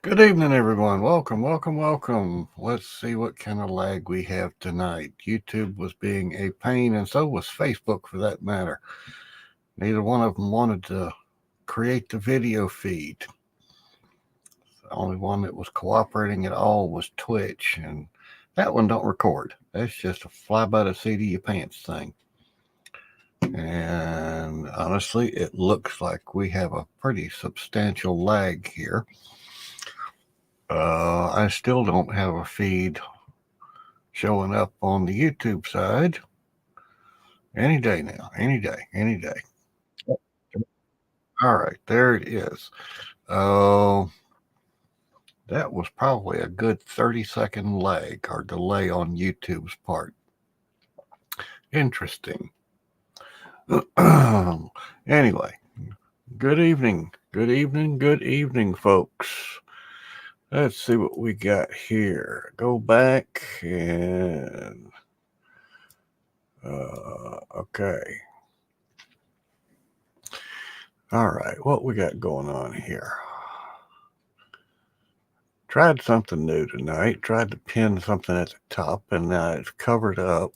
Good evening, everyone. Welcome, welcome, welcome. Let's see what kind of lag we have tonight. YouTube was being a pain, and so was Facebook for that matter. Neither one of them wanted to create the video feed. The only one that was cooperating at all was Twitch, and that one don't record. That's just a fly by the seat of your pants thing. And honestly, it looks like we have a pretty substantial lag here. I still don't have a feed showing up on the YouTube side. Any day now, any day, any day. All right, there it is. Oh, that was probably a good 30-second lag or delay on YouTube's part. Interesting. Anyway, good evening, good evening, good evening, folks. Let's see what we got here. Go back and okay. All right, what we got going on here? Tried something new tonight. Tried to pin something at the top, and now it's covered up.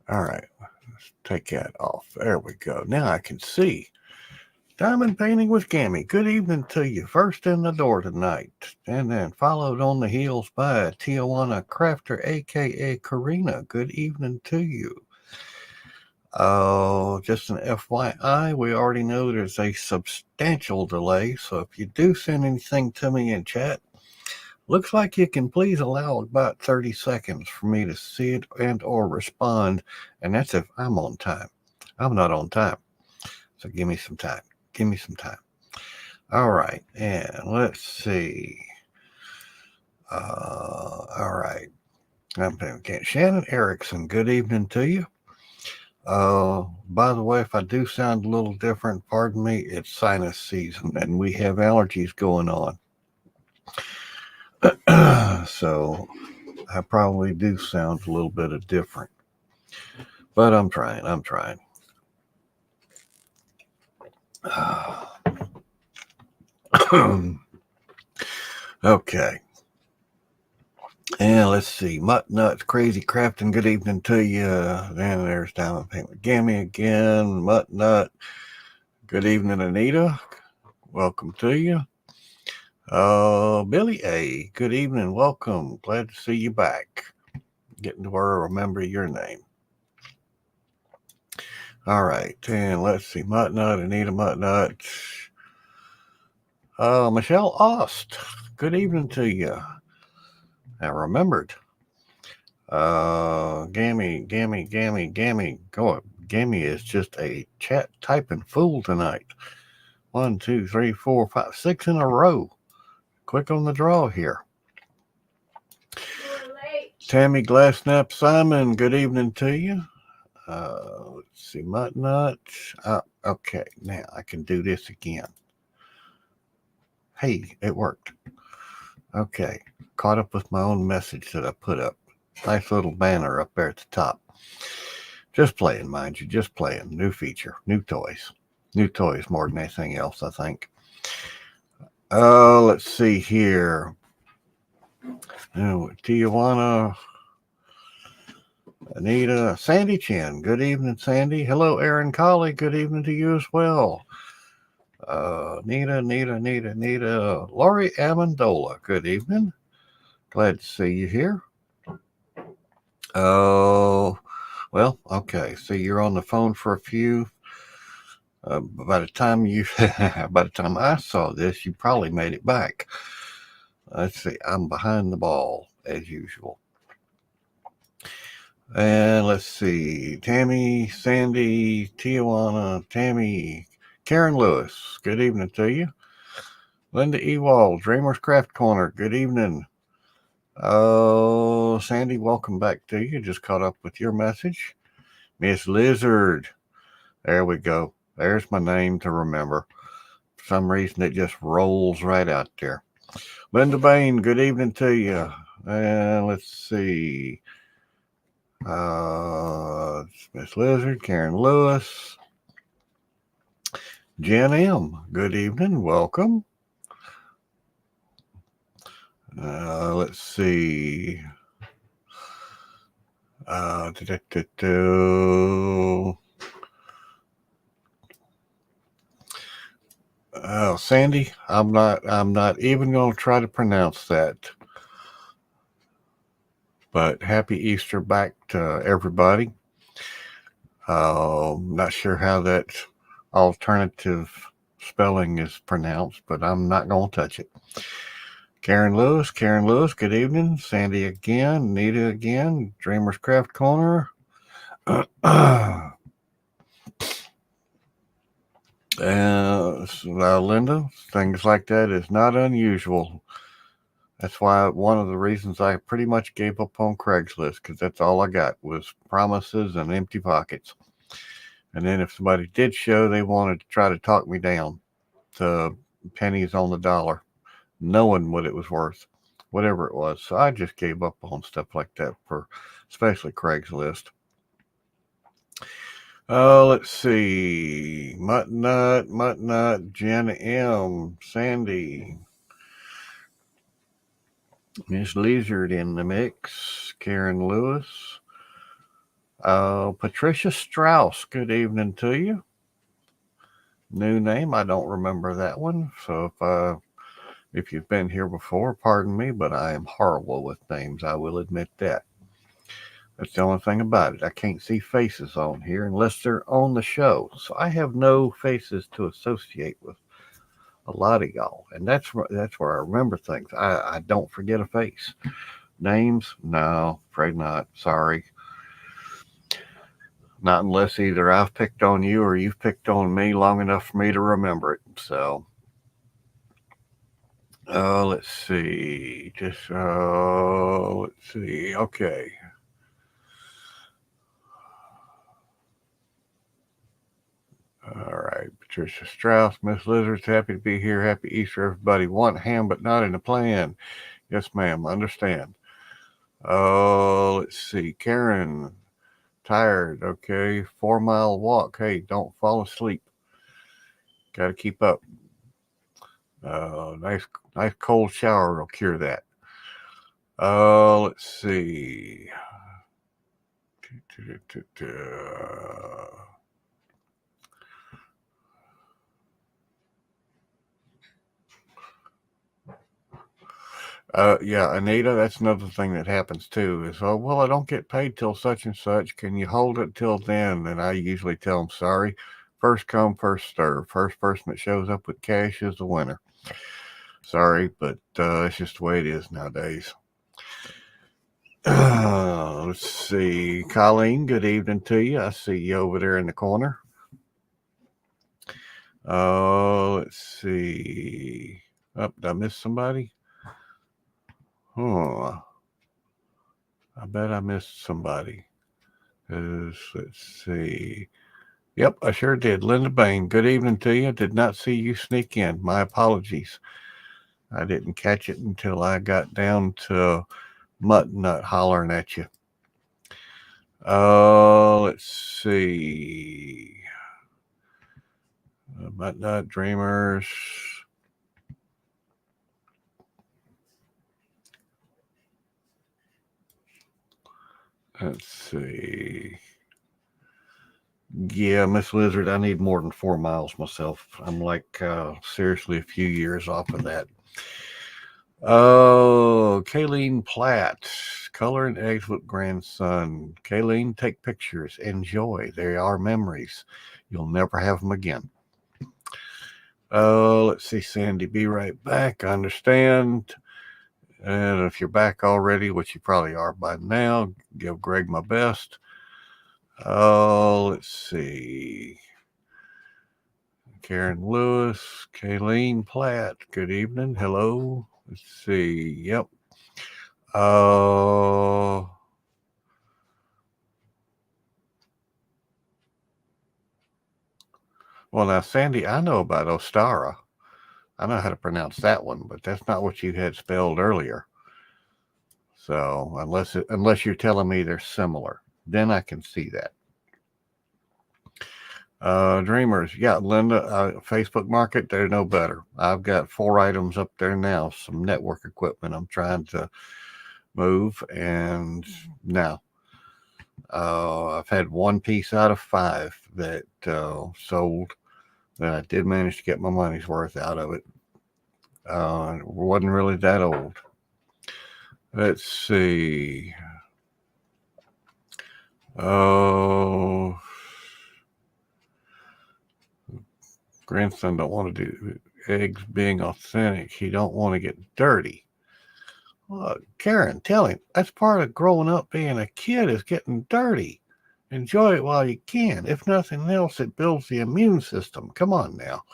All right, let's take that off. There we go. Now I can see. Diamond Painting with Gammy. Good evening to you. First in the door tonight, and then followed on the heels by Tijuana Crafter, aka Karina. Good evening to you. Oh, just an FYI, we already know there's a substantial delay, so if you do send anything to me in chat, looks like you can please allow about 30 seconds for me to see it and or respond, and that's if I'm on time. I'm not on time, so give me some time. Give me some time. All right, and let's see. All right. Shannon Erickson, good evening to you. By the way, if I do sound a little different, pardon me, it's sinus season and we have allergies going on. So I probably do sound a little bit different. But I'm trying. Okay. And let's see. Mutt Nuts, Crazy Crafting, good evening to you. Then there's Diamond Paint with Gammy again. Mutt Nut, good evening, Anita. Welcome to you. Billy A, good evening. Welcome. Glad to see you back. Getting to where I remember your name. All right. And let's see. Mutt Nut, Anita Mutt Nut. Michelle Ost, good evening to you. I remembered. Gammy. Go. Gammy is just a chat typing fool tonight. 1, 2, 3, 4, 5, 6 in a row. Quick on the draw here. Tammy Glassnap Simon, good evening to you. Let's see, Mutt Nut. Okay, now I can do this again. Hey, it worked. Okay, caught up with my own message that I put up. Nice little banner up there at the top. Just playing, mind you, just playing. New feature, new toys. New toys more than anything else, I think. Let's see here. Tijuana, Anita, Sandy Chin. Good evening, Sandy. Hello, Erin Colley. Good evening to you as well. Nita. Lorie Amendola. Good evening. Glad to see you here. Oh, well, okay. So you're on the phone for a few. By the time I saw this, you probably made it back. Let's see. I'm behind the ball as usual. And let's see. Tammy, Sandy, Tijuana, Tammy, Karen Lewis. Good evening to you. Linda Ewald, Dreamer's Craft Corner. Good evening. Oh, Sandy, welcome back to you. Just caught up with your message. Miss Lizard. There we go. There's my name to remember. For some reason, it just rolls right out there. Linda Bain, good evening to you. And let's see. Miss Lizard, Karen Lewis. Jen M., good evening. Welcome. Let's see. Sandy, I'm not even going to try to pronounce that. But happy Easter back to everybody. Not sure how that alternative spelling is pronounced, but I'm not going to touch it. Karen Lewis, good evening. Sandy again, Anita again, Dreamer's Craft Corner. Linda, things like that is not unusual. That's why one of the reasons I pretty much gave up on Craigslist, because that's all I got was promises and empty pockets. And then if somebody did show, they wanted to try to talk me down to pennies on the dollar, knowing what it was worth, whatever it was. So I just gave up on stuff like that, for especially Craigslist. Let's see. Muttnut, Jen M., Sandy, Miss Lizard in the mix, Karen Lewis. Patricia Strauss, good evening to you. New name, I don't remember that one. So if you've been here before, pardon me, but I am horrible with names. I will admit that. That's the only thing about it. I can't see faces on here unless they're on the show. So I have no faces to associate with a lot of y'all. And that's where I remember things. I don't forget a face. Names? No, afraid not. Sorry. Not unless either I've picked on you or you've picked on me long enough for me to remember it. So, let's see. Let's see. Okay. All right. Patricia Strauss, Miss Lizard's happy to be here. Happy Easter, everybody. Want ham, but not in the plan. Yes, ma'am. Understand. Let's see. Karen, tired. Okay. 4-mile walk. Hey, don't fall asleep. Got to keep up. Nice cold shower will cure that. Let's see. Yeah, Anita, that's another thing that happens too. Is, oh, well, I don't get paid till such and such. Can you hold it till then? And I usually tell them, sorry, first come, first serve. First person that shows up with cash is the winner. Sorry, but it's just the way it is nowadays. Let's see. Colleen, good evening to you. I see you over there in the corner. Let's see. Oh, did I miss somebody? I bet I missed somebody. Let's see. Yep, I sure did. Linda Bain, good evening to you. Did not see you sneak in. My apologies. I didn't catch it until I got down to Mutton Nut hollering at you. Let's see. Mutton Nut Dreamers. Let's see. Yeah, Miss Lizard, I need more than 4 miles myself. I'm like seriously a few years off of that. Oh, Kayleen Platt, coloring eggs with grandson. Kayleen, take pictures. Enjoy. They are memories. You'll never have them again. Let's see, Sandy, be right back. I understand. And if you're back already, which you probably are by now, give Greg my best. Let's see. Karen Lewis, Kayleen Platt, good evening. Hello. Let's see. Yep. Well, now, Sandy, I know about Ostara. I know how to pronounce that one, but that's not what you had spelled earlier. So unless you're telling me they're similar, then I can see that. Dreamers. Yeah, Linda, Facebook Market, they're no better. I've got 4 items up there now, some network equipment I'm trying to move, and now I've had 1 piece out of 5 that sold that I did manage to get my money's worth out of it. It wasn't really that old. Let's see. Oh, grandson don't want to do eggs being authentic. He don't want to get dirty. Well, Karen, tell him that's part of growing up being a kid is getting dirty. Enjoy it while you can. If nothing else, it builds the immune system. Come on now.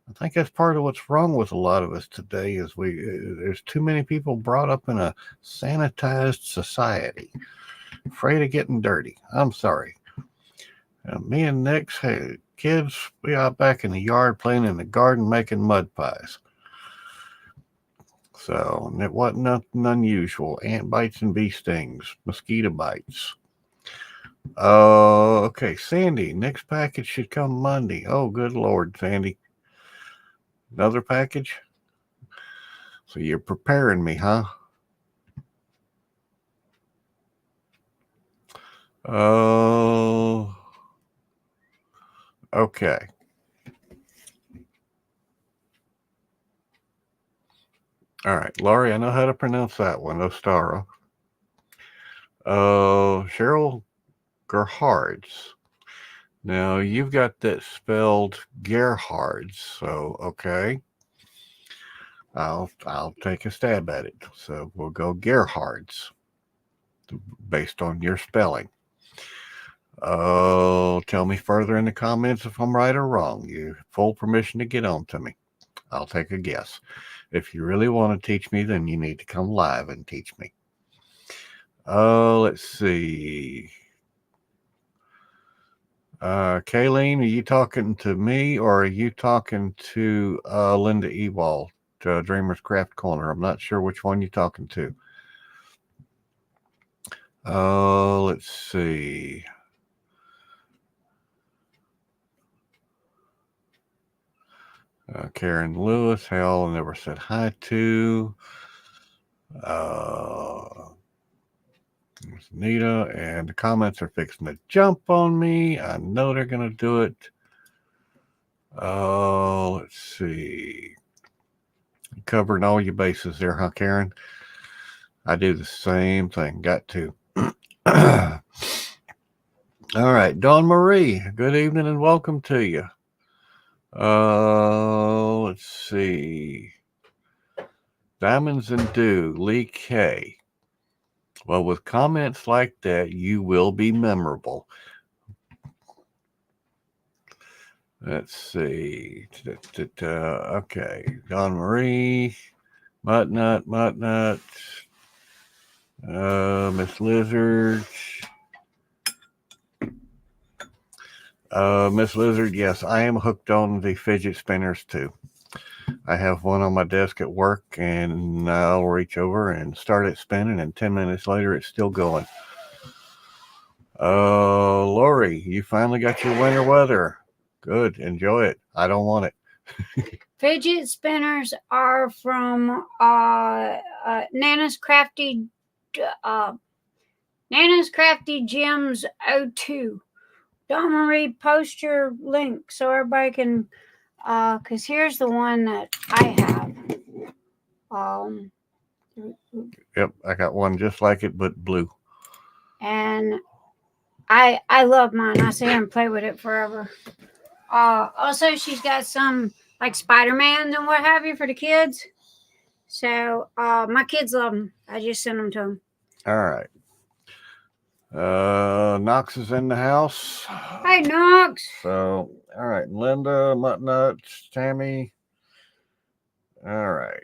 I think that's part of what's wrong with a lot of us today is there's too many people brought up in a sanitized society, afraid of getting dirty. I'm sorry. Me and Nick's kids, we are back in the yard playing in the garden making mud pies. So it wasn't nothing unusual. Ant bites and bee stings, mosquito bites. Okay, Sandy, next package should come Monday. Oh, good Lord, Sandy. Another package? So you're preparing me, huh? Oh, okay. All right, Lorie, I know how to pronounce that one, Ostara. Cheryl Gerhards. Now, you've got that spelled Gerhards, so okay. I'll take a stab at it. So we'll go Gerhards based on your spelling. Tell me further in the comments if I'm right or wrong. You have full permission to get on to me. I'll take a guess. If you really want to teach me, then you need to come live and teach me. Let's see. Kayleen, are you talking to me or are you talking to Linda Ewald, Dreamer's Craft Corner? I'm not sure which one you're talking to. Let's see. Karen Lewis, hell, I never said hi to. There's Anita, and the comments are fixing to jump on me. I know they're going to do it. Let's see. Covering all your bases there, huh, Karen? I do the same thing. Got to. All right, Dawnmarie, good evening and welcome to you. Let's see. Diamonds and Dew, Lee K. Well, with comments like that, you will be memorable. Let's see. Okay. Dawnmarie, Muttnut, Miss Lizard. Miss Lizard, yes, I am hooked on the fidget spinners too. I have one on my desk at work, and I'll reach over and start it spinning, and 10 minutes later, it's still going. Lorie, you finally got your winter weather. Good, enjoy it. I don't want it. Fidget spinners are from Nana's Crafty Gems 02. Dawnmarie, post your link so everybody can, because here's the one that I have. Yep, I got one just like it, but blue. And I love mine. I sit here and play with it forever. Also, she's got some like Spider-Mans and what have you for the kids. So my kids love them. I just sent them to them. All right. Knox is in the house. Hey, Knox. So, all right. Linda, Muttnut, Tammy. All right.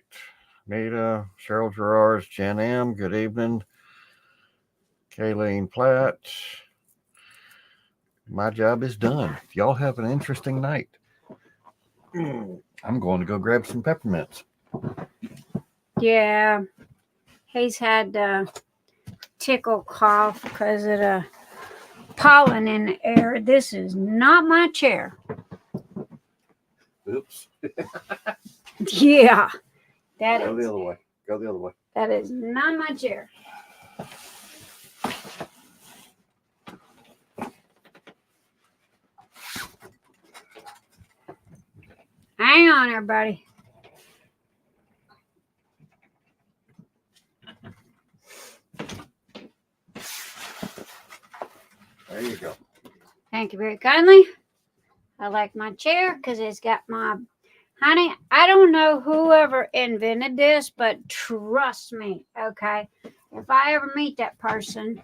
Nita, Cheryl Gerards, Jen M. Good evening. Kayleen Platt. My job is done. Y'all have an interesting night. I'm going to go grab some peppermints. Yeah. He's had tickle cough because of the pollen in the air. This is not my chair. Oops. Yeah. Go the other way. Go the other way. That is not my chair. Hang on, everybody. There you go. Thank you very kindly. I like my chair because it's got my... Honey, I don't know whoever invented this, but trust me, okay? If I ever meet that person,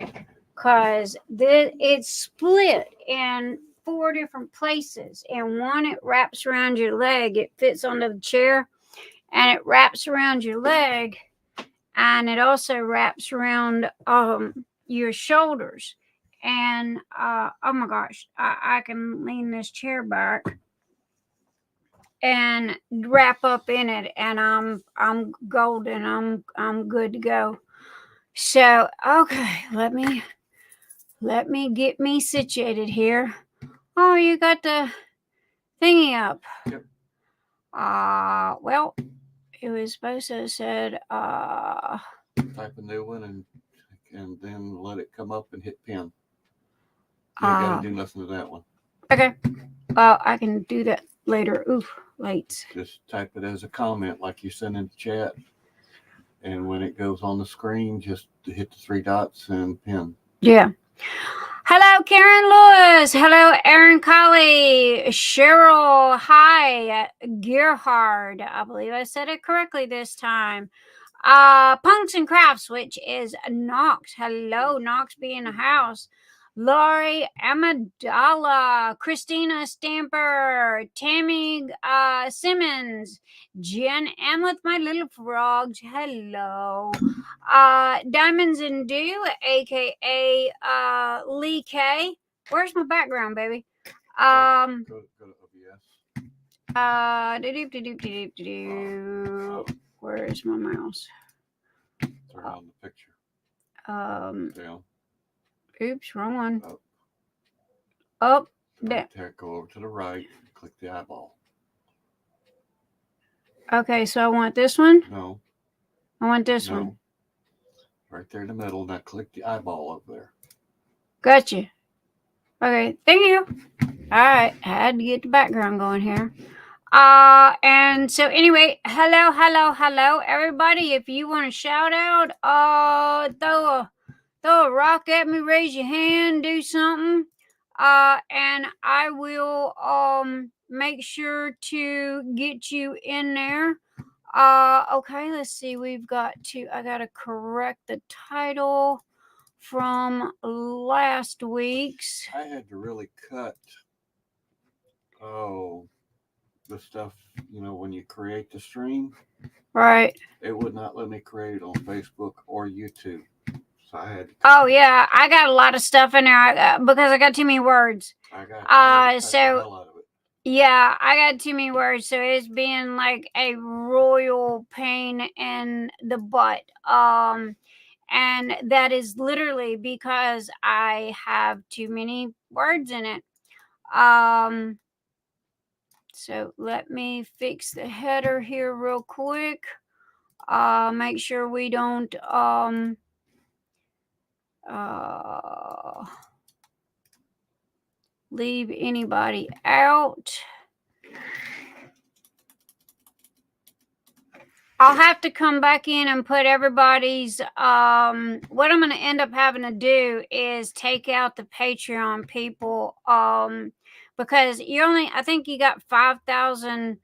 because it's split in 4 different places. And one, it wraps around your leg. It fits onto the chair, and it wraps around your leg, and it also wraps around your shoulders. And oh my gosh, I can lean this chair back and wrap up in it, and I'm golden. I'm good to go. So okay, let me get me situated here. Oh, you got the thingy up. Yep. Well, it was supposed to have said Type a new one and then let it come up and hit pin. You ain't gotta do nothing to that one. Okay. Well, I can do that later. Oof, late. Just type it as a comment like you send in the chat. And when it goes on the screen, just hit the 3 dots and pin. Yeah. Hello, Karen Lewis. Hello, Erin Colley. Cheryl. Hi, Gerhard. I believe I said it correctly this time. Punks and Crafts, which is Knox. Hello, Knox be in the house. Lorie Amendola, Christina Stamper, Tammy Simmons, Jen Amleth, my little frogs. Hello. Diamonds and Dew, aka Lee K. Where's my background, baby? Go to OBS. Where's my mouse? Turn on the picture. Down. Oops, wrong one. Up. There. Go over to the right. Click the eyeball. Okay, so I want this one. No. I want this one. Right there in the middle. Now click the eyeball over there. Gotcha. Okay, thank you. All right, I had to get the background going here. And so anyway, hello, everybody. If you want to shout out, throw a rock at me, raise your hand, do something. And I will make sure to get you in there. Okay, let's see. I gotta correct the title from last week's. I had to really cut the stuff, when you create the stream. Right. It would not let me create it on Facebook or YouTube. So I had to yeah, I got a lot of stuff in there because I got too many words. I got the hell out of it. Yeah, I got too many words, so it's been like a royal pain in the butt. And that is literally because I have too many words in it. So let me fix the header here real quick. Make sure we don't leave anybody out. I'll have to come back in and put everybody's what I'm going to end up having to do is take out the Patreon people because I think you got 5,000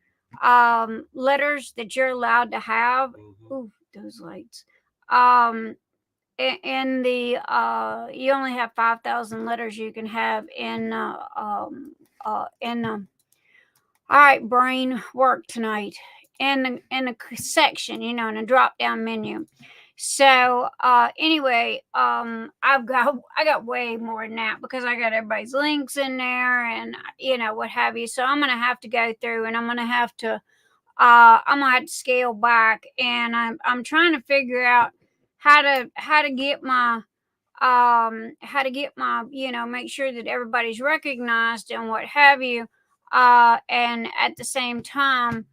letters that you're allowed to have. Mm-hmm. Ooh, those lights. In the you only have 5,000 letters you can have in all right, brain, work tonight in a section, in a drop down menu. So anyway, I got way more than that because I got everybody's links in there and what have you. So I'm gonna have to go through and I'm gonna have to scale back, and I'm trying to figure out how to get my how to get my, make sure that everybody's recognized and what have you. And at the same time,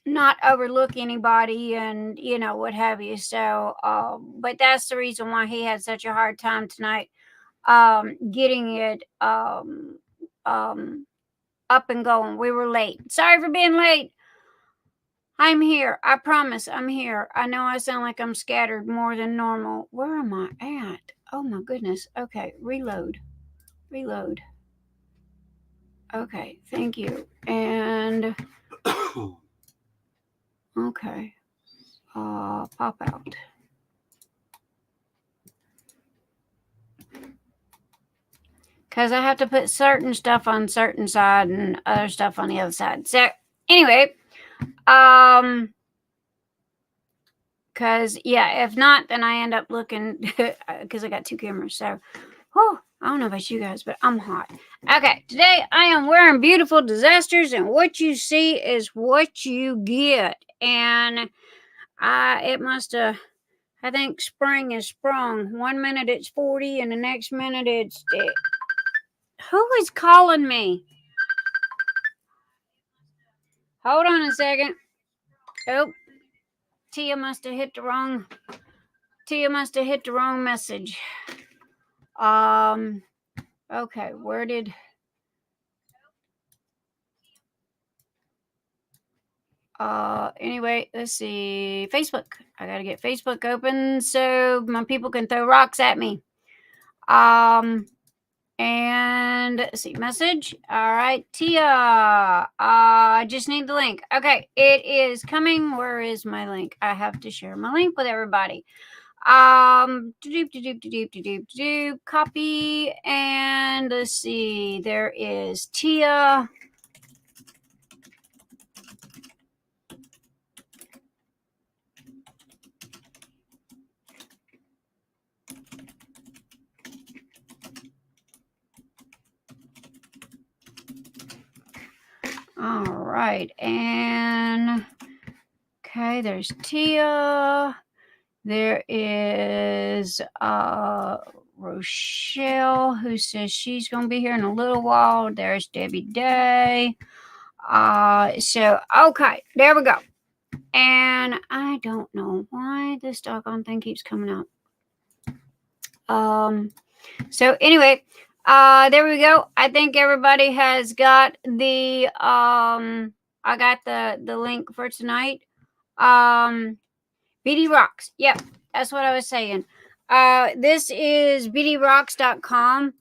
not overlook anybody and, what have you. So, but that's the reason why he had such a hard time tonight, getting it, up and going. We were late. Sorry for being late. I'm here. I promise I'm here. I know I sound like I'm scattered more than normal. Where am I at? Oh my goodness. Okay. Reload. Okay. Thank you. And okay. Pop out. Because I have to put certain stuff on certain side and other stuff on the other side. So anyway, because yeah, if not, then I end up looking, because I got two cameras. So, whew, I don't know about you guys, but I'm hot. Okay, today I am wearing beautiful disasters, and what you see is what you get. And it must have, I think spring is sprung. 1 minute it's 40, and the next minute it's. Who is calling me? Hold on a second. Oh, Tia must have hit the wrong message. Okay, where did... anyway, let's see. Facebook. I gotta get Facebook open so my people can throw rocks at me. And let's see, message. All right, Tia. I just need the link. Okay, it is coming. Where is my link? I have to share my link with everybody. Copy, and let's see. There is Tia. All right, and okay, there's Tia. There is Rochelle, who says she's going to be here in a little while. There's Debbie Day. So, okay, there we go. And I don't know why this doggone thing keeps coming up. So anyway, there we go. I think everybody has got the I got the link for tonight. BD Rocks. Yep, that's what I was saying. This is bdrocks.com.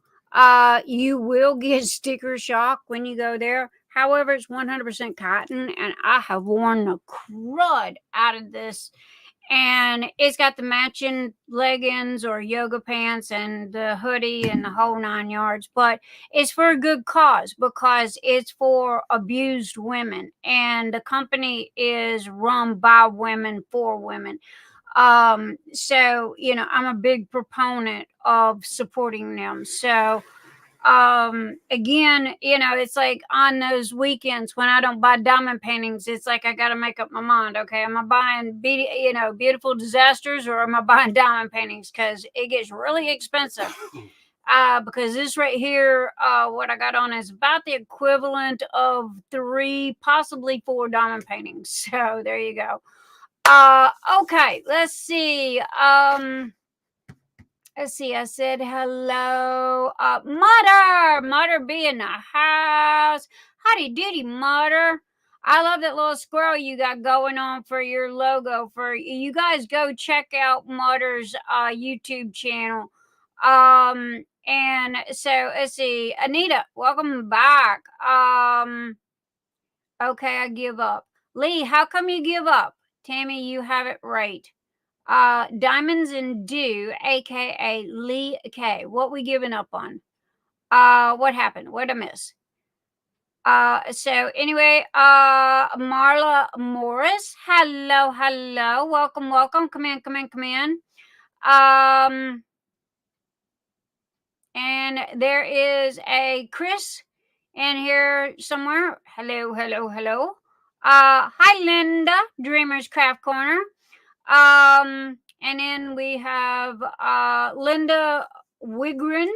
You will get sticker shock when you go there. However, it's 100% cotton, and I have worn the crud out of this. And it's got the matching leggings or yoga pants and the hoodie and the whole 9 yards. But it's for a good cause, because it's for abused women. And the company is run by women for women. So, I'm a big proponent of supporting them. So, again, it's like on those weekends when I don't buy diamond paintings, it's like I got to make up my mind. Okay, am I buying beautiful disasters, or am I buying diamond paintings? Because it gets really expensive. Because this right here, what I got on is about the equivalent of 3, possibly 4 diamond paintings. So there you go. Okay, let's see. Let's see, I said hello. Mother be in the house. Howdy doody, Mother. I love that little squirrel you got going on for your logo. For you guys, go check out Mother's YouTube channel. And so let's see, Anita, welcome back. Okay, I give up. Lee, how come you give up? Tammy, you have it right. Diamonds and Dew, aka Lee K. What we giving up on? What happened? What'd I miss? So anyway, Marla Morris, hello, welcome, come in. And there is a Kris in here somewhere. Hello. Hi Linda, Dreamers Craft Corner. And then we have Linda Wigren.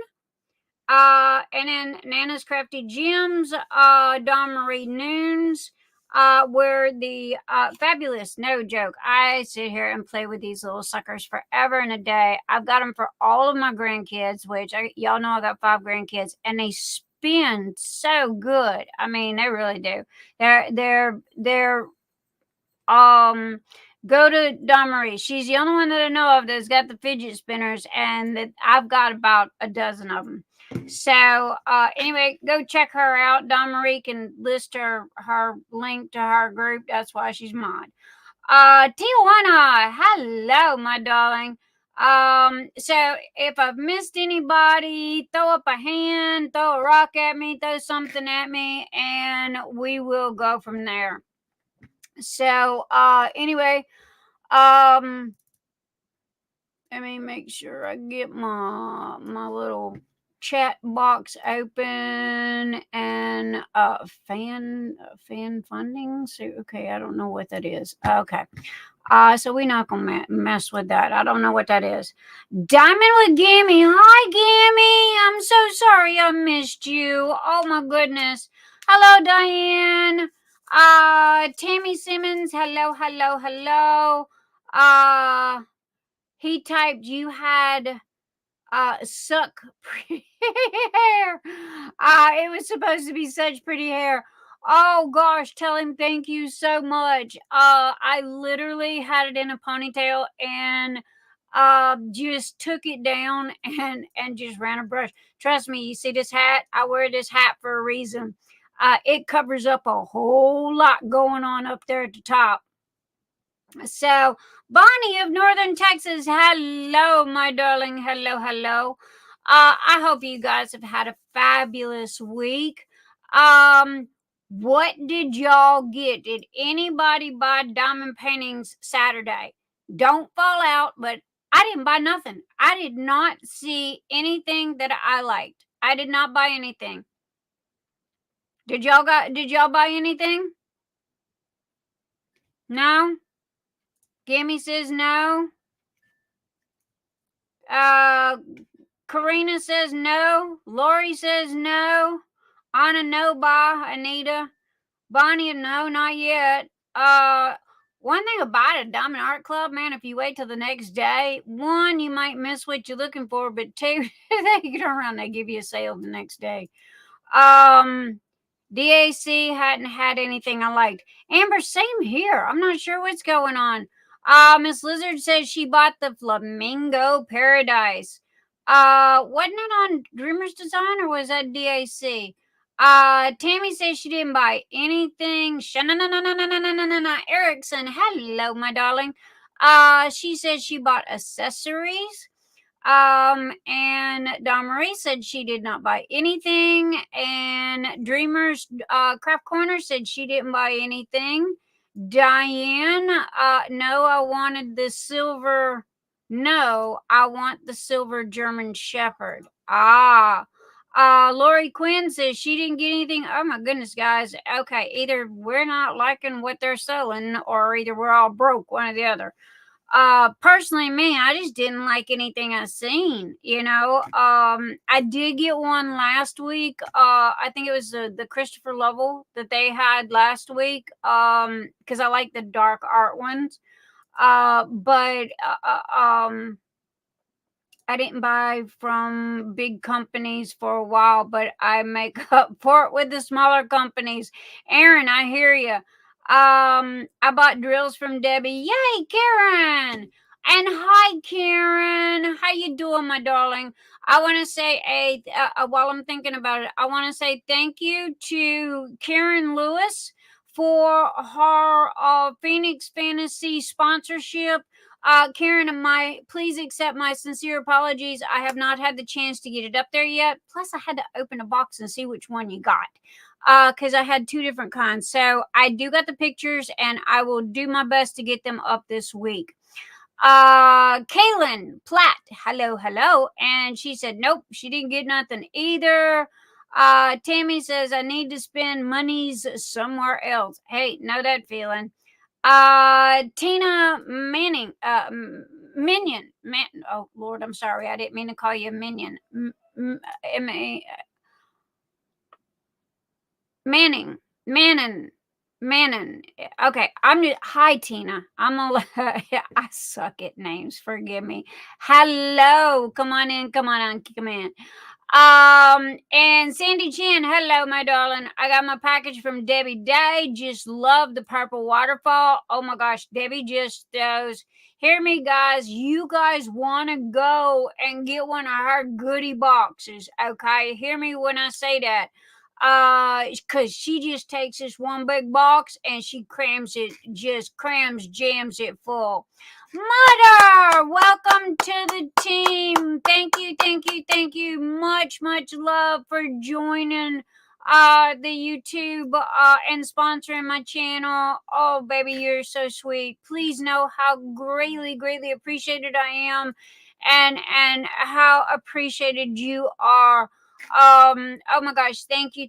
And then Nana's Crafty Gems, Dawnmarie Nunes, where the fabulous, no joke, I sit here and play with these little suckers forever and a day. I've got them for all of my grandkids, which y'all know I got 5 grandkids, and they spin so good. I mean, they really do. They're go to Dawnmarie. She's the only one that I know of that's got the fidget spinners, and that I've got about a dozen of them. So anyway, go check her out. Dawnmarie can list her link to her group. That's why she's mod. Tijuana, hello, my darling. So if I've missed anybody, throw up a hand, throw a rock at me, throw something at me, and we will go from there. So anyway, let me make sure I get my little chat box open, and fan funding. So okay, I don't know what that is. Okay. So we're not gonna mess with that. I don't know what that is. Diamond with Gammy. Hi, Gammy. I'm so sorry I missed you. Oh my goodness. Hello, Diane. Tammy Simmons. Hello. He typed you had suck pretty hair. It was supposed to be such pretty hair. Oh gosh, tell him thank you so much. I literally had it in a ponytail and just took it down and just ran a brush. Trust me, you see this hat? I wear this hat for a reason. It covers up a whole lot going on up there at the top. So, Bonnie of Northern Texas, hello, my darling. Hello. I hope you guys have had a fabulous week. What did y'all get? Did anybody buy diamond paintings Saturday? Don't fall out, but I didn't buy nothing. I did not see anything that I liked. I did not buy anything. Did y'all buy anything? No? Gammy says no. Karina says no. Lorie says no. Anna, no. Bye. Anita. Bonnie, no, not yet. One thing about a Diamond Art Club, man, if you wait till the next day, one, you might miss what you're looking for, but two, they get around, they give you a sale the next day. DAC hadn't had anything I liked. Amber, same here. I'm not sure what's going on. Miss Lizard says she bought the Flamingo Paradise. Wasn't it on Dreamer's Design or was that DAC? Tammy says she didn't buy anything. Erickson, hello, my darling. She says she bought accessories. And Dawnmarie said she did not buy anything. And Dreamer's Craft Corner said she didn't buy anything. Diane, no, I wanted the silver. No, I want the silver German Shepherd. Lorie Quinn says she didn't get anything. Oh my goodness, guys. Okay, either we're not liking what they're selling, or either we're all broke, one or the other. Personally, me, I just didn't like anything I seen, you know. I did get one last week. I think it was the Christopher Lovell that they had last week. Because I like the dark art ones. But I didn't buy from big companies for a while, but I make up for it with the smaller companies. Erin, I hear you. I bought drills from Debbie. Yay, Karen! And hi, Karen. How you doing, my darling? I want to say while I'm thinking about it, I want to say thank you to Karen Lewis for her Phoenix Fantasy sponsorship. Karen, please accept my sincere apologies. I have not had the chance to get it up there yet. Plus, I had to open a box and see which one you got. Because I had 2 different kinds. So I do got the pictures, and I will do my best to get them up this week. Kaylin Platt, hello. And she said, nope, she didn't get nothing either. Tammy says, I need to spend monies somewhere else. Hey, know that feeling. Tina Manning, Minion. Oh, Lord, I'm sorry. I didn't mean to call you a minion. Mannon. Okay, I'm just, hi Tina. I suck at names. Forgive me. Hello, come on in. And Sandy Chin, hello, my darling. I got my package from Debbie Day. Just love the purple waterfall. Oh my gosh, Debbie just those. Hear me, guys. You guys want to go and get one of her goodie boxes, okay? Hear me when I say that. Because she just takes this one big box and she jams it full. Mother, welcome to the team. Thank you. Much love for joining the YouTube and sponsoring my channel. Oh, baby, you're so sweet. Please know how greatly appreciated I am, and how appreciated you are. Oh my gosh, thank you.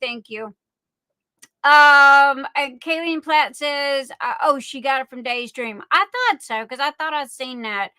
And Kayleen Platt says, oh, she got it from Days Dream. I thought so, because I thought I'd seen that.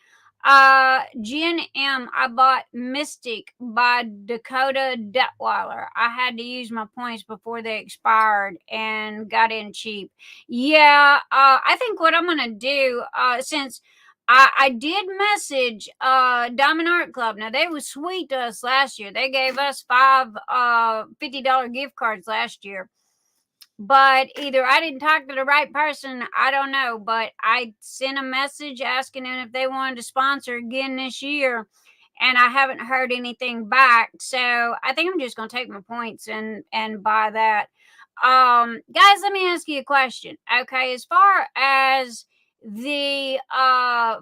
Jen M, I bought Mystic by Dakota Detweiler. I had to use my points before they expired and got in cheap. Yeah, I think what I'm gonna do, since I did message Diamond Art Club. Now they were sweet to us last year. They gave us 5 $50 gift cards last year. But either I didn't talk to the right person, I don't know. But I sent a message asking them if they wanted to sponsor again this year, and I haven't heard anything back. So I think I'm just gonna take my points and buy that. Guys, let me ask you a question. Okay, as far as the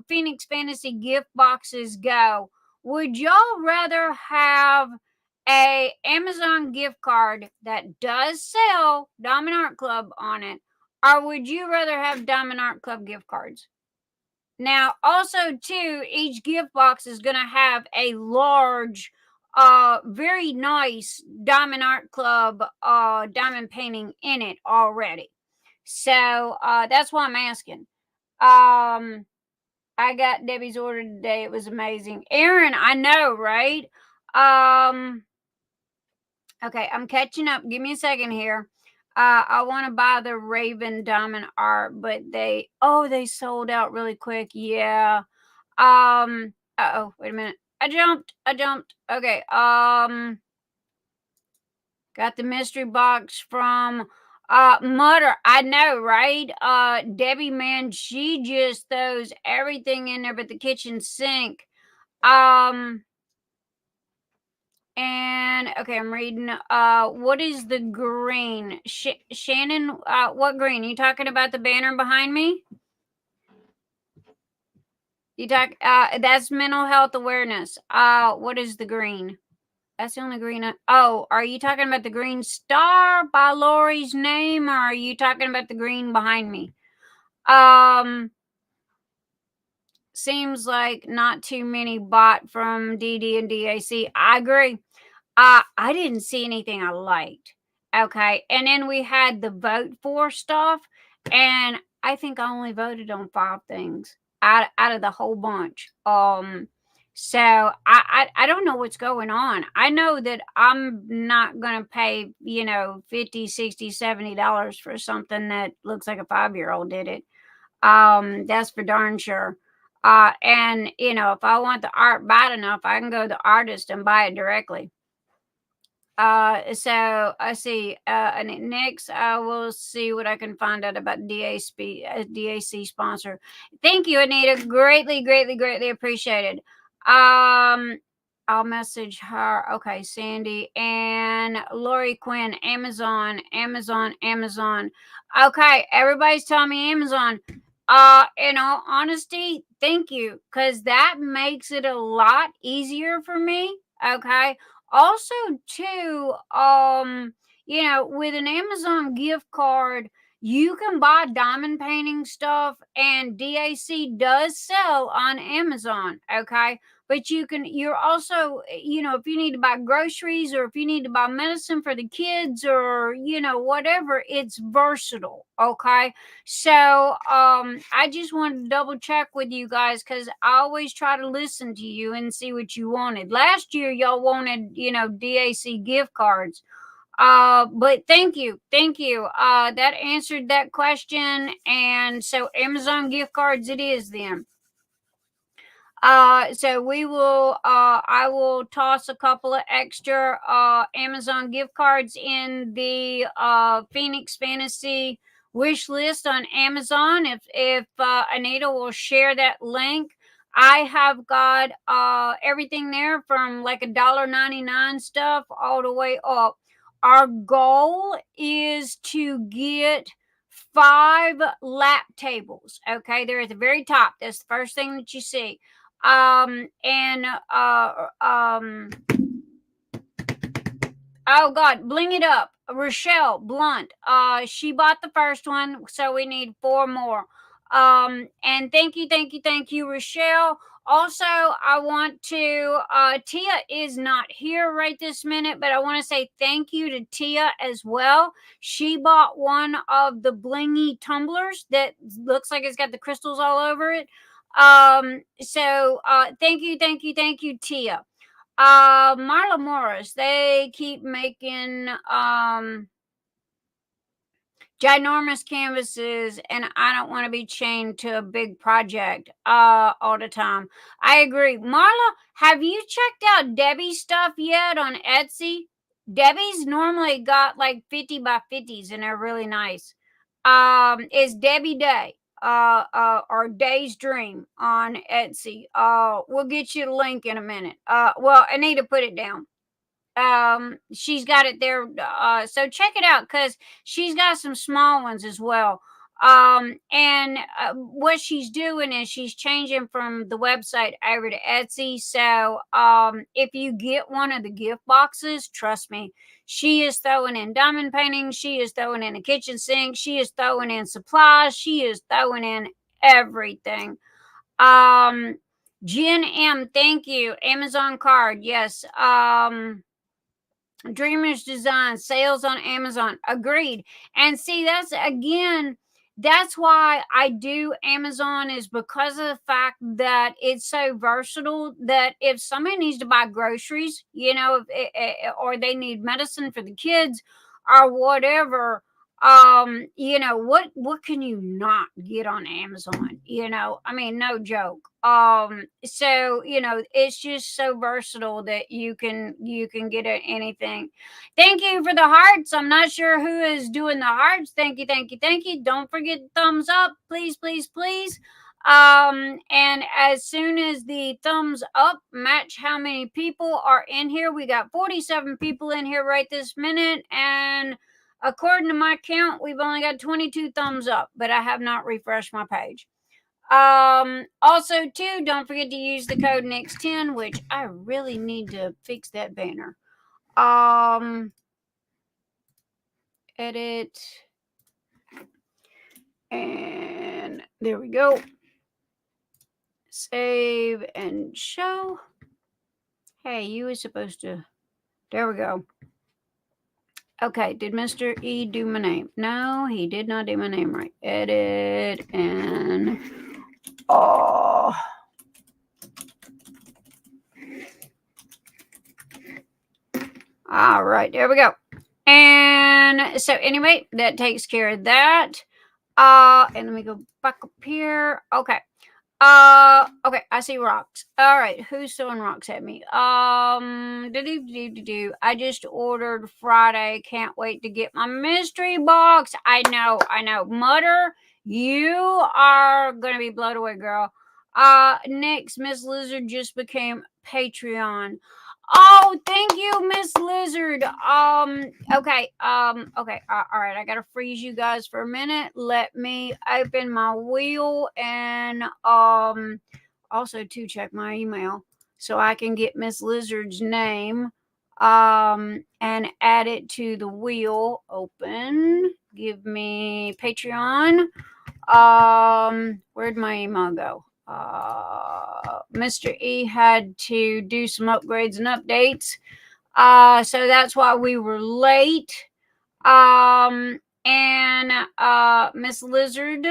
Phoenix Fantasy gift boxes go, would y'all rather have a Amazon gift card that does sell Diamond Art Club on it, or would you rather have Diamond Art Club gift cards? Now, also too, each gift box is going to have a large, very nice Diamond Art Club diamond painting in it already. So that's why I'm asking. I got Debbie's order today. It was amazing. Erin, I know, right? Okay, I'm catching up. Give me a second here. I want to buy the Raven Diamond Art, but they sold out really quick. Yeah. Wait a minute. I jumped. Okay. Got the mystery box from Mother. I know, right? Debbie, man, she just throws everything in there but the kitchen sink. And okay, I'm reading. What is the green? Shannon, what green? You talking about the banner behind me? You talk. That's mental health awareness. What is the green? That's the only green. Are you talking about the green star by Lori's name, or are you talking about the green behind me? Seems like not too many bought from DD and DAC. I agree. I didn't see anything I liked. Okay. And then we had the vote for stuff. And I think I only voted on 5 things out of the whole bunch. So I don't know what's going on. I know that I'm not going to pay, $50, $60, $70 for something that looks like a 5-year-old did it. That's for darn sure. And if I want the art bad enough, I can go to the artist and buy it directly. So I see, and next I will see what I can find out about DAC sponsor. Thank you, Anita. Greatly appreciated. I'll message her. Okay, Sandy and Lorie Quinn, Amazon. Okay, everybody's telling me Amazon. In all honesty, thank you, because that makes it a lot easier for me. Okay. Also, too, with an Amazon gift card, you can buy diamond painting stuff, and DAC does sell on Amazon, okay? but you're also, if you need to buy groceries or if you need to buy medicine for the kids or, whatever, it's versatile. Okay. So, I just wanted to double check with you guys because I always try to listen to you and see what you wanted. Last year, y'all wanted, DAC gift cards. But thank you. That answered that question. And so Amazon gift cards it is then. So I will toss a couple of extra Amazon gift cards in the Phoenix Fantasy wish list on Amazon. If Anita will share that link, I have got everything there from like $1.99 stuff all the way up. Our goal is to get 5 lap tables. Okay, they're at the very top. That's the first thing that you see. And oh God, bling it up. Rochelle Blunt. She bought the first one, so we need 4 more. And thank you, Rochelle. Also, I want to Tia is not here right this minute, but I want to say thank you to Tia as well. She bought one of the blingy tumblers that looks like it's got the crystals all over it. So thank you, Tia. Marla Morris, they keep making ginormous canvases, and I don't want to be chained to a big project all the time. I agree. Marla, have you checked out Debbie's stuff yet on Etsy? Debbie's normally got like 50 by 50s, and they're really nice. It's Debbie Day. Or Day's Dream on Etsy. We'll get you the link in a minute. Well, Anita put it down. She's got it there. So check it out because she's got some small ones as well. And what she's doing is she's changing from the website over to Etsy. So if you get one of the gift boxes, trust me, she is throwing in diamond paintings. She is throwing in a kitchen sink. She is throwing in supplies. She is throwing in everything. Jen M, thank you. Amazon card, yes. Dreamers Design sales on Amazon, agreed. And see, that's why I do Amazon, is because of the fact that it's so versatile that if somebody needs to buy groceries, or they need medicine for the kids or whatever, what can you not get on Amazon? I mean, no joke. So it's just so versatile that you can get anything. Thank you for the hearts. I'm not sure who is doing the hearts. Thank you. Don't forget thumbs up, please. And as soon as the thumbs up match how many people are in here, we got 47 people in here right this minute, and according to my count, we've only got 22 thumbs up, but I have not refreshed my page. Also too, don't forget to use the code NEXT10, which I really need to fix that banner. Edit. And there we go. Save and show. Hey, you were supposed to. There we go. Okay, did Mr. E do my name? No, he did not do my name right. Edit and all right, there we go. And so anyway, that takes care of that. And let me go back up here. Okay. Okay, I see rocks. All right, who's throwing rocks at me? I just ordered Friday. Can't wait to get my mystery box. I know. Mutter, you are gonna be blown away, girl. Next, Miss Lizard just became Patreon. Oh, thank you, Miss Lizard. Okay. Okay. All right. I gotta freeze you guys for a minute. Let me open my wheel and also to check my email so I can get Miss Lizard's name and add it to the wheel. Open. Give me Patreon. Where'd my email go? Mr. E had to do some upgrades and updates. So that's why we were late. And Miss Lizard,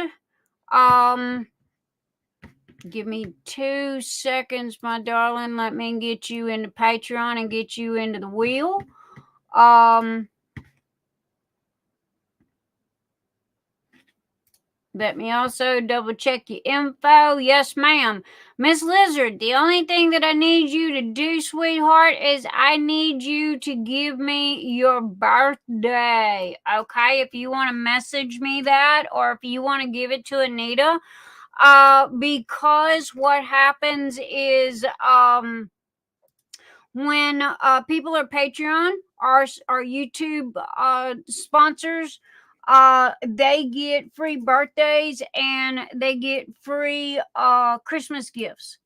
give me 2 seconds, my darling. Let me get you into Patreon and get you into the wheel. Let me also double check your info. Yes, ma'am. Miss Lizard, the only thing that I need you to do, sweetheart, is I need you to give me your birthday. Okay? If you want to message me that, or if you want to give it to Anita, because what happens is when people are Patreon, our YouTube sponsors, they get free birthdays and they get free Christmas gifts.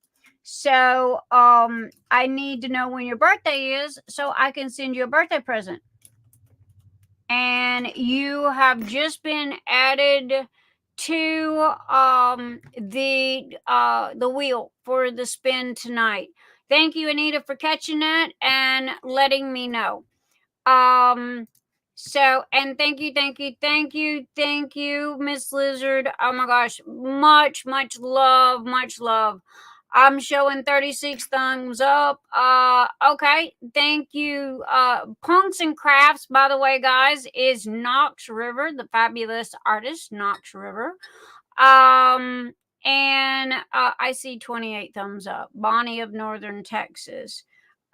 So I need to know when your birthday is so I can send you a birthday present. And you have just been added to the wheel for the spin tonight. Thank you, Anita, for catching that and letting me know. So, and thank you, Miss Lizard. Oh my gosh, much love. I'm showing 36 thumbs up. Okay, thank you. Punks and Crafts, by the way, guys, is Knox River, the fabulous artist, Knox River. And I see 28 thumbs up. Bonnie of Northern Texas.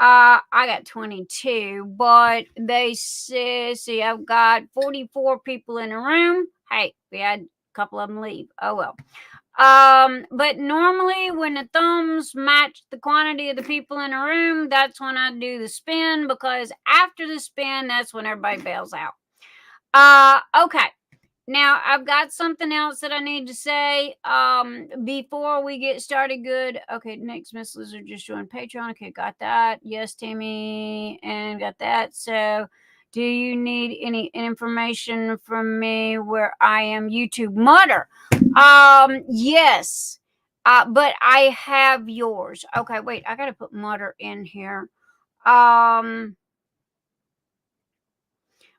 I got 22, but they say, see, I've got 44 people in a room. Hey, we had a couple of them leave. Oh well. But normally when the thumbs match the quantity of the people in a room, that's when I do the spin, because after the spin, that's when everybody bails out. Okay. Now, I've got something else that I need to say before we get started. Good. Okay, next, Miss Lizard just joined Patreon. Okay, got that. Yes, Tammy, and got that. So, do you need any information from me where I am? YouTube Mutter. Yes. But I have yours. Okay, wait. I got to put Mutter in here.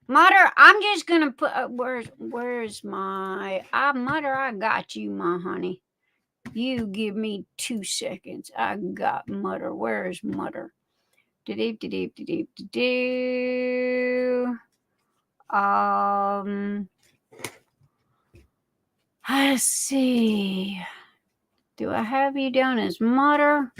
Mutter, I'm just gonna put where's my Mutter, I got you, my honey. You give me 2 seconds. I got Mutter. Where's Mutter? Let's see. Do I have you down as Mutter?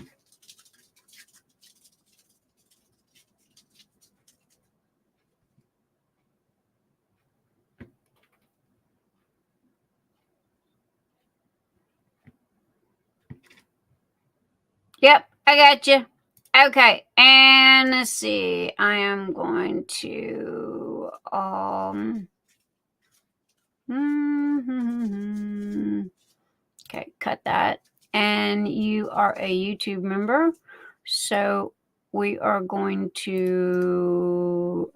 Yep, I got you. Okay, and let's see. I am going to okay, cut that. And you are a YouTube member, so we are going to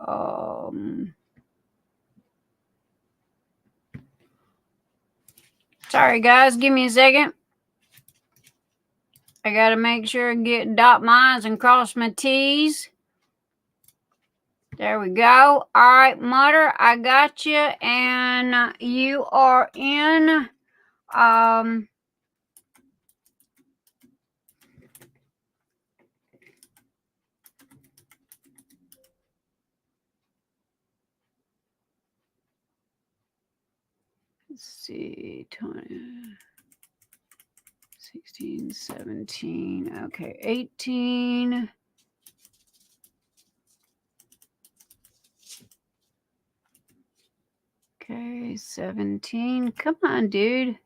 sorry guys, give me a second. I gotta make sure I get dot my I's and cross my T's. There we go. All right, Mutter, I got you, and you are in let's see, 20, 16, 17, okay, 18. Okay, 17. Come on, dude.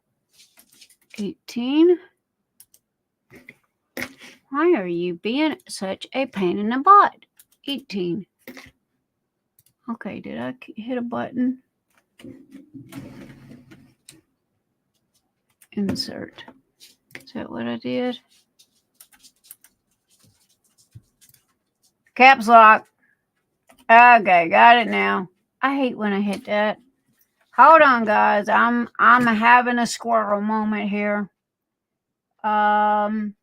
18. Why are you being such a pain in the butt? 18. Okay, did I hit a button? Insert. Is that what I did? Caps lock. Okay, got it now. I hate when I hit that. Hold on, guys. I'm having a squirrel moment here. Doggone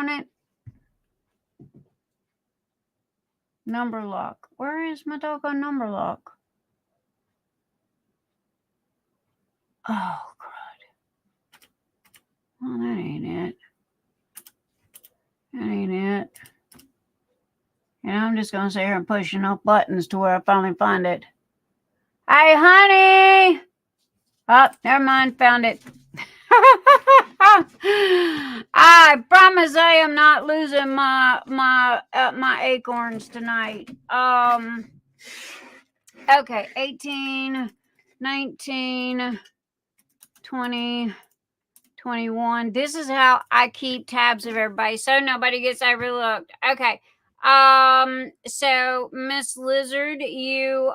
it. Number lock. Where is my doggone number lock? Oh, God. Well, that ain't it. That ain't it. And I'm just going to sit here and push enough buttons to where I finally find it. Hey, honey! Oh, never mind. Found it. I promise I am not losing my acorns tonight. Okay, 18, 19, 20, 21. This is how I keep tabs of everybody so nobody gets overlooked. Okay. So Miss Lizard, you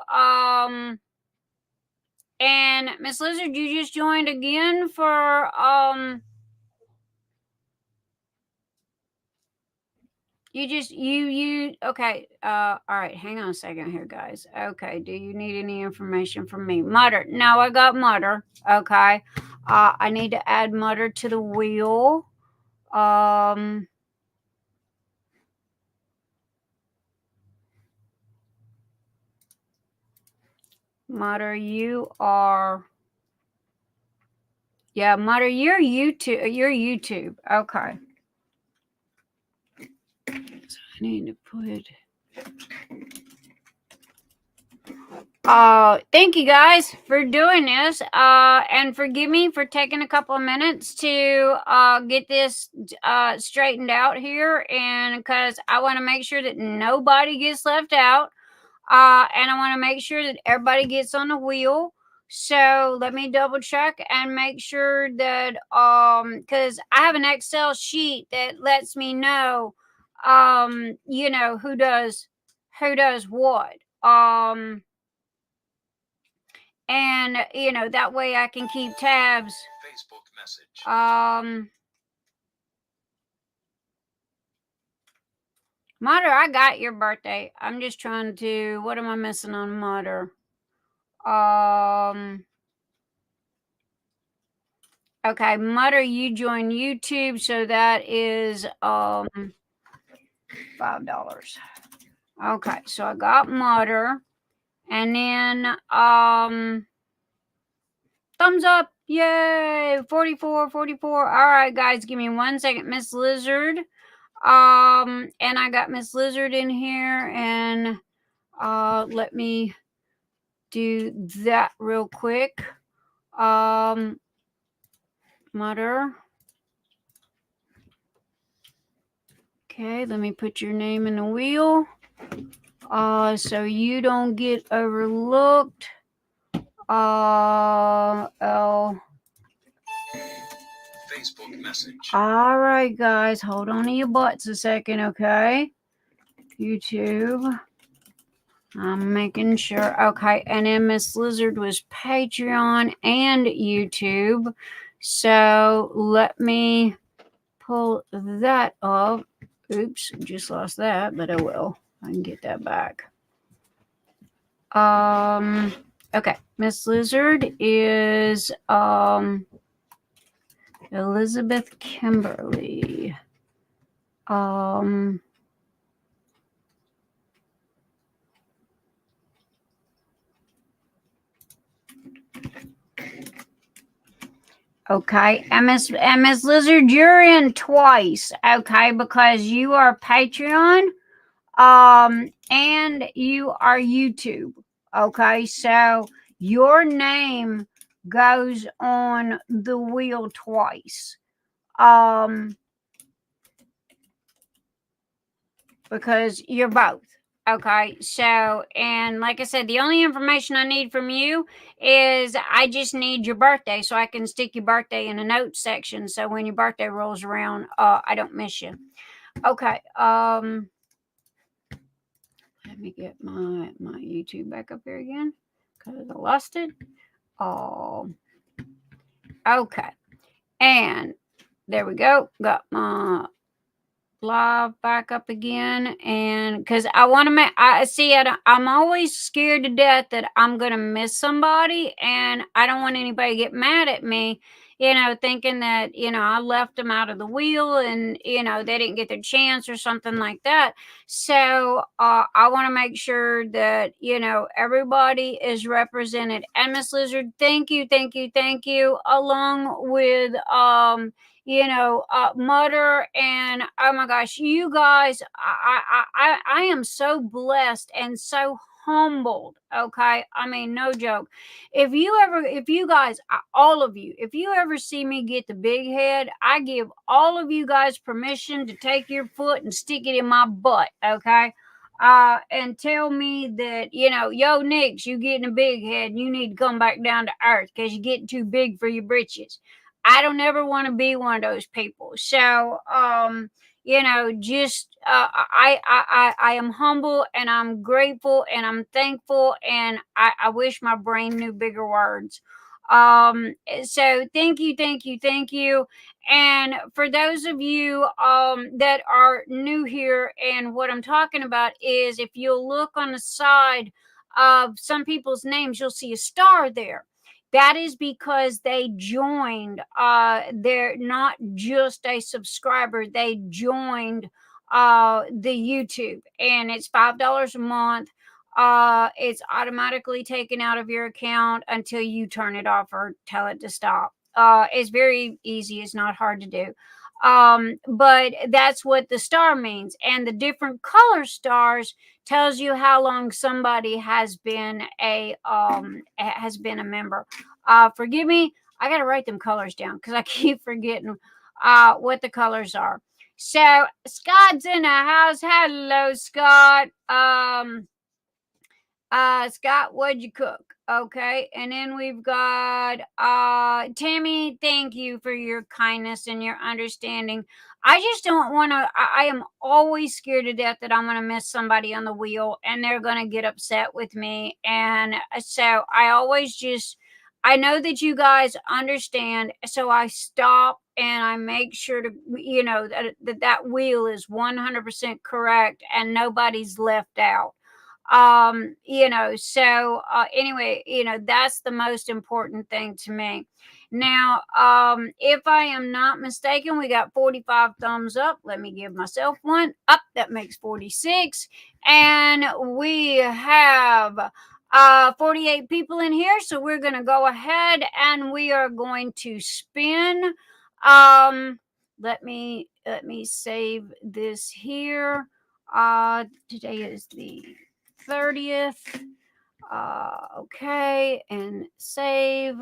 and Miss Lizard, you just joined again for okay. All right, hang on a second here, guys. Okay, do you need any information from me? Mutter. No, I got Mutter. Okay. I need to add Mutter to the wheel. Mutter, you are. Yeah, Mutter, you're YouTube. Okay. So I need to put. Thank you guys for doing this. And forgive me for taking a couple of minutes to get this straightened out here, and because I want to make sure that nobody gets left out. And I want to make sure that everybody gets on the wheel. So let me double check and make sure that because I have an Excel sheet that lets me know who does what. And that way I can keep tabs. Facebook message. Mutter, I got your birthday. I'm just trying to. What am I missing on Mutter? Okay, Mutter, you join YouTube, so that is $5. Okay, so I got Mutter, and then thumbs up, yay, 44. All right, guys, give me 1 second, Miss Lizard. And I got Miss Lizard in here, and let me do that real quick. Mutter. Okay, let me put your name in the wheel. So you don't get overlooked. Facebook message. All right, guys, hold on to your butts a second, okay? YouTube. I'm making sure. Okay, and then Miss Lizard was Patreon and YouTube. So let me pull that up. Oops, just lost that, but I will. I can get that back. Okay, Miss Lizard is Elizabeth Kimberly. Okay, and Miss Lizard, you're in twice, okay, because you are Patreon, and you are YouTube, okay, so your name goes on the wheel twice, because you're both. Okay, so, and like I said, the only information I need from you is I just need your birthday so I can stick your birthday in a notes section so when your birthday rolls around, I don't miss you. Okay, let me get my YouTube back up here again because I lost it. Okay, and there we go. Got my live back up again, and because I want to make, I'm always scared to death that I'm gonna miss somebody, and I don't want anybody to get mad at me, thinking that I left them out of the wheel, and they didn't get their chance or something like that. So I want to make sure that everybody is represented. And Miss Lizard, thank you, along with Mutter, and oh my gosh, you guys, I am so blessed and so humbled. Okay, I mean, no joke. If you guys, all of you, if you ever see me get the big head, I give all of you guys permission to take your foot and stick it in my butt. Okay. And tell me that, yo, Nix, you getting a big head and you need to come back down to earth because you're getting too big for your britches. I don't ever want to be one of those people. So, just I am humble, and I'm grateful, and I'm thankful, and I wish my brain knew bigger words. So thank you. And for those of you that are new here, and what I'm talking about is, if you'll look on the side of some people's names, you'll see a star there. That is because they joined. They're not just a subscriber. They joined the YouTube, and it's $5 a month. It's automatically taken out of your account until you turn it off or tell it to stop. It's very easy. It's not hard to do. But that's what the star means, and the different color stars tells you how long somebody has been a member. Forgive me, I gotta write them colors down because I keep forgetting what the colors are. So Scott's in the house. Hello, Scott. Scott, what'd you cook? Okay, and then we've got Tammy. Thank you for your kindness and your understanding. I just don't want to. I am always scared to death that I'm going to miss somebody on the wheel, and they're going to get upset with me. And so I always just. I know that you guys understand, so I stop and I make sure to, that wheel is 100% correct and nobody's left out. Anyway, that's the most important thing to me. Now, if I am not mistaken, we got 45 thumbs up. Let me give myself one up. That makes 46. And we have 48 people in here. So we're going to go ahead and we are going to spin. Let me save this here. Today is the 30th. Okay, and save.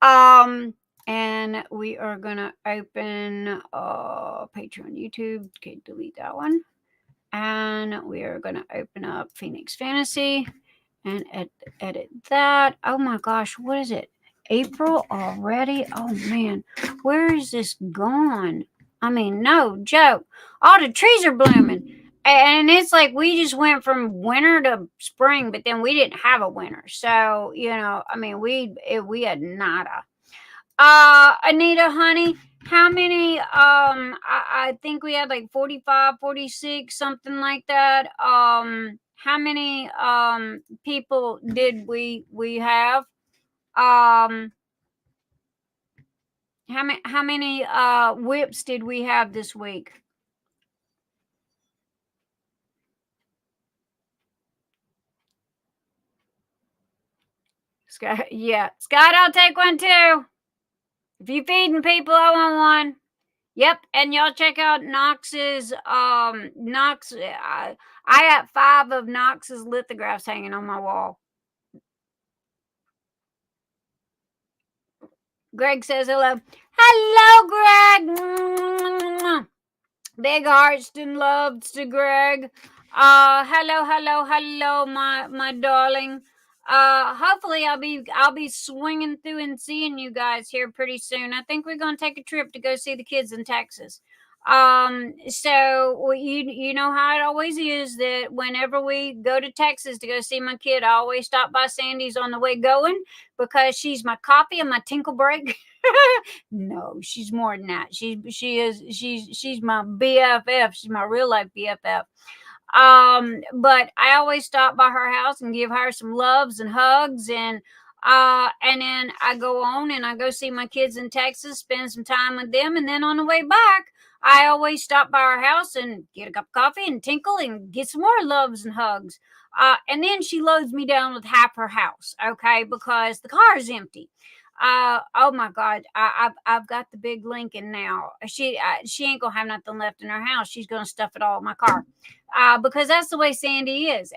And we are gonna open Patreon, YouTube. Okay, delete that one. And we are gonna open up Phoenix Fantasy and edit that. Oh my gosh, what is it? April already? Oh man, where is this gone? I mean, no joke. All the trees are blooming. And it's like we just went from winter to spring, but then we didn't have a winter. So, I mean, we had nada. Anita, honey, how many, I think we had like 45, 46, something like that. How many, people did we have? How many whips did we have this week? Scott, yeah. Scott, I'll take one too. If you're feeding people, I want one. Yep, and y'all check out Knox's Knox. I have 5 of Knox's lithographs hanging on my wall. Greg says hello. Hello, Greg. Big hearts and loves to Greg. Hello, my darling. Hopefully I'll be swinging through and seeing you guys here pretty soon. I think we're gonna take a trip to go see the kids in Texas. So you know how it always is, that whenever we go to Texas to go see my kid, I always stop by Sandy's on the way going, because she's my coffee and my tinkle break. No, she's more than that. She's my BFF. She's my real life BFF. But I always stop by her house and give her some loves and hugs, and then I go on and I go see my kids in Texas, spend some time with them, and then on the way back, I always stop by her house and get a cup of coffee and tinkle and get some more loves and hugs. And then she loads me down with half her house, okay, because the car is empty. Oh my God, I've got the big Lincoln now. She ain't gonna have nothing left in her house. She's gonna stuff it all in my car, because that's the way Sandy is.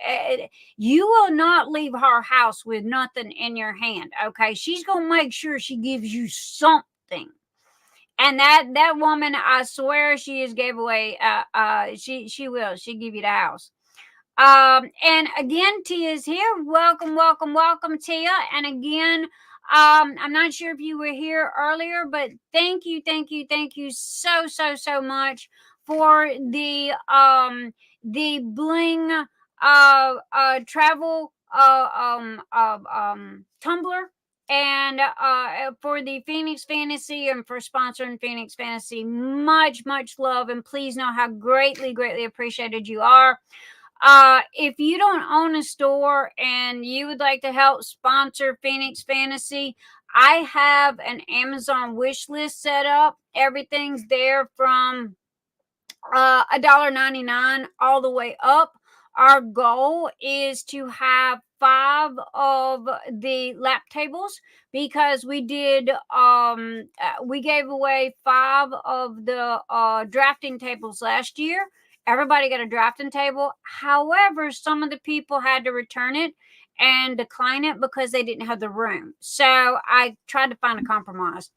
You will not leave her house with nothing in your hand. Okay, she's gonna make sure she gives you something. And that woman, I swear, she is gave away. She will. She give you the house. And again, Tia's here. Welcome, welcome, welcome, Tia. And again, I'm not sure if you were here earlier, but thank you so much for the bling travel Tumblr, and for the Phoenix Fantasy, and for sponsoring Phoenix Fantasy. Much love, and please know how greatly appreciated you are. If you don't own a store and you would like to help sponsor Phoenix Fantasy, I have an Amazon wish list set up. Everything's there from $1.99 all the way up. Our goal is to have 5 of the lap tables, because we did we gave away 5 of the drafting tables last year. Everybody got a drafting table. However, some of the people had to return it and decline it because they didn't have the room. So I tried to find a compromise.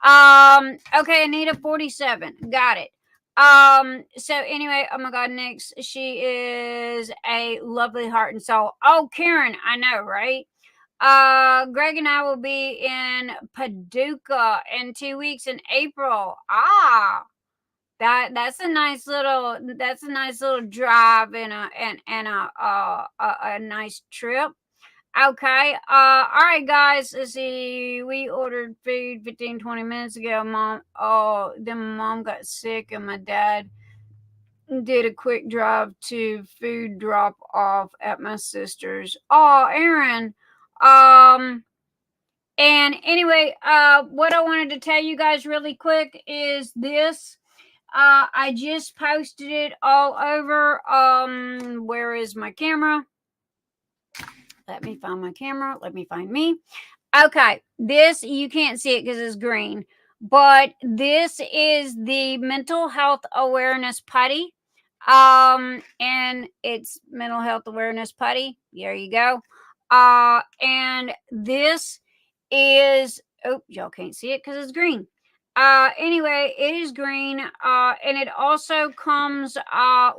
Okay, Anita 47. Got it. So anyway, oh my God, next, she is a lovely heart and soul. Oh, Karen, I know, right? Greg and I will be in Paducah in 2 weeks in April. That's a nice little drive and a nice trip. Okay. All right, guys. Let's see. We ordered food 15-20 minutes ago. Then mom got sick, and my dad did a quick drive to food drop off at my sister's. Oh, Erin. And anyway, what I wanted to tell you guys really quick is this. I just posted it all over. Where is my camera? Let me find my camera. Let me find me. Okay, this, you can't see it because it's green, but this is the mental health awareness putty. And it's mental health awareness putty. There you go. And this is, oh, y'all can't see it because it's green. Anyway, it is green. And it also comes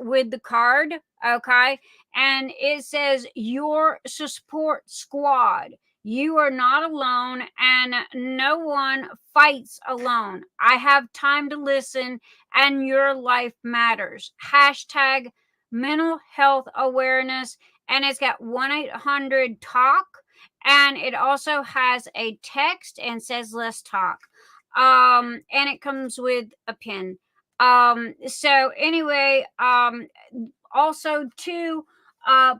with the card. Okay. And it says your support squad. You are not alone, and no one fights alone. I have time to listen, and your life matters. Hashtag mental health awareness. And it's got 1-800-TALK. And it also has a text and says let's talk. And it comes with a pin. So anyway, also too,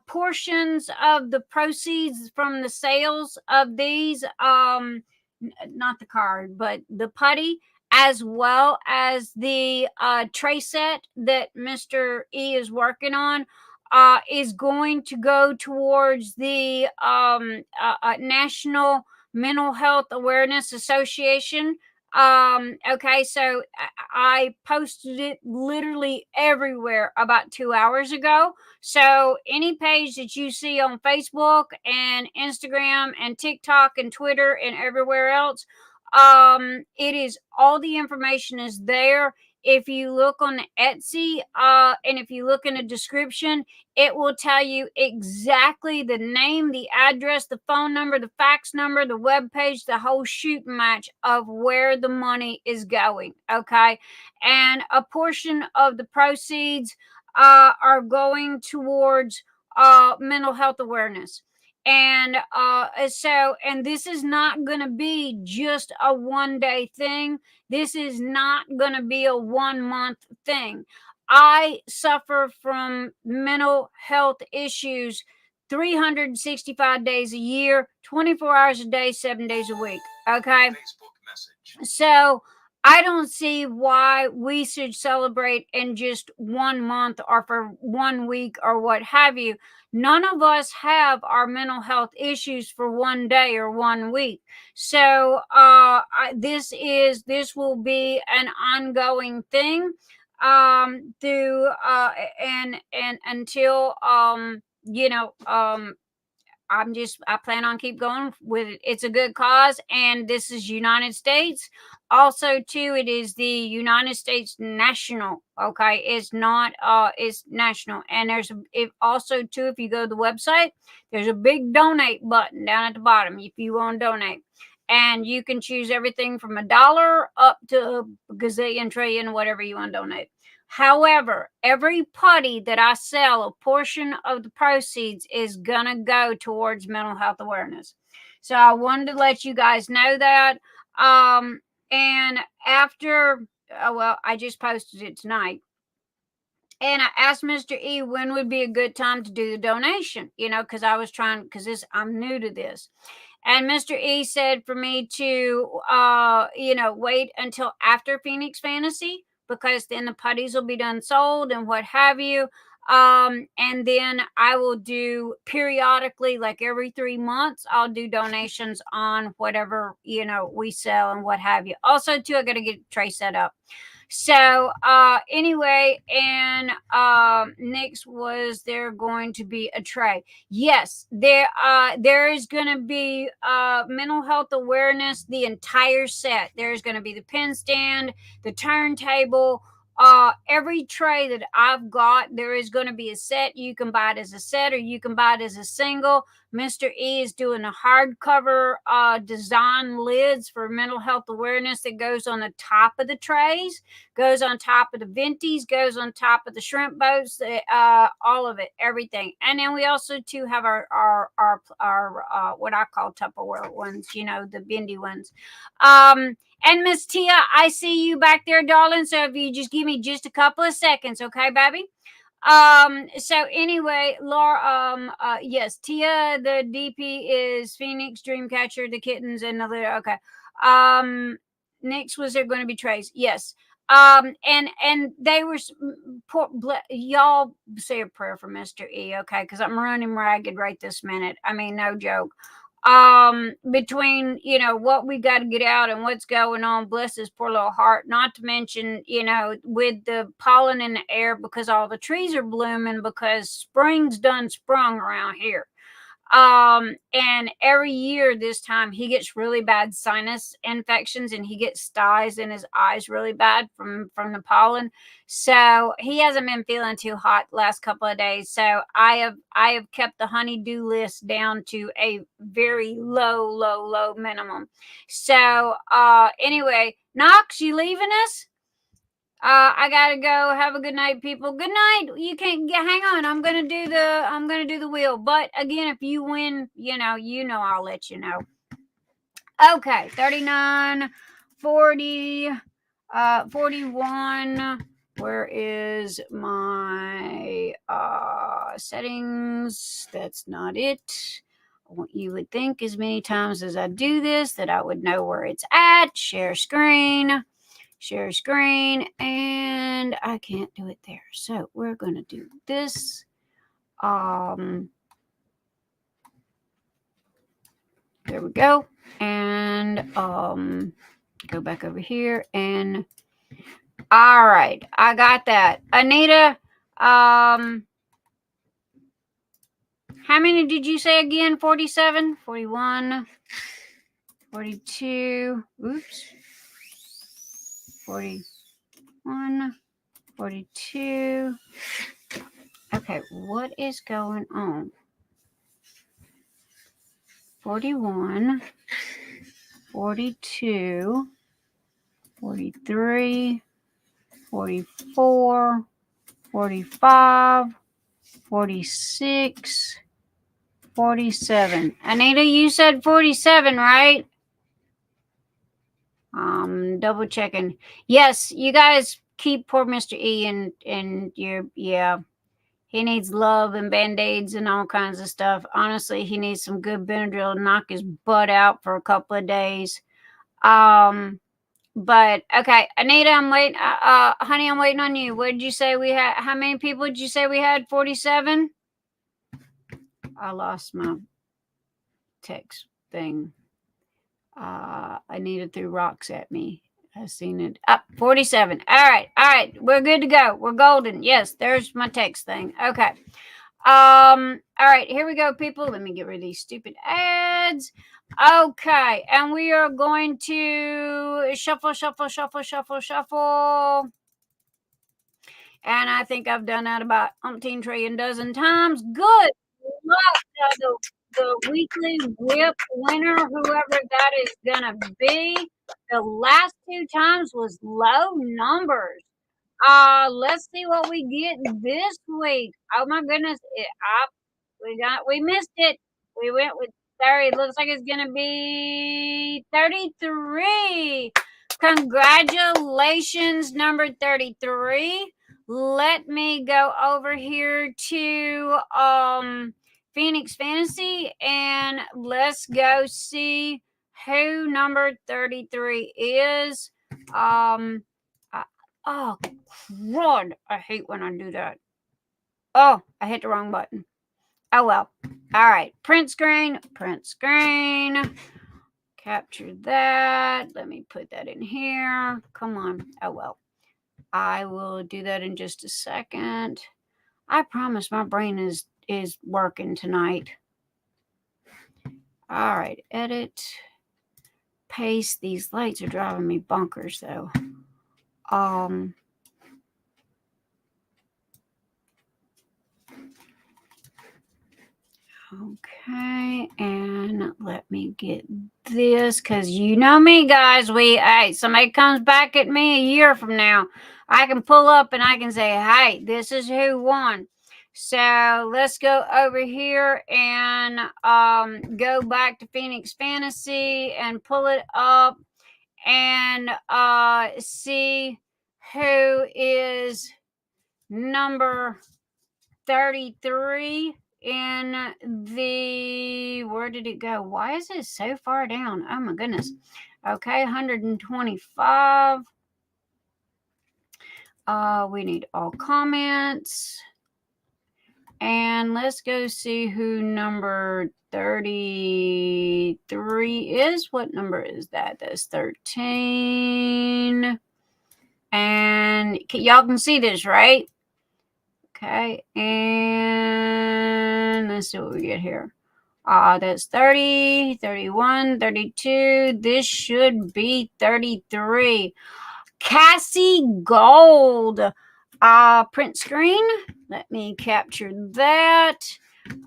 portions of the proceeds from the sales of these, not the card, but the putty, as well as the tray set that Mr. E is working on, is going to go towards the National Mental Health Awareness Association. Okay, so I posted it literally everywhere about 2 hours ago. So any page that you see on Facebook and Instagram and TikTok and Twitter and everywhere else, it is, all the information is there. If you look on the Etsy, and if you look in the description, it will tell you exactly the name, the address, the phone number, the fax number, the webpage, the whole shooting match of where the money is going. Okay. And a portion of the proceeds are going towards mental health awareness. And this is not going to be just a 1-day thing. This is not going to be a 1-month thing. I suffer from mental health issues 365 days a year, 24 hours a day, 7 days a week. Okay. So I don't see why we should celebrate in just 1 month or for 1 week or what have you. None of us have our mental health issues for 1 day or 1 week. So this will be an ongoing thing through and until I plan on keep going with it. It's a good cause, and this is United States. Also, too, it is the United States national. Okay, it's not it's national. And also too, if you go to the website, there's a big donate button down at the bottom if you want to donate. And you can choose everything from $1 up to a gazillion, trillion, whatever you want to donate. However, every putty that I sell, a portion of the proceeds is going to go towards mental health awareness. So I wanted to let you guys know that. And after, I just posted it tonight. And I asked Mr. E when would be a good time to do the donation, because I'm new to this. And Mr. E said for me to, wait until after Phoenix Fantasy, because then the putties will be done sold and what have you. And then I will do periodically, like every 3 months, I'll do donations on whatever, we sell and what have you. Also, too, I got to get a tray set up. So anyway, and next was there going to be a tray? Yes, there is going to be mental health awareness, the entire set. There's going to be the pen stand, the turntable, every tray that I've got. There is going to be a set. You can buy it as a set or you can buy it as a single. Mr. E is doing a hardcover design lids for mental health awareness that goes on the top of the trays, goes on top of the venties, goes on top of the shrimp boats, all of it, everything. And then we also too have our what I call Tupperware ones, the bendy ones. And Miss Tia, I see you back there, darling. So if you just give me just a couple of seconds, okay, baby? So anyway, Laura, yes, Tia, the DP is Phoenix, Dreamcatcher, the kittens, and the little, okay. Next was there going to be trays? Yes. And they were, y'all say a prayer for Mr. E, okay? Because I'm running ragged right this minute. I mean, no joke. Between what we got to get out and what's going on, bless his poor little heart, not to mention with the pollen in the air, because all the trees are blooming, because spring's done sprung around here. And every year this time he gets really bad sinus infections and he gets styes in his eyes really bad from the pollen. So he hasn't been feeling too hot the last couple of days. So I have kept the honey-do list down to a very low minimum. So anyway, Knox, you leaving us? I gotta go. Have a good night, people. Good night. You can't hang on. I'm gonna do the wheel. But again, if you win, I'll let you know. Okay, 39, 40, 41. Where is my settings? That's not it. You would think as many times as I do this that I would know where it's at. Share screen, and I can't do it there. So we're going to do this. There we go. And go back over here and all right, I got that. Anita, how many did you say again? 47, 41, 42, oops, 41, 42. Okay, what is going on? 41, 42, 43, 44, 45, 46, 47. Anita, you said 47, right? Double checking. Yes, you guys keep poor Mr. E in your, yeah. He needs love and band-aids and all kinds of stuff. Honestly, he needs some good Benadryl to knock his butt out for a couple of days. But okay, Anita, I'm waiting. Honey, I'm waiting on you. What did you say we had? How many people did you say we had? 47? I lost my text thing. Anita threw rocks at me. I seen it. Up 47. All right. We're good to go. We're golden. Yes, there's my text thing. Okay. All right, here we go, people. Let me get rid of these stupid ads. Okay, and we are going to shuffle. And I think I've done that about umpteen trillion dozen times. Good luck, the weekly whip winner, whoever that is gonna be. The last 2 times was low numbers. Let's see what we get this week. Oh my goodness, we missed it. We went with 30. It looks like it's gonna be 33. Congratulations, number 33. Let me go over here to Phoenix Fantasy and let's go see who number 33 is. Oh, crud. I hate when I do that. Oh, I hit the wrong button. Oh, well. All right. Print screen. Capture that. Let me put that in here. Come on. Oh, well. I will do that in just a second. I promise my brain is working tonight. All right. Edit. Paste. These lights are driving me bonkers, though. Okay, and let me get this, because you know me, guys. Somebody comes back at me a year from now, I can pull up and I can say, hey, this is who won. So let's go over here and go back to Phoenix Fantasy and pull it up and see who is number 33 in the, where did it go? Why is it so far down? Oh my goodness. Okay, 125. We need all comments. And let's go see who number 33 is. What number is that? That's 13. And y'all can see this, right? Okay, and let's see what we get here. That's 30, 31, 32. This should be 33. Cassie Gold. Print screen. Let me capture that.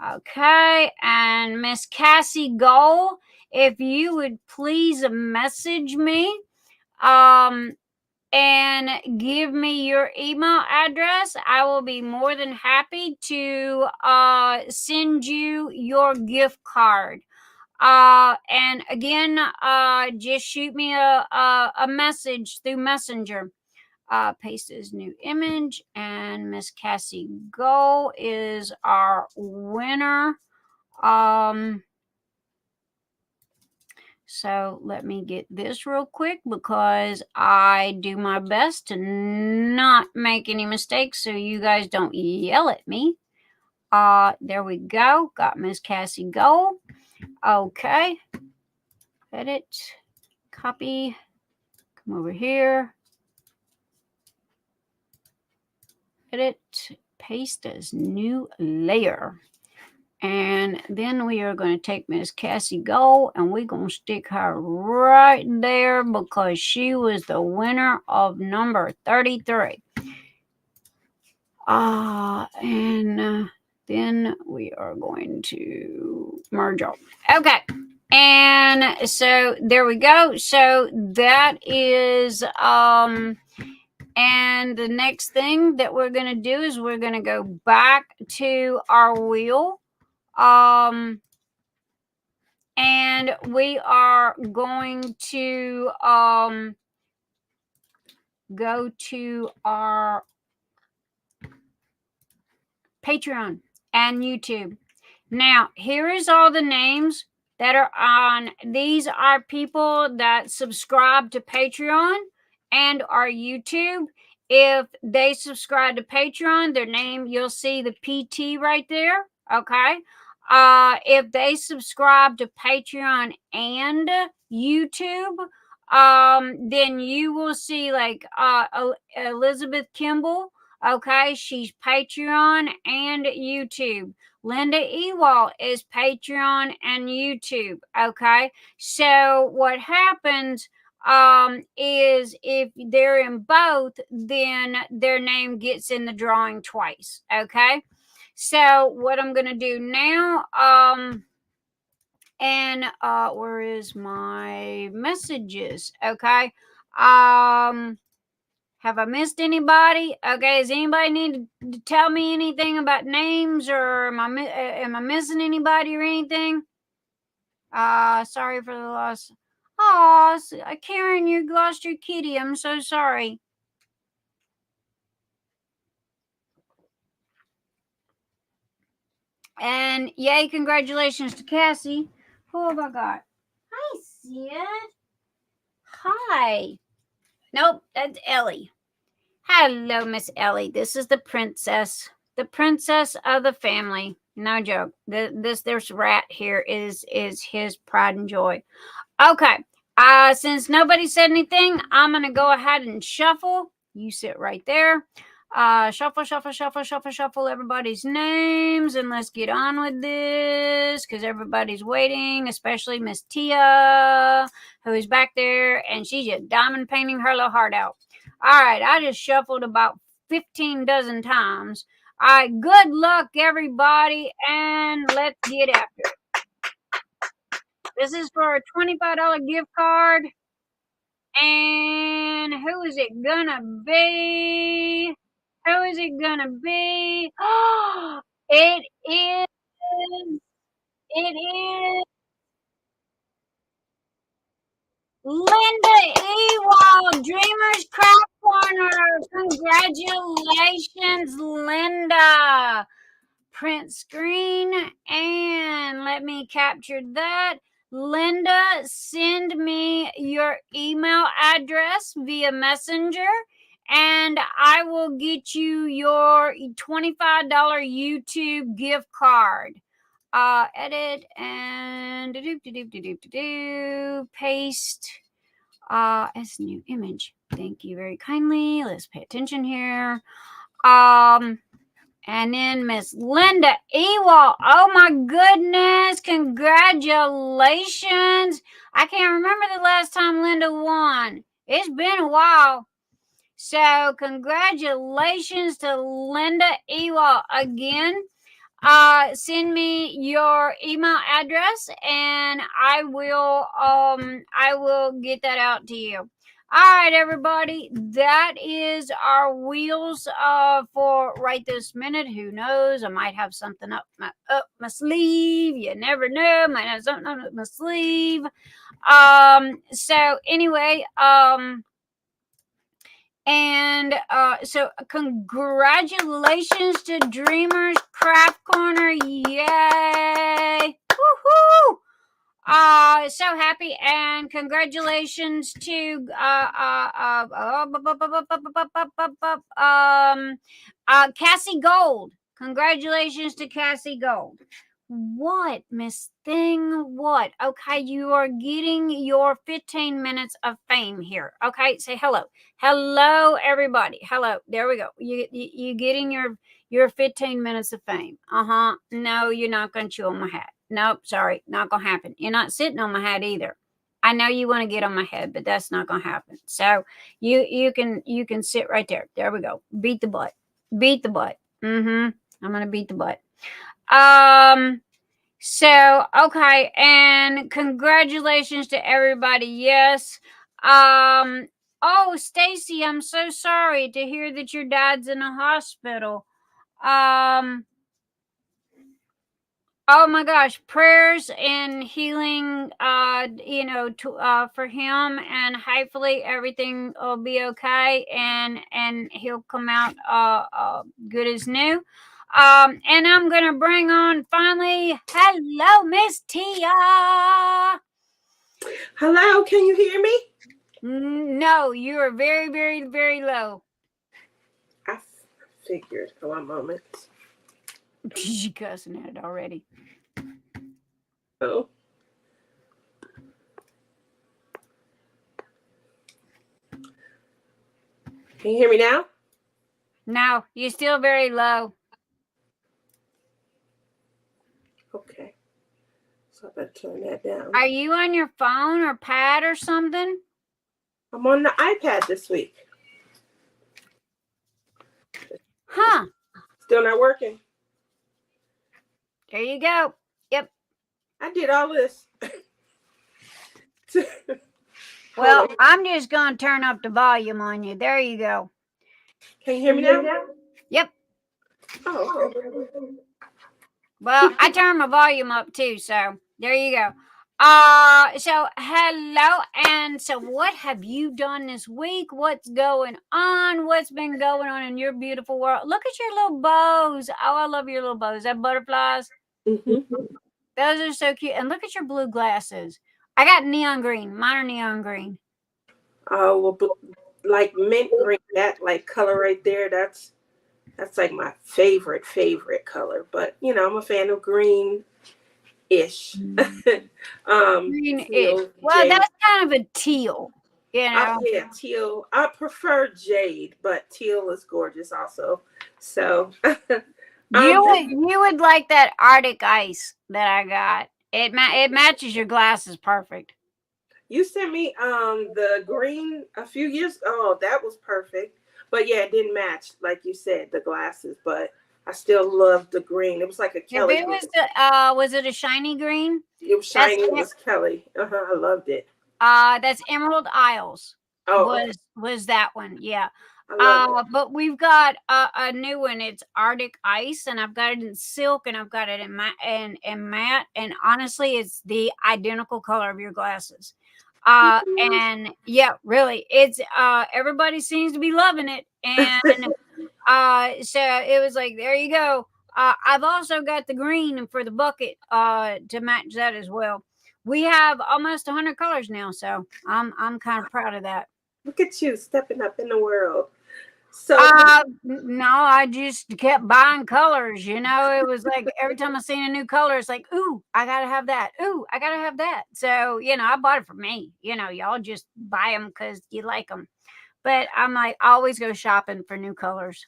Okay, and Miss Cassie Gold, if you would please message me. And give me your email address. I will be more than happy to send you your gift card. And again, just shoot me a message through Messenger. Paste this new image, and Miss Cassie Go is our winner. So let me get this real quick because I do my best to not make any mistakes so you guys don't yell at me. There we go. Got Miss Cassie Go. Okay. Edit. Copy. Come over here. Edit. Paste as new layer. And then we are going to take Miss Cassie Go and we're going to stick her right there because she was the winner of number 33. And then we are going to merge up. Okay. And so there we go. So that is, and the next thing that we're going to do is we're going to go back to our wheel. And we are going to go to our Patreon and YouTube. Now, here is all the names that are on. These are people that subscribe to Patreon and our YouTube. If they subscribe to Patreon, their name, you'll see the PT right there. Okay. If they subscribe to Patreon and YouTube, then you will see like Kelizabeth Kimbel. Okay, she's Patreon and YouTube. Linda Ewald is Patreon and YouTube. Okay, so what happens is if they're in both, then their name gets in the drawing twice. Okay, so what I'm gonna do now, and where is my messages? Okay, have I missed anybody? Okay, does anybody need to tell me anything about names, or am I missing anybody or anything? Sorry for the loss. Oh, Karen, you lost your kitty. I'm so sorry. And yay, congratulations to Cassie. Who have I got? Hi, Sid. Hi. Nope, that's Ellie. Hello, Miss Ellie. This is the princess of the family. No joke. This rat here is his pride and joy. Okay. Since nobody said anything, I'm gonna go ahead and shuffle. You sit right there. Shuffle everybody's names, and let's get on with this because everybody's waiting, especially Miss Tia, who is back there, and she's just diamond painting her little heart out. All right, I just shuffled about 15 dozen times. All right, good luck, everybody, and let's get after it. This is for a $25 gift card. And who is it gonna be? Who is it gonna be? Oh, it is Linda Ewald, Dreamers Craft Corner. Congratulations, Linda. Print screen, and let me capture that. Linda, send me your email address via Messenger, and I will get you your $25 YouTube gift card. Edit and paste as a new image. Thank you very kindly. Let's pay attention here. And then Miss Linda Ewald. Oh my goodness. Congratulations. I can't remember the last time Linda won. It's been a while. So congratulations to Linda Ewald again. Send me your email address and I will get that out to you. All right, everybody, that is our wheels for right this minute. Who knows? I might have something up my sleeve. You never know. Might have something up my sleeve. So anyway, so congratulations to Dreamers Craft Corner. Yay! Woohoo! So happy, and congratulations to Cassie Gold. Congratulations to Cassie Gold. What, Miss Thing? What? Okay, you are getting your 15 minutes of fame here. Okay, say hello. Hello, everybody. Hello. There we go. You getting your 15 minutes of fame. No, you're not going to chew on my hat. Nope, sorry, not gonna happen. You're not sitting on my hat either. I know you want to get on my head, but that's not gonna happen. So you can sit right there. There we go. Beat the butt. Beat the butt. I'm gonna beat the butt. So okay, and congratulations to everybody. Yes. Oh, Stacy, I'm so sorry to hear that your dad's in a hospital. Oh my gosh, prayers and healing, for him, and hopefully everything will be okay, and he'll come out good as new. And I'm gonna bring on finally, hello, Miss Tia. Hello, can you hear me? No, you are very, very, very low. I figured. One moment. She's cussing at it already. Oh. Can you hear me now? No, you're still very low. Okay. So I better turn that down. Are you on your phone or pad or something? I'm on the iPad this week. Huh. Still not working. There you go. Yep. I did all this. Well, I'm just going to turn up the volume on you. There you go. Can you hear me now? Yep. Oh, okay. Well, I turned my volume up too, so there you go. So hello, and so what have you done this week? What's going on? What's been going on in your beautiful world? Look at your little bows. Oh, I love your little bows. That butterflies. Mm-hmm. Those are so cute. And look at your blue glasses. I got neon green. Mine are neon green. Oh, well, like mint green, that like color right there, that's like my favorite color. But I'm a fan of green-ish. Green-ish. Well, jade. that's kind of a teal. Yeah, teal. I prefer jade, but teal is gorgeous also. So you would like that Arctic ice that I got. It matches your glasses perfect. You sent me the green a few years. Oh, that was perfect. But yeah, it didn't match like you said the glasses. But I still loved the green. It was like a Kelly. If it was it a shiny green? It was shiny. It was Kelly. I loved it. That's Emerald Isles. Oh, was that one? Yeah. But we've got a new one. It's Arctic Ice, and I've got it in silk, and I've got it in matte. And honestly, it's the identical color of your glasses. And yeah, really, it's everybody seems to be loving it, and so it was like, there you go. I've also got the green for the bucket to match that as well. We have almost 100 colors now, so I'm kind of proud of that. Look at you stepping up in the world. So no, I just kept buying colors. It was like every time I seen a new color, it's like, ooh, I gotta have that. Ooh, I gotta have that. So I bought it for me. Y'all just buy them because you like them. But I'm like, I always go shopping for new colors.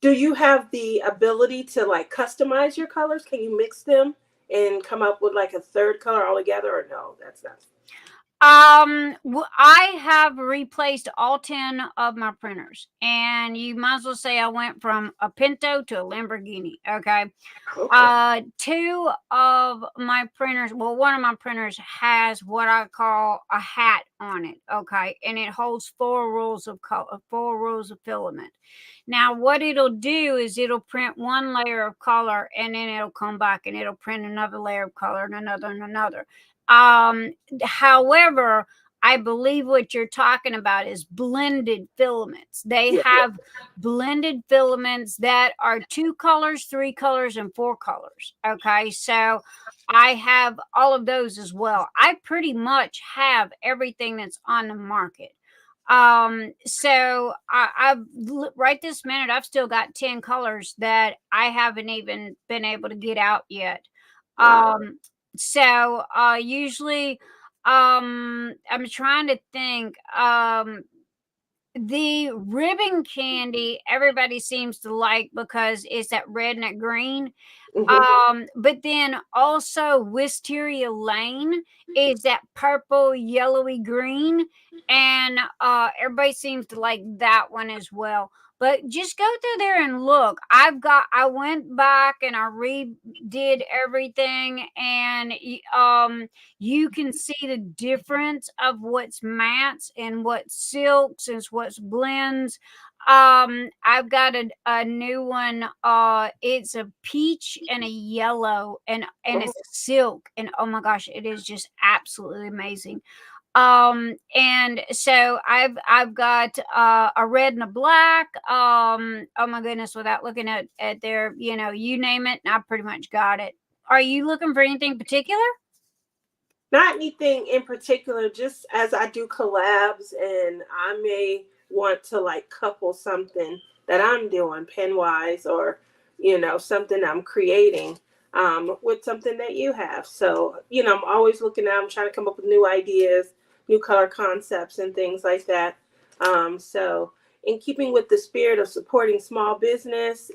Do you have the ability to like customize your colors? Can you mix them and come up with like a third color altogether, or no? That's not. I have replaced all 10 of my printers, and you might as well say I went from a Pinto to a Lamborghini. Okay. 2 of my printers, well, one of my printers has what I call a hat on it. Okay. And it holds 4 rolls of color, 4 rolls of filament. Now, what it'll do is it'll print one layer of color, and then it'll come back and it'll print another layer of color and another. However, I believe what you're talking about is blended filaments. They have blended filaments that are 2 colors, 3 colors, and 4 colors. Okay. So I have all of those as well. I pretty much have everything that's on the market. So I've right this minute, I've still got 10 colors that I haven't even been able to get out yet. So usually I'm trying to think, the ribbon candy everybody seems to like because it's that red and that green. But then also Wisteria Lane is that purple, yellowy green, and everybody seems to like that one as well. But just go through there and look. I went back and I redid everything, and you can see the difference of what's mattes and what's silks and what's blends. I've got a new one. It's a peach and a yellow, and it's silk, and oh my gosh, it is just absolutely amazing. And so I've got a red and a black. Oh my goodness, without looking at their, you name it, I pretty much got it. Are you looking for anything particular? Not anything in particular, just as I do collabs, and I may want to like couple something that I'm doing pen wise, or something I'm creating with something that you have. So I'm always looking at. I'm trying to come up with new ideas, new color concepts, and things like that. So in keeping with the spirit of supporting small business,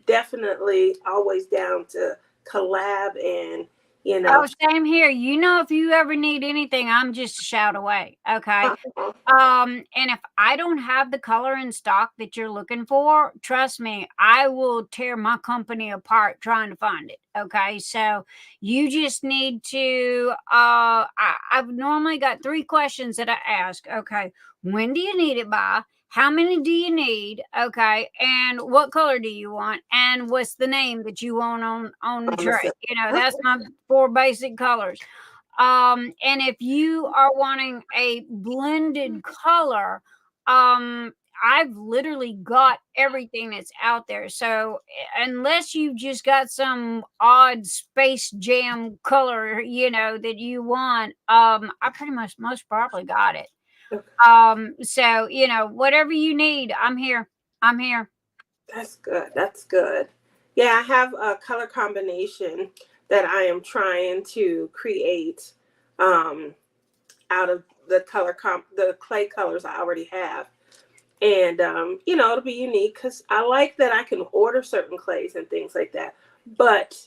definitely always down to collab and. Oh, same here. If you ever need anything, I'm just a shout away. Okay. And if I don't have the color in stock that you're looking for, trust me, I will tear my company apart trying to find it. Okay. So you just need to, I've normally got 3 questions that I ask. Okay. When do you need it by? How many do you need? Okay. And what color do you want? And what's the name that you want on the tray? That's my 4 basic colors. And if you are wanting a blended color, I've literally got everything that's out there. So unless you've just got some odd Space Jam color, that you want, I pretty much most probably got it. So whatever you need, I'm here. That's good. That's good. Yeah, I have a color combination that I am trying to create out of the the clay colors I already have. And it'll be unique because I like that I can order certain clays and things like that. But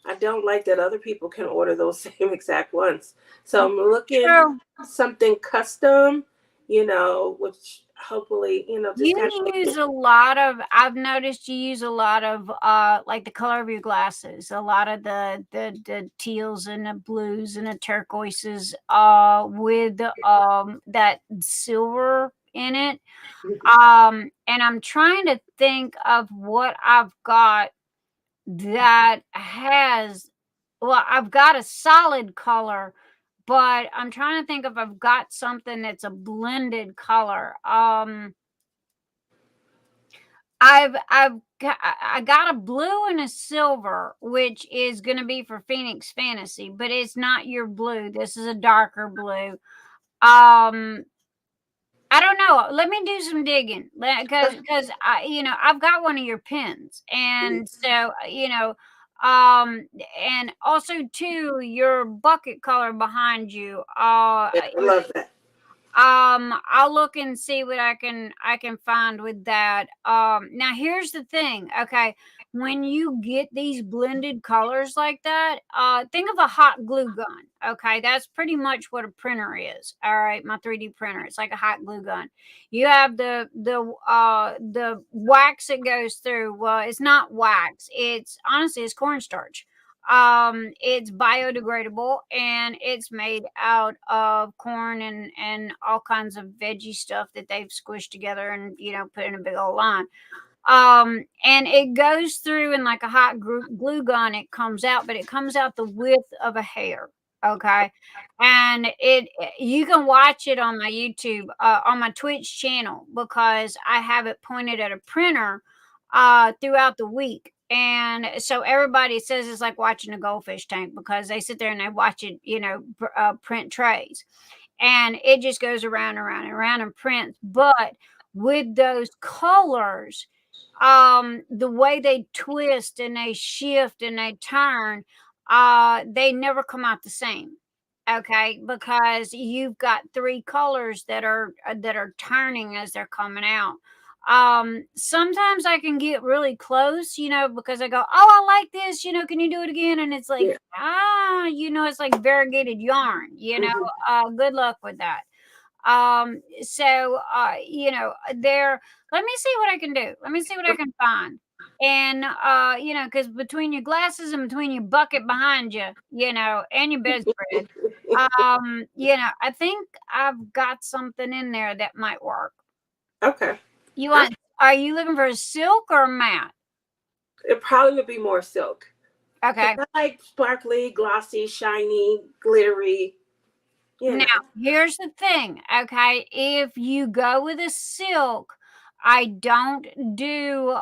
I don't like that other people can order those same exact ones. So I'm looking something custom, which hopefully, use a lot of, I've noticed you use a lot of like the color of your glasses, a lot of the teals and the blues and the turquoises with that silver in it. And I'm trying to think of what I've got that has, well, I've got a solid color, but I'm trying to think if I've got something that's a blended color. I got a blue and a silver, which is going to be for Phoenix Fantasy, but it's not your blue. This is a darker blue. I don't know. Let me do some digging because I've got one of your pins, and so and also too your bucket color behind you. I love that. I'll look and see what I can find with that. Now here's the thing. Okay, when you get these blended colors like that, think of a hot glue gun. Okay, that's pretty much what a printer is. All right, my 3D printer. It's like a hot glue gun. You have the wax that goes through. Well, it's not wax. It's honestly it's cornstarch. It's biodegradable and it's made out of corn and all kinds of veggie stuff that they've squished together and put in a big old line. And it goes through in like a hot glue gun. It comes out, but it comes out the width of a hair. Okay. And you can watch it on my YouTube, on my Twitch channel, because I have it pointed at a printer throughout the week. And so everybody says it's like watching a goldfish tank because they sit there and they watch it, print trays, and it just goes around and around and around and prints. But with those colors, the way they twist and they shift and they turn, they never come out the same. Okay, because you've got 3 colors that are turning as they're coming out. Sometimes I can get really close, because I go, oh, I like this, can you do it again? And it's like, it's like variegated yarn, good luck with that. So there, let me see what I can do. Let me see what I can find. And because between your glasses and between your bucket behind you, and your bedspread, I think I've got something in there that might work. Okay. You want? Are you looking for a silk or a matte? It probably would be more silk. Okay. I like sparkly, glossy, shiny, glittery. Now, here's the thing, okay? If you go with a silk, I don't do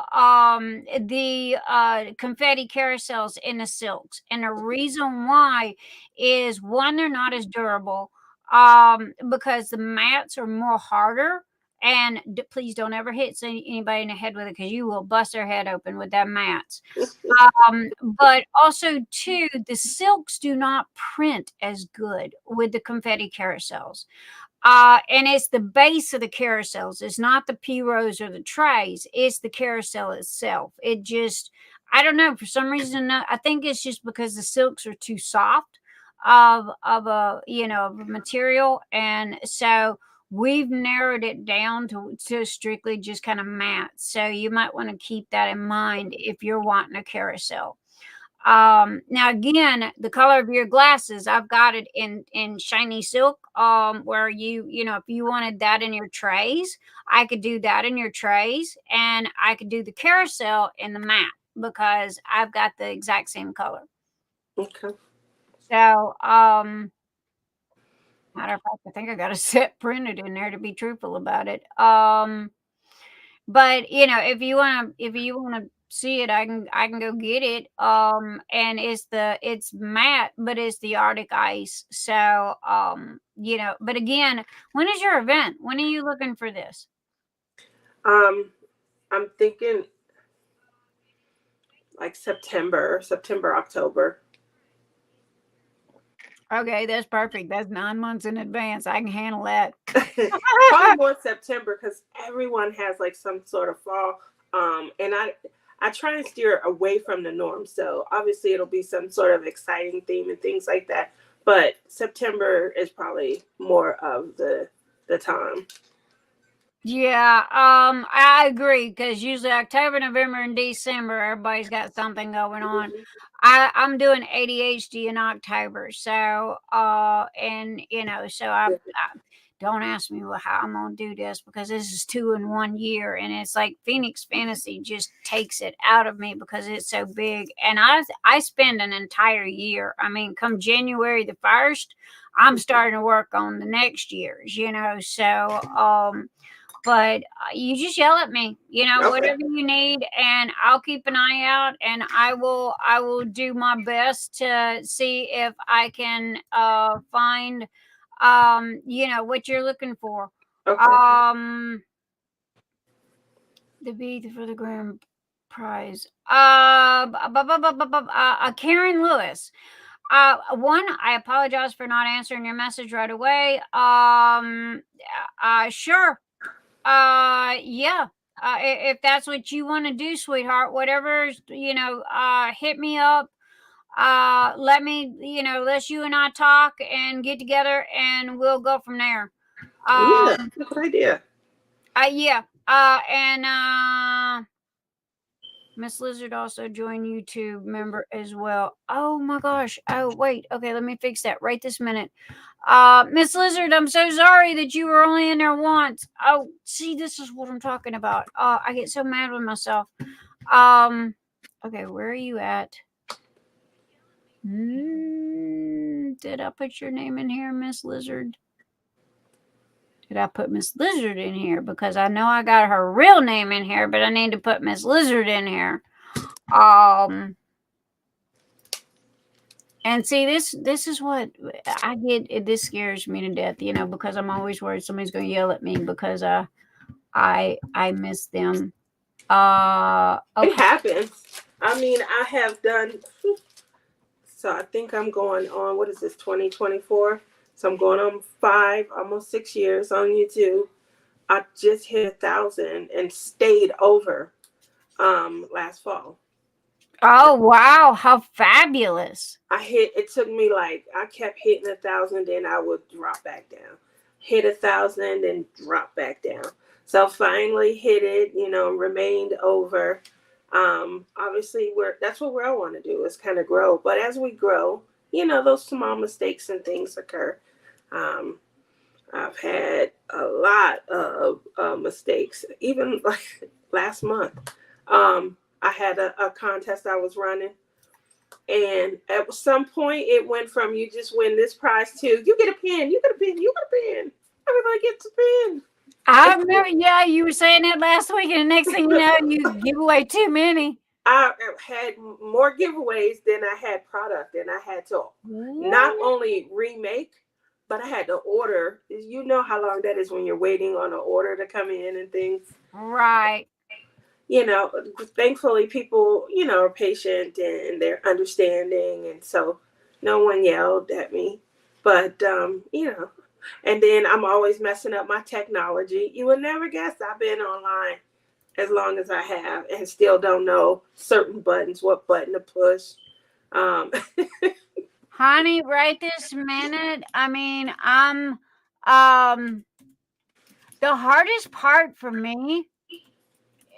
the confetti carousels in the silks. And the reason why is, one, they're not as durable because the mats are more harder. And please don't ever hit anybody in the head with it, because you will bust their head open with that mats. But also too, the silks do not print as good with the confetti carousels. And it's the base of the carousels. It's not the P-rows or the trays. It's the carousel itself. It just, I don't know, for some reason, I think it's just because the silks are too soft of a, of a material. And so we've narrowed it down to strictly just kind of matte. So you might want to keep that in mind if you're wanting a carousel. Now again, the color of your glasses, I've got it in shiny silk, where if you wanted that in your trays, I could do that in your trays, and I could do the carousel in the matte because I've got the exact same color. Okay. So, matter of fact, I think I got a set printed in there, to be truthful about it. But if you want to see it, I can go get it. And it's matte, but it's the Arctic ice. So but again, when is your event? When are you looking for this? I'm thinking like September, October. Okay, that's perfect. That's 9 months in advance. I can handle that. Probably more September, because everyone has like some sort of fall. And I try and steer away from the norm. So obviously it'll be some sort of exciting theme and things like that. But September is probably more of the time. Yeah, I agree, because usually October, November, and December, everybody's got something going on. Mm-hmm. I'm doing ADHD in October, so and so I don't ask me how I'm gonna do this, because this is 2 in 1 year, and it's like Phoenix Fantasy just takes it out of me because it's so big, and I spend an entire year. I mean, come January the 1st, I'm starting to work on the next year's, so but you just yell at me, Okay. whatever you need, and I'll keep an eye out, and I will do my best to see if I can find what you're looking for. Okay. The bid for the grand prize. Karen Lewis. One, I apologize for not answering your message right away. Sure. Yeah. If that's what you want to do, sweetheart, whatever, hit me up. Let's you and I talk and get together, and we'll go from there. Yeah, good idea. Yeah. And Miss Lizard also joined YouTube member as well. Oh my gosh. Oh, wait. Okay, let me fix that right this minute. Miss Lizard, I'm so sorry that you were only in there once. Oh, see, this is what I'm talking about. I get so mad with myself. Okay, where are you at? Did I put your name in here, Miss Lizard? Did I put Miss Lizard in here? Because I know I got her real name in here, but I need to put Miss Lizard in here. And see, this is what I get. This scares me to death, because I'm always worried somebody's going to yell at me because I miss them. Okay. It happens. I mean, I have done. So I think I'm going on, what is this, 2024? So I'm going on 5, almost 6 years on YouTube. I just hit 1,000 and stayed over last fall. Oh, wow. How fabulous. It took me I kept hitting 1,000, then I would drop back down. Hit 1,000 and drop back down. So finally hit it, remained over. Obviously that's what we all want to do, is kind of grow. But as we grow, those small mistakes and things occur. I've had a lot of mistakes. Even like last month, I had a contest I was running, and at some point it went from you just win this prize to you get a pen, you get a pen, you get a pen. Everybody gets a pen. I remember, yeah, you were saying that last week, and the next thing you know, you give away too many. I had more giveaways than I had product, and I had to not only remake, but I had to order. You know how long that is when you're waiting on an order to come in and things. Right. You know, thankfully people, you know, are patient and they're understanding, and so no one yelled at me. But you know, and then I'm always messing up my technology. You would never guess I've been online as long as I have and still don't know certain buttons, what button to push. Honey, right this minute, I mean, I'm the hardest part for me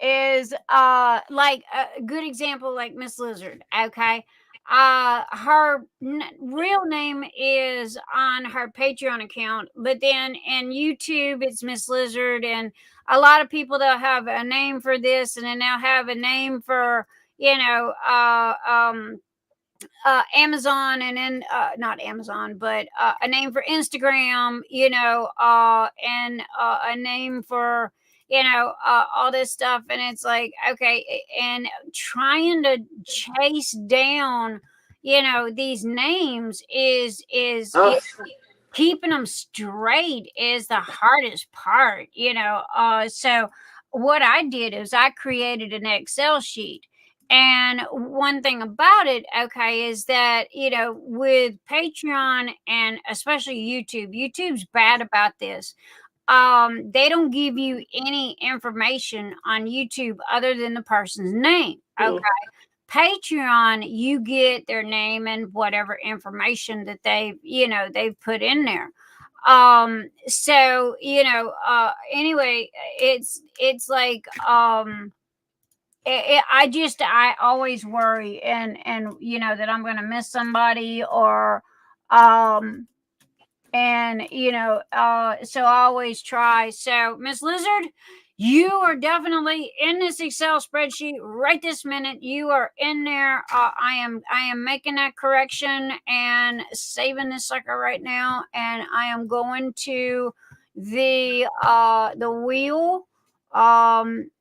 is like a good example, like Miss Lizard. Okay, her real name is on her Patreon account, but then in YouTube it's Miss Lizard, and a lot of people, they'll have a name for this, and then they'll have a name for, you know, Amazon, and then not Amazon, but a name for Instagram, you know, and a name for, you know, all this stuff. And it's like, okay, and trying to chase down, you know, these names is keeping them straight is the hardest part, you know. So what I did is I created an Excel sheet. And one thing about it, okay, is that, you know, with Patreon and especially YouTube's bad about this. They don't give you any information on YouTube other than the person's name. Okay. Patreon, you get their name and whatever information that they've put in there. So, you know, anyway, it's like, I always worry, and you know, that I'm going to miss somebody, or and you know, so I always try. So Miss Lizard, you are definitely in this Excel spreadsheet right this minute. You are in there. I am making that correction and saving this sucker right now, and I am going to the wheel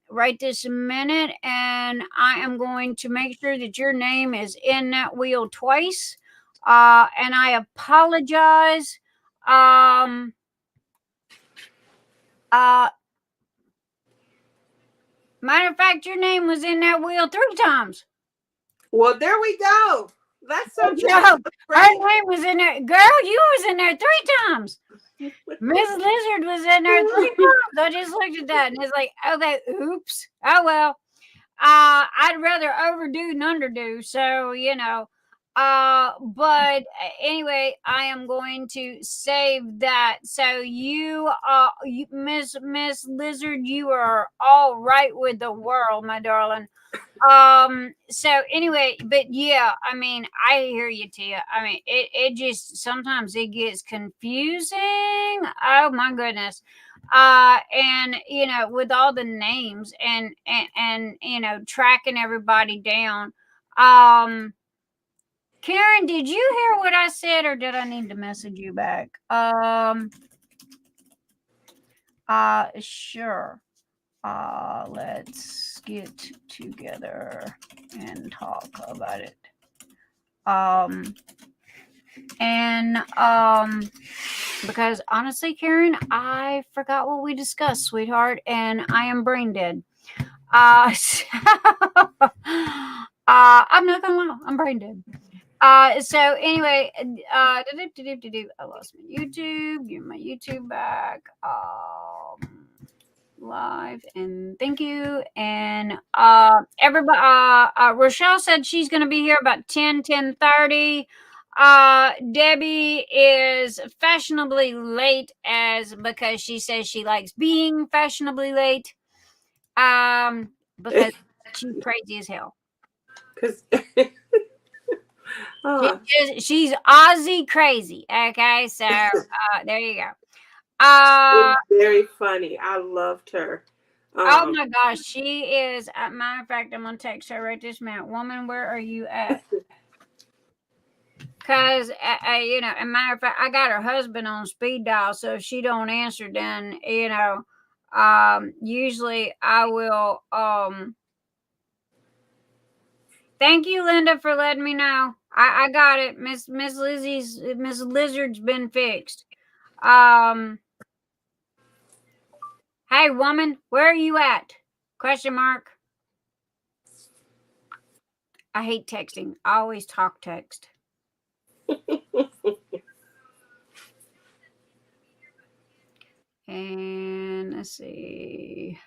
right this minute, and I am going to make sure that your name is in that wheel twice. And I apologize. Matter of fact, your name was in that wheel 3 times. Well, there we go. That's so true. Her name was in there. Girl, you was in there 3 times. Miss Lizard was in there 3 times. I just looked at that and it's like, okay, oops. Oh well. I'd rather overdo than underdo. So, you know. But anyway, I am going to save that. So you Miss Lizard, you are all right with the world, my darling. So anyway, but yeah, I mean, I hear you, Tia. I mean, it just sometimes it gets confusing. Oh my goodness. And you know, with all the names and you know, tracking everybody down. Karen, did you hear what I said, or did I need to message you back? Sure. Let's get together and talk about it. Because honestly, Karen, I forgot what we discussed, sweetheart, and I am brain dead. So, I'm not gonna lie, I'm brain dead. So anyway, I lost my YouTube. Give my YouTube back. Live, and thank you. And everybody, Rochelle said she's going to be here about 10:30. Debbie is fashionably late because she says she likes being fashionably late. Because she's crazy as hell. She's Aussie crazy. Okay, so there you go. Uh, Very funny. I loved her. oh my gosh, she is. Matter of fact, I'm gonna text her right this minute. Woman, where are you at? Cause you know, and matter of fact, I got her husband on speed dial, so if she don't answer, then you know, usually I will. Thank you, Linda, for letting me know. I got it. Miss Lizard's been fixed. Hey, woman, where are you at? Question mark. I hate texting. I always talk text. And let's see.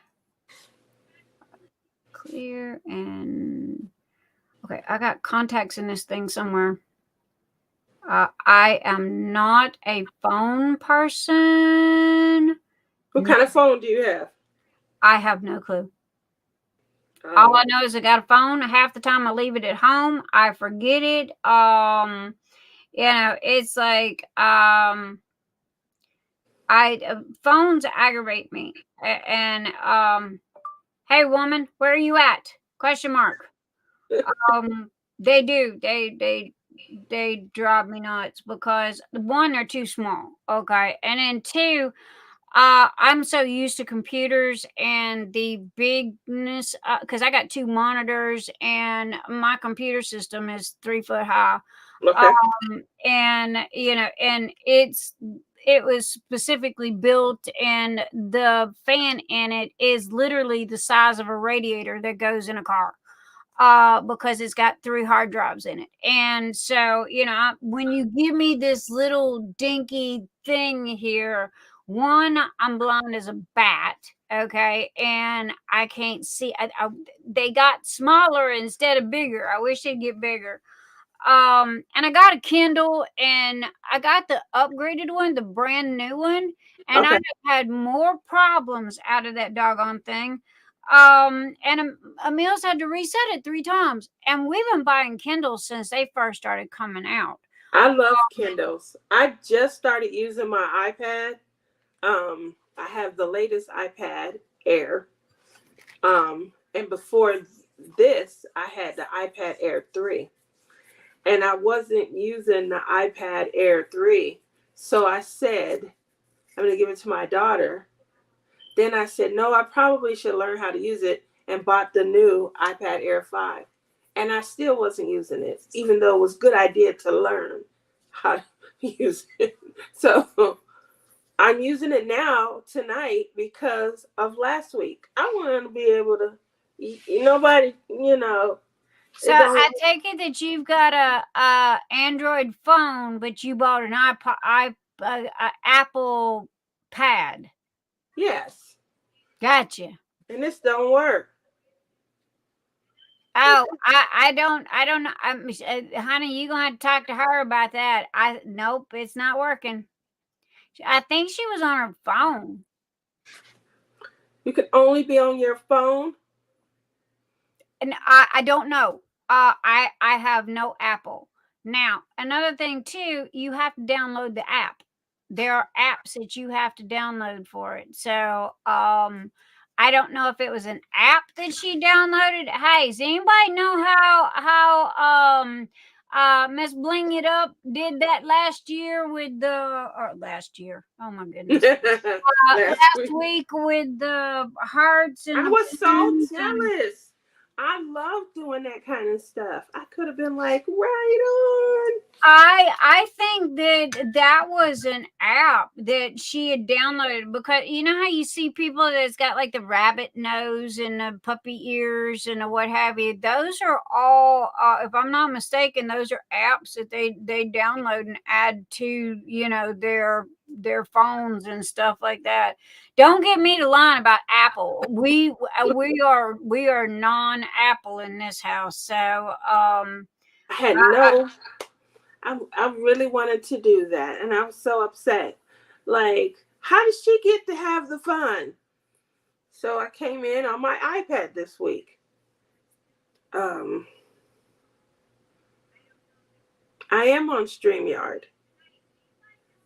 Clear and okay, I got contacts in this thing somewhere. I am not a phone person. What kind of phone do you have? I have no clue. All I know is I got a phone. Half the time I leave it at home. I forget it. You know, it's like phones aggravate me. And hey, woman, where are you at? Question mark. They do. They drive me nuts because one, they're too small. Okay, and then two, I'm so used to computers and the bigness because I got 2 monitors and my computer system is 3 foot high. Okay. And you know, and it was specifically built, and the fan in it is literally the size of a radiator that goes in a car. Because it's got 3 hard drives in it. And so, you know, when you give me this little dinky thing here, one, I'm blind as a bat, okay, and I can't see. They got smaller instead of bigger. I wish they'd get bigger. And I got a Kindle, and I got the upgraded one, the brand new one, and I have had more problems out of that doggone thing. And Emil's had to reset it 3 times, and we've been buying Kindles since they first started coming out. I love Kindles. I just started using my iPad. I have the latest iPad Air. And before this, I had the iPad Air 3. And I wasn't using the iPad Air 3. So I said, I'm going to give it to my daughter. Then I said, no, I probably should learn how to use it, and bought the new iPad Air 5. And I still wasn't using it, even though it was a good idea to learn how to use it. So I'm using it now tonight because of last week. I want to be able to, nobody, you know. So I take it that you've got a Android phone, but you bought an Apple Pad. Yes. Gotcha. And this don't work. Oh, I don't know. Honey, you gonna have to talk to her about that. Nope, it's not working. I think she was on her phone. You can only be on your phone. And I don't know. I have no Apple. Now, another thing too, you have to download the app. There are apps that you have to download for it. So, I don't know if it was an app that she downloaded. Hey, does anybody know how Miss Bling It Up did that last year with last year? Oh my goodness. Last week with the hearts and I was so jealous. I love doing that kind of stuff. I could have been like, right on. I think that was an app that she had downloaded, because you know how you see people that's got like the rabbit nose and the puppy ears and the what have you. Those are all, if I'm not mistaken, those are apps that they download and add to, you know, their phones and stuff like that. Don't get me to line about Apple. We are non-Apple in this house. So I really wanted to do that, and I was so upset. Like, how did she get to have the fun? So I came in on my iPad this week. I am on StreamYard.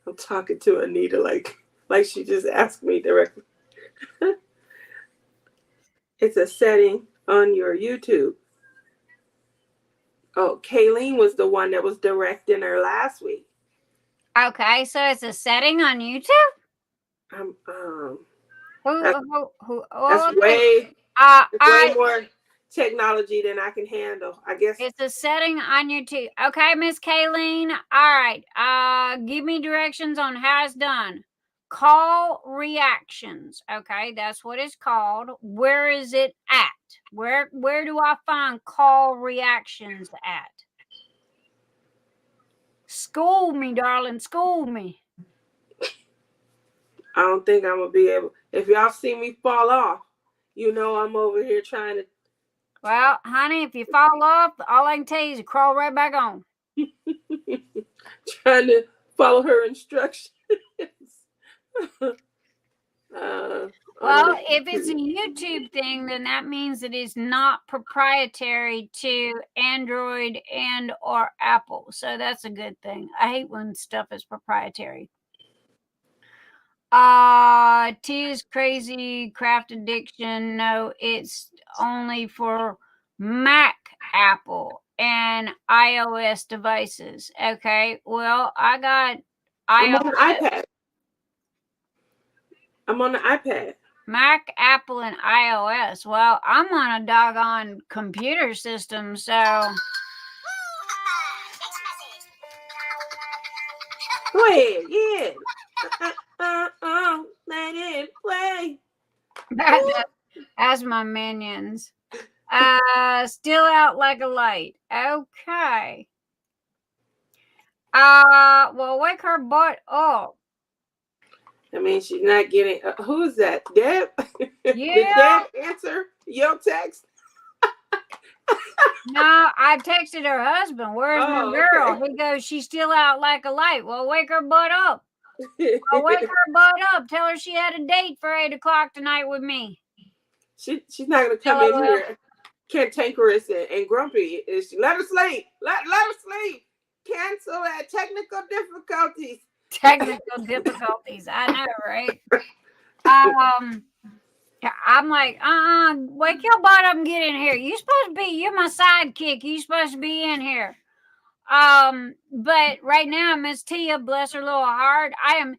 I'm talking to Anita like Like she just asked me directly. It's a setting on your YouTube. Oh, Kayleen was the one that was directing her last week. Okay, so it's a setting on YouTube? That's way more technology than I can handle, I guess. It's a setting on YouTube. Okay, Miss Kayleen. All right. Give me directions on how it's done. Call reactions. Okay, that's what it's called. Where is it at? Where do I find call reactions at? School me, darling. School me. I don't think I'm gonna be able. If y'all see me fall off, you know I'm over here trying to. Well, honey, if you fall off, all I can tell you is crawl right back on. Trying to follow her instructions. Well, if it's a YouTube thing, then that means it is not proprietary to Android and or Apple. So that's a good thing. I hate when stuff is proprietary. T is crazy craft addiction. No, it's only for Mac, Apple, and iOS devices. Okay. Well, I got I'm on the iPad. I'm on the iPad. Mac, Apple, and iOS. Well, I'm on a doggone computer system, so. Go ahead, yeah. Let it play. That's my minions. Still out like a light. Okay. Well, wake her butt up. I mean, she's not getting. Who's that? Deb? Yeah. Did Deb answer your text? No, I texted her husband. Where's my girl? Okay. He goes, she's still out like a light. Well, wake her butt up. Well, wake her butt up. Tell her she had a date for 8 o'clock tonight with me. She's not going to come in here cantankerous and grumpy. Let her sleep. Let her sleep. Cancel that. Technical difficulties. Technical difficulties. I know, right? I'm like, wake your butt up and get in here. You're my sidekick. You're supposed to be in here. But right now, Miss Tia, bless her little heart, I'm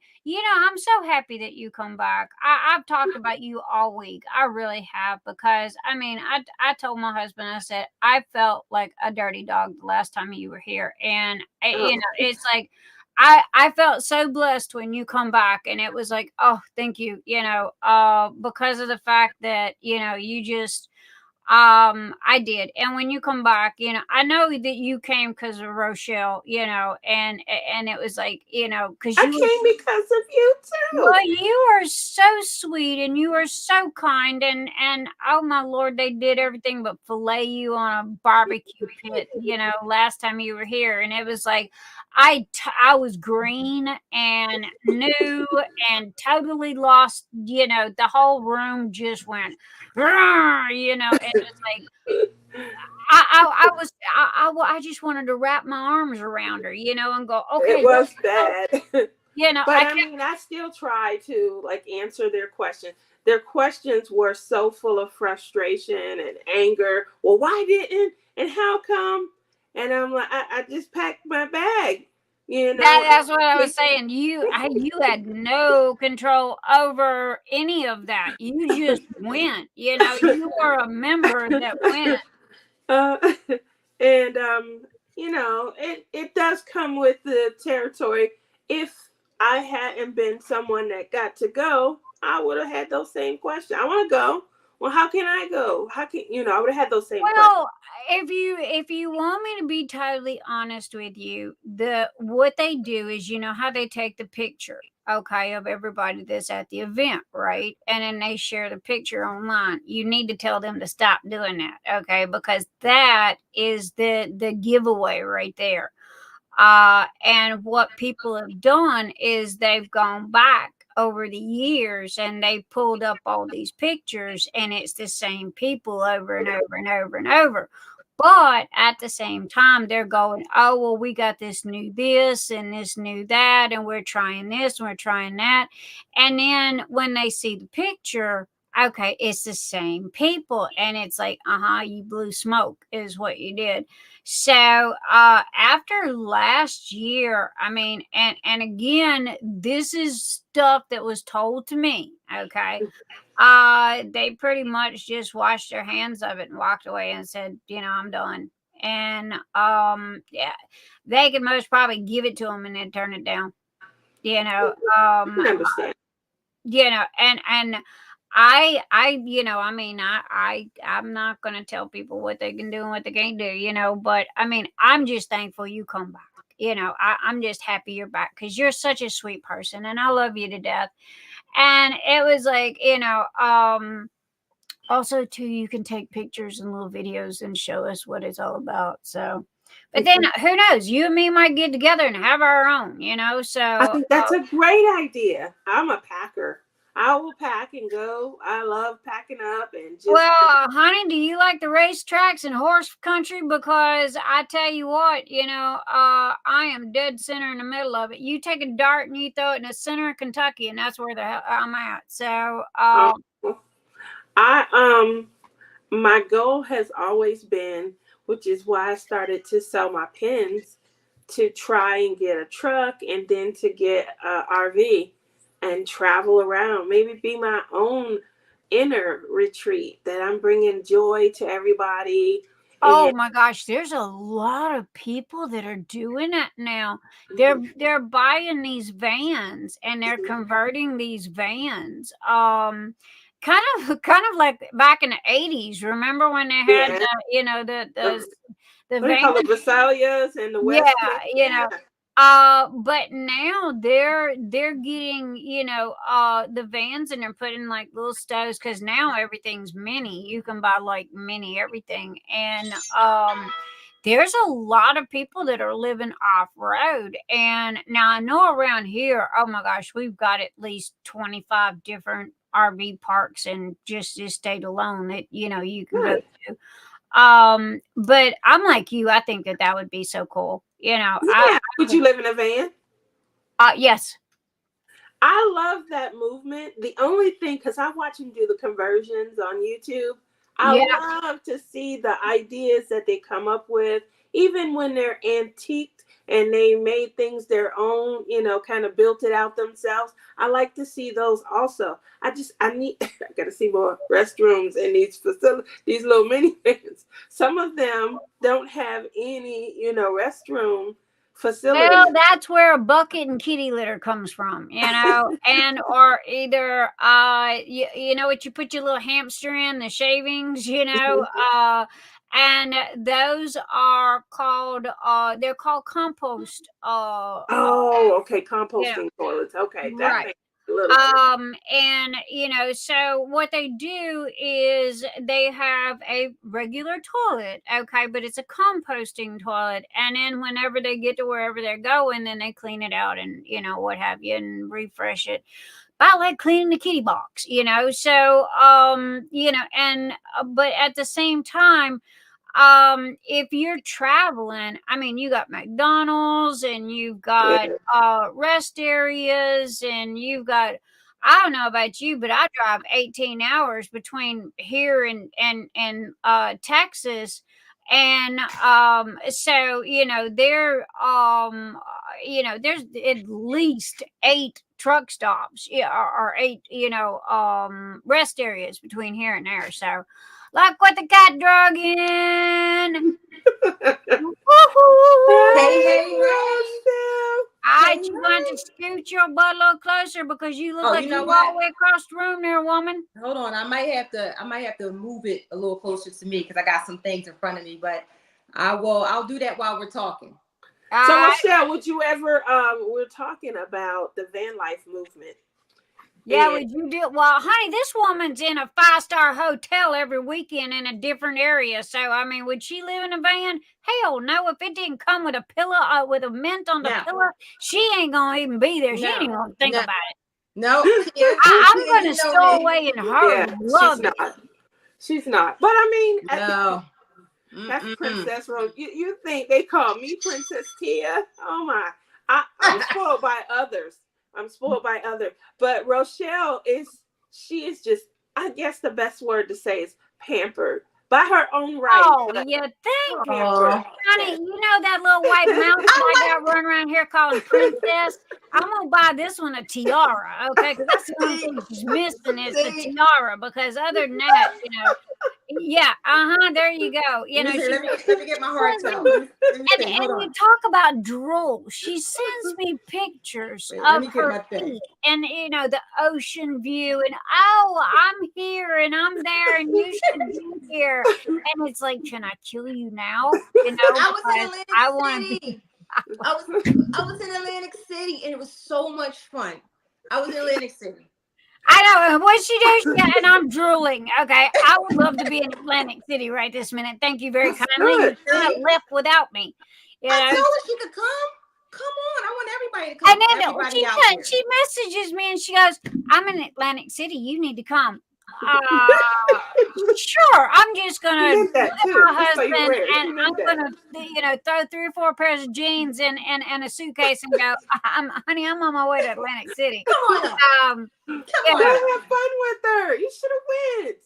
so happy that you come back. I've talked about you all week. I really have, because I told my husband, I said, I felt like a dirty dog the last time you were here. And it's like, I felt so blessed when you come back, and it was like, oh, thank you, because of the fact that, you just, I did. And when you come back, I know that you came because of Rochelle, and it was like, because I came because of you too. Well, you are so sweet and you are so kind, and oh my Lord, they did everything but fillet you on a barbecue pit, last time you were here. And it was like, I was green and new and totally lost, the whole room just went, and it's like, I just wanted to wrap my arms around her, and go, okay. It was bad. But I still try to answer their questions. Their questions were so full of frustration and anger. Well, why didn't, and how come? And I'm like, I just packed my bag. That's what I was saying. You had no control over any of that. You just went. You were a member that went. It does come with the territory. If I hadn't been someone that got to go, I would have had those same questions. I want to go. Well, how can I go? How can I would have had those same questions. Well, if you want me to be totally honest with you, what they do is, how they take the picture, okay, of everybody that's at the event, right? And then they share the picture online. You need to tell them to stop doing that, okay? Because that is the giveaway right there. And what people have done is they've gone back over the years and they pulled up all these pictures, and it's the same people over and over and over and over. But at the same time, they're going, oh, well, we got this new this and this new that, and we're trying this and we're trying that. And then when they see the picture, okay, it's the same people. And it's like, you blew smoke is what you did. So after last year, I mean, and again, this is stuff that was told to me, okay? They pretty much just washed their hands of it and walked away and said, I'm done. And yeah, they could most probably give it to them and then turn it down. I can understand. And I'm not going to tell people what they can do and what they can't do, but I mean, I'm just thankful you come back. I'm just happy you're back because you're such a sweet person and I love you to death. And it was like, also too, you can take pictures and little videos and show us what it's all about. So, but then who knows? You and me might get together and have our own, so. I think that's a great idea. I'm a packer. I will pack and go. I love packing up and just. Well, honey, do you like the racetracks and horse country? Because I tell you what, I am dead center in the middle of it. You take a dart and you throw it in the center of Kentucky, and that's where the hell I'm at. So, my goal has always been, which is why I started to sell my pins, to try and get a truck and then to get an RV. And travel around, maybe be my own inner retreat that I'm bringing joy to everybody. Oh my gosh, there's a lot of people that are doing that now. They're buying these vans and they're converting these vans. Kind of like back in the 80s. Remember when they had the vans, the Vasalias and the West. But now they're getting, the vans and they're putting like little stoves because now everything's mini. You can buy like mini everything. And there's a lot of people that are living off-road. And now I know around here, oh my gosh, we've got at least 25 different RV parks in just this state alone that, you can go to. But I'm like you, I think that would be so cool. Would you live in a van? Yes. I love that movement. The only thing, because I watch them do the conversions on YouTube, I love to see the ideas that they come up with, even when they're antiqued and they made things their own, kind of built it out themselves. I like to see those also. I got to see more restrooms in these facilities, these little minivans. Some of them don't have any, restroom facilities. Well, that's where a bucket and kitty litter comes from, and or either, what you put your little hamster in, the shavings, and those are called, they're called compost. Okay, composting toilets. Okay, that right. makes a little sense. And so what they do is they have a regular toilet, okay, but it's a composting toilet, and then whenever they get to wherever they're going, then they clean it out and what have you and refresh it. I like cleaning the kitty box, so but at the same time, if you're traveling, I mean, you got McDonald's and you've got rest areas and you've got, I don't know about you, but I drive 18 hours between here and Texas. And so there there's at least 8 truck stops, or 8 rest areas between here and there. So like what the cat drug in. Hey, You want to scoot your butt a little closer because you look like you're all the way across the room there, woman. Hold on, I might have to move it a little closer to me because I got some things in front of me, but I'll do that while we're talking. So Rochelle, would you ever we're talking about the van life movement. Yeah, would you do it? Well, honey, this woman's in a 5-star hotel every weekend in a different area. So, I mean, would she live in a van? Hell no. If it didn't come with a pillow, with a mint on the pillow, she ain't going to even be there. She ain't even going to think about it. No. I'm going to stow away in her. Yeah, she's not. But I mean, no. That's Princess Rose. You think they call me Princess Tia? Oh my! I'm spoiled by others. But Rochelle she is just, I guess the best word to say is pampered by her own right. Oh, you think? Honey, you know that little white mouse I got running around here calling Princess? I'm going to buy this one a tiara, okay? Because that's the only thing she's missing is the tiara. Because other than that, yeah, there you go. Let me get my heart tone. And you talk about drool. She sends me pictures of her feet and the ocean view and I'm here and I'm there and you should be here. And it's like, can I kill you now? I was in Atlantic City and it was so much fun. I was in Atlantic City. I know. What'd she do? Yeah, and I'm drooling. Okay. I would love to be in Atlantic City right this minute. Thank you very kindly. You kind of left without me. I told her she could come. Come on. I want everybody to come. And then she messages me and she goes, I'm in Atlantic City. You need to come. Sure. I'm just going to look at my husband and I'm going to throw 3 or 4 pairs of jeans in a suitcase and go, honey, I'm on my way to Atlantic City. Come on. Have fun with her. You should have went.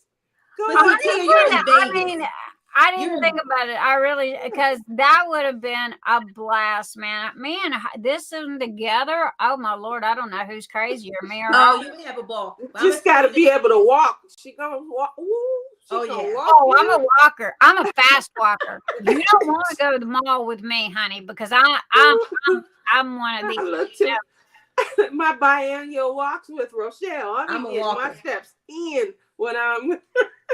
I didn't think about it. I really, because that would have been a blast, man. Man, this isn't together. Oh my Lord, I don't know who's crazier, me or her. You can have a ball. Just got to be able to walk. She gonna walk. Walk. Oh, I'm a walker. I'm a fast walker. You don't want to go to the mall with me, honey, because I'm one of these. My biannual walks with Rochelle. I'm getting my steps in when I'm.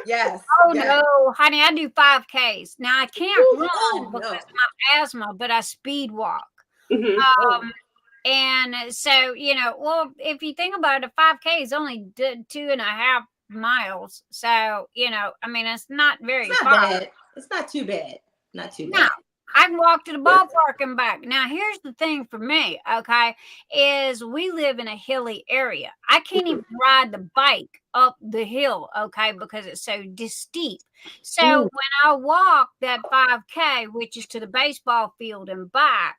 Yes. Oh no, honey, I do 5Ks. Now I can't run because of my asthma, but I speed walk. And so well, if you think about it, a 5K is only 2.5 miles. So it's not very far. Bad. It's not too bad. Not too bad. No. I can walk to the ballpark and back. Now, here's the thing for me, okay, is we live in a hilly area. I can't even ride the bike up the hill, okay, because it's so steep. So when I walk that 5K, which is to the baseball field and back,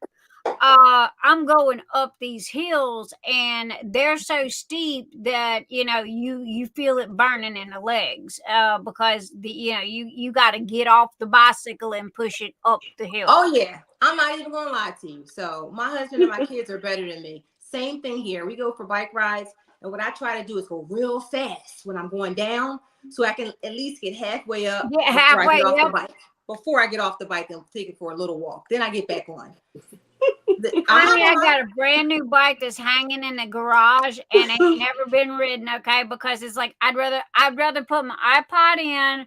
I'm going up these hills and they're so steep that you feel it burning in the legs because you got to get off the bicycle and push it up the hill. Oh yeah, I'm not even gonna lie to you. So my husband and my kids are better than me. Same thing here. We go for bike rides, and what I try to do is go real fast when I'm going down, so I can at least get halfway up. Yeah, halfway up. The bike. Before I get off the bike and take it for a little walk, then I get back on. I got a brand new bike that's hanging in the garage and ain't never been ridden, okay? Because it's like I'd rather put my iPod in,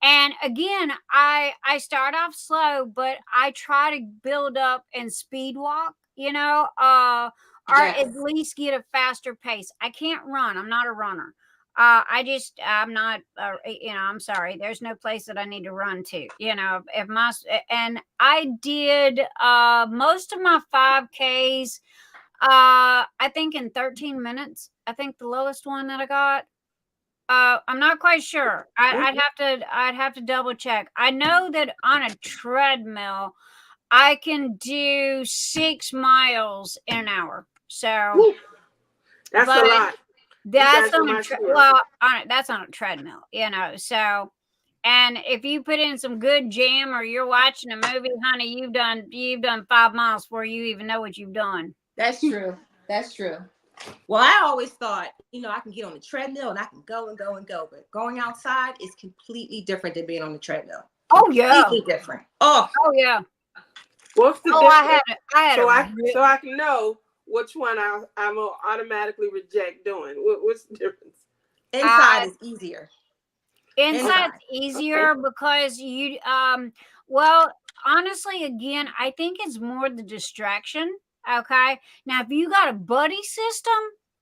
and again, I start off slow, but I try to build up and speed walk, or at least get a faster pace. I can't run. I'm not a runner. I'm not, I'm sorry. There's no place that I need to run to, and I did, most of my 5Ks, I think in 13 minutes, I think the lowest one that I got, I'm not quite sure. I'd have to double check. I know that on a treadmill, I can do 6 miles in an hour. So that's a lot. That's on that's on a treadmill, So, and if you put in some good jam or you're watching a movie, honey, you've done 5 miles before you even know what you've done. That's true. That's true. Well, I always thought, I can get on the treadmill and I can go and go and go, but going outside is completely different than being on the treadmill. Oh yeah, completely different. Oh yeah. What's the difference? So I can know which one I'm gonna automatically reject doing. What's the difference? Inside is easier. Inside's easier because you well, honestly, again, I think it's more the distraction. Okay. Now if you got a buddy system,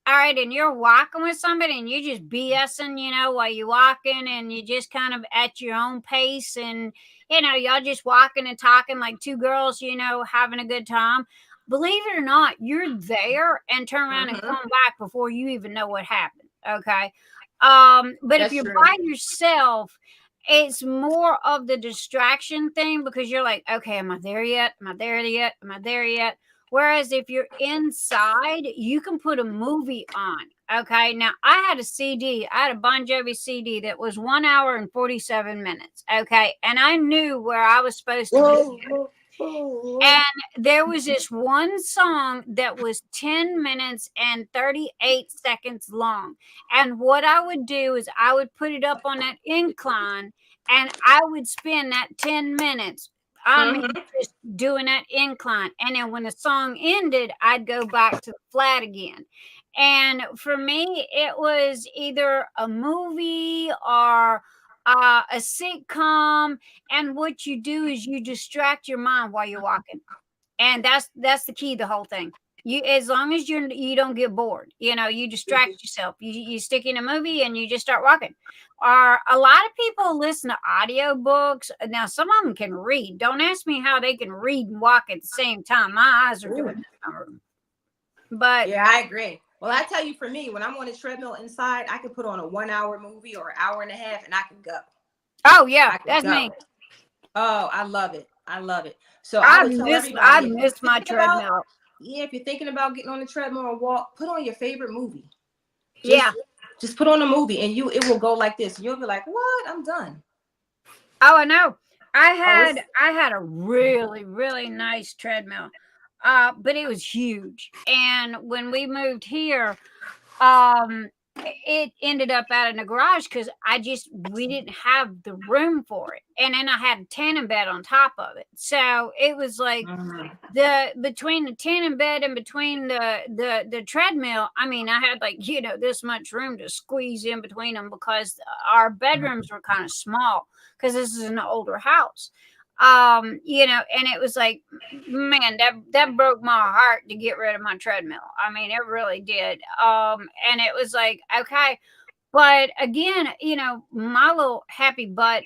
all right, and you're walking with somebody and you're just BSing, while you're walking and you just kind of at your own pace and y'all just walking and talking like 2 girls, having a good time. Believe it or not, you're there and turn around and come back before you even know what happened. Okay. But if you're by yourself it's more of the distraction thing because you're like, okay, am I there yet? Am I there yet? Am I there yet? Whereas if you're inside, you can put a movie on. Okay. Now I had a CD, I had a Bon Jovi CD that was 1 hour and 47 minutes. Okay. And I knew where I was supposed to be. And there was this one song that was 10 minutes and 38 seconds long. And what I would do is I would put it up on that incline and I would spend that 10 minutes. I mean, just doing that incline. And then when the song ended, I'd go back to the flat again. And for me, it was either a movie or a sitcom. And what you do is you distract your mind while you're walking. And that's the key, the whole thing. You, as long as you don't get bored, you distract yourself. You stick in a movie and you just start walking. Or a lot of people listen to audio books. Now, some of them can read. Don't ask me how they can read and walk at the same time. My eyes are doing it. But yeah, I agree. Well, I tell you, for me, when I'm on a treadmill inside, I can put on a 1 hour movie or an hour and a half, and I can go. Oh yeah, that's me. Oh, I love it. I love it. So I miss my treadmill. If you're thinking about getting on the treadmill or walk, put on your favorite movie. Just put on a movie and it will go like this. You'll be like, what? I'm done. Oh, I know. I had a really, really nice treadmill. But it was huge. And when we moved here, it ended up out in the garage because we didn't have the room for it. And then I had a tanning bed on top of it. So it was like between the tanning bed and between the treadmill, I mean, I had like, this much room to squeeze in between them because our bedrooms were kind of small because this is an older house. And it was like, man, that broke my heart to get rid of my treadmill. I mean, it really did. And it was like, okay, but again, my little happy butt,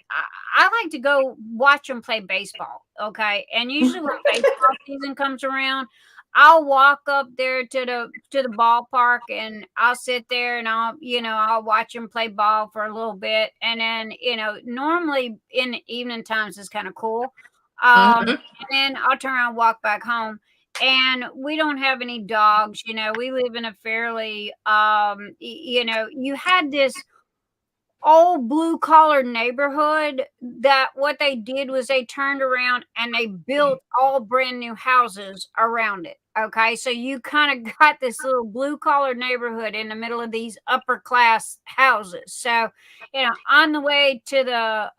I like to go watch them play baseball. Okay. And usually when baseball season comes around, I'll walk up there to the ballpark and I'll sit there and I'll watch them play ball for a little bit. And then, normally in the evening times is kind of cool. And then I'll turn around and walk back home. And we don't have any dogs. We live in a fairly, you had this old blue collar neighborhood that what they did was they turned around and they built all brand new houses around it. Okay. So you kind of got this little blue collar neighborhood in the middle of these upper class houses. So, on the way to the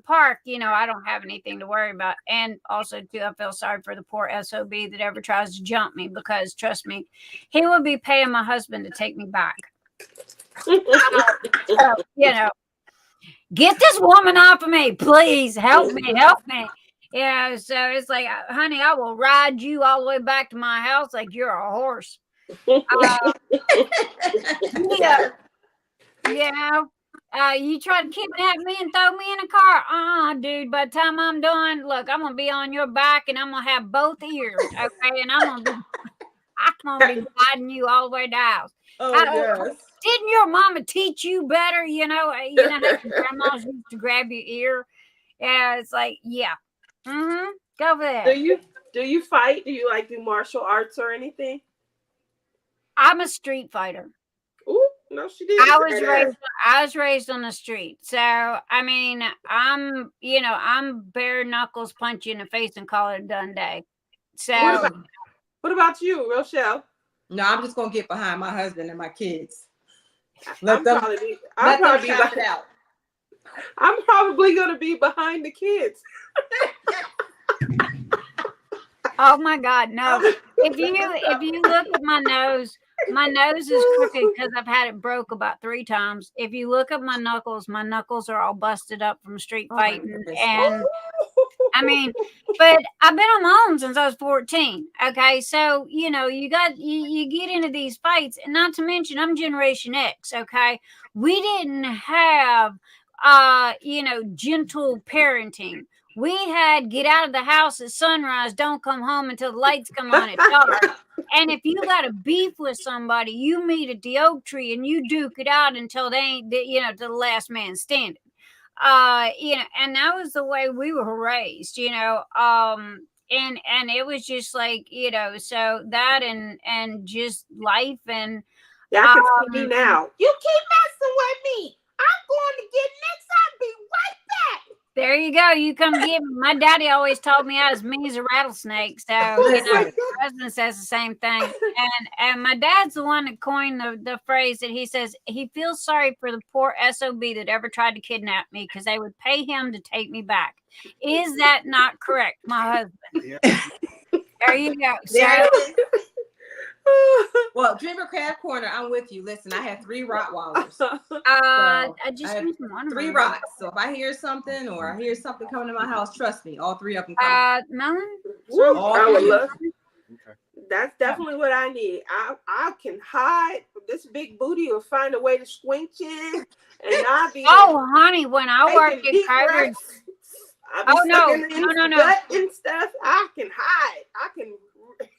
park, I don't have anything to worry about. And also too, I feel sorry for the poor SOB that ever tries to jump me because trust me, he will be paying my husband to take me back. Get this woman off of me, please. Help me. Yeah, so it's like, honey, I will ride you all the way back to my house like you're a horse. You try to kidnap me and throw me in a car. Dude, by the time I'm done, look, I'm gonna be on your back and I'm gonna have both ears, okay? And I'm gonna be riding you all the way to the house. Yes. Didn't your mama teach you better? How grandmas used to grab your ear. Yeah, it's like, go for that. Do you fight? Do you do martial arts or anything? I'm a street fighter. Ooh, no, she didn't. I was raised on the street. So I mean, I'm bare knuckles punch you in the face and call it a done day. So what about you, Rochelle? No, I'm just gonna get behind my husband and my kids. I'm probably going to be behind the kids. Oh my God, no! If you look at my nose is crooked because I've had it broke about 3 times. If you look at my knuckles are all busted up from street fighting, and I mean, but I've been on my own since I was 14. Okay, so you get into these fights, and not to mention I'm Generation X. Okay, we didn't have gentle parenting. We had get out of the house at sunrise, don't come home until the lights come on at dark. And if you got a beef with somebody, you meet at the oak tree and you duke it out until they ain't, to the last man standing. you know, and that was the way we were raised, you know. And it was just like, you know, so that and just life and Yeah, I can see me now. You keep messing with me. I'm going to get next. I'll be right back. there you go. You come get me. My daddy always told me I was mean as a rattlesnake. So, you know, the president says the same thing. And my dad's the one that coined the phrase that he says he feels sorry for the poor SOB that ever tried to kidnap me because they would pay him to take me back. Is that not correct, my husband? Yeah. There you go. There So, it is. Well, Dreamer Crab Corner, I'm with you. Listen, I have 3 Rottweilers. I just I have mentioned one of 3 them. rocks. So if I hear something or I hear something coming to my house, trust me, all 3 of them come. Melon? Woo, I would love. Okay. That's definitely what I need. I can hide. This big booty will find a way to squinch in, and I'll be. Oh, honey, when I worked at Kroger. Oh no, gut and stuff. I can hide. I can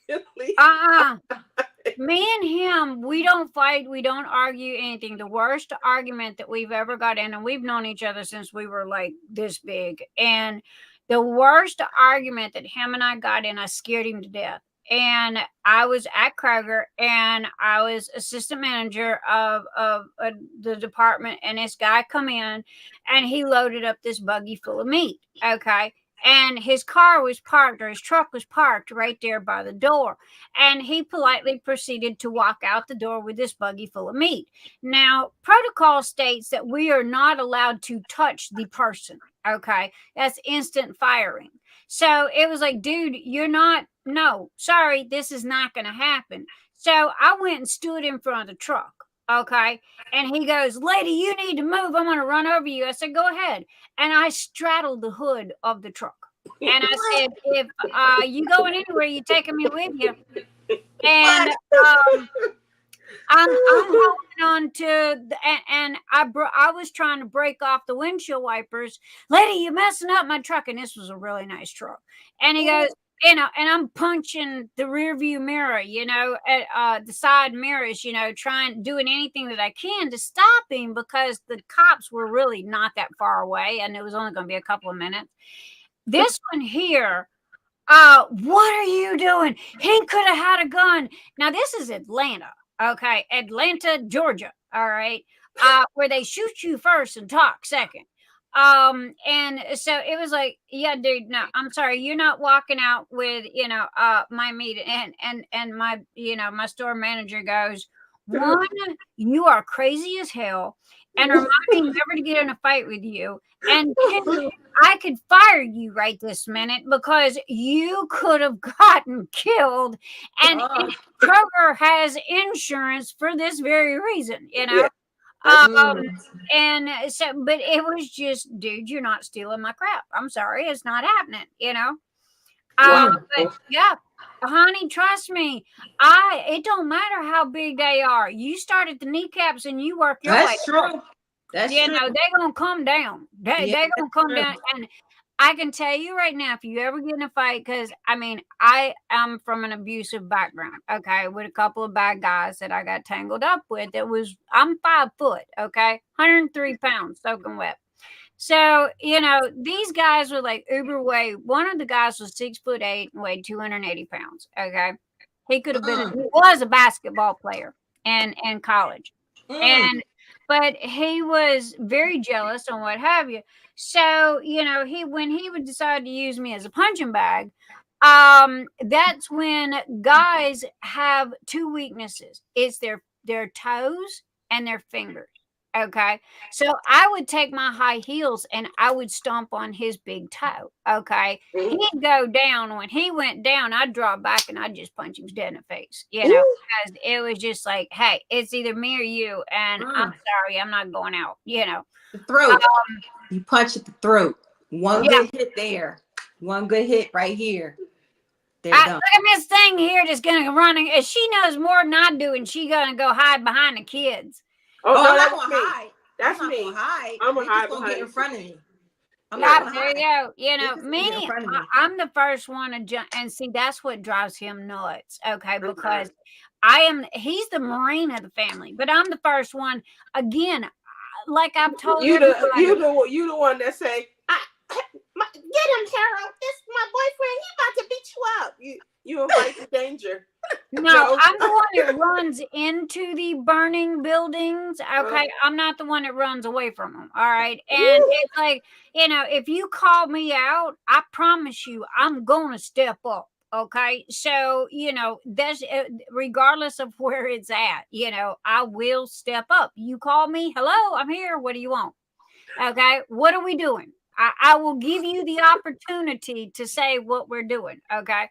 really. Me and him, we don't fight. We don't argue anything. The worst argument that we've ever got in, and we've known each other since we were like this big. And the worst argument that him and I got in, I scared him to death. And I was at Kroger and I was assistant manager of the department. And this guy come in and he loaded up this buggy full of meat. Okay. And his car was parked, or his truck was parked right there by the door. And he politely proceeded to walk out the door with this buggy full of meat. Now, protocol states that we are not allowed to touch the person. Okay. That's instant firing. So it was like, dude, you're not, no, sorry, this is not going to happen. So I went and stood in front of the truck. Okay. And he goes, lady, you need to move. I'm going to run over you. I said, go ahead. And I straddled the hood of the truck. And I said, if you going anywhere, you taking me with you. And I'm holding on to, and I was trying to break off the windshield wipers. Lady, you're messing up my truck. And this was a really nice truck. And he goes, you know, and I'm punching the rear view mirror, you know, at the side mirrors, you know, doing anything that I can to stop him because the cops were really not that far away. And it was only going to be a couple of minutes. This one here, what are you doing? He could have had a gun. Now, this is Atlanta. Okay. Atlanta, Georgia. All right. Where they shoot you first and talk second. And so it was like, yeah, dude, no, I'm sorry. You're not walking out with, you know, my meat. And my, you know, my store manager goes, one, you are crazy as hell. And remind me never to get in a fight with you. And two, I could fire you right this minute because you could have gotten killed. And Kroger has insurance for this very reason, you know? And so, but it was just, dude, you're not stealing my crap. I'm sorry. It's not happening, you know? But yeah, honey, trust me. It don't matter how big they are. You start at the kneecaps and you work your way. That's true. That's you true. know, they're going to come down. They're going to come down. And I can tell you right now, if you ever get in a fight, because I mean, I am from an abusive background, okay, with a couple of bad guys that I got tangled up with. I'm 5 foot, okay, 103 pounds, soaking wet. So, you know, these guys were like uber weight. One of the guys was 6'8" and weighed 280 pounds, okay. He could have been, he was a basketball player in college. But he was very jealous and what have you. So, you know, when he would decide to use me as a punching bag, that's when guys have 2 weaknesses. It's their toes and their fingers. Okay. So I would take my high heels and I would stomp on his big toe. Okay. He'd go down. When he went down, I'd draw back and I'd just punch him dead in the face. You know, because it was just like, hey, it's either me or you. And I'm sorry, I'm not going out, you know. The throat. You punch at the throat. One good hit there. One good hit right here. Look at this thing here that's going to run. She knows more than I do, and she's going to go hide behind the kids. Oh, no, I'm that's not me. gonna hide. That's I'm me. Not gonna hide. I'm gonna hide behind. Get in front of me. There you go. You know, I'm the first one to jump, and see, that's what drives him nuts. Okay, because he's the Marine of the family, but I'm the first one. Again, like I've told You everybody. you the one that say, get him, Harold. This my boyfriend. He about to beat you up. You invite the danger. No, I'm the one that runs into the burning buildings. Okay, I'm not the one that runs away from them. All right, and it's like, if you call me out, I promise you, I'm gonna step up. Okay, so that's regardless of where it's at. I will step up. You call me, hello, I'm here. What do you want? Okay, what are we doing? I will give you the opportunity to say what we're doing. Okay.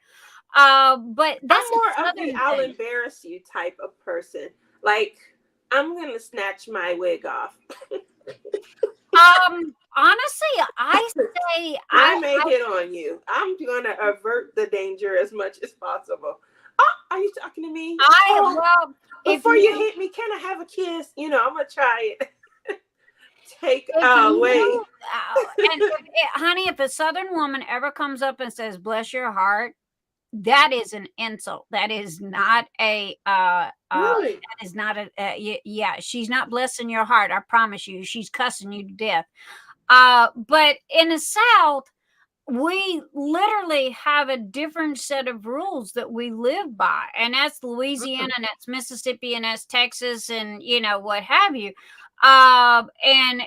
But that's I'm more of the thing. I'll embarrass you type of person. Like, I'm gonna snatch my wig off. Honestly, I say I may hit on you. I'm gonna avert the danger as much as possible. Oh, are you talking to me? Well, before you hit me, can I have a kiss? I'm gonna try it. Take away. And honey, if a Southern woman ever comes up and says, "Bless your heart," that is an insult. That is not a Really? that is not yeah, she's not blessing your heart. I promise you. She's cussing you to death. But in the South, we literally have a different set of rules that we live by, and that's Louisiana, and that's Mississippi, and that's Texas, and what have you. And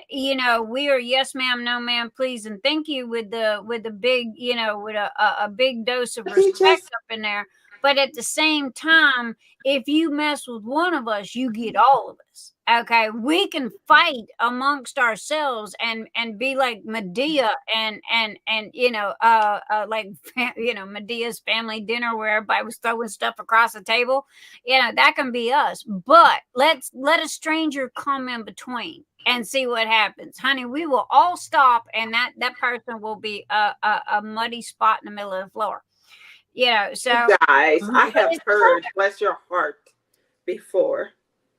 we are yes ma'am, no ma'am, please, and thank you with the big, with a big dose of respect up in there. But at the same time, if you mess with one of us, you get all of us. Okay, we can fight amongst ourselves and be like Medea and like Medea's family dinner where everybody was throwing stuff across the table. That can be us. But let a stranger come in between and see what happens, honey. We will all stop, and that person will be a muddy spot in the middle of the floor. So guys, I have heard "bless your heart" before.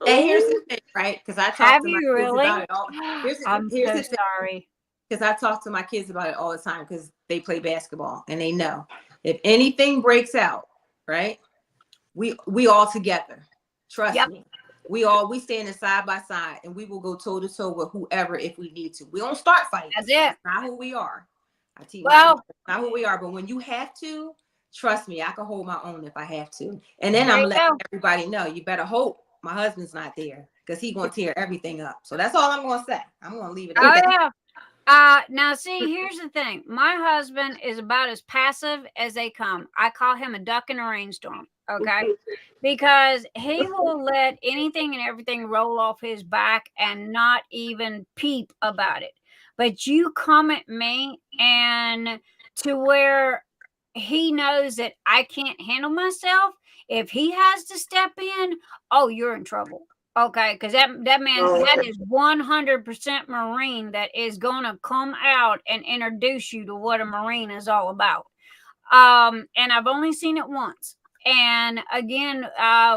And here's the thing, right? Because I talk to my kids about it all. I'm so sorry. Because I talk to my kids about it all the time because they play basketball and they know if anything breaks out, right? We all together. Trust me. We standing side by side, and we will go toe to toe with whoever if we need to. We don't start fighting. That's it. That's not who we are. I tell you, not who we are. But when you have to, trust me, I can hold my own if I have to. And then I'm letting everybody know. You better hope my husband's not there because he's going to tear everything up. So that's all I'm going to say. I'm going to leave it at that. Now see, here's the thing. My husband is about as passive as they come. I call him a duck in a rainstorm. Okay, because he will let anything and everything roll off his back and not even peep about it. But you come at me and to where he knows that I can't handle myself. If he has to step in, oh, you're in trouble. Okay, because that man, that is 100% Marine that is going to come out and introduce you to what a Marine is all about. And I've only seen it once. And again,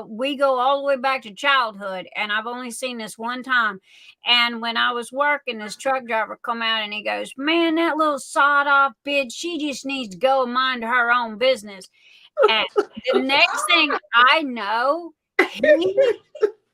we go all the way back to childhood, and I've only seen this one time. And when I was working, this truck driver come out and he goes, "Man, that little sawed-off bitch, she just needs to go and mind her own business." And the next thing I know,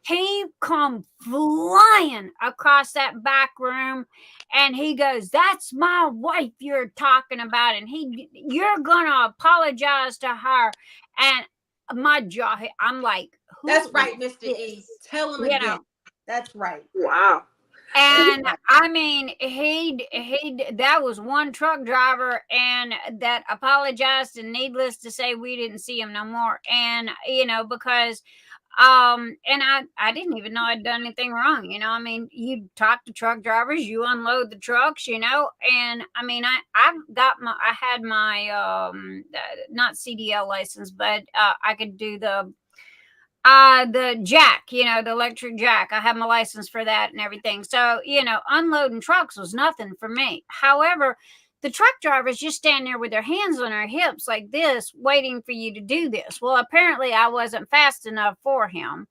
he come flying across that back room, and he goes, "That's my wife you're talking about, and you're gonna apologize to her." And my jaw, I'm like, "That's right, Mr. E. Tell him again." That's right. Wow. And I mean, that was one truck driver, and that apologized, and needless to say, we didn't see him no more. And because and I didn't even know I'd done anything wrong. I mean, you talk to truck drivers, you unload the trucks, and I mean, I had my not CDL license, but I could do the jack, the electric jack. I have my license for that and everything. So, unloading trucks was nothing for me. However, the truck drivers just stand there with their hands on their hips like this, waiting for you to do this. Well, apparently I wasn't fast enough for him,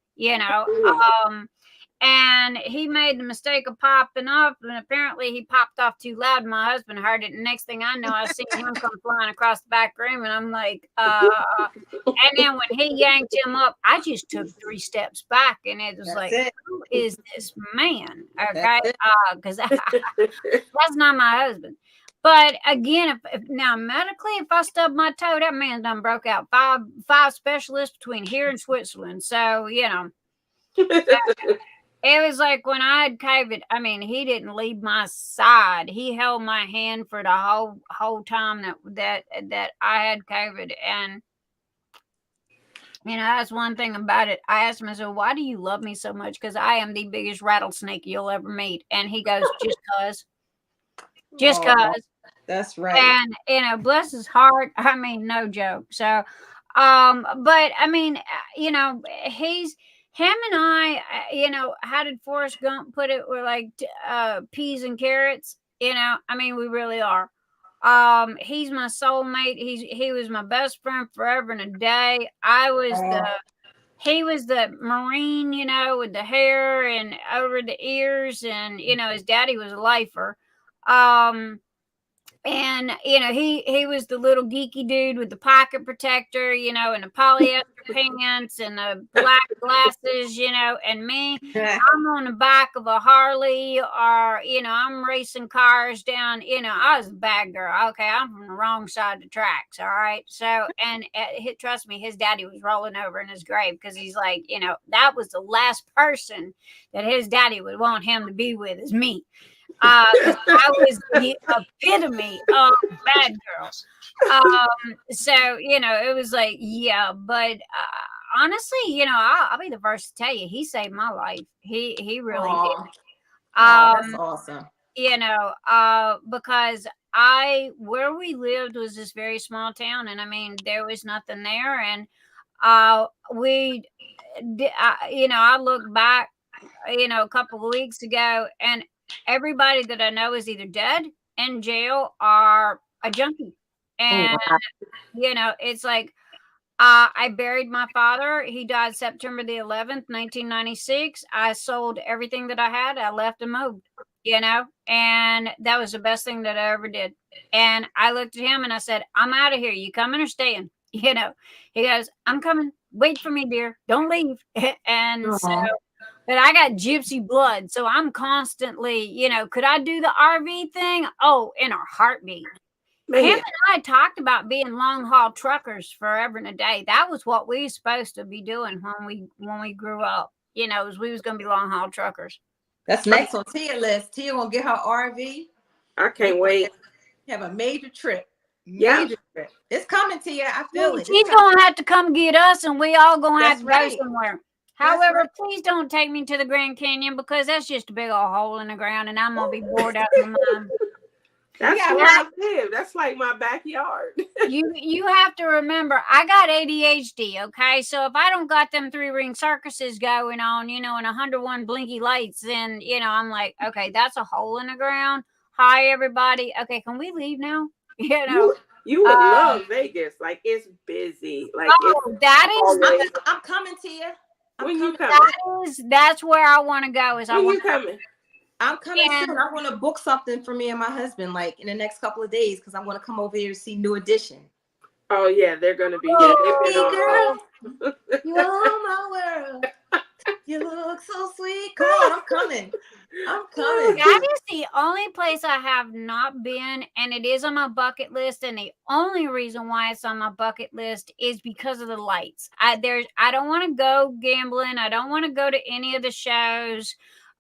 and he made the mistake of popping up, and apparently he popped off too loud, and my husband heard it, and next thing I know, I see him come flying across the back room, and I'm like, and then when he yanked him up, I just took 3 steps back, and it was who is this man? Okay, because that's not my husband. But again, if now medically, if I stub my toe, that man done broke out 5 specialists between here and Switzerland. So, you know, it was like when I had COVID. I mean, he didn't leave my side. He held my hand for the whole time that I had COVID. And you know, that's one thing about it. I asked him, I said, why do you love me so much? Because I am the biggest rattlesnake you'll ever meet. And he goes, just cause. Just cause. That's right. And, you know, bless his heart. I mean, no joke. So, but I mean, you know, him and I, you know, how did Forrest Gump put it? We're like peas and carrots, you know, I mean, we really are. He's my soulmate. He was my best friend forever and a day. He was the Marine, you know, with the hair and over the ears, and you know, his daddy was a lifer. And you know, he was the little geeky dude with the pocket protector, you know, and the polyester pants and the black glasses, you know, and me, I'm on the back of a Harley, or you know, I'm racing cars down, you know, I was a bad girl. Okay, I'm from the wrong side of the tracks. All right. So, and trust me, his daddy was rolling over in his grave, because he's like, you know, that was the last person that his daddy would want him to be with, is me. I was the epitome of bad girls. So, you know, it was like, yeah, but honestly, you know, I'll be the first to tell you, he saved my life. He really did. That's awesome. You know, because where we lived was this very small town, and I mean, there was nothing there. And you know, I look back, you know, a couple of weeks ago, and everybody that I know is either dead, in jail, or a junkie. And, you know, it's like, I buried my father. He died September the 11th, 1996. I sold everything that I had. I left and moved, you know, and that was the best thing that I ever did. And I looked at him and I said, I'm out of here. You coming or staying? You know, he goes, I'm coming. Wait for me, dear. Don't leave. And so, but I got gypsy blood, so I'm constantly, you know, could I do the RV thing? Oh, in a heartbeat. Man. Him and I talked about being long haul truckers forever and a day. That was what we were supposed to be doing when we grew up. You know, we was going to be long haul truckers. That's next on Tia's list. Tia gonna get her RV. I can't wait. Have a major trip. Major trip. It's coming, Tia. I feel it. She's gonna have to come get us, and we all gonna have to go somewhere. However, please don't take me to the Grand Canyon, because that's just a big old hole in the ground, and I'm gonna be bored out of my mind. That's where I live. That's like my backyard. You have to remember, I got ADHD, okay? So if I don't got them 3-ring circuses going on, you know, and 101 blinky lights, then, you know, I'm like, okay, that's a hole in the ground. Hi, everybody. Okay, can we leave now? You know. You would love Vegas. Like, it's busy. Like, I'm coming to you. When you coming? That's where I want to go. You coming? I'm coming soon. I want to book something for me and my husband, like in the next couple of days, because I'm going to come over here to see New Edition. Oh yeah, they're going to be here. Girl, you are my world. You look so sweet. Come on, I'm coming. That is the only place I have not been, and it is on my bucket list. And the only reason why it's on my bucket list is because of the lights. I don't want to go gambling. I don't want to go to any of the shows.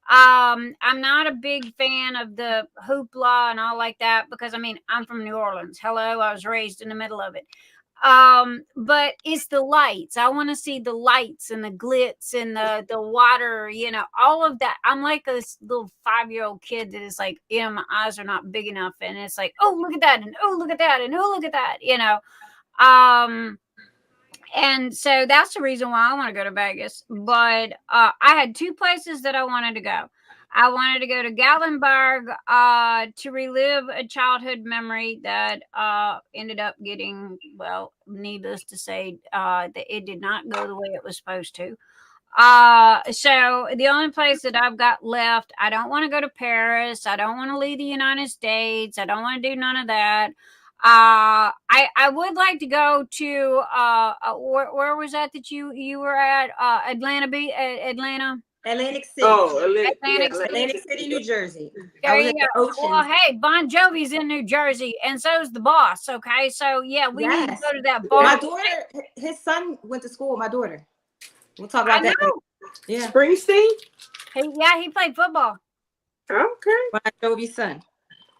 I'm not a big fan of the hoopla and all like that, because I mean, I'm from New Orleans. Hello, I was raised in the middle of it. But it's the lights. I want to see the lights and the glitz and the water, you know, all of that. I'm like this little 5-year-old kid that is like, you know, my eyes are not big enough, and it's like, oh, look at that, and oh, look at that, and oh, look at that, you know. And so that's the reason why I want to go to Vegas. But I had 2 places that I wanted to go. I wanted to go to Gatlinburg to relive a childhood memory that ended up getting, well, needless to say, that it did not go the way it was supposed to. So the only place that I've got left, I don't want to go to Paris. I don't want to leave the United States. I don't want to do none of that. I would like to go to where was that you were at? Atlanta. Atlantic City. Oh, Atlantic City, New Jersey. There you go. Well, hey, Bon Jovi's in New Jersey, and so's the boss. Okay, so yeah, we need to go to that bar. My daughter, his son went to school with my daughter. We'll talk about that. Yeah. Springsteen? He played football. Okay. Bon Jovi's son.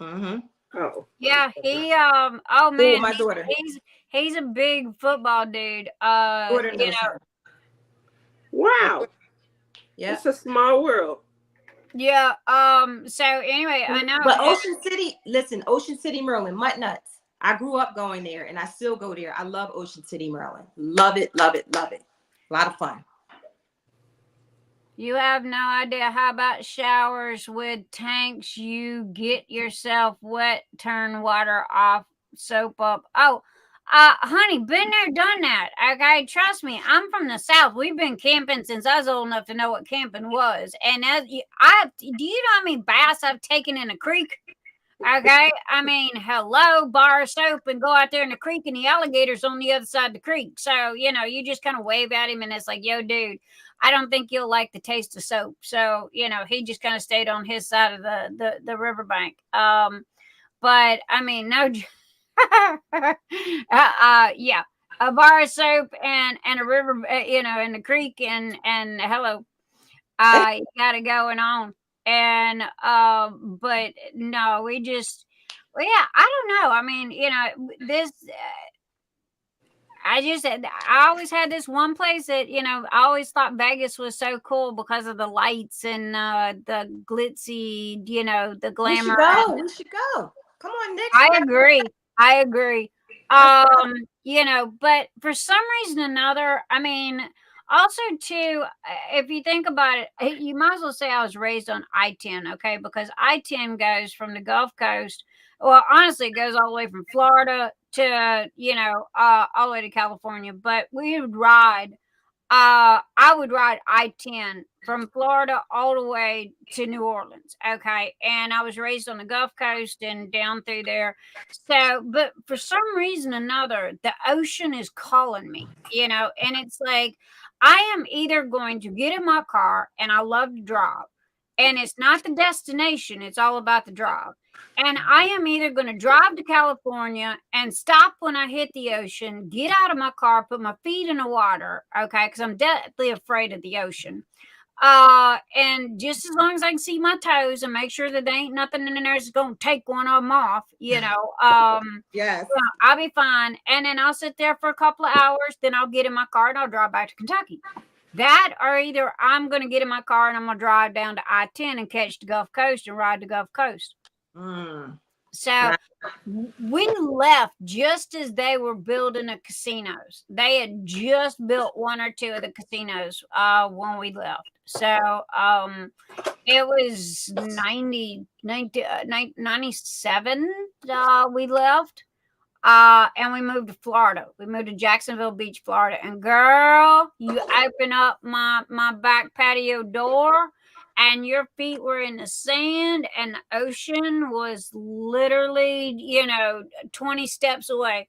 Mm-hmm. Oh. Yeah, he oh man, my daughter. He's a big football dude. You know. Wow. Yeah. It's a small world. Yeah. So anyway, I know. But Ocean City, Maryland, Mutt Nuts. I grew up going there, and I still go there. I love Ocean City, Maryland. Love it, love it, love it. A lot of fun. You have no idea. How about showers with tanks? You get yourself wet, turn water off, soap up. Oh, honey, been there, done that. Okay, trust me. I'm from the South. We've been camping since I was old enough to know what camping was. And do you know how many baths I've taken in a creek? Okay, I mean, hello, bar soap and go out there in the creek, and the alligator's on the other side of the creek. So, you know, you just kind of wave at him, and it's like, yo, dude, I don't think you'll like the taste of soap. So, you know, he just kind of stayed on his side of the riverbank. But I mean, no, yeah, a bar of soap and a river, you know, in the creek, and hello, you got it going on. And but no, we just, well, yeah, I don't know. I mean, you know, this I always had this one place that, you know, I always thought Vegas was so cool because of the lights and the glitzy, you know, the glamour. We should go. Come on, Nick. I agree. You know, but for some reason or another, I mean, also, too, if you think about it, you might as well say I was raised on I-10, okay? Because I-10 goes from the Gulf Coast. Well, honestly, it goes all the way from Florida to, you know, all the way to California. But we would ride, I would ride I-10 from Florida all the way to New Orleans, okay? And I was raised on the Gulf Coast and down through there. So, but for some reason or another, the ocean is calling me, you know? And it's like, I am either going to get in my car, and I love to drive, and it's not the destination, it's all about the drive. And I am either going to drive to California and stop when I hit the ocean, get out of my car, put my feet in the water, okay, because I'm deathly afraid of the ocean. And just as long as I can see my toes and make sure that there ain't nothing in there that's going to take one of them off, you know, yes, you know, I'll be fine. And then I'll sit there for a couple of hours, then I'll get in my car and I'll drive back to Kentucky. That, or either I'm going to get in my car and I'm going to drive down to I-10 and catch the Gulf Coast and ride the Gulf Coast. So we left just as they were building the casinos. They had just built one or two of the casinos when we left. So it was 97 we left. And we moved to Florida. We moved to Jacksonville Beach, Florida. And girl, you open up my back patio door, and your feet were in the sand, and the ocean was literally, you know, 20 steps away.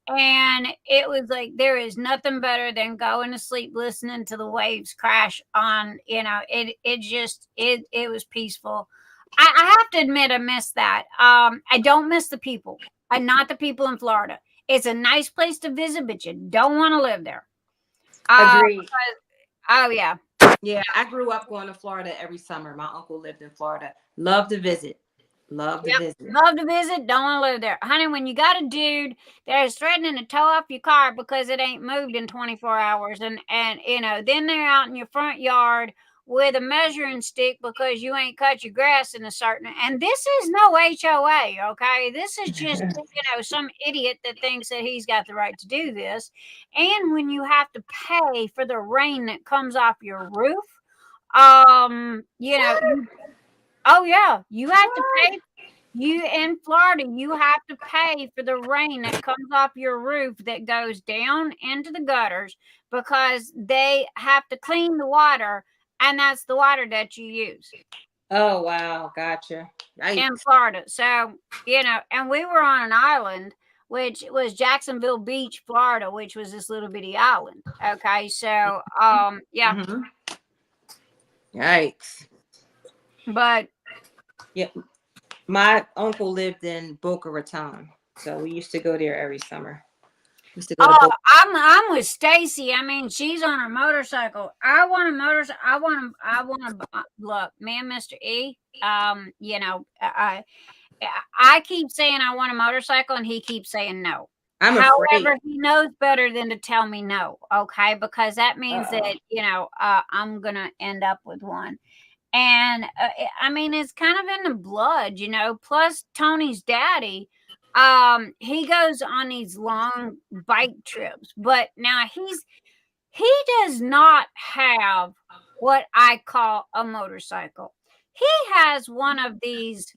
And it was like, there is nothing better than going to sleep listening to the waves crash on, you know, it was peaceful. I have to admit, I miss that. I don't miss the people. And not the people in Florida. It's a nice place to visit, but you don't want to live there. Agreed. Oh, yeah. Yeah, I grew up going to Florida every summer. My uncle lived in Florida. Love to visit. Love to visit. Love to visit. Don't want to live there. Honey, when you got a dude that is threatening to tow off your car because it ain't moved in 24 hours, and you know, then they're out in your front yard with a measuring stick because you ain't cut your grass in a certain, and this is no HOA, okay? This is just, you know, some idiot that thinks that he's got the right to do this. And when you have to pay for the rain that comes off your roof, you know, oh yeah, you have to pay. You in Florida, you have to pay for the rain that comes off your roof that goes down into the gutters because they have to clean the water, and that's the water that you use. Oh wow, gotcha. In Florida. So, and we were on an island, which was Jacksonville Beach, Florida, which was this little bitty island. Okay, so yeah. Mm-hmm. Yikes. But yeah, my uncle lived in Boca Raton, so we used to go there every summer. We used to go to Boca. I'm with Stacy. I mean, she's on her motorcycle. I want a motorcycle. I want to look, me and Mr. E. I keep saying I want a motorcycle, and he keeps saying no. However, he knows better than to tell me no. Okay, because that means that I'm gonna end up with one. And I mean, it's kind of in the blood, plus Tony's daddy, he goes on these long bike trips, but now he does not have what I call a motorcycle. He has one of these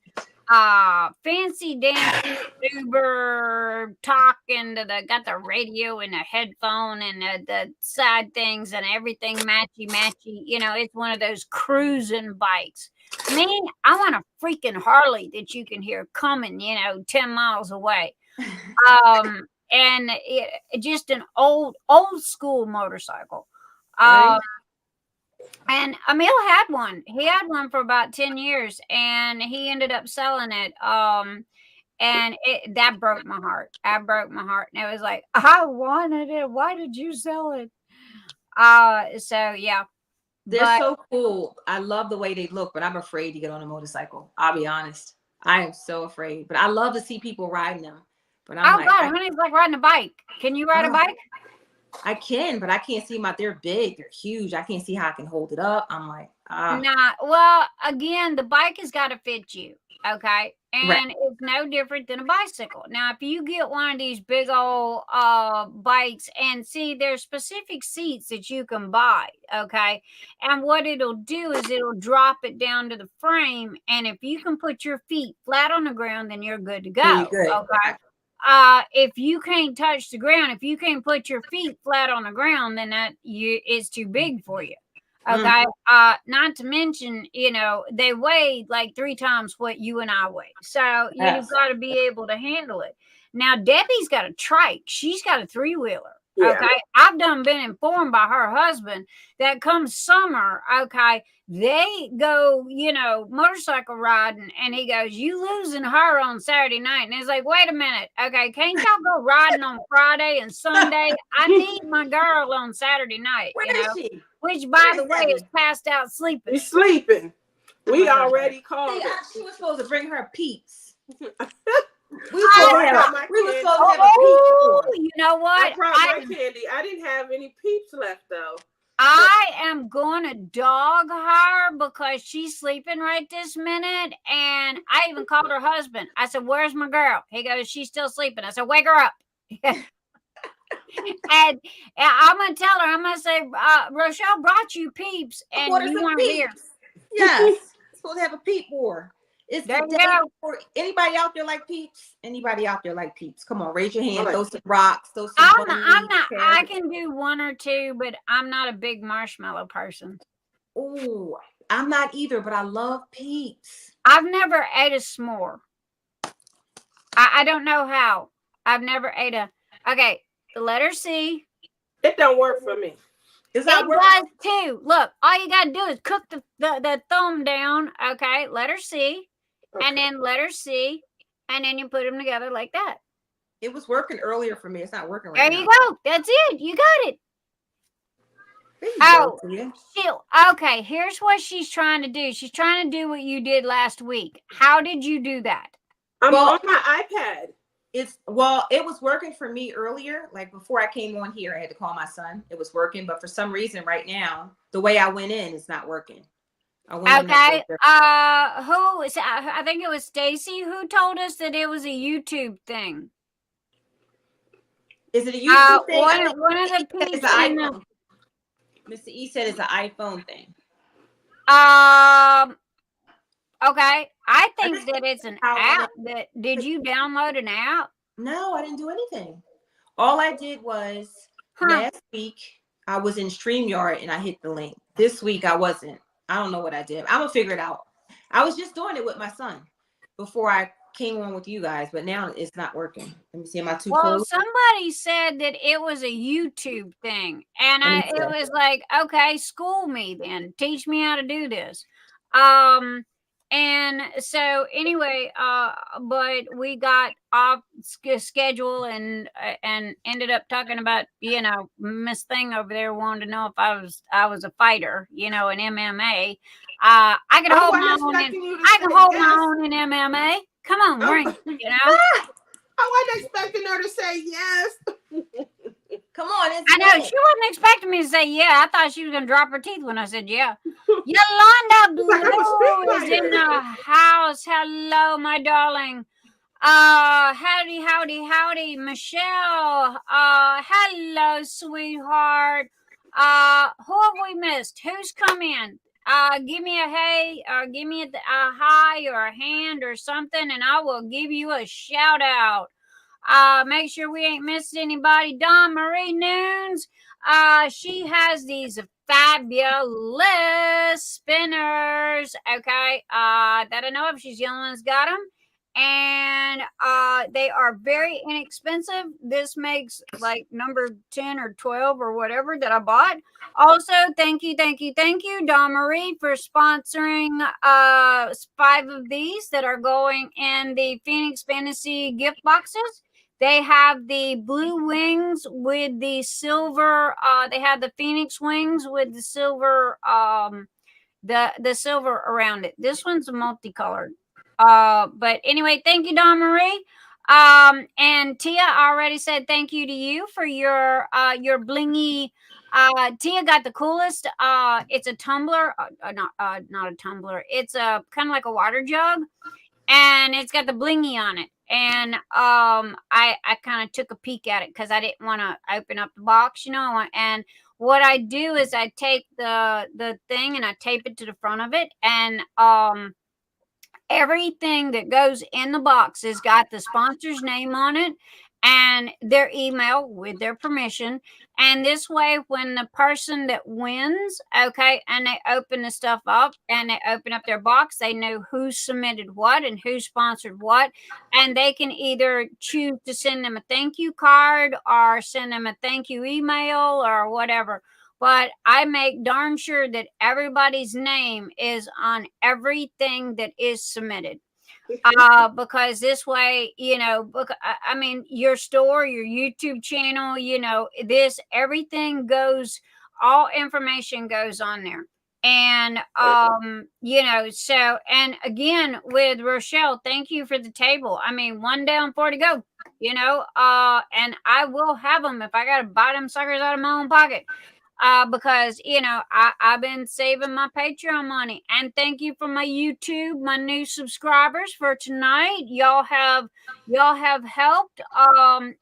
fancy dancy Uber talking got the radio and the headphone and the side things and everything matchy. It's one of those cruising bikes. Man, I want a freaking Harley that you can hear coming 10 miles away. And just an old school motorcycle. Right. And Emil had one. He had one for about 10 years, and he ended up selling it. And that broke my heart. That broke my heart. And it was like, I wanted it. Why did you sell it? So yeah. They're so cool. I love the way they look, but I'm afraid to get on a motorcycle. I'll be honest. I am so afraid. But I love to see people riding them. But I'm God, honey, it's like riding a bike. Can you ride a bike? I can, but I can't see they're big, they're huge. I can't see how I can hold it up. I'm like, Nah, well, again, the bike has got to fit you, okay? And it's no different than a bicycle. Now, if you get one of these big old bikes, and see, there's specific seats that you can buy, okay? And what it'll do is it'll drop it down to the frame, and if you can put your feet flat on the ground, then you're good to go, okay? If you can't touch the ground, if you can't put your feet flat on the ground, then it's too big for you. Okay. Not to mention, they weigh like 3 times what you and I weigh. So you've got to be able to handle it. Now, Debbie's got a trike. She's got a 3-wheeler. Yeah. Okay. I've been informed by her husband that come summer, okay, they go, motorcycle riding, and he goes, you losing her on Saturday night. And it's like, wait a minute. Okay. Can't y'all go riding on Friday and Sunday? I need my girl on Saturday night. Where is she? Which, by the way, is passed out sleeping. She's sleeping. We already called it. She was supposed to bring her peeps. We were supposed to have a peep. You know what? I brought my candy. I didn't have any peeps left, though. I am going to dog her because she's sleeping right this minute. And I even called her husband. I said, where's my girl? He goes, she's still sleeping. I said, wake her up. And I'm going to tell her, I'm going to say, Rochelle brought you peeps, and you weren't here. Yes. Supposed to have a peep war. Anybody out there like peeps? Anybody out there like peeps? Come on, raise your hand. Throw some rocks. Throw some I'm not. I can do 1 or 2, but I'm not a big marshmallow person. Oh, I'm not either, but I love peeps. I've never ate a s'more. I don't know how. I've never ate a. Okay, the letter C. It don't work for me. It does too. Look, all you gotta do is cook the thumb down. Okay, letter C. And then letter C, and then you put them together like that. It was working earlier for me. It's not working right now. There you go. That's it. You got it. Shoot. Okay, here's what she's trying to do. She's trying to do what you did last week. How did you do that? I'm on my iPad. It was working for me earlier. Like before I came on here, I had to call my son. It was working, but for some reason right now, the way I went in is not working. Okay. I think it was Stacy who told us that it was a YouTube thing. Is it a YouTube thing? One of the people. Mr. E said it's an iPhone thing. Okay. I think that it's an how app. That did you download an app? No, I didn't do anything. All I did was last week I was in StreamYard and I hit the link. This week I wasn't. I don't know what I did. I'm gonna figure it out. I was just doing it with my son before I came on with you guys, but now it's not working. Let me see. Am I too close? Somebody said that it was a YouTube thing, and it was like, okay, school me then, teach me how to do this. And so anyway, but we got off schedule and ended up talking about, you know, Miss Thing over there wanted to know if I was a fighter, you know, in MMA. I can hold my own. I can hold my own in MMA. Come on, bring it, you know. I wasn't expecting her to say yes. Come on. I know she wasn't expecting me to say yeah. I thought she was gonna drop her teeth when I said yeah. Yolanda Blue is in the house. Hello, my darling. Howdy, Michelle. Hello, sweetheart. Who have we missed? Who's come in? Give me a hey, or give me a hi or a hand or something, and I will give you a shout out. Make sure we ain't missed anybody. Dawnmarie Nunes. She has these fabulous spinners. Okay. That I know of. She's the only one that's got them. And they are very inexpensive. This makes like number 10 or 12 or whatever that I bought. Also, thank you, Dawnmarie, for sponsoring 5 of these that are going in the Phoenix Fantasy gift boxes. They have the blue wings with the silver. They have the Phoenix wings with the silver. The silver around it. This one's multicolored. But anyway, thank you, Dawnmarie. And Tia already said thank you to you for your blingy. Tia got the coolest. It's a tumbler. Not a tumbler. It's a kind of like a water jug, and it's got the blingy on it. And I kind of took a peek at it because I didn't want to open up the box, you know. And what I do is I take the thing and I tape it to the front of it, and everything that goes in the box has got the sponsor's name on it and their email with their permission. And this way, when the person that wins, okay, and they open the stuff up and they open up their box, they know who submitted what and who sponsored what. And they can either choose to send them a thank you card or send them a thank you email or whatever. But I make darn sure that everybody's name is on everything that is submitted. Because this way, you know, I mean, your store, your YouTube channel, you know, everything goes, all information goes on there. And, you know, so, and again, with Rochelle, thank you for the table. I mean, 1 down, 4 to go, you know, and I will have them if I got to buy them suckers out of my own pocket. Because, you know, I've been saving my Patreon money. And thank you for my YouTube, my new subscribers for tonight. Y'all have helped,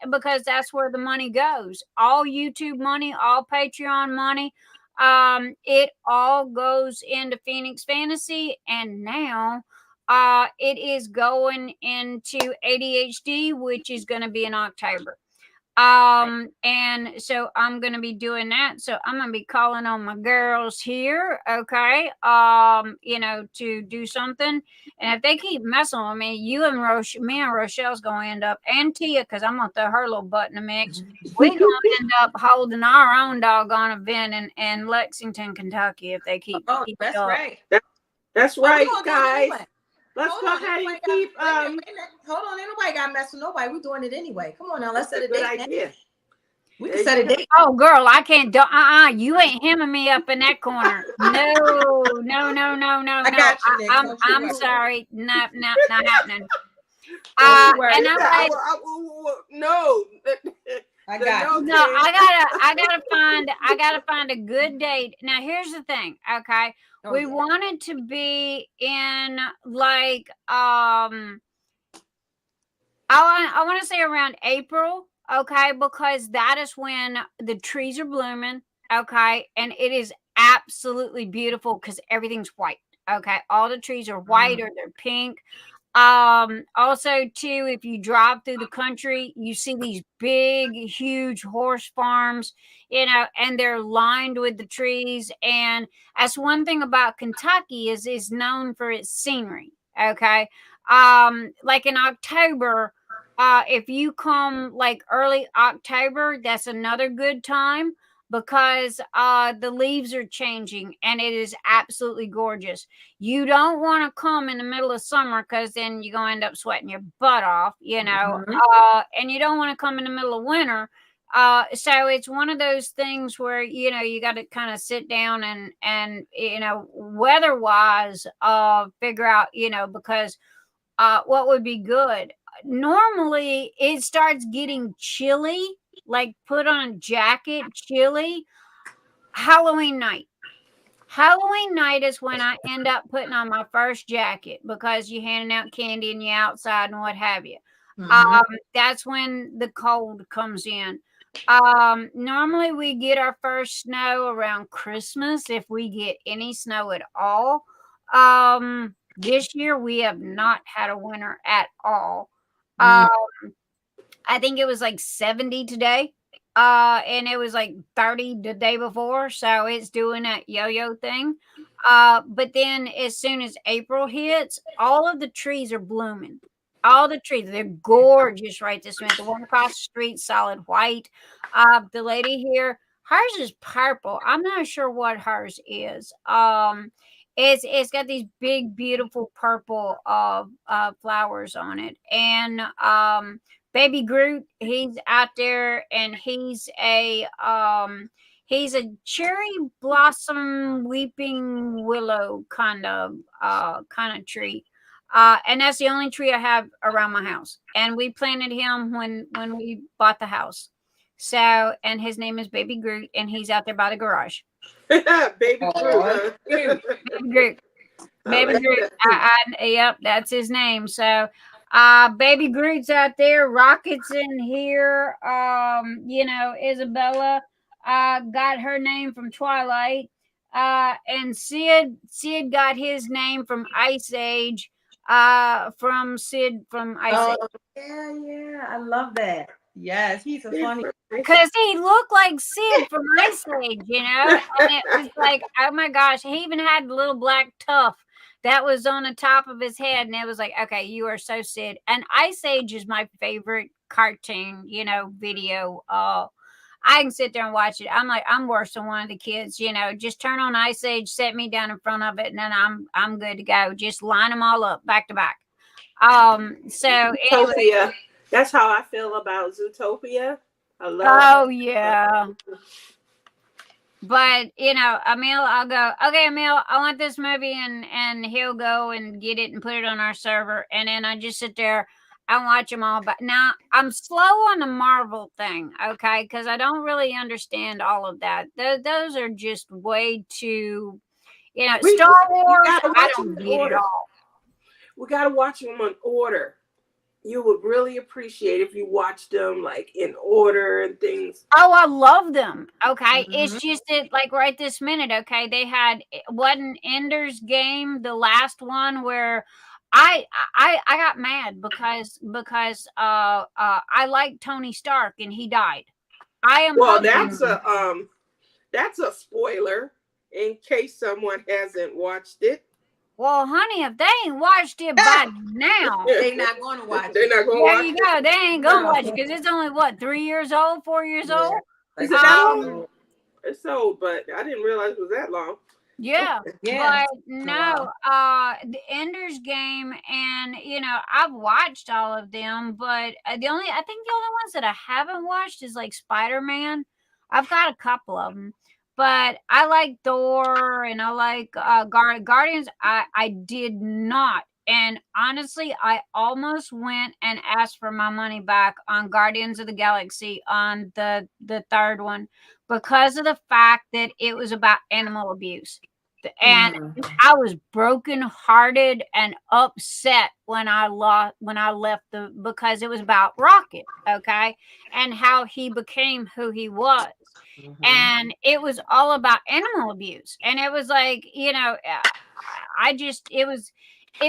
because that's where the money goes. All YouTube money, all Patreon money. It all goes into Phoenix Fantasy, and now it is going into ADHD, which is going to be in October. And so I'm going to be doing that. So I'm going to be calling on my girls here. Okay. You know, to do something. And if they keep messing with me, me and Rochelle's going to end up, and Tia, cause I'm going to throw her little butt in the mix. We're going to end up holding our own doggone event in Lexington, Kentucky, if they keep. That's up. right. That's right, guys. Let's go ahead and keep. Hold on, ain't nobody got to mess with nobody. We're doing it anyway. Come on now, let's set a date. Idea. We can set a date. Oh, girl, I can't do. You ain't hemming me up in that corner. No. I got you, Nick. I'm sorry. Not happening. And I'm like, no. I got you. No, I gotta find a good date. Now, here's the thing. Okay. We wanted to be in like I want to say around April, okay, because that is when the trees are blooming, okay, and it is absolutely beautiful because everything's white, Okay, all the trees are white or they're pink. Also too, if you drive through the country, you see these big, huge horse farms, and they're lined with the trees. And that's one thing about Kentucky is known for its scenery. Okay. Like in October, if you come like early October, that's another good time because the leaves are changing and it is absolutely gorgeous. You don't want to come in the middle of summer because then you're going to end up sweating your butt off, and you don't want to come in the middle of winter. So it's one of those things where, you got to kind of sit down and weather wise, figure out, because what would be good. Normally it starts getting chilly, like put on a jacket, chilly. Halloween night is when I end up putting on my first jacket because you're handing out candy and you're outside and what have you. That's when the cold comes in. Normally we get our first snow around Christmas, if we get any snow at all. This year we have not had a winter at all. I think it was like 70 today. And it was like 30 the day before. So it's doing that yo-yo thing. But then as soon as April hits, all of the trees are blooming. All the trees, they're gorgeous right this minute. The one across the street, solid white. The lady here, hers is purple. I'm not sure what hers is. It's got these big, beautiful purple flowers on it. And Baby Groot, he's out there and he's a cherry blossom weeping willow kind of tree. And that's the only tree I have around my house. And we planted him when we bought the house. So, and his name is Baby Groot, and he's out there by the garage. Baby Groot. Baby Groot. Baby Groot. Yep, that's his name. So, Baby Groot's out there. Rocket's in here. Isabella got her name from Twilight. And Sid got his name from Ice Age. From Sid from Ice Age. Yeah, I love that. Yes, he's a funny. Because he looked like Sid from Ice Age, and it was like, oh my gosh, he even had the little black tuft that was on the top of his head, and it was like, okay, you are so Sid. And Ice Age is my favorite cartoon, video. I can sit there and watch it. I'm like, I'm worse than one of the kids, just turn on Ice Age, set me down in front of it, and then I'm good to go. Just line them all up back to back. So anyway, that's how I feel about Zootopia. I love Oh yeah. But Emil, I'll go, okay, Emil, I want this movie, and he'll go and get it and put it on our server, and then I just sit there and watch them all. But now I'm slow on the Marvel thing, okay, because I don't really understand all of that. Those are just way too, Star Wars. I don't get it all. We gotta watch them in order. You would really appreciate if you watched them like in order and things. Oh, I love them. Okay. It's just that like right this minute, okay, they had wasn't Ender's Game, the last one where I got mad because I like Tony Stark and he died. That's a spoiler in case someone hasn't watched it. Well, honey, if they ain't watched it by now, they're not going to watch it. They're not going to watch it. There you go. They ain't going to watch it because it's only, 3 years old, 4 years old? Is it that old? It's old, but I didn't realize it was that long. Yeah. But no, the Ender's Game, and, I've watched all of them, but I think the only ones that I haven't watched is like Spider-Man. I've got a couple of them. But I like Thor and I like Guardians. I did not. And honestly, I almost went and asked for my money back on Guardians of the Galaxy on the third one because of the fact that it was about animal abuse. And I was brokenhearted and upset when I left because it was about Rocket, okay, and how he became who he was. And it was all about animal abuse. And it was like, it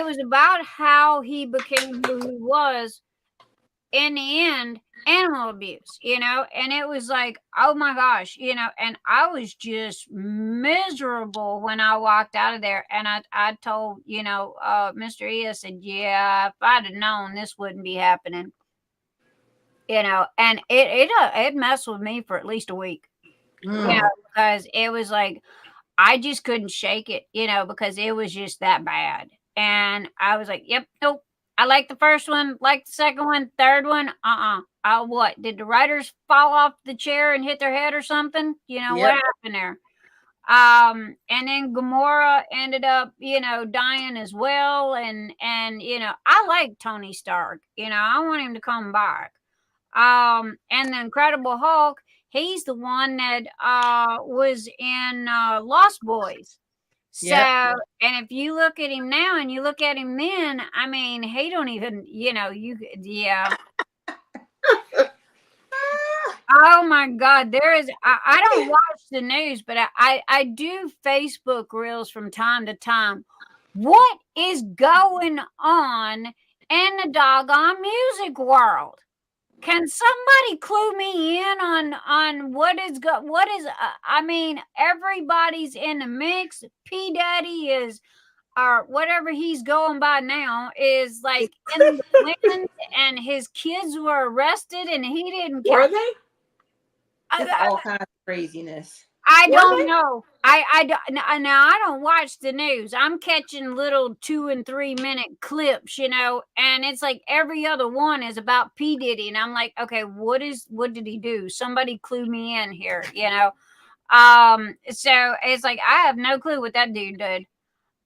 was about how he became who he was in the end, animal abuse, and it was like, oh my gosh, and I was just miserable when I walked out of there. And I told, Mr. E, I said, yeah, if I'd have known this wouldn't be happening, and it messed with me for at least a week, because it was like, I just couldn't shake it, because it was just that bad. And I was like, yep, nope. I like the first one, like the second one, third one. What? Did the writers fall off the chair and hit their head or something? What happened there? And then Gamora ended up, dying as well. And I like Tony Stark. I want him to come back. And the Incredible Hulk, he's the one that was in Lost Boys. So, and if you look at him now and you look at him then, I mean, he don't even, Oh my God, there is, I don't watch the news, but I do Facebook reels from time to time. What is going on in the doggone music world? Can somebody clue me in on what is I mean, everybody's in the mix. P Daddy is, or whatever he's going by now, is like in the wind, and his kids were arrested and he didn't Were they? It's all kinds of craziness. I don't know. I don't watch the news. I'm catching little 2 and 3 minute clips, and it's like every other one is about P Diddy, and I'm like, okay, what did he do? Somebody clue me in here, So it's like I have no clue what that dude did.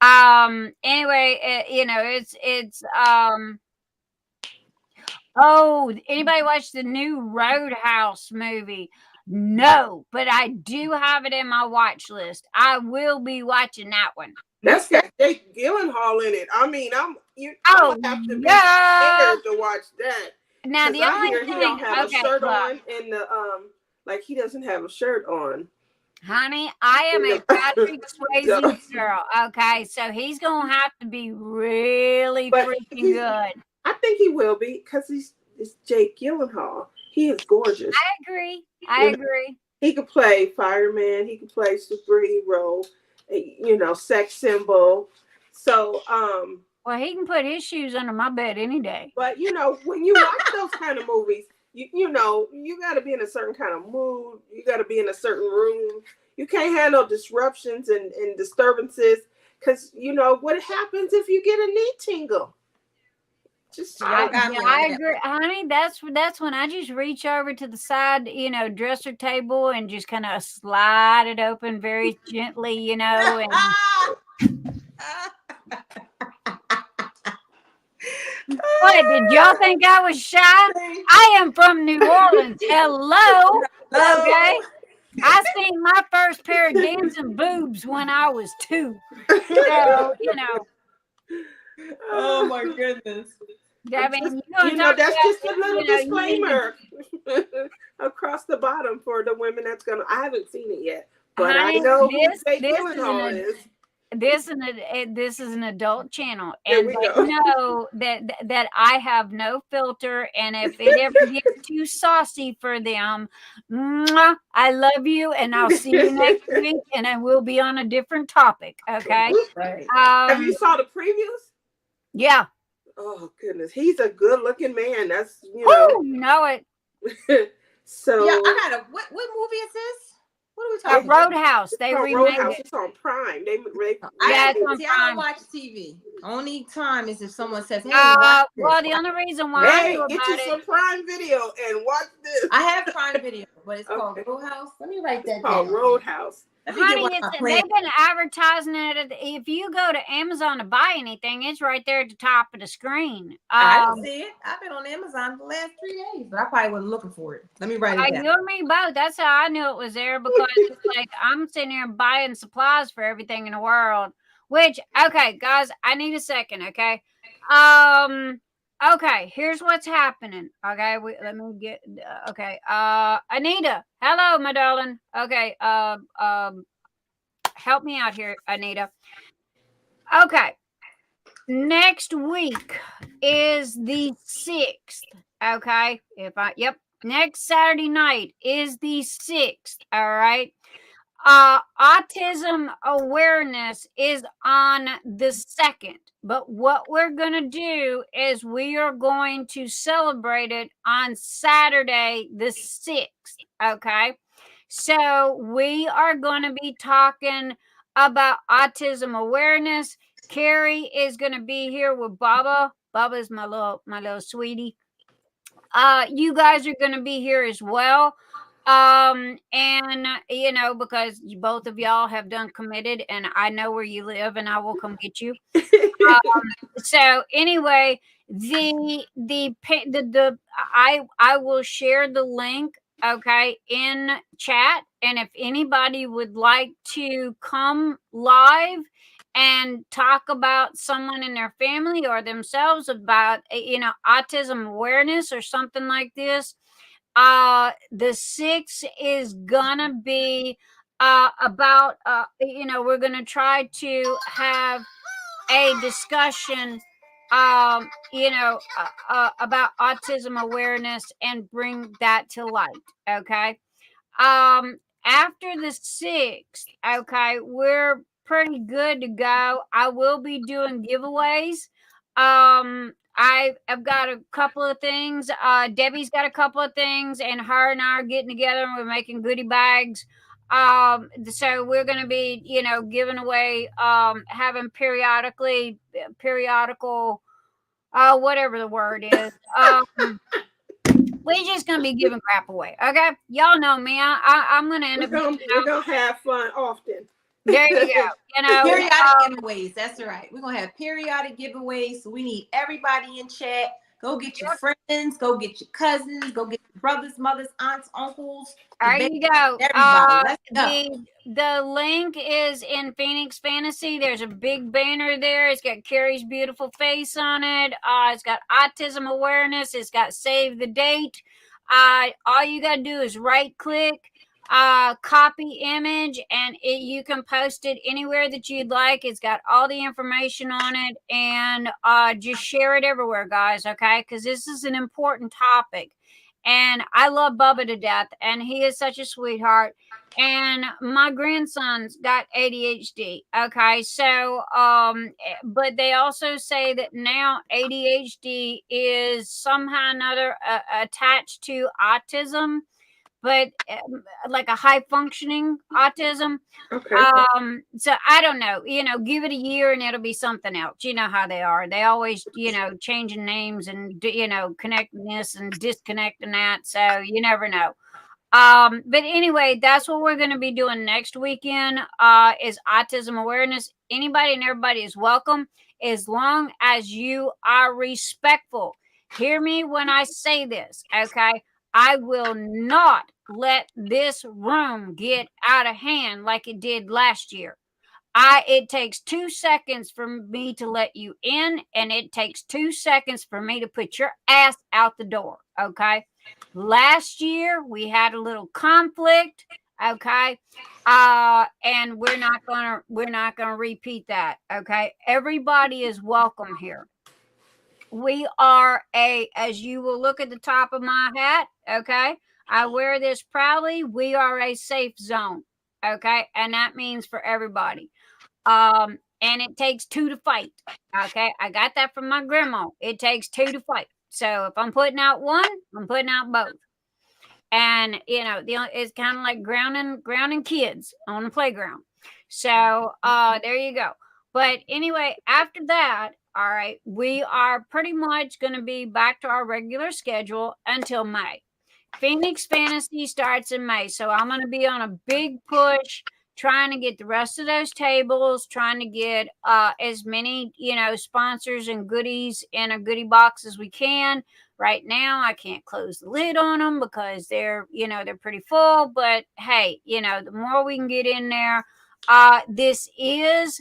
Anyway, it's oh, anybody watch the new Roadhouse movie? No, but I do have it in my watch list. I will be watching that one. That's got Jake Gyllenhaal in it. I mean, I have to be scared to watch that. Now the only thing, he don't have a shirt on, and like he doesn't have a shirt on. Honey, I am a Patrick Swayze girl. Okay, so he's gonna have to be really freaking good. I think he will be, because it's Jake Gyllenhaal. He is gorgeous. I agree. He could play fireman. He could play superhero. Sex symbol. So, well, he can put his shoes under my bed any day. But when you watch those kind of movies, you got to be in a certain kind of mood. You got to be in a certain room. You can't handle disruptions and disturbances, because what happens if you get a knee tingle? I agree, honey. That's when I just reach over to the side, dresser table, and just kind of slide it open very gently, and what, did y'all think I was shy? I am from New Orleans. Hello. Okay. I seen my first pair of dancing boobs when I was 2. So, Oh my goodness. I mean, that's just a little disclaimer across the bottom for the women I haven't seen it yet, but I know who Jake Gyllenhaal is. This is an adult channel, and they know that I have no filter, and if it ever gets too saucy for them, I love you, and I'll see you next week, and I will be on a different topic. Okay. Right. Have you saw the previews? Yeah. Oh goodness, he's a good-looking man. That's Oh, you know it. So yeah, I got what movie is this? What are we talking about? Roadhouse. They remade it. It's on Prime. I don't watch TV. Only time is if someone says, "Hey, well, the only reason why get you some Prime Video and watch this." I have Prime Video, but it's called Roadhouse. Let me write that called down. Roadhouse. Honey, they've been advertising it. If you go to Amazon to buy anything, it's right there at the top of the screen. I didn't see it. I've been on Amazon the last 3 days, but I probably wasn't looking for it. Let me write it down. You and me both. That's how I knew it was there, because it's like I'm sitting here buying supplies for everything in the world. Which, okay, guys, I need a second, okay? Okay, here's what's happening. Okay, let me get okay. Anita, hello, my darling. Okay, help me out here, Anita. Okay. Next week is the 6th. Okay. Next Saturday night is the 6th. All right. Autism awareness is on the 2nd. But what we're going to do is we are going to celebrate it on Saturday, the 6th. Okay. So we are going to be talking about autism awareness. Carrie is going to be here with Baba. Baba's my little sweetie. You guys are going to be here as well. And you know, because both of y'all have done committed, and I know where you live, and I will come get you. So anyway, I will share the link, okay, in chat, and if anybody would like to come live and talk about someone in their family or themselves about, you know, autism awareness or something like this, the 6th is gonna be about you know, we're gonna try to have a discussion you know, about autism awareness and bring that to light. Okay. After the 6th, okay, we're pretty good to go. I will be doing giveaways. I've got a couple of things. Debbie's got a couple of things, and her and I are getting together and we're making goodie bags. So we're going to be, you know, giving away, having periodical, whatever the word is. We're just gonna be giving crap away, okay? Y'all know me. I'm gonna end up. We're gonna have fun often. There you go. You know, periodic giveaways. That's right. We're gonna have periodic giveaways. So we need everybody in chat. Go get your friends. Go get your cousins. Go get your brothers, mothers, aunts, uncles. There you go. Everybody. Let's go. The link is in Phoenix Fantasy. There's a big banner there. It's got Carrie's beautiful face on it. It's got autism awareness. It's got save the date. All you got to do is right click, copy image, and you can post it anywhere that you'd like. It's got all the information on it, and just share it everywhere, guys, okay? Because this is an important topic. And I love Bubba to death, and he is such a sweetheart. And my grandson's got ADHD. Okay, so but they also say that now ADHD is somehow or another attached to autism, but like a high functioning autism. Okay. So I don't know, you know, give it a year and it'll be something else. You know how they are. They always, you know, changing names and, you know, connecting this and disconnecting that. So you never know. But anyway, that's what we're going to be doing next weekend, is autism awareness. Anybody and everybody is welcome, as long as you are respectful. Hear me when I say this, okay? I will not let this room get out of hand like it did last year. It takes 2 seconds for me to let you in, and it takes 2 seconds for me to put your ass out the door, okay? Last year we had a little conflict, okay? And we're not gonna repeat that, okay? Everybody is welcome here. We are as you will look at the top of my hat, okay? I wear this proudly. We are a safe zone, okay? And that means for everybody. And it takes 2 to fight, okay? I got that from my grandma. It takes 2 to fight. So if I'm putting out one, I'm putting out both. And you know, it's kind of like grounding kids on the playground. So there you go. But anyway, after that, all right, we are pretty much going to be back to our regular schedule until May. Phoenix Fantasy starts in May, so I'm going to be on a big push trying to get the rest of those tables, trying to get as many, sponsors and goodies in a goodie box as we can. Right now, I can't close the lid on them because they're pretty full. But hey, the more we can get in there, this is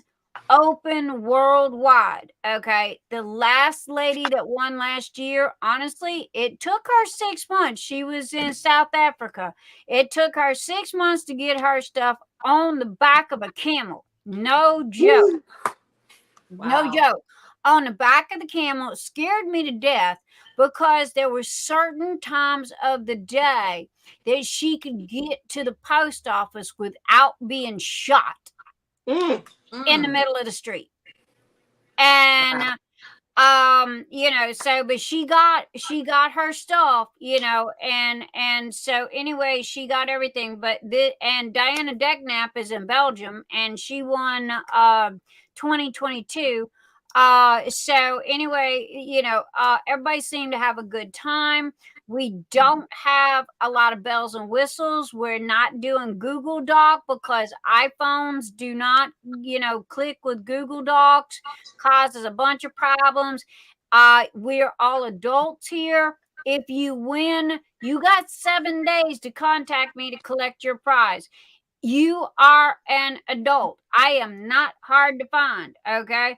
open worldwide. Okay, the last lady that won last year, honestly, it took her 6 months. She was in South Africa. It took her 6 months to get her stuff on the back of a camel. No joke. Wow. No joke. On the back of the camel. It scared me to death because there were certain times of the day that she could get to the post office without being shot in the middle of the street. And but she got her stuff, and so anyway, she got everything. But and Diana Decknap is in Belgium, and she won 2022. So anyway, everybody seemed to have a good time. We don't have a lot of bells and whistles. We're not doing Google Doc because iPhones do not, click with Google Docs, causes a bunch of problems. We're all adults here. If you win, you got 7 days to contact me to collect your prize. You are an adult. I am not hard to find, okay?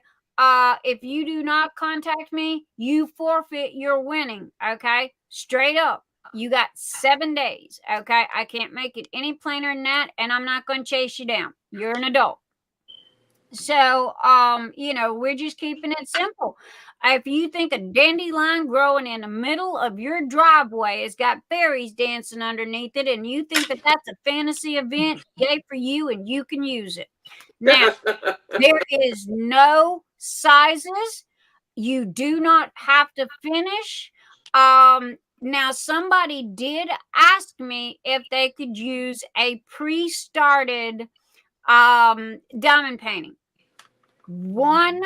If you do not contact me, you forfeit your winning, okay? Straight up. You got 7 days, okay? I can't make it any plainer than that, and I'm not going to chase you down. You're an adult. So, we're just keeping it simple. If you think a dandelion growing in the middle of your driveway has got fairies dancing underneath it, and you think that that's a fantasy event, yay for you, and you can use it. Now, there is no sizes. You do not have to finish. Now, somebody did ask me if they could use a pre-started diamond painting. One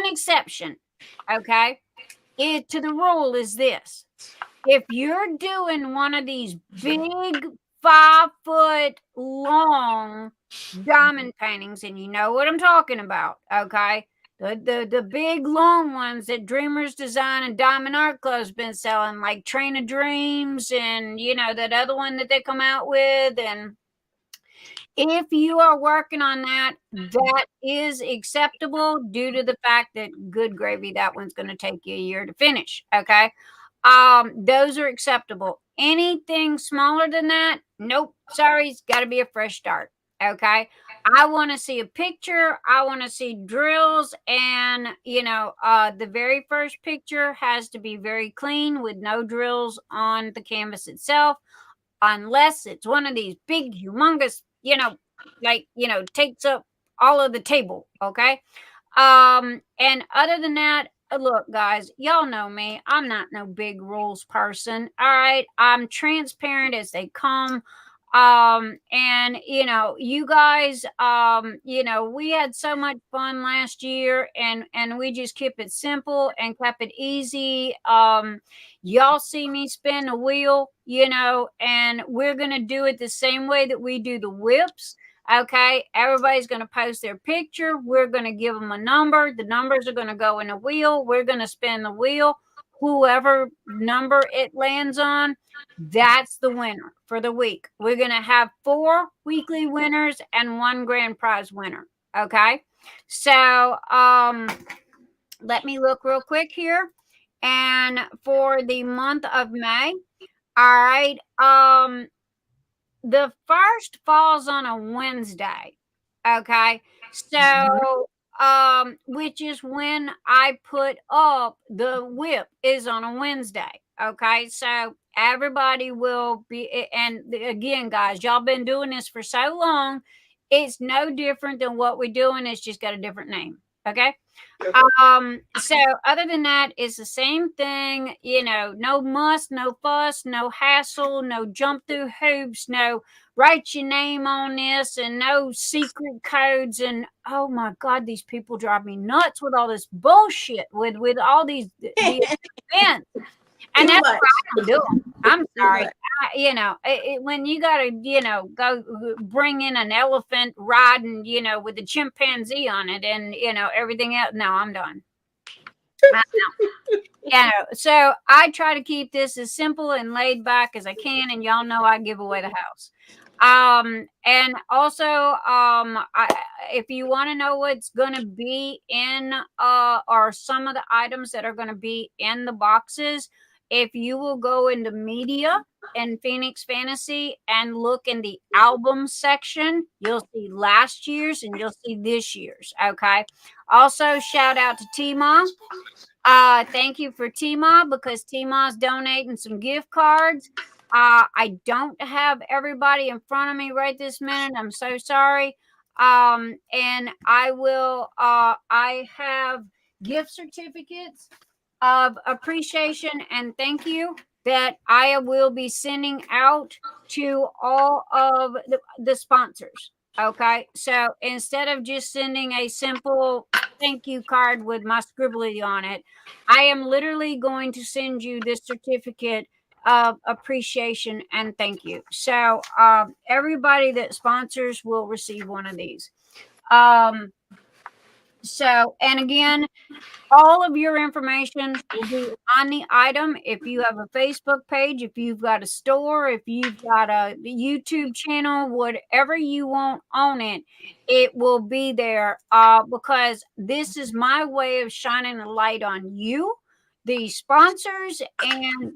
exception, okay, to the rule is this. If you're doing one of these big 5-foot long diamond paintings, and you know what I'm talking about, okay? The big long ones that Dreamers Design and Diamond Art Club's been selling, like Train of Dreams and, that other one that they come out with. And if you are working on that, that is acceptable due to the fact that, good gravy, that one's going to take you a year to finish, okay? Those are acceptable. Anything smaller than that, nope, sorry, it's got to be a fresh start, okay? I want to see a picture. I want to see drills, and the very first picture has to be very clean with no drills on the canvas itself, unless it's one of these big, humongous, takes up all of the table, okay? And other than that, look, guys, y'all know me. I'm not no big rules person. All right. I'm transparent as they come. And you guys, we had so much fun last year, and we just kept it simple and kept it easy. Y'all see me spin the wheel, and we're going to do it the same way that we do the whips. Okay, everybody's going to post their picture. We're going to give them a number. The numbers are going to go in the wheel. We're going to spin the wheel. Whoever number it lands on, that's the winner for the week. We're going to have 4 weekly winners and 1 grand prize winner. Okay, so let me look real quick here. And for the month of May, all right, the first falls on a Wednesday, okay? So, which is when I put up the whip is on a Wednesday, okay? So everybody will be, and again, guys, y'all been doing this for so long, it's no different than what we're doing. It's just got a different name, Okay. So other than that, it's the same thing, no muss, no fuss, no hassle, no jump through hoops, no write your name on this, and no secret codes. And oh my God, these people drive me nuts with all this bullshit with all these events. And that's why I don't do them. I'm sorry. When you got to, go bring in an elephant riding, with a chimpanzee on it and, everything else. No, I'm done. So I try to keep this as simple and laid back as I can. And y'all know I give away the house. And also, if you want to know what's going to be in, or some of the items that are going to be in the boxes, if you will go into media and Phoenix Fantasy and look in the album section, you'll see last year's and you'll see this year's. Okay. Also, shout out to T-Ma. Thank you for T-Ma, because T-Ma's donating some gift cards. I don't have everybody in front of me right this minute. I'm so sorry. And I will, I have gift certificates of appreciation and thank you that I will be sending out to all of the sponsors. Okay. So instead of just sending a simple thank you card with my scribbly on it, I am literally going to send you this certificate of appreciation and thank you. So everybody that sponsors will receive one of these. So, and again, all of your information will be on the item. If you have a Facebook page, if you've got a store, if you've got a YouTube channel, whatever you want on it, it will be there, because this is my way of shining a light on you, the sponsors, and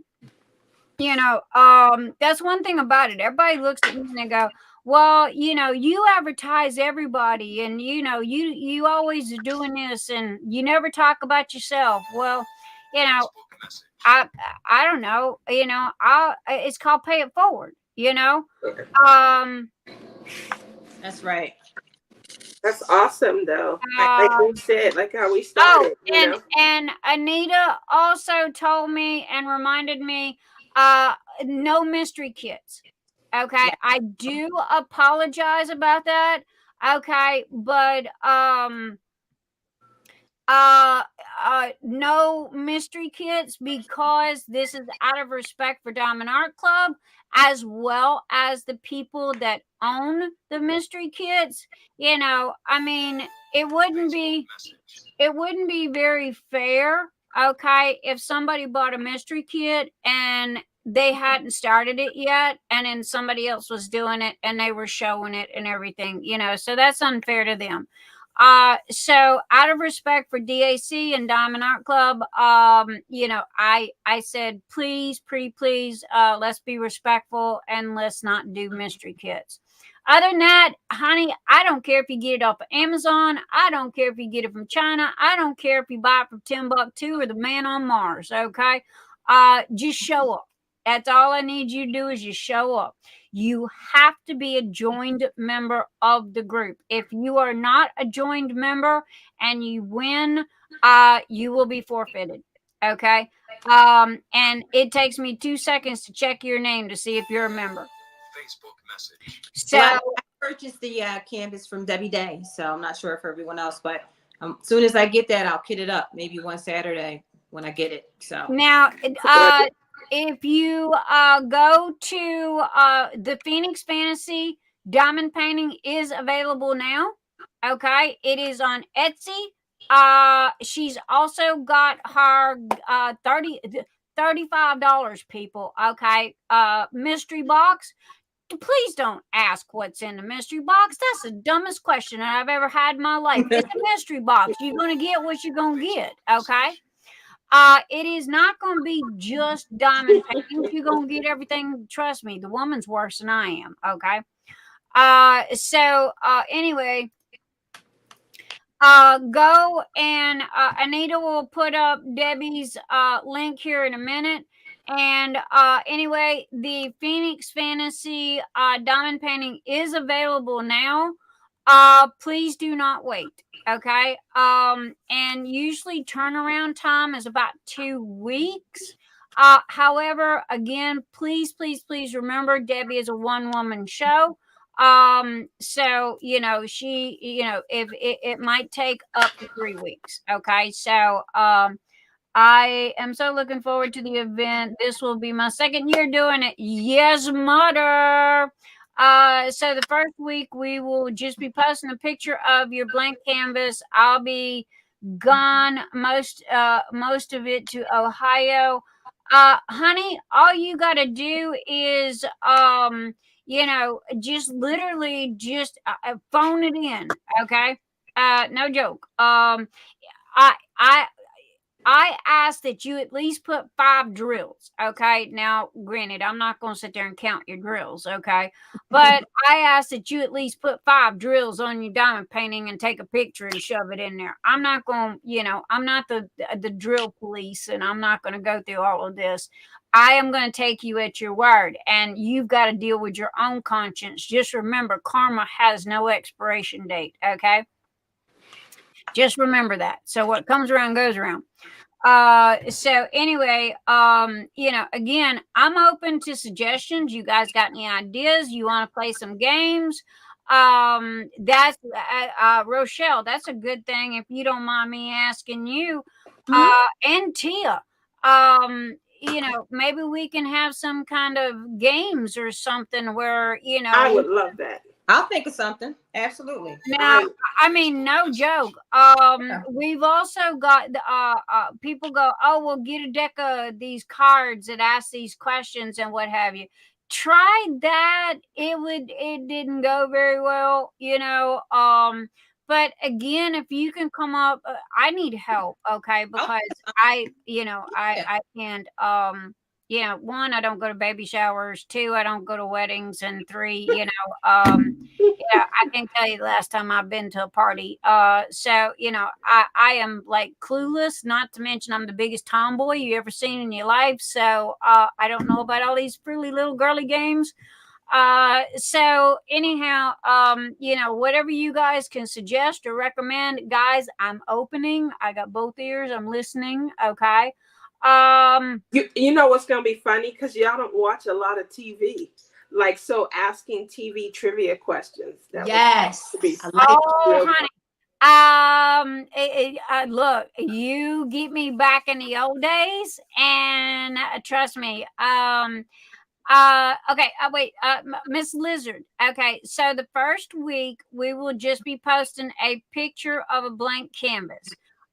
that's one thing about it. Everybody looks at me and they go, well, you advertise everybody and, you always are doing this and you never talk about yourself. Well, I don't know, it's called pay it forward, That's right. That's awesome, though. Like we said, like how we started. And Anita also told me and reminded me, no mystery kits. Okay, I do apologize about that. Okay, but no mystery kits, because this is out of respect for Diamond Art Club as well as the people that own the mystery kits. I mean, it wouldn't be very fair, okay, if somebody bought a mystery kit and they hadn't started it yet and then somebody else was doing it and they were showing it and everything, so that's unfair to them. So out of respect for DAC and Diamond Art Club, I said, please, let's be respectful and let's not do mystery kits. Other than that, honey, I don't care if you get it off of Amazon. I don't care if you get it from China. I don't care if you buy it from Timbuktu or the Man on Mars. Okay. Just show up. That's all I need you to do is just show up. You have to be a joined member of the group. If you are not a joined member and you win, you will be forfeited. Okay. And it takes me 2 seconds to check your name to see if you're a member. Facebook message. So I purchased the canvas from Debbie Day, so I'm not sure for everyone else, but as soon as I get that, I'll kit it up. Maybe one Saturday when I get it. So now, if you go to the Phoenix Fantasy, diamond painting is available now. Okay, it is on Etsy. She's also got her $35, people. Okay, mystery box. Please don't ask what's in the mystery box. That's the dumbest question that I've ever had in my life. It's a mystery box. You're going to get what you're going to get. Okay. It is not going to be just diamond paintings. You're going to get everything. Trust me, the woman's worse than I am. Okay. Anyway, go and Anita will put up Debbie's link here in a minute. And anyway, the Phoenix Fantasy diamond painting is available now. please do not wait. Okay. And usually turnaround time is about 2 weeks. However, again, please remember Debbie is a one-woman show. So she, if it might take up to 3 weeks. Okay. So I am so looking forward to the event. This will be my second year doing it. Yes, mother. So the first week we will just be posting a picture of your blank canvas. I'll be gone most of it to Ohio. Honey, all you gotta do is just literally just phone it in. Okay. No joke. I ask that you at least put 5 drills. Okay. Now, granted, I'm not going to sit there and count your drills. Okay. But I ask that you at least put 5 drills on your diamond painting and take a picture and shove it in there. I'm not going, I'm not the drill police, and I'm not going to go through all of this. I am going to take you at your word, and you've got to deal with your own conscience. Just remember, karma has no expiration date. Okay. Just remember that. So what comes around goes around. So anyway, again, I'm open to suggestions. You guys got any ideas? You want to play some games? That's Rochelle. That's a good thing. If you don't mind me asking you, and Tia, maybe we can have some kind of games or something where, I would love that. I'll think of something. Absolutely. Now, I mean, no joke. We've also got people go, oh, well, get a deck of these cards that ask these questions and what have you. Tried that. It didn't go very well, but again, if you can come up, I need help. Okay. Because I can't, 1, I don't go to baby showers. 2, I don't go to weddings. And 3, I can't tell you the last time I've been to a party. So, I am like clueless, not to mention I'm the biggest tomboy you ever seen in your life. So, I don't know about all these frilly little girly games. So anyhow, whatever you guys can suggest or recommend, guys, I'm opening. I got both ears. I'm listening. Okay. You know what's gonna be funny, because y'all don't watch a lot of TV, like, so asking TV trivia questions. Yes. Honey. Look, you get me back in the old days, and trust me. Okay. Wait. Miss Lizard. Okay. So the first week we will just be posting a picture of a blank canvas.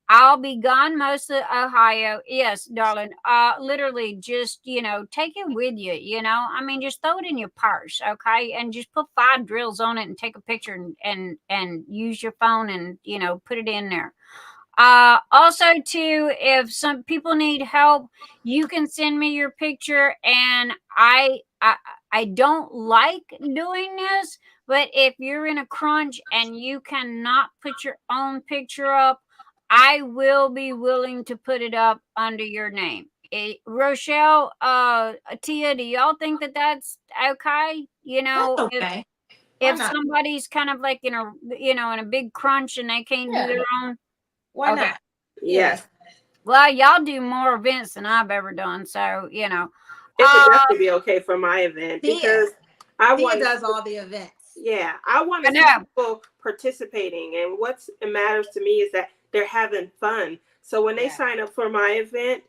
I'll be gone most of Ohio. Yes, darling. Literally just, take it with you, I mean, just throw it in your purse. Okay. And just put 5 drills on it and take a picture and use your phone and, put it in there. Also too, if some people need help, you can send me your picture. And I don't like doing this, but if you're in a crunch and you cannot put your own picture up, I will be willing to put it up under your name. Rochelle, Tia, do y'all think that that's okay? That's okay. If somebody's kind of like in a big crunch and they can't do their own. Why not? Yes. Well, y'all do more events than I've ever done, so it would definitely be okay for my event, because Tia does all the events. Yeah, I want to see people participating, and what matters to me is that they're having fun. So when they sign up for my event,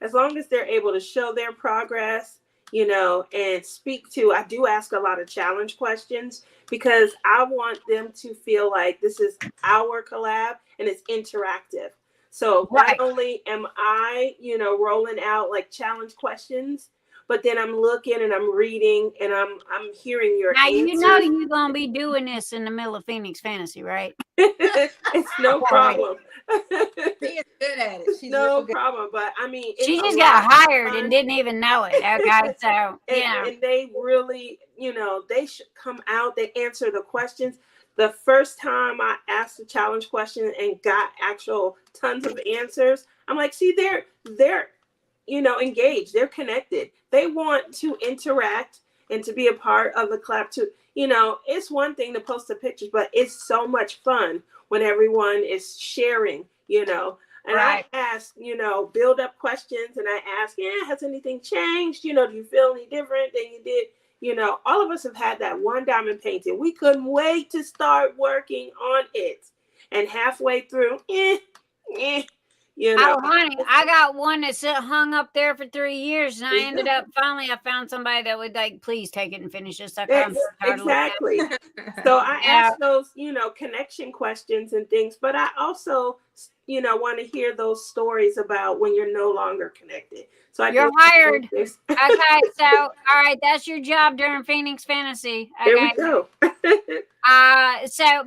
as long as they're able to show their progress, and speak to, I do ask a lot of challenge questions, because I want them to feel like this is our collab and it's interactive. So not only am I, rolling out like challenge questions, but then I'm looking and I'm reading and I'm hearing your answers. You're gonna be doing this in the middle of Phoenix Fantasy, right? It's no problem. She's good at it. She's no problem. But I mean, she just got hired and didn't even know it. Okay, so and they really, they should come out. They answer the questions. The first time I asked a challenge question and got actual tons of answers, I'm like, see, they're engaged. They're connected. They want to interact and to be a part of the clap too. You know, it's one thing to post the pictures, but it's so much fun when everyone is sharing, you know. And Right. I ask, you know, build up questions, and I ask, has anything changed? You know, do you feel any different than you did? You know, all of us have had that one diamond painting. We couldn't wait to start working on it. And halfway through, you know. Oh, honey, I got one that's hung up there for 3 years, and I ended up finally. I found somebody that would like, please take it and finish this. Exactly. So I ask those, you know, connection questions and things, but I also, you know, want to hear those stories about when you're no longer connected. So you're hired. Okay, so all right, that's your job during Phoenix Fantasy. Okay. There we go.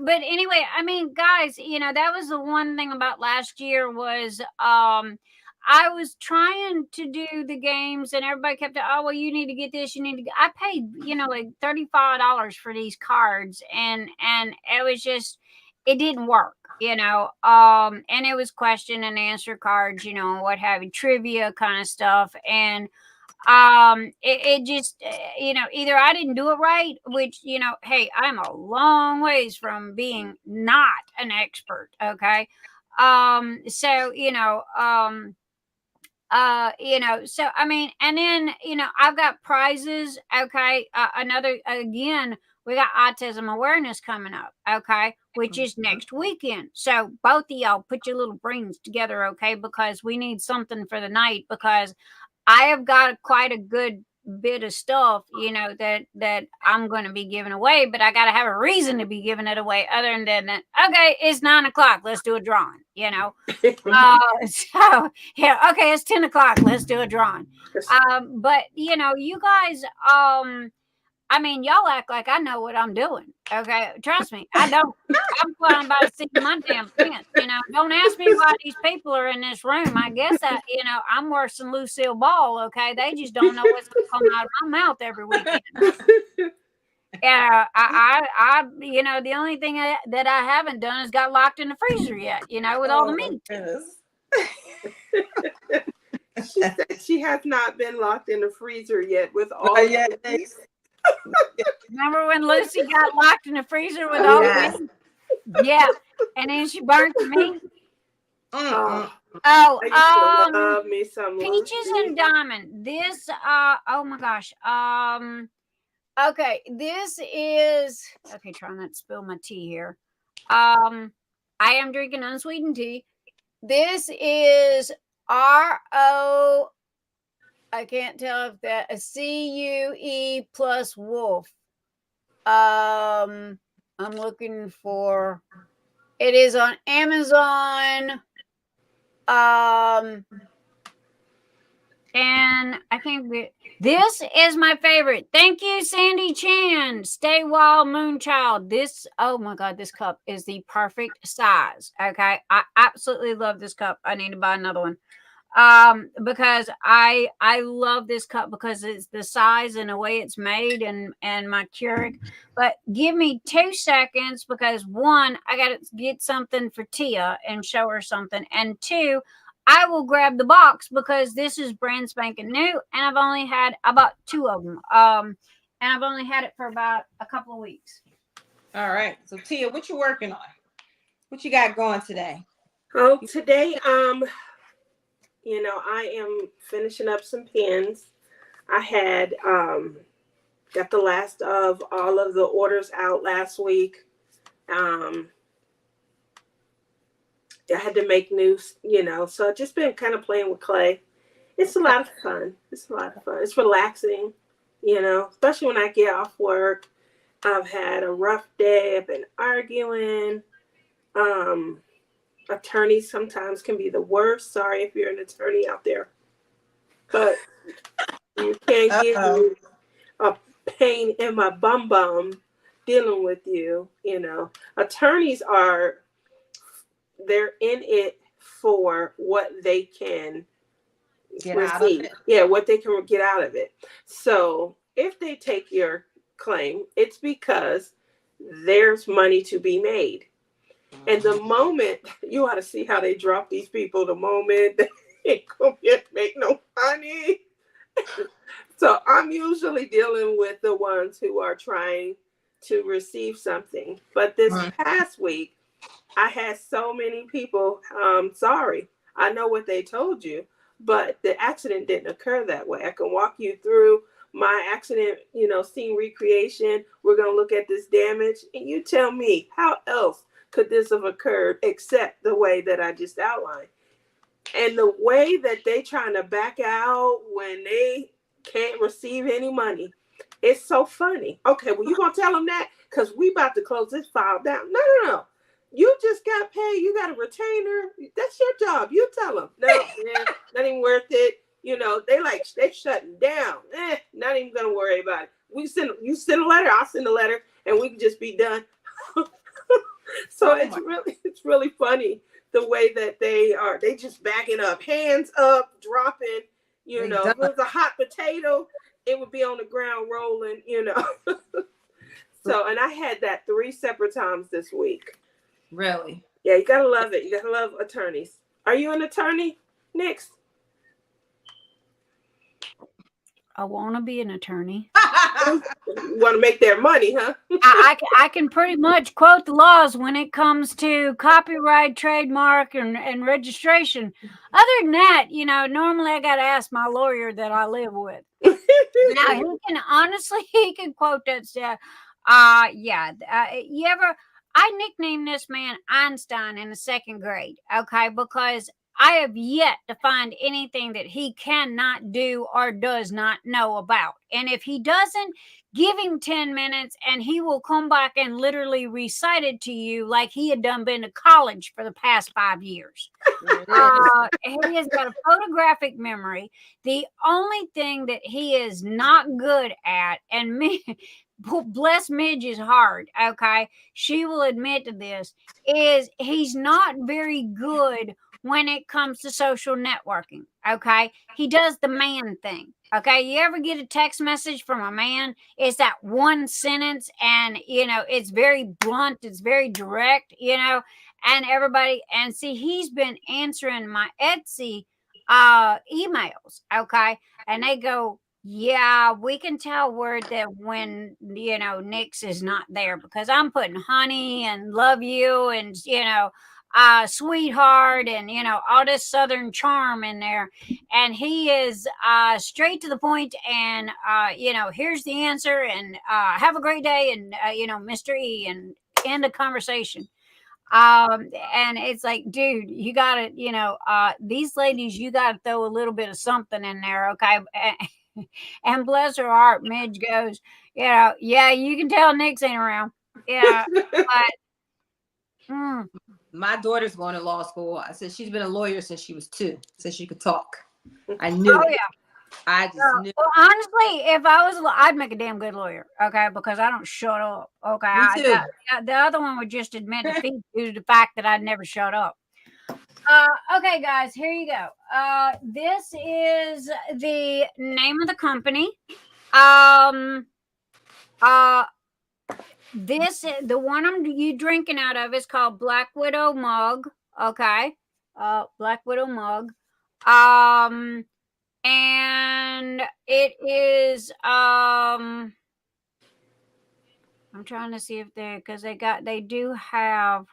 But anyway, I mean, guys, you know, that was the one thing about last year was I was trying to do the games, and everybody kept, oh, well, you need to get this, you need to. I paid, you know, like $35 for these cards, and it was just, it didn't work, you know. And it was question and answer cards, you know, what have you, trivia kind of stuff, and it just, you know, either I didn't do it right, which, you know, hey, I'm a long ways from being not an expert. Okay. So, you know, so I mean, and then, you know, I've got prizes. Okay. Again, we got autism awareness coming up. Okay. Which is next weekend. So both of y'all put your little brains together. Okay. Because we need something for the night, because I have got quite a good bit of stuff, you know, that I'm going to be giving away, but I got to have a reason to be giving it away other than that. Okay, it's 9 o'clock. Let's do a drawing, you know? So yeah. Okay. It's 10 o'clock. Let's do a drawing. But you know, you guys, I mean, y'all act like I know what I'm doing. Okay. Trust me. I don't. I'm flying by the seat of my damn pants. You know, don't ask me why these people are in this room. I guess that, you know, I'm worse than Lucille Ball. Okay. They just don't know what's going to come out of my mouth every weekend. Yeah. I, you know, the only thing that I haven't done is got locked in the freezer yet, you know, with all the meat. She said she has not been locked in the freezer yet with all the meat. Remember when Lucy got locked in the freezer with all the meat? Yeah, and then she burnt the meat. Love me some Peaches and Diamond. This, oh my gosh. Okay, this is okay. Try not to spill my tea here. I am drinking unsweetened tea. This is RO. I can't tell if that a CUE plus Wolf. I'm looking for. It is on Amazon. And I can't be. This is my favorite. Thank you, Sandy Chan. Stay Wild Moonchild. This, oh my God, this cup is the perfect size. Okay, I absolutely love this cup. I need to buy another one. Because I love this cup because it's the size and the way it's made and my Keurig. But give me 2 seconds, because one, I gotta get something for Tia and show her something, and 2, I will grab the box because this is brand spanking new, and I've only had about 2 of them. And I've only had it for about a couple of weeks. All right. So Tia, what you working on? What you got going today? Oh, today, you know, I am finishing up some pens. I had got the last of all of the orders out last week. I had to make new, you know, so I've just been kind of playing with clay. It's a lot of fun. It's relaxing, you know, especially when I get off work. I've had a rough day. I've been arguing. Attorneys sometimes can be the worst. Sorry if you're an attorney out there, but you can't give me a pain in my bum dealing with you. You know, attorneys they're in it for what they can receive. Yeah, what they can get out of it. So if they take your claim, it's because there's money to be made. And the moment, you ought to see how they drop these people, the moment they ain't gonna make no money. So I'm usually dealing with the ones who are trying to receive something. But this past week, I had so many people, sorry, I know what they told you, but the accident didn't occur that way. I can walk you through my accident, scene recreation. We're going to look at this damage. And you tell me, how else could this have occurred except the way that I just outlined? And the way that they trying to back out when they can't receive any money, it's so funny. Okay, well, you going to tell them that? Because we about to close this file down. No. You just got paid. You got a retainer. That's your job. You tell them. No, not even worth it. They shutting down. Not even gonna worry about it. You send a letter. I'll send a letter, and we can just be done. So it's really funny the way that they just backing up, hands up, dropping. If it was a hot potato, it would be on the ground rolling. So, and I had that 3 separate times this week. Really? Yeah, you gotta love it. You gotta love attorneys. Are you an attorney, Nix? I want to be an attorney. Want to make their money, huh? I can pretty much quote the laws when it comes to copyright, trademark, and registration. Other than that, normally I got to ask my lawyer that I live with. Now, he can quote that stuff. I nicknamed this man Einstein in the 2nd grade, okay, because I have yet to find anything that he cannot do or does not know about. And if he doesn't, give him 10 minutes and he will come back and literally recite it to you like he had been to college for the past 5 years. He has got a photographic memory. The only thing that he is not good at, and bless Midge's heart, okay, she will admit to this, is he's not very good when it comes to social networking, okay? He does the man thing, okay? You ever get a text message from a man? It's that one sentence and, it's very blunt, it's very direct, and everybody, and see, he's been answering my Etsy emails, okay? And they go, yeah, we can tell when Nix is not there, because I'm putting honey and love you and sweetheart and all this southern charm in there, and he is straight to the point and here's the answer and have a great day and Mr. E, and end the conversation. And it's like, dude, you gotta these ladies, you gotta throw a little bit of something in there, okay? And bless her heart, Midge goes, yeah, you can tell Nix ain't around. Yeah, but my daughter's going to law school. I said she's been a lawyer since she was 2, since she could talk. I knew. Oh, yeah. I just knew. Well, honestly, if I was, I'd make a damn good lawyer, okay? Because I don't shut up, okay? Me too. The other one would just admit defeat due to the fact that I'd never shut up. Okay, guys, here you go. This is the name of the company. The one you drinking out of is called Black Widow Mug. Okay. Black Widow Mug. And it is, I'm trying to see if they do have,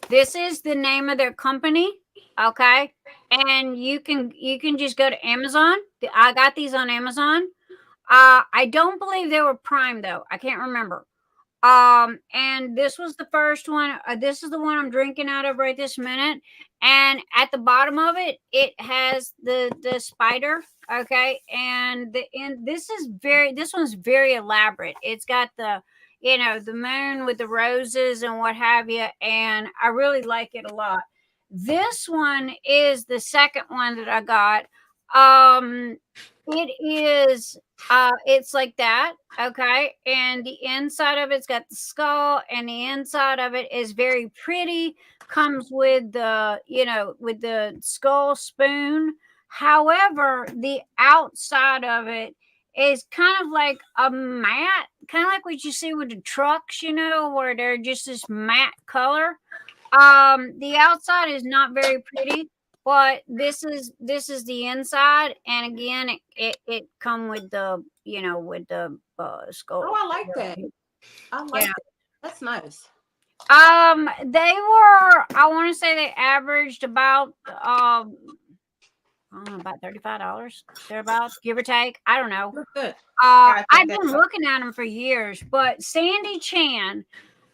this is the name of their company, okay? And you can just go to Amazon. I got these on Amazon. I don't believe they were Prime though. I can't remember. And this was the first one. This is the one I'm drinking out of right this minute. And at the bottom of it, it has the spider, okay? And this one's very elaborate. It's got the moon with the roses and what have you, and I really like it a lot. This one is the second one that I got. It is it's like that, okay, and the inside of it's got the skull, and the inside of it is very pretty, comes with the with the skull spoon. However, the outside of it is kind of like a matte, kind of like what you see with the trucks, where they're just this matte color. The outside is not very pretty. but this is the inside, and again, it come with the with the skull. Oh, I like that. I like Yeah. that. That's nice. They were, I want to say they averaged about I don't know, about $35 thereabouts, give or take. I don't know. Look good. I've check been that out. looking at them for years, but Sandy Chan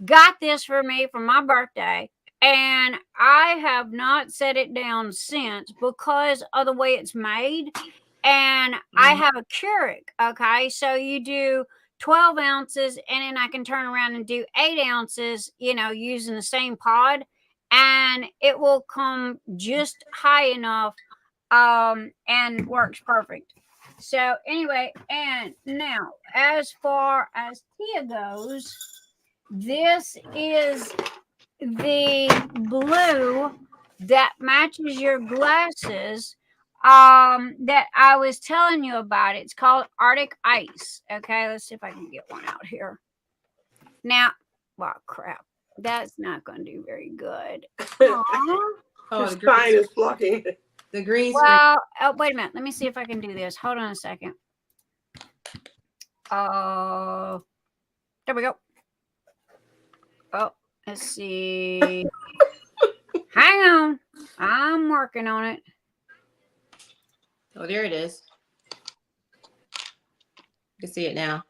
got this for me for my birthday, and I have not set it down since because of the way it's made. And I have a Keurig. Okay, so you do 12 ounces, and then I can turn around and do 8 ounces, using the same pod, and it will come just high enough, and works perfect. So anyway, and now as far as Tia goes, this is the blue that matches your glasses, that I was telling you about. It's called Arctic Ice. Okay, let's see if I can get one out here. Now, wow, crap. That's not going to do very good. Oh, the spine is blocking. The green Well, wait a minute. Let me see if I can do this. Hold on a second. There we go. Oh, let's see. Hang on. I'm working on it. Oh, there it is. You can see it now.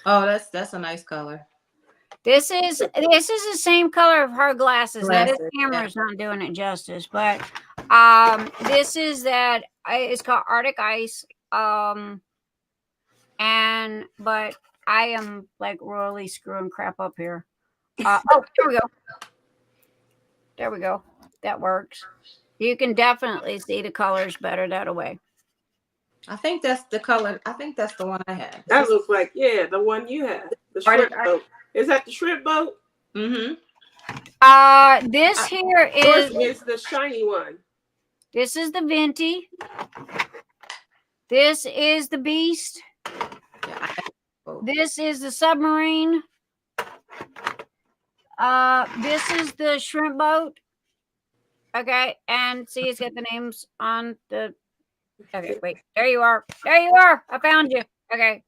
Oh, that's a nice color. This is the same color of her glasses. Now this Glasses, camera's not doing it justice, but this is that. It's called Arctic Ice. But I am like royally screwing crap up here. Oh, there we go. There we go. That works. You can definitely see the colors better that way. I think that's the color. I think that's the one I have. That looks like, yeah, the one you have. The shrimp boat. Is that the shrimp boat? Mm-hmm. This here is the shiny one. This is the Venti. This is the Beast. Yeah, this is the Submarine. This is the Shrimp Boat. Okay, and see, it's got the names on the. Okay, wait. There you are. There you are. I found you. Okay.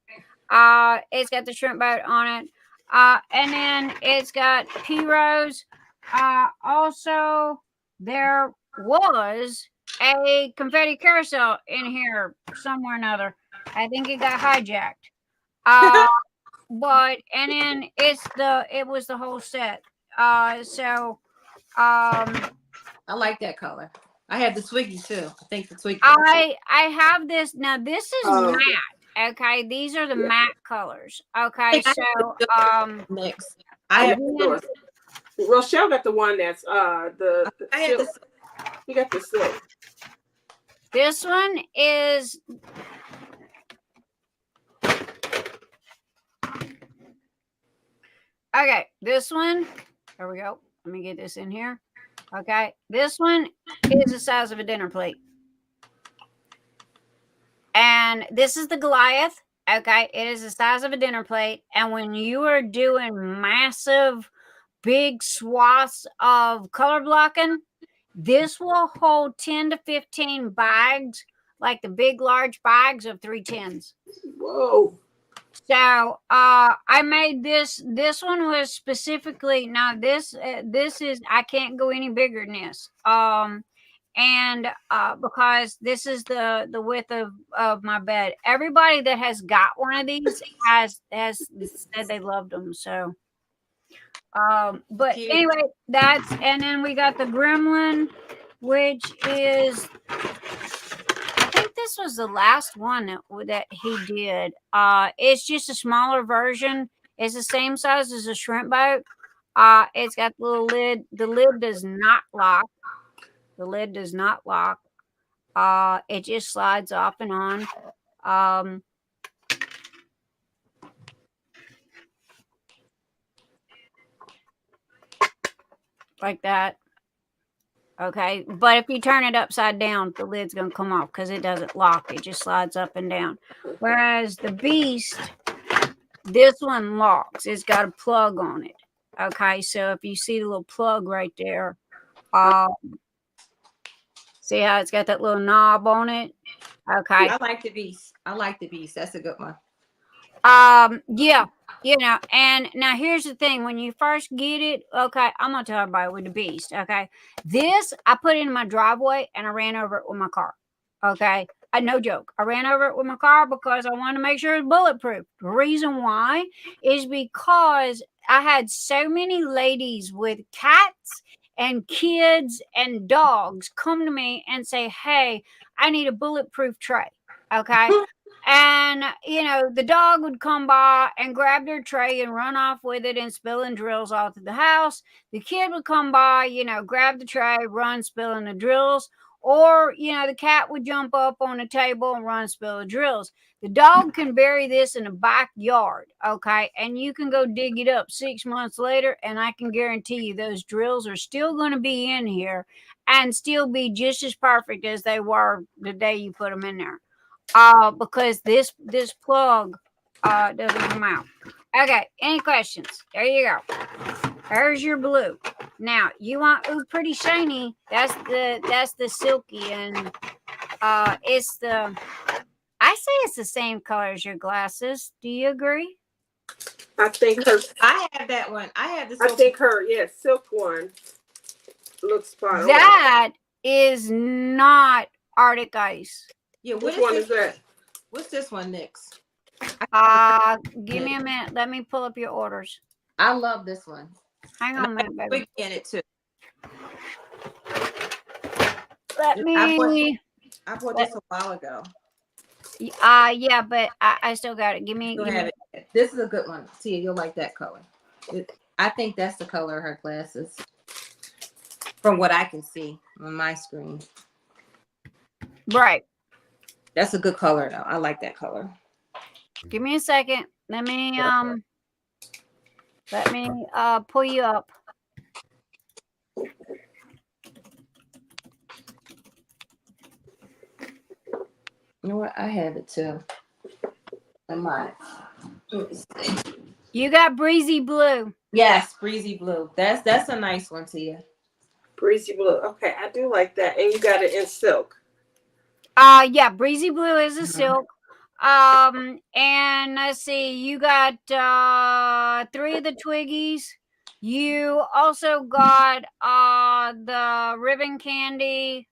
It's got the shrimp boat on it. And then it's got P-Rose. Also, there was a confetti carousel in here somewhere or another. I think it got hijacked. But and then it was the whole set. I like that color. I have the Twiggy too. I think the Twiggy. I have this now. This is matte. Okay, these are the matte colors. Okay, so next, Rochelle got the one that's the silk. We got the silk. This one is okay. This one. There we go. Let me get this in here. Okay, this one is the size of a dinner plate. And this is the Goliath. Okay, it is the size of a dinner plate. And when you are doing massive, big swaths of color blocking, this will hold 10 to 15 bags, like the big, large bags of 310s. Whoa. So I made this. This one was specifically this is I can't go any bigger than this. And because this is the width of my bed. Everybody that has got one of these has said they loved them. So but anyway, and then we got the Gremlin, which is this was the last one that he did. It's just a smaller version. It's the same size as a shrimp boat. It's got the little lid. The lid does not lock. The lid does not lock. It just slides off and on. Like that. Okay, but if you turn it upside down, the lid's going to come off because it doesn't lock. It just slides up and down. Whereas the Beast, this one locks. It's got a plug on it. Okay, so if you see the little plug right there, See how it's got that little knob on it? Okay. I like the beast. I like the beast. That's a good one. Yeah, and now here's the thing. When you first get it, okay, I'm gonna tell everybody with the beast, okay? This I put in my driveway and I ran over it with my car. Okay. No joke. I ran over it with my car because I wanted to make sure it's bulletproof. The reason why is because I had so many ladies with cats and kids and dogs come to me and say, hey, I need a bulletproof tray. Okay. And, the dog would come by and grab their tray and run off with it and spilling drills all through the house. The kid would come by, grab the tray, run, spilling the drills. Or, the cat would jump up on the table and run, spill the drills. The dog can bury this in the backyard, okay? And you can go dig it up 6 months later, and I can guarantee you those drills are still going to be in here and still be just as perfect as they were the day you put them in there. Because this plug doesn't come out. Okay, any questions? There you go. There's your blue. Now you want pretty shiny. That's the silky, and it's the. I say it's the same color as your glasses. Do you agree? I think her. I have that one. I have the silky. I think her, silk one looks spot on. That is not Arctic Ice. Yeah, which one is that? What's this one, Nix? Give me a minute. Let me pull up your orders. I love this one. Hang on a minute, baby. In it too. I bought this a while ago. Yeah, but I still got it. Give me. This is a good one. See, you'll like that color. I think that's the color of her glasses, from what I can see on my screen. Right. That's a good color, though. I like that color. Give me a second. Let me pull you up. You know what? I have it too. In mine. Let me see. You got breezy blue. Yes, breezy blue. That's a nice one to you. Breezy blue. Okay, I do like that. And you got it in silk. Yeah, breezy blue is a silk. And let's see, you got 3 of the Twiggies. You also got the ribbon candy,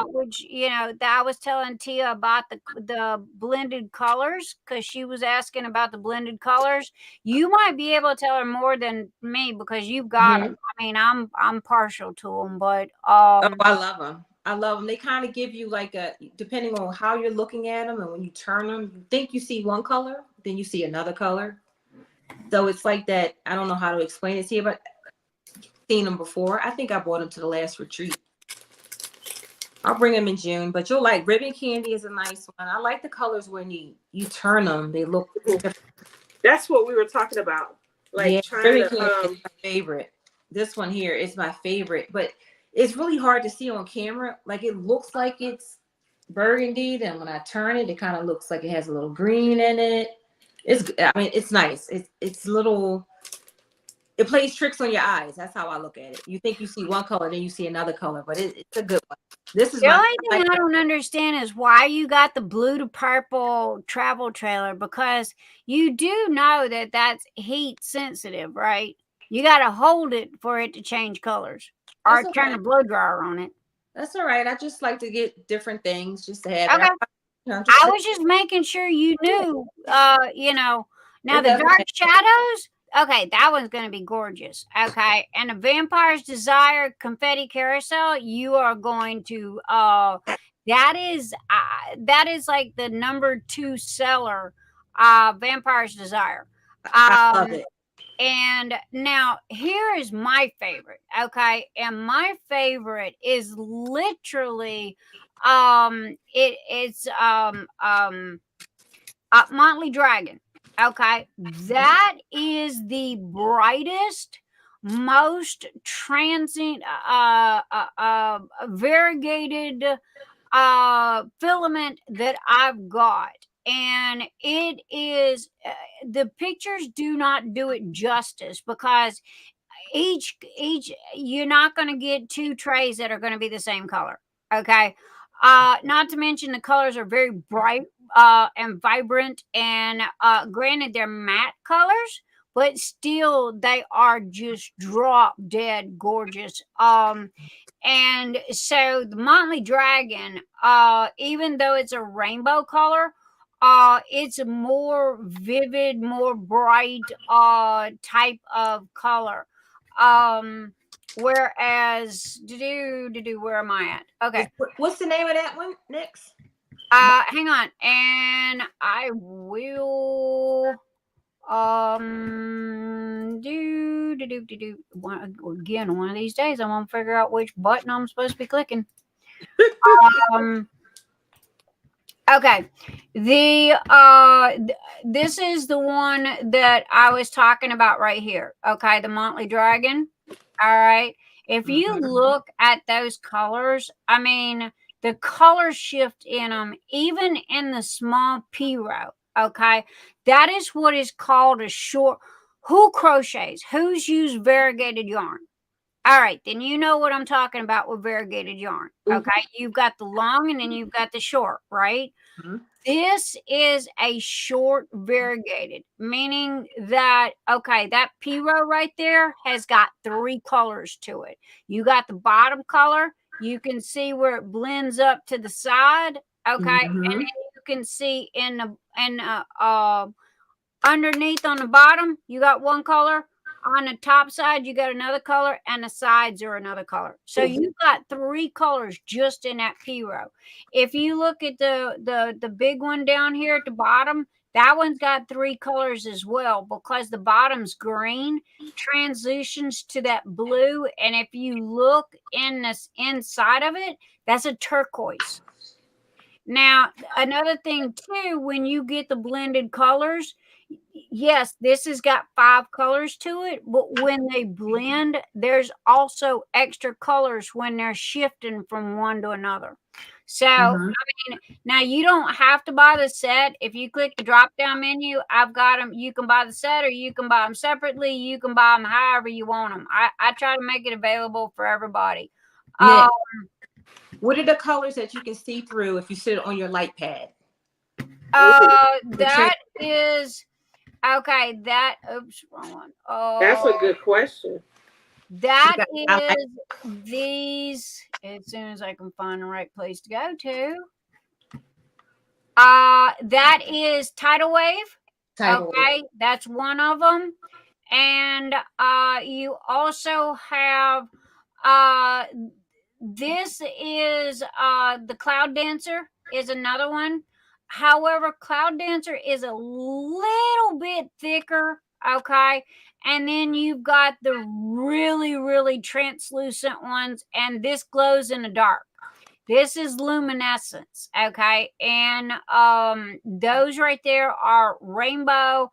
which that I was telling Tia about the blended colors, because she was asking about the blended colors. You might be able to tell her more than me because you've got them. I mean, I'm partial to them, but I love them. I love them. They kind of give you depending on how you're looking at them, and when you turn them, you think you see one color, then you see another color. So it's like that. I don't know how to explain it to you, but I've seen them before. I think I bought them to the last retreat. I'll bring them in June, but you'll like ribbon candy is a nice one. I like the colors when you turn them. They look different. That's what we were talking about. Like ribbon candy is my favorite. This one here is my favorite, but it's really hard to see on camera. Like it looks like it's burgundy, and when I turn it, it kind of looks like it has a little green in it. It's nice. It's little. It plays tricks on your eyes. That's how I look at it. You think you see one color, then you see another color, but it's a good one. This is the only thing I don't understand is why you got the blue to purple travel trailer, because you do know that that's heat sensitive, right? You got to hold it for it to change colors. Or turn a blow dryer on it. That's all right. I just like to get different things just to have. Okay. I was just making sure you knew. Now the dark shadows. Okay, that one's going to be gorgeous. Okay, and the Vampire's Desire Confetti Carousel. You are going to. That is like the number 2 seller. Vampire's Desire. I love it. And now here is my favorite, okay? And my favorite is literally it's Motley Dragon. Okay, that is the brightest, most transient, variegated filament that I've got. And it is, the pictures do not do it justice, because each you're not going to get 2 trays that are going to be the same color. Okay. Not to mention the colors are very bright and vibrant, and granted they're matte colors, but still they are just drop dead gorgeous. And so the Motley Dragon, even though it's a rainbow color, it's a more vivid, more bright type of color. Whereas where am I at? Okay. What's the name of that one next? Hang on, and I will again, one of these days I'm gonna figure out which button I'm supposed to be clicking. Okay, this is the one that I was talking about right here. Okay, the Motley Dragon. All right, if you look at those colors, I mean, the color shift in them, even in the small P row. Okay, that is what is called a short. Who crochets? Who's used variegated yarn? All right, then you know what I'm talking about with variegated yarn. Okay, you've got the long and then you've got the short, right? This is a short variegated, meaning that, okay, that P row right there has got 3 colors to it. You got the bottom color. You can see where it blends up to the side. Okay, and then you can see underneath on the bottom, you got one color. On the top side, you got another color, and the sides are another color. So you've got 3 colors just in that P row. If you look at the big one down here at the bottom, that one's got 3 colors as well, because the bottom's green transitions to that blue. And if you look in this inside of it, that's a turquoise. Now, another thing too, when you get the blended colors, yes, this has got 5 colors to it, but when they blend, there's also extra colors when they're shifting from one to another. So, I mean, now you don't have to buy the set. If you click the drop down menu, I've got them. You can buy the set, or you can buy them separately. You can buy them however you want them. I try to make it available for everybody. What are the colors that you can see through if you sit on your light pad? That is... Okay, oops, wrong one. That's a good question. That is these, as soon as I can find the right place to go to. That is Tidal Wave. Okay, that's one of them. And you also have, this is the Cloud Dancer is another one. However, Cloud Dancer is a little bit thicker, okay? And then you've got the really, really translucent ones, and this glows in the dark. This is Luminescence, okay? And those right there are rainbow,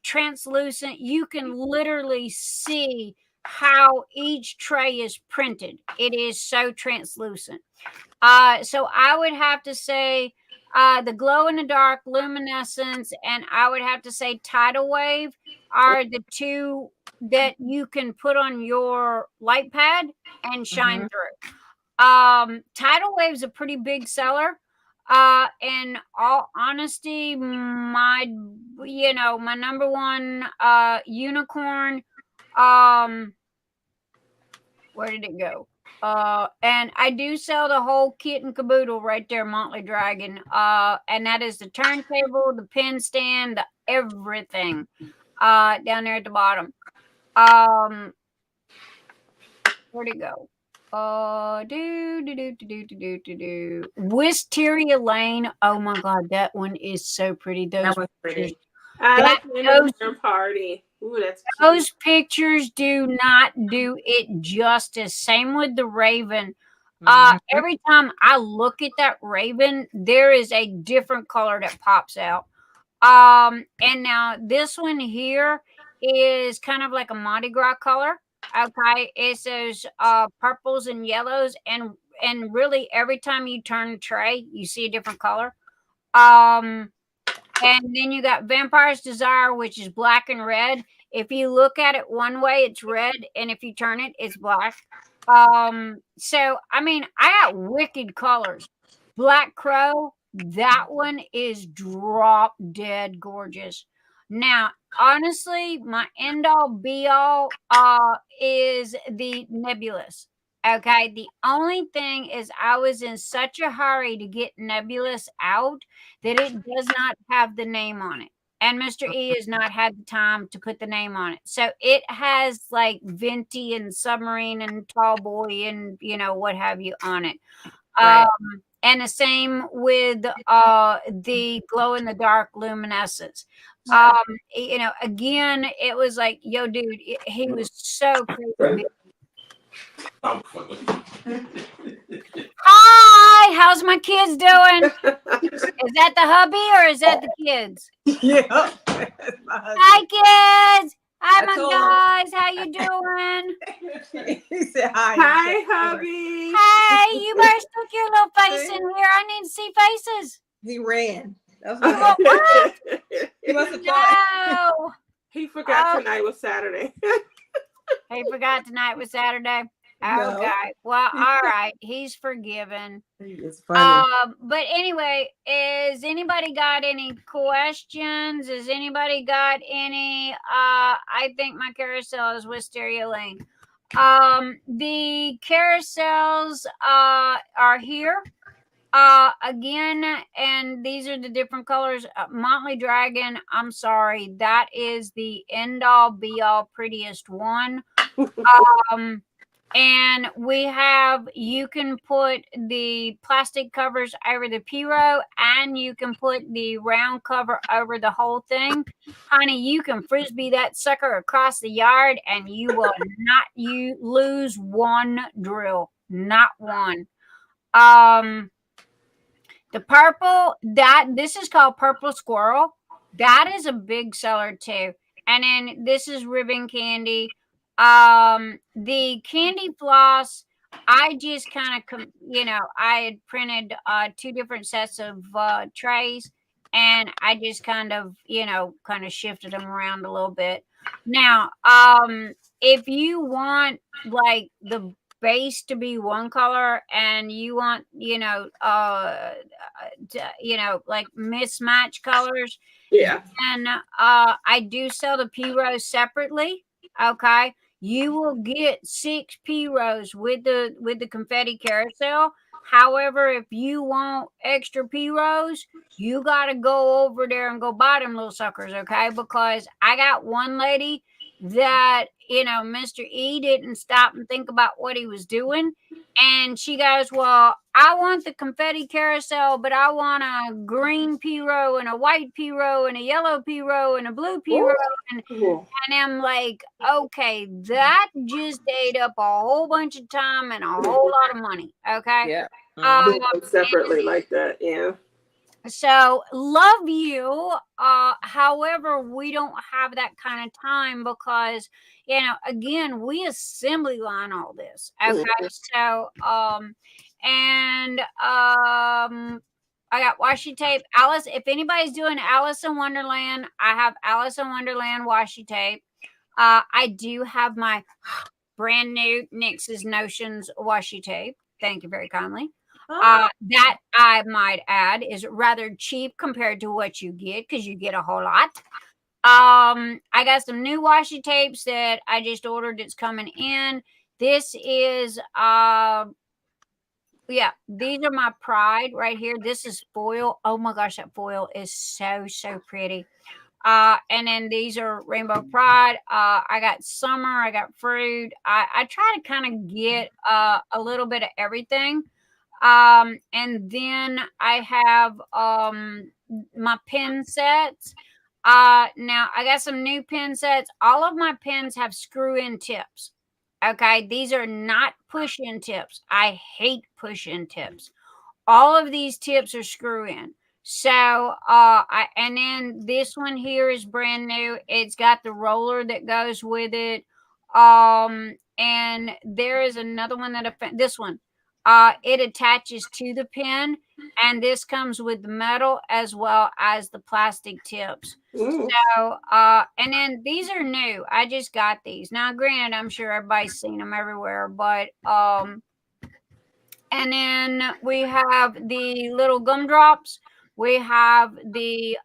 translucent. You can literally see how each tray is printed. It is so translucent. So I would have to say the glow in the dark, Luminescence, and I would have to say Tidal Wave are the 2 that you can put on your light pad and shine through. Tidal Wave's a pretty big seller. In all honesty, my number one unicorn, where did it go? And I do sell the whole kit and caboodle right there, Motley Dragon. And that is the turntable, the pen stand, the everything down there at the bottom. Where'd it go? Wisteria Lane. Oh my God, that one is so pretty. That was pretty. I like the party. Ooh, that's cute. Those pictures do not do it justice. Same with the Raven. Every time I look at that Raven, there is a different color that pops out. And now this one here is kind of like a Mardi Gras color. Okay, it's those purples and yellows, and really every time you turn the tray, you see a different color. And then you got Vampire's Desire, which is black and red. If you look at it one way, it's red, and if you turn it, it's black. So I mean, I got wicked colors. Black Crow, that one is drop dead gorgeous. Now, honestly, my end all be all is the Nebulous. Okay, the only thing is I was in such a hurry to get Nebulous out that it does not have the name on it. And Mr. E has not had the time to put the name on it. So it has like Venti and Submarine and Tall Boy and, you know, what have you on it. Right. And the same with the glow in the dark luminescence. You know, again, it was like, yo, dude, he was so crazy. Hi, how's my kids doing? Is that the hubby or is that the kids? Yeah. Hi, kids. Hi, I my told guys. How you doing? He said hi. Hi, hubby. Hey, you better stick your little face in here. I need to see faces. He ran. That's Oh, what what? he must have thought. No. He forgot tonight was Saturday. He forgot tonight was Saturday. No. Okay. Well, all right. He's forgiven. It's funny. But anyway, is anybody got any questions? Has anybody got any? I think my carousel is Wisteria Lane. The carousels are here. Again, and these are the different colors. Motley Dragon, I'm sorry, that is the end all be all prettiest one. And we have, you can put the plastic covers over the Piro, and you can put the round cover over the whole thing. Honey, you can frisbee that sucker across the yard and you will not lose one drill. Not one. The purple, this is called Purple Squirrel. That is a big seller too. And then this is Ribbon Candy. The candy floss, I just kind of, you know, I had printed 2 different sets of trays, and I just kind of, you know, kind of shifted them around a little bit. Now, if you want like the base to be one color and you want, you know, like mismatch colors, Yeah. and I do sell the P-Rose separately. Okay. You will get 6 P-Rose with the confetti carousel. However, if you want extra P-Rose, you got to go over there and go buy them little suckers, okay? Because I got one lady that, you know, Mr. E didn't stop and think about what he was doing. And she goes, well, I want the confetti carousel, but I want a green P-Row and a white P-Row and a yellow P-Row and a blue P-Row. And I'm like, okay, that just ate up a whole bunch of time and a whole lot of money. Okay. Yeah. Separately like that. Yeah. So love you. However, we don't have that kind of time because, you know, again, we assembly line all this. Okay. So, I got washi tape. Alice, if anybody's doing Alice in Wonderland, I have Alice in Wonderland washi tape. I do have my brand new NYX's Notions washi tape. Thank you very kindly. That I might add is rather cheap compared to what you get, because you get a whole lot. I got some new washi tapes that I just ordered. It's coming in. This is yeah, these are my pride right here. This is foil. Oh my gosh, that foil is so pretty. And then these are Rainbow Pride. I got summer, I got fruit. I try to kind of get a little bit of everything. And then I have my pen sets. Now I got some new pen sets. All of my pens have screw-in tips. Okay, these are not push-in tips. I hate push-in tips. All of these tips are screw-in. So, and then this one here is brand new. It's got the roller that goes with it. And there is another one that this one. it attaches to the pin, and this comes with the metal as well as the plastic tips. Mm. So, and then these are new. I just got these. Now, granted, I'm sure everybody's seen them everywhere, but and then we have the little gumdrops. We have the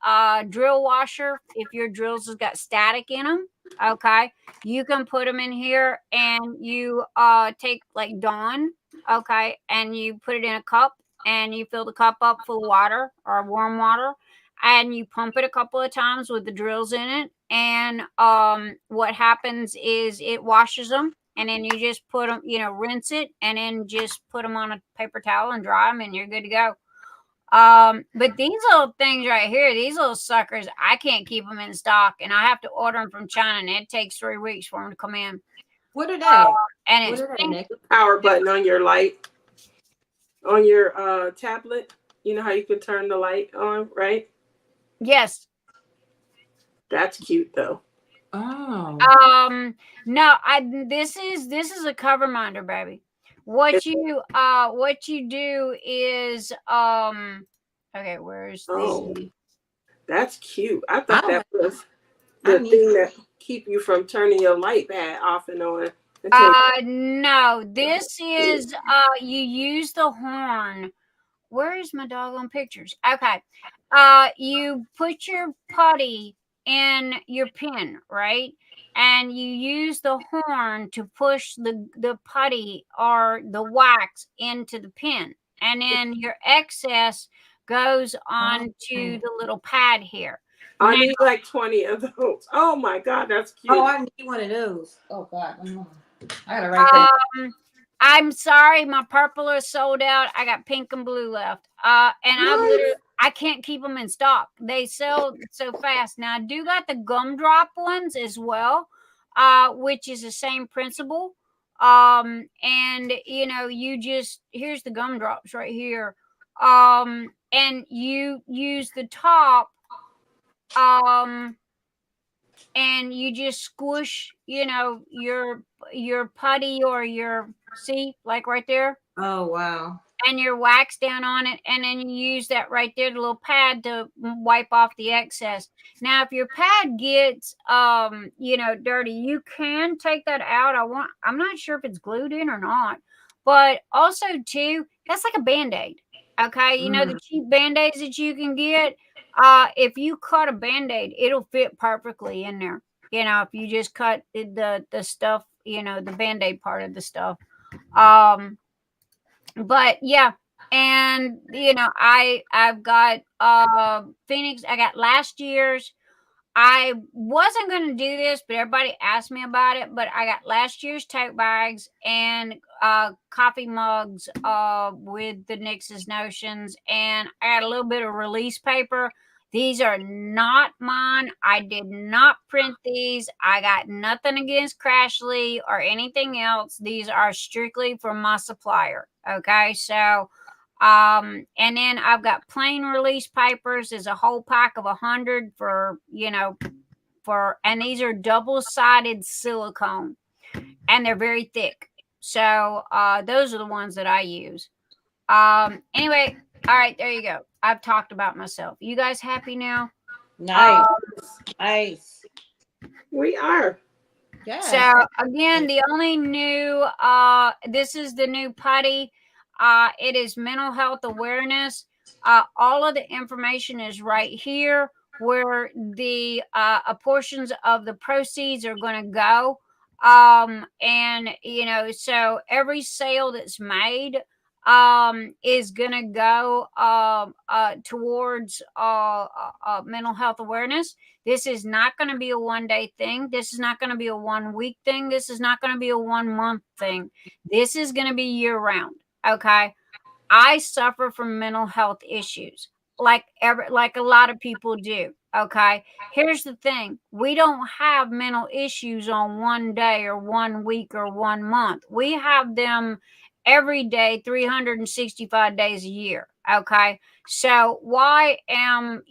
drill washer. If your drills has got static in them, okay, you can put them in here, and you take like Dawn, okay, and you put it in a cup, and you fill the cup up full of water or warm water, and you pump it a couple of times with the drills in it, and what happens is it washes them, and then you just put them, rinse it, and then just put them on a paper towel and dry them, and you're good to go. But these little things right here, these little suckers, I can't keep them in stock, and I have to order them from China, and it takes 3 weeks for them to come in. What are they? And What it's are they, Nick? Power button on your light, on your tablet. You know how you can turn the light on, right? yes. That's cute though. Oh. No, this is a cover minder, baby. What you do is okay, where's Oh. the That's cute. I thought that was I the need- thing that keep you from turning your light pad off and on. no, this is you use the horn. Where is my doggone pictures? Okay. You put your putty in your pin, right? And you use the horn to push the putty or the wax into the pin. And then your excess goes onto the little pad here. I need like 20 of those. Oh my God, that's cute. Oh, I need one of those. Oh God. I gotta write that. I'm sorry, my purple is sold out. I got pink and blue left. And I can't keep them in stock. They sell so fast. Now I do got the gumdrop ones as well, which is the same principle. And you just here's the gumdrops right here. And you use the top, and you just squish, your putty or your like right there, Oh wow. and your wax down on it, and then you use that right there, the little pad, to wipe off the excess. Now, if your pad gets dirty, you can take that out. I'm not sure if it's glued in or not, but also too, that's like a Band-Aid. Okay, the cheap Band-Aids that you can get. If you cut a Band-Aid, it'll fit perfectly in there. If you just cut the stuff, the Band-Aid part of the stuff. But yeah, and I've got Phoenix. I got last year's. I wasn't going to do this, but everybody asked me about it. But I got last year's tote bags and coffee mugs with the Nix's Notions, and I got a little bit of release paper. These are not mine. I did not print these. I got nothing against Crashly or anything else. These are strictly from my supplier. Okay, so and then I've got plain release papers. There's a whole pack of 100 for and these are double-sided silicone, and they're very thick. So those are the ones that I use. Anyway, all right, there you go. I've talked about myself. You guys happy now? Nice. Nice. We are. Yeah. So again, the only new this is the new putty. It is mental health awareness. All of the information is right here, where the portions of the proceeds are going to go. And so every sale that's made is going to go towards mental health awareness. This is not going to be a one-day thing. This is not going to be a 1-week thing. This is not going to be a 1-month thing. This is going to be year-round. Okay, I suffer from mental health issues, like a lot of people do. Okay, here's the thing: we don't have mental issues on one day or 1 week or 1 month. We have them every day, 365 days a year. Okay, so why am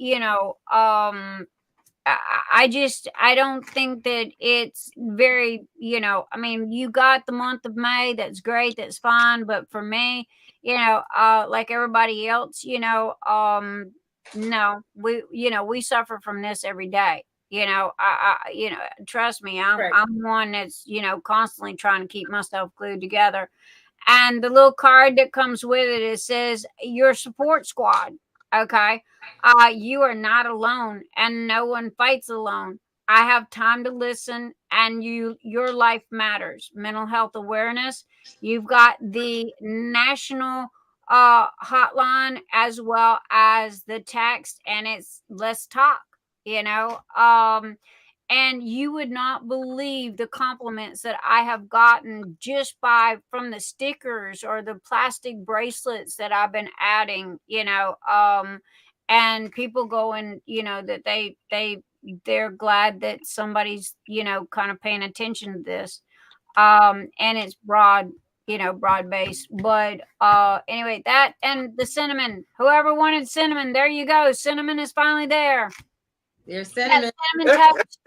I don't think that it's very, I mean, you got the month of May. That's great. That's fine. But for me, like everybody else, no, we suffer from this every day. Trust me, Right. I'm one that's, constantly trying to keep myself glued together. And the little card that comes with it, it says your support squad. Okay. You are not alone, and no one fights alone. I have time to listen, and your life matters. Mental health awareness. You've got the national hotline as well as the text, and it's let's talk, and you would not believe the compliments that I have gotten just from the stickers or the plastic bracelets that I've been adding, and people going, that they're glad that somebody's, kind of paying attention to this. And it's broad based. But anyway, that and the cinnamon. Whoever wanted cinnamon, there you go. Cinnamon is finally there. There's cinnamon. Cinnamon toast.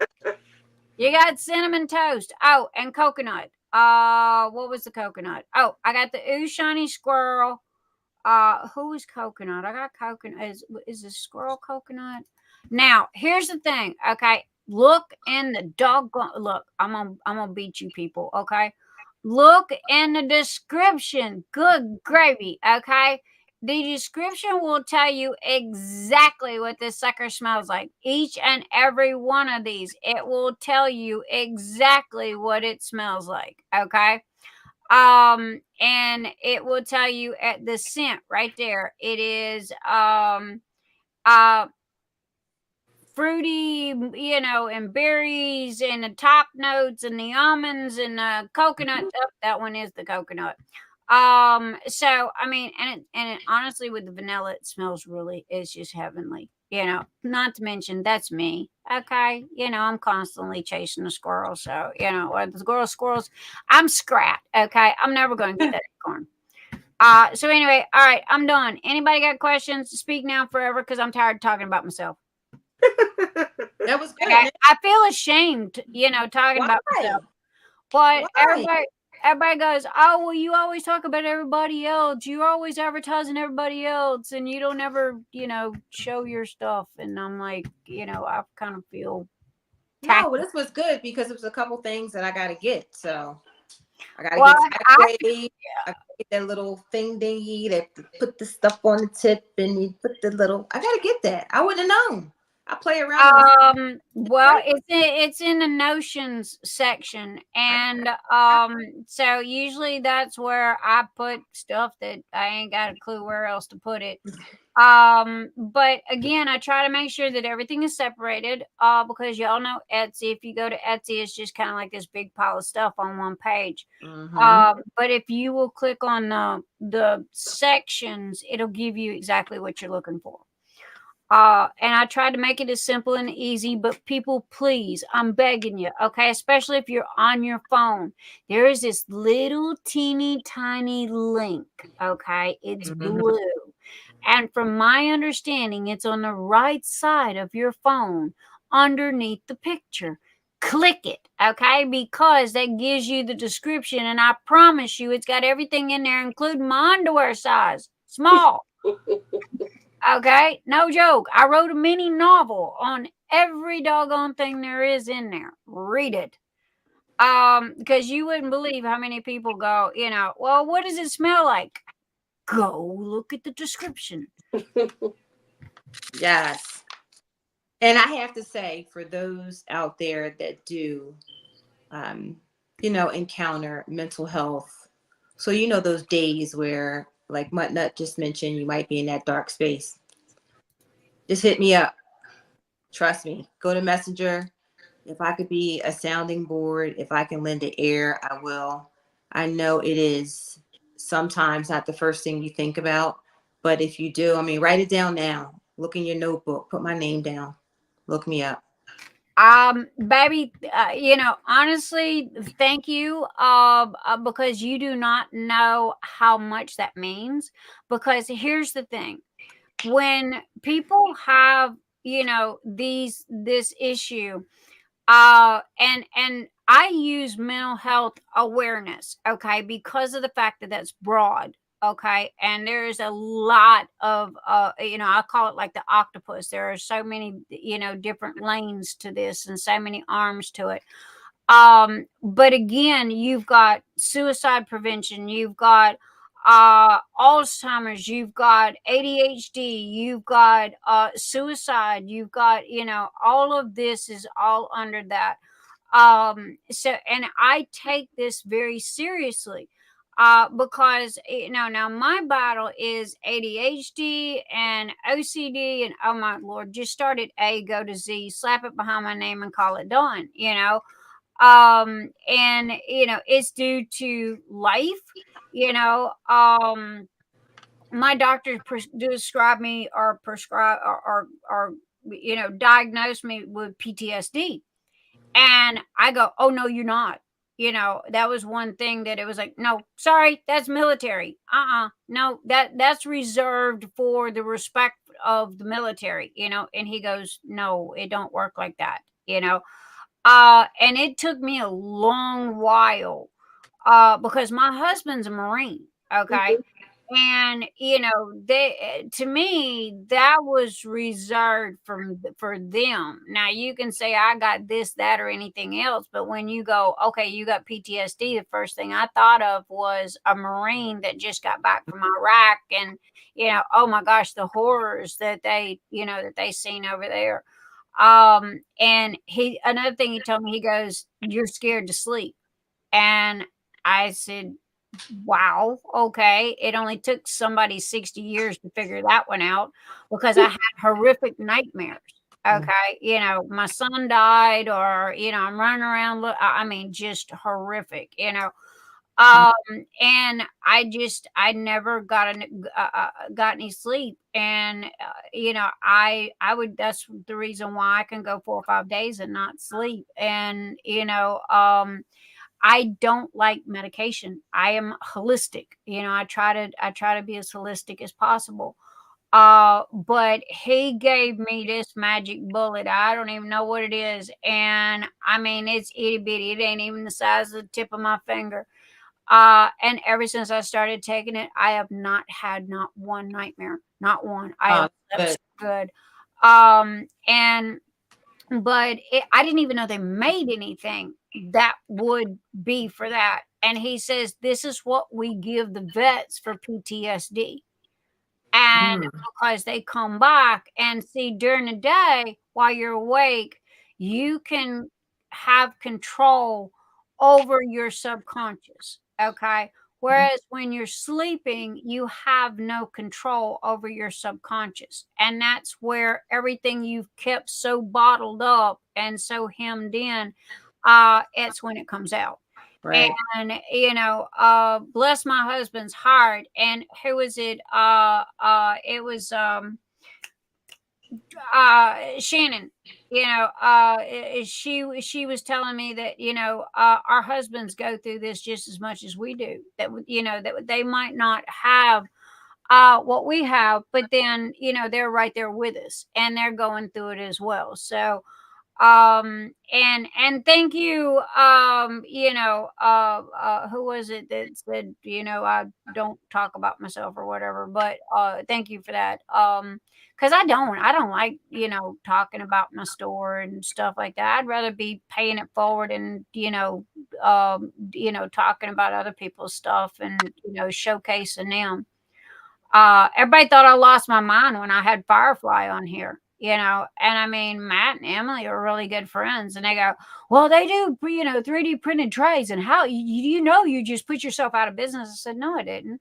You got cinnamon toast. Oh, and coconut. What was the coconut? Oh, I got the Ooh Shiny Squirrel. Who is coconut? I got coconut. Is the squirrel coconut? Now, here's the thing. Okay, look in the doggone. Look, I'm gonna beat you people. Okay, look in the description. Good gravy. Okay. The description will tell you exactly what this sucker smells like. Each and every one of these, it will tell you exactly what it smells like. Okay. And it will tell you at the scent right there. It is fruity, and berries and the top notes and the almonds and the coconut. Oh, that one is the coconut. So I mean, and it honestly with the vanilla, it smells it's just heavenly. Not to mention that's me. Okay, I'm constantly chasing a squirrel, so or the squirrels. I'm Scrat. Okay, I'm never going to get that acorn. So anyway, all right, I'm done. Anybody got questions? Speak now, forever, because I'm tired of talking about myself. That was good. Okay? I feel ashamed, talking about myself. But everybody goes, oh, well, you always talk about everybody else. You're always advertising everybody else, and you don't ever, show your stuff. And I'm like, I kind of feel. No, well, this was good because it was a couple things that I got to get. So I got to get I get that little thing dingy that put the stuff on the tip, and you put the little. I got to get that. I wouldn't have known. I play around. Well, it's in the notions section, and so usually that's where I put stuff that I ain't got a clue where else to put it. But again, I try to make sure that everything is separated. Because y'all know Etsy. If you go to Etsy, it's just kind of like this big pile of stuff on one page. Mm-hmm. But if you will click on the sections, it'll give you exactly what you're looking for. And I tried to make it as simple and easy, but people, please, I'm begging you, okay? Especially if you're on your phone. There is this little teeny tiny link, okay? It's blue. And from my understanding, it's on the right side of your phone underneath the picture. Click it, okay? Because that gives you the description, and I promise you it's got everything in there, including my underwear size, small. Okay, no joke. I wrote a mini novel on every doggone thing there is in there. Read it. Because you wouldn't believe how many people go, well, what does it smell like? Go look at the description. Yes. And I have to say, for those out there that do, encounter mental health. So, those days where, like Muttnut just mentioned, you might be in that dark space. Just hit me up. Trust me. Go to Messenger. If I could be a sounding board, if I can lend an ear, I will. I know it is sometimes not the first thing you think about, but if you do, write it down now. Look in your notebook. Put my name down. Look me up. Baby, honestly, thank you. Because you do not know how much that means. Because here's the thing. When people have, this issue. And I use mental health awareness, okay, because of the fact that that's broad, okay, and there's a lot of I call it like the octopus. There are so many different lanes to this and so many arms to it. But again, you've got suicide prevention, you've got Alzheimer's, you've got ADHD, you've got suicide, you've got all of this is all under that. So, and I take this very seriously because now my battle is ADHD and OCD, and oh my Lord, just start at A, go to Z, slap it behind my name and call it done. And it's due to life. My doctor described me or prescribe or diagnosed me with PTSD, and I go, oh no, you're not. That was one thing that it was like, no, sorry, that's military. No, that's reserved for the respect of the military. And he goes, no, it don't work like that. And it took me a long while because my husband's a Marine, okay? And to me that was reserved for them. Now you can say I got this, that, or anything else, but when you go, okay, you got PTSD, the first thing I thought of was a Marine that just got back from Iraq, and oh my gosh, the horrors that they seen over there. And another thing he told me, he goes, you're scared to sleep. And I said, wow, okay. It only took somebody 60 years to figure that one out, because I had horrific nightmares. Okay. My son died, or, I'm running around. I mean, just horrific, and I never got any sleep. And, that's the reason why I can go 4 or 5 days and not sleep. And, I don't like medication. I am holistic. I try to be as holistic as possible. But he gave me this magic bullet. I don't even know what it is. And I mean, it's itty bitty. It ain't even the size of the tip of my finger. And ever since I started taking it, I have not had not one nightmare, not one. I have slept so good. But I didn't even know they made anything that would be for that. And he says, this is what we give the vets for PTSD. And because they come back and see during the day while you're awake, you can have control over your subconscious. Okay. Whereas when you're sleeping, you have no control over your subconscious. And that's where everything you've kept so bottled up and so hemmed in, it's when it comes out. Right. And bless my husband's heart. And who was it? It was Shannon. She was telling me that our husbands go through this just as much as we do. That that they might not have what we have, but then they're right there with us, and they're going through it as well. So and thank you, who was it that said I don't talk about myself or whatever, but thank you for that. Because I don't like talking about my store and stuff like that. I'd rather be paying it forward and talking about other people's stuff and showcasing them. Everybody thought I lost my mind when I had Firefly on here, and I mean, Matt and Emily are really good friends, and they go, well, they do, 3D printed trays, and how, you just put yourself out of business. I said, no, I didn't.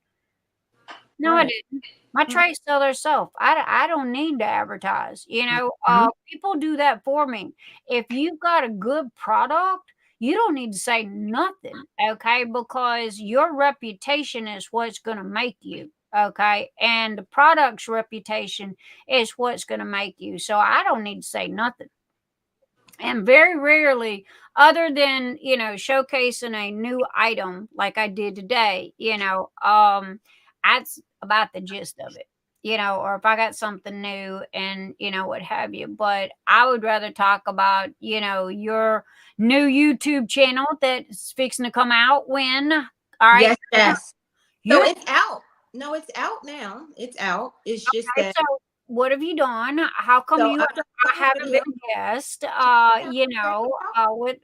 No, I didn't. My trays sell themselves. I don't need to advertise, people do that for me. If you've got a good product, you don't need to say nothing, okay? Because your reputation is what's going to make you. Okay. And the product's reputation is what's going to make you. So I don't need to say nothing. And very rarely, other than, showcasing a new item like I did today, that's about the gist of it. or if I got something new and, what have you. But I would rather talk about, your new YouTube channel that's fixing to come out when. All right. Yes. You So it's out. No, it's out now. It's out. It's just okay, that. so what have you done? How come So you I've done a couple haven't been videos. guest?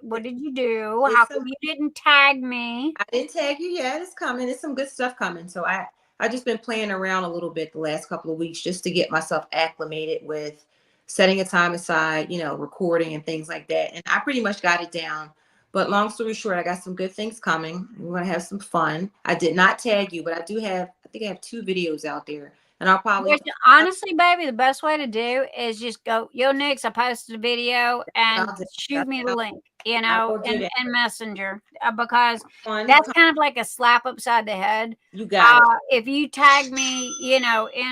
What did you do? It's How some come you didn't tag me? I didn't tag you yet. It's coming. It's some good stuff coming. So I just been playing around a little bit the last couple of weeks just to get myself acclimated with setting a time aside, recording and things like that. And I pretty much got it down. But long story short, I got some good things coming. We're gonna have some fun. I did not tag you, but I think I have 2 videos out there. And I'll probably Which, honestly, baby, the best way to do is just go, yo, Nix, I posted a video and I'll do shoot me the link, I will do that. in Messenger, because Fun. that's kind of like a slap upside the head. You got it. If you tag me, in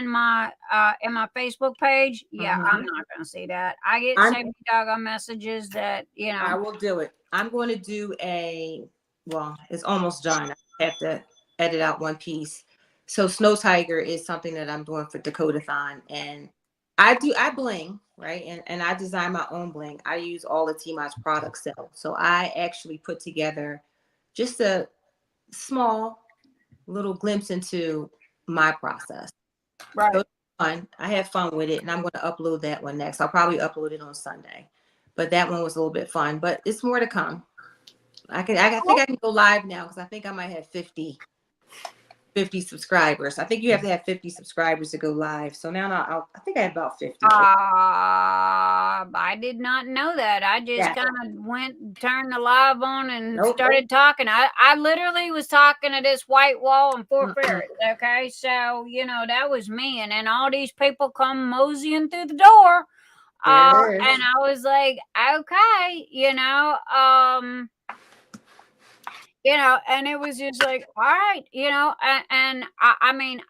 my Facebook page, yeah, I'm not gonna see that. I get so many doggone messages that I will do it. I'm going to do it's almost done. I have to edit out one piece. So Snow Tiger is something that I'm doing for Dakotathon, and I bling, right? And I design my own bling. I use all the T-Mods products so I actually put together just a small little glimpse into my process. right. So it's fun. I have fun with it, and I'm going to upload that one next. I'll probably upload it on Sunday, but that one was a little bit fun. But it's more to come. I think I can go live now because I think I might have 50 subscribers. I think you have to have 50 subscribers to go live. So now I think I have about 50. I did not know that. I just kind of turned the live on and started talking. I literally was talking to this white wall in Fort Ferris. Okay. So, that was me. And then all these people come moseying through the door. And I was like, okay, and it was just like, all right, and I mean,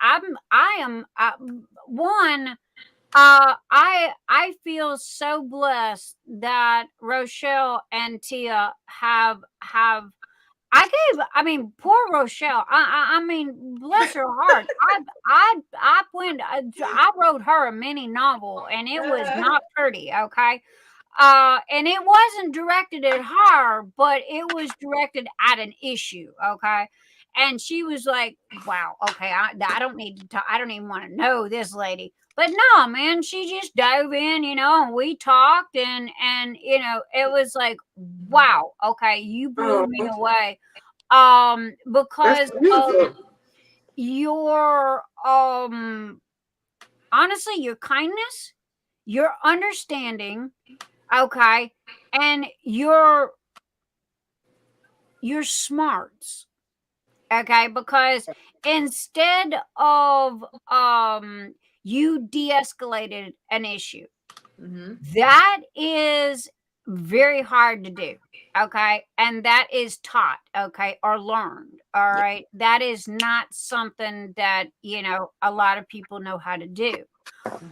I feel so blessed that Rochelle and Tia have poor Rochelle. I mean, bless her heart. I wrote her a mini novel, and it was not pretty. Okay. And it wasn't directed at her, but it was directed at an issue. Okay. And she was like, wow, okay, I don't need to talk. I don't even want to know this lady. But no, man, she just dove in, and we talked and it was like, wow, okay, you blew me away. Because of your honestly, your kindness, your understanding, okay, and your smarts. Okay, because instead of you de-escalated an issue, that is very hard to do. Okay, and that is taught, okay, or learned. All right, that is not something that a lot of people know how to do.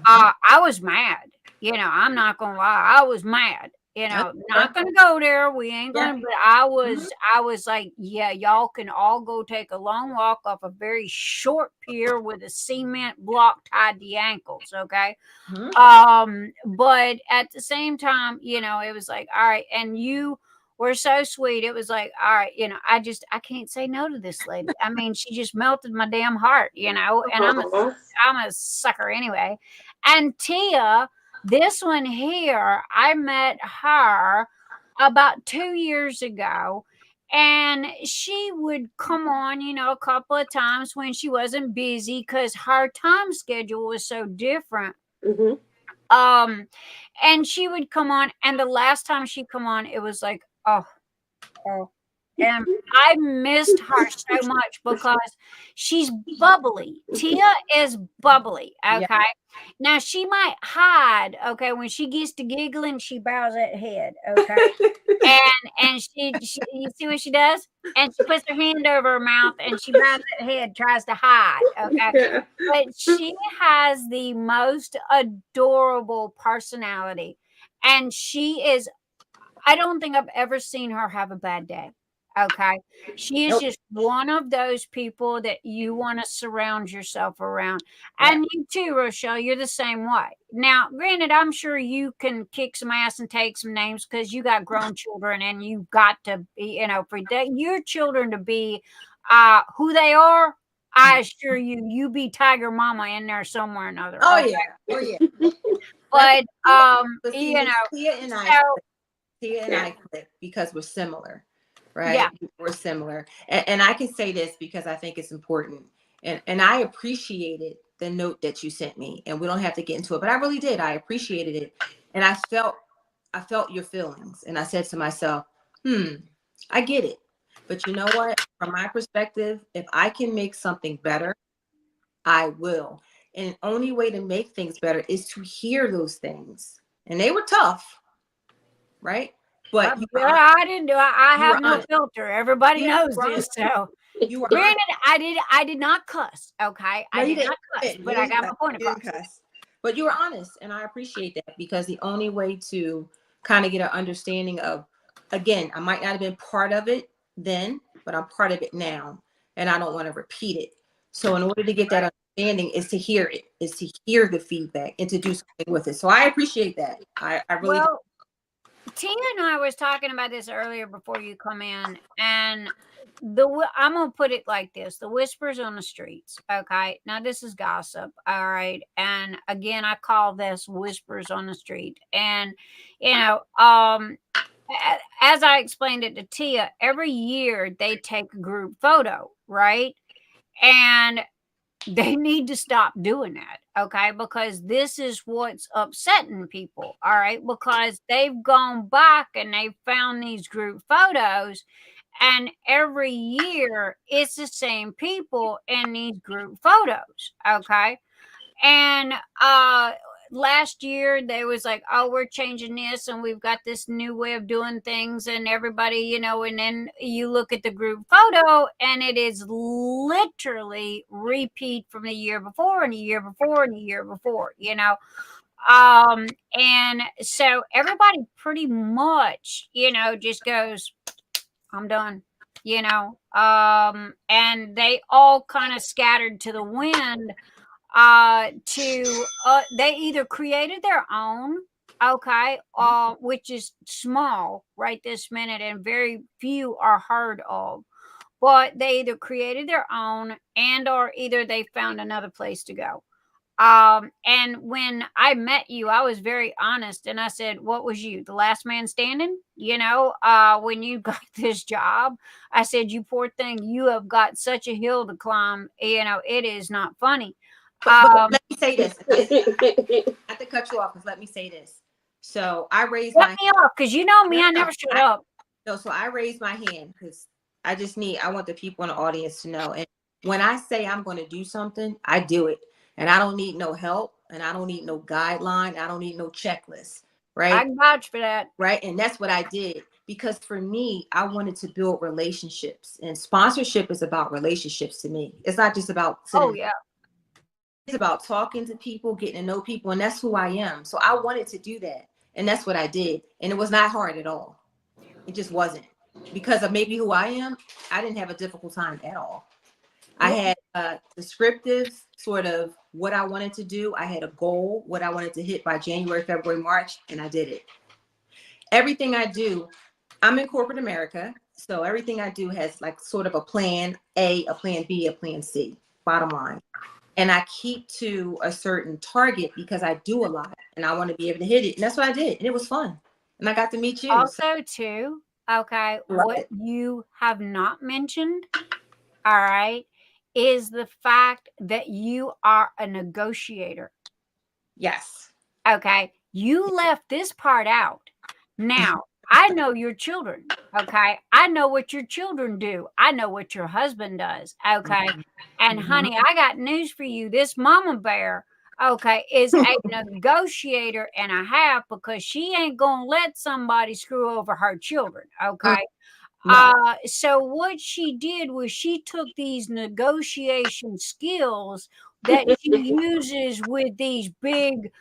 I was mad. I'm not gonna lie, I was mad. Not gonna go there. We ain't gonna. But I was like, yeah, y'all can all go take a long walk off a very short pier with a cement block tied to the ankles. Okay. But at the same time, it was like, all right, and you were so sweet. It was like, all right, I can't say no to this lady. I mean, she just melted my damn heart, and I'm a sucker anyway. And Tia, this one here, I met her about 2 years ago, and she would come on, a couple of times when she wasn't busy because her time schedule was so different. And she would come on, and the last time she come on, it was like, oh. And I missed her so much because she's bubbly. Tia is bubbly. Okay. Yeah. Now she might hide. Okay. When she gets to giggling, she bows that head. Okay. and she you see what she does? And she puts her hand over her mouth and she bows that head, tries to hide. Okay. But she has the most adorable personality. And she is, I don't think I've ever seen her have a bad day. Okay. She is Nope. just one of those people that you want to surround yourself around. Yeah. And you too, Rochelle, you're the same way. Now, granted, I'm sure you can kick some ass and take some names because you got grown children and you've got to be, for your children to be who they are. I assure you, you be Tiger Mama in there somewhere or another. Oh okay? yeah. Oh yeah. But, But see, Tia and I click because we're similar, right? Yeah. We're similar. And I can say this because I think it's important. And I appreciated the note that you sent me. And we don't have to get into it, but I really did. I appreciated it. And I felt your feelings. And I said to myself, I get it. But you know what? From my perspective, if I can make something better, I will. And the only way to make things better is to hear those things. And they were tough, right? But I didn't do it. I you have were no honest. filter. Everybody Yeah, knows you were this. honest. So You were granted, honest. I did not cuss. Okay. No, I you did not cuss, didn't. but You I got my didn't point cuss. across. But you were honest, and I appreciate that because the only way to kind of get an understanding of, again, I might not have been part of it then, but I'm part of it now, and I don't want to repeat it. So in order to get that understanding is to hear it, is to hear the feedback and to do something with it. So I appreciate that. I really do. Tia and I was talking about this earlier before you come in, and I'm gonna put it like this: the whispers on the streets. Okay, now this is gossip. All right, and again, I call this whispers on the street. And as I explained it to Tia, every year they take a group photo, right? And they need to stop doing that, okay? Because this is what's upsetting people, all right? Because they've gone back and they've found these group photos, and every year it's the same people in these group photos, okay? And last year they was like, oh, we're changing this and we've got this new way of doing things, and everybody, and then you look at the group photo and it is literally repeat from the year before and the year before and the year before, and so everybody pretty much, just goes, I'm done, and they all kind of scattered to the wind. They either created their own, okay, which is small right this minute and very few are heard of, but they either created their own or either they found another place to go. And when I met you, I was very honest and I said, what was you, the last man standing? When you got this job, I said, you poor thing, you have got such a hill to climb. It is not funny. But let me say this. I have to cut you off because let me say this. So I raised my hand. Cut me off because you know me, I never shut up. No, so I raised my hand because I want the people in the audience to know. And when I say I'm going to do something, I do it. And I don't need no help and I don't need no guideline. I don't need no checklist, right? I can vouch for that. Right. And that's what I did because for me, I wanted to build relationships, and sponsorship is about relationships to me. It's not just about Oh, yeah. It's about talking to people, getting to know people, and that's who I am. So I wanted to do that, and that's what I did. And it was not hard at all. It just wasn't. Because of maybe who I am, I didn't have a difficult time at all. I had a descriptive sort of what I wanted to do. I had a goal, what I wanted to hit by January, February, March, and I did it. Everything I do, I'm in corporate America, so everything I do has like sort of a plan A, a plan B, a plan C, bottom line. And I keep to a certain target because I do a lot and I want to be able to hit it. And that's what I did. And it was fun. And I got to meet you. Also, too, okay, what you have not mentioned, all right, is the fact that you are a negotiator. Yes. Okay. You left this part out. Now, I know your children. Okay. I know what your children do. I know what your husband does. Okay. And honey, I got news for you. This mama bear, okay, is a negotiator and a half because she ain't going to let somebody screw over her children. Okay. No. So what she did was she took these negotiation skills that she uses with these big,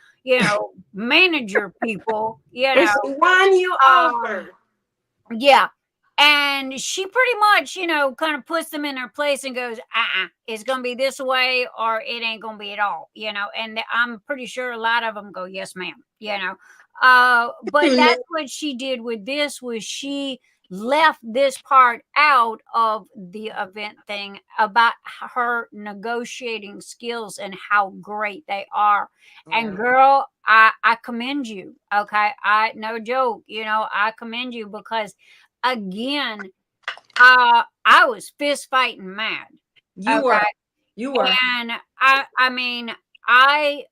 manager people, And she won you over. Yeah. And she pretty much, kind of puts them in their place and goes, it's going to be this way or it ain't going to be at all, and I'm pretty sure a lot of them go, yes, ma'am, but that's what she did with this was she left this part out of the event thing about her negotiating skills and how great they are. And girl, I commend you. Okay. No joke, I commend you because again, I was fist fighting mad. You were. And I mean, I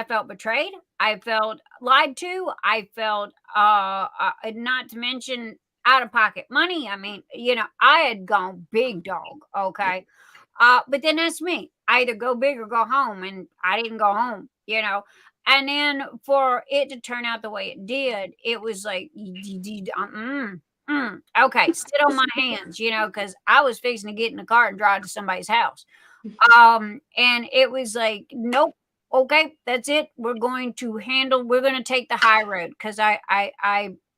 felt betrayed. I felt lied to. I felt, not to mention out of pocket money. I mean, I had gone big dog. Okay. But then that's me. I either go big or go home, and I didn't go home, and then for it to turn out the way it did, it was like, okay, sit on my hands, because I was fixing to get in the car and drive to somebody's house. And it was like, nope, okay, that's it. We're going to take the high road because I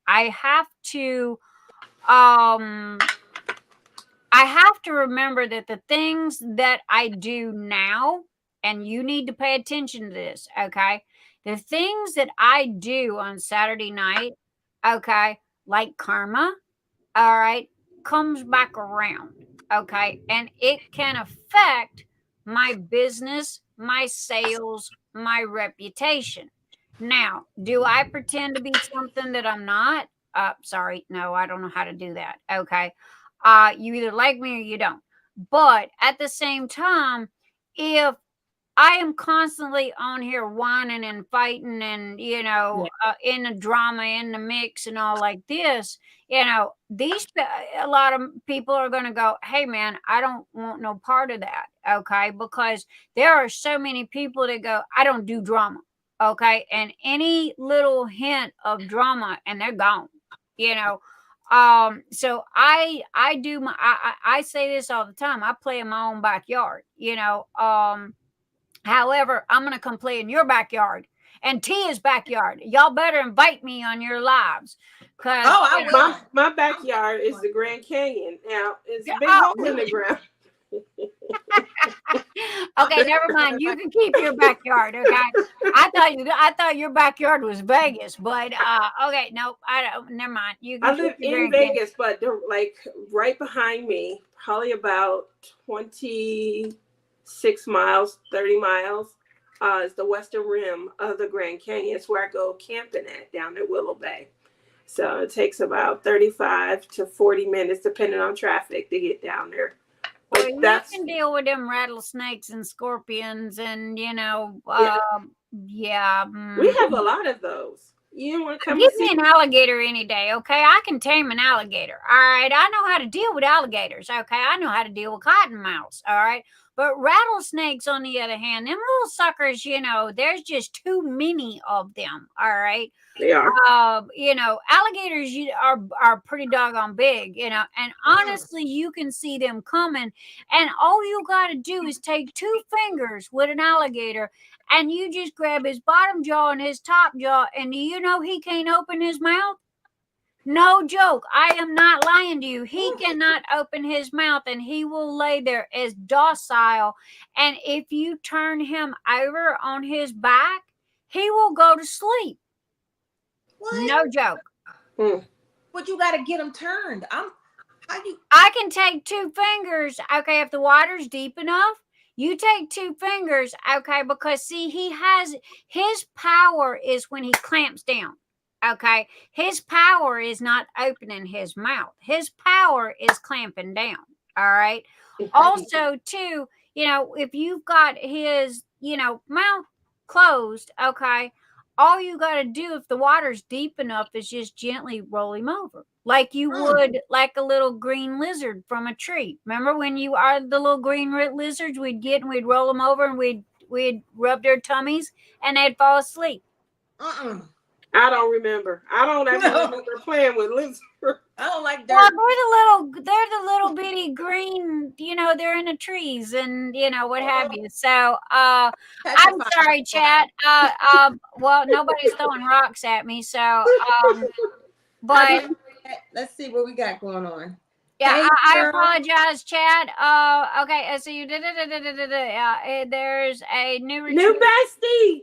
have to, I have to remember that the things that I do now, and you need to pay attention to this, okay? The things that I do on Saturday night, okay, like karma, all right, comes back around, okay? And it can affect my business, my sales, my reputation. Now, do I pretend to be something that I'm not? Sorry, no, I don't know how to do that, okay? You either like me or you don't. But at the same time, if I am constantly on here whining and fighting and, in the drama, in the mix and all like this, a lot of people are going to go, hey, man, I don't want no part of that. Okay. Because there are so many people that go, I don't do drama. Okay. And any little hint of drama and they're gone, so I do I say this all the time. I play in my own backyard, however, I'm going to come play in your backyard and Tia's backyard. Y'all better invite me on your lives. My backyard is the Grand Canyon. Now, it's a big hole in the ground. Okay, never mind. You can keep your backyard. Okay, I thought your backyard was Vegas, but okay, nope. I don't. Never mind. I live in Vegas, but they're like right behind me, probably about 26 miles, 30 miles. Is the western rim of the Grand Canyon. It's where I go camping at down at Willow Bay. So it takes about 35 to 40 minutes, depending on traffic, to get down there. Well, you can deal with them rattlesnakes and scorpions and, We have a lot of those. You want to come give me an alligator any day, okay? I can tame an alligator, all right? I know how to deal with alligators, okay? I know how to deal with cottonmouths, all right? But rattlesnakes, on the other hand, them little suckers, there's just too many of them, all right? They are. Alligators are pretty doggone big, and honestly, you can see them coming, and all you got to do is take two fingers with an alligator, and you just grab his bottom jaw and his top jaw, and he can't open his mouth? No joke. I am not lying to you. He cannot open his mouth and he will lay there as docile. And if you turn him over on his back, he will go to sleep. What? No joke. But you got to get him turned. I can take two fingers. Okay, if the water's deep enough, you take two fingers. Okay, because see, his power is when he clamps down. Okay, his power is not opening his mouth. His power is clamping down. All right. Also, too, if you've got his, mouth closed, okay, all you got to do if the water's deep enough is just gently roll him over, like you would like a little green lizard from a tree. Remember when you are the little green lizards? We'd get and we'd roll them over and we'd rub their tummies and they'd fall asleep. I don't remember. I don't ever remember playing with lizards. I don't like dirt. Well, they're the little bitty green, they're in the trees and, what have you. So, I'm sorry, chat. Well, nobody's throwing rocks at me. So, but Let's see what we got going on. Yeah, Hey, I girl. apologize, Chad. Okay, so you did it. There's a new retreat. New bestie.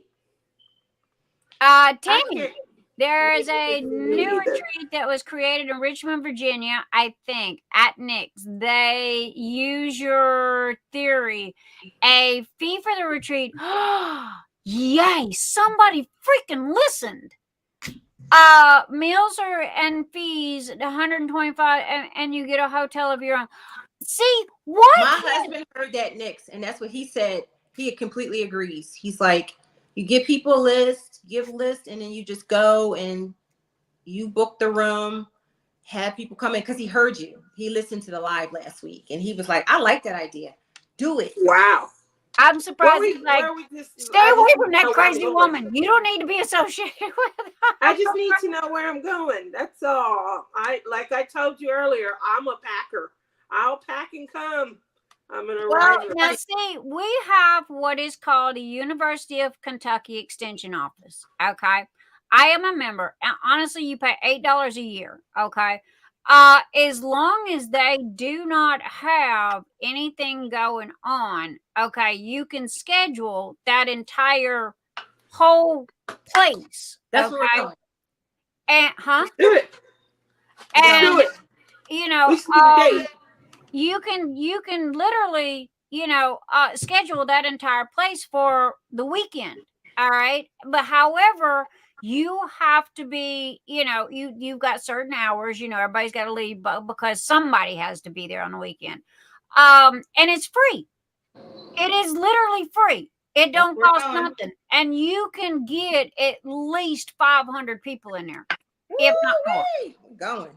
Tammy, there's a new retreat that was created in Richmond, Virginia, I think, at Nick's. They use your theory. A fee for the retreat. Yay, somebody freaking listened. Meals and fees, 125, and you get a hotel of your own. See what? My husband heard that, Nick's, and that's what he said. He completely agrees. He's like, you give people a list, and then you just go and you book the room, have people come in, because he heard you. He listened to the live last week, and he was like, I like that idea. Do it. Wow. I'm surprised. Stay away from that crazy woman. You don't need to be associated with her. I just need to know where I'm going. That's all. Like I told you earlier, I'm a packer. I'll pack and come. I'm an arrival. Now see, we have what is called a University of Kentucky Extension Office. Okay. I am a member. And honestly, you pay $8 a year. Okay. As long as they do not have anything going on, okay, you can schedule that entire whole place. That's okay? where we're going. And Do it. And do it. You know, you can literally, schedule that entire place for the weekend. All right. But however, you have to be, you've got certain hours, everybody's got to leave because somebody has to be there on the weekend. And it's free. It is literally free. It don't cost nothing. And you can get at least 500 people in there, if not more. We're going.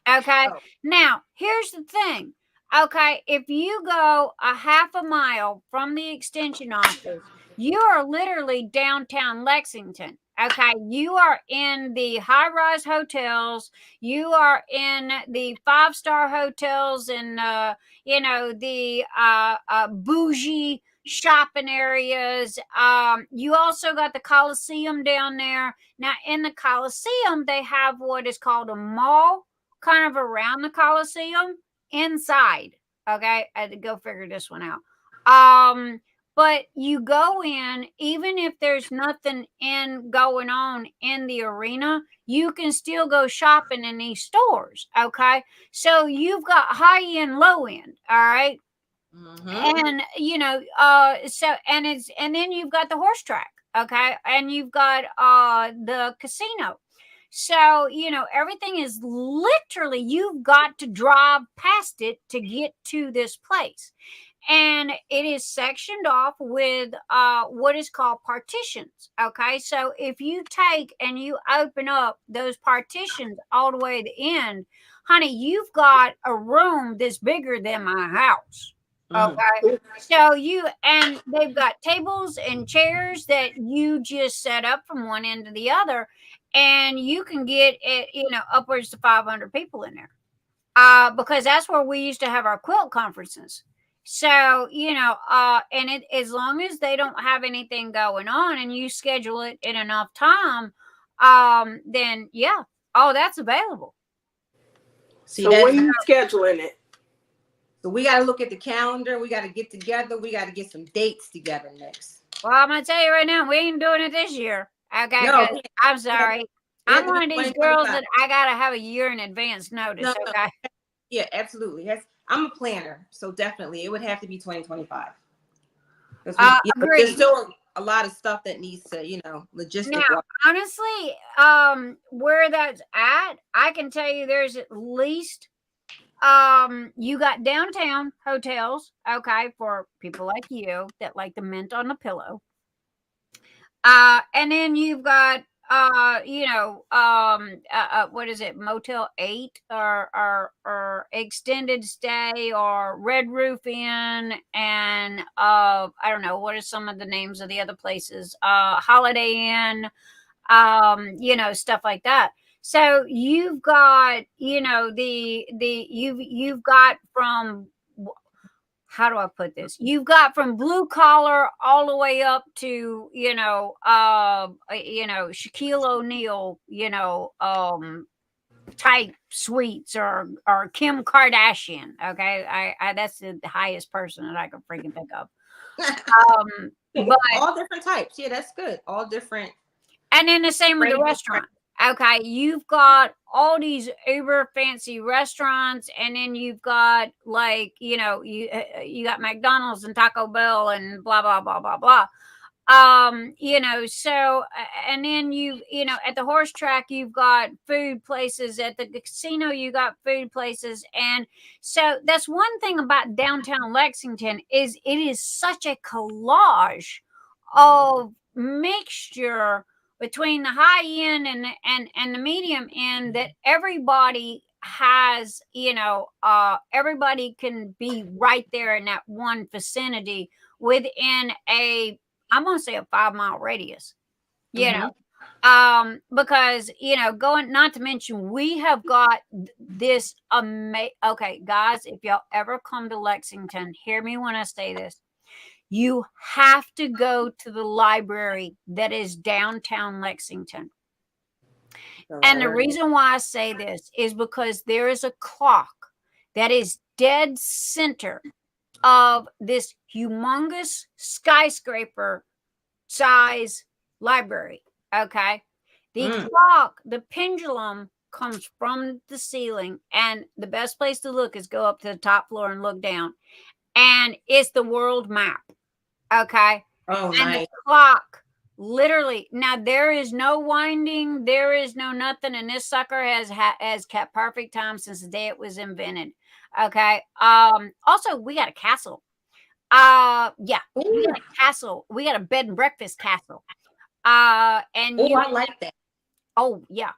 Okay. Oh. Now, here's the thing. Okay. If you go a half a mile from the extension office, you are literally downtown Lexington. Okay. You are in the high-rise hotels. You are in the 5-star hotels and, the bougie shopping areas. You also got the Coliseum down there. Now, in the Coliseum, they have what is called a mall kind of around the Coliseum inside. Okay. I had to go figure this one out. But you go in, even if there's nothing going on in the arena, you can still go shopping in these stores. Okay. So you've got high end, low end. All right. Mm-hmm. And, and then you've got the horse track. Okay. And you've got, the casino. So, everything is literally, you've got to drive past it to get to this place. And it is sectioned off with what is called partitions. Okay. So if you take and you open up those partitions all the way to the end, honey, you've got a room that's bigger than my house. Okay. So and they've got tables and chairs that you just set up from one end to the other. And you can get it, upwards to 500 people in there. Because that's where we used to have our quilt conferences. So, and as long as they don't have anything going on and you schedule it in enough time, then yeah, that's available. See, so when are you scheduling it? So we got to look at the calendar. We got to get together. We got to get some dates together next. Well, I'm going to tell you right now, we ain't doing it this year. Okay, no, I'm sorry. I'm one of these girls that I got to have a year in advance notice. No, okay. Yeah, absolutely. I'm a planner, so definitely it would have to be 2025. There's still a lot of stuff that needs to, logistic. Now, honestly, where that's at, I can tell you there's at least, you got downtown hotels, okay, for people like you that like the mint on the pillow. And then you've got, what is it, Motel 8 or extended stay or Red Roof Inn, and I don't know, what are some of the names of the other places? Holiday Inn, stuff like that. So you've got, you've got from, how do I put this? You've got from blue collar all the way up to, Shaquille O'Neal, type suites or Kim Kardashian. Okay, I that's the highest person that I could freaking think of. But all different types. Yeah, that's good. All different. and then the same with the restaurant. Okay, you've got all these uber fancy restaurants, and then you've got like you got McDonald's and Taco Bell and blah blah blah blah blah. So and then at the horse track you've got food places, at the casino you got food places, and so that's one thing about downtown Lexington is it is such a collage of mixture between the high end and the medium end that everybody has, everybody can be right there in that one vicinity within I'm going to say a 5-mile radius, because, going, not to mention, we have got this okay, guys, if y'all ever come to Lexington, hear me when I say this. You have to go to the library that is downtown Lexington. And the reason why I say this is because there is a clock that is dead center of this humongous skyscraper size library. Okay. The clock, the pendulum comes from the ceiling, and the best place to look is go up to the top floor and look down. And it's the world map. Okay. Oh, and nice. The clock literally, now there is no winding, there is no nothing, and this sucker has kept perfect time since the day it was invented. Okay. Also, we got a castle. Yeah, we got a castle. We got a bed and breakfast castle. I like that. Oh yeah.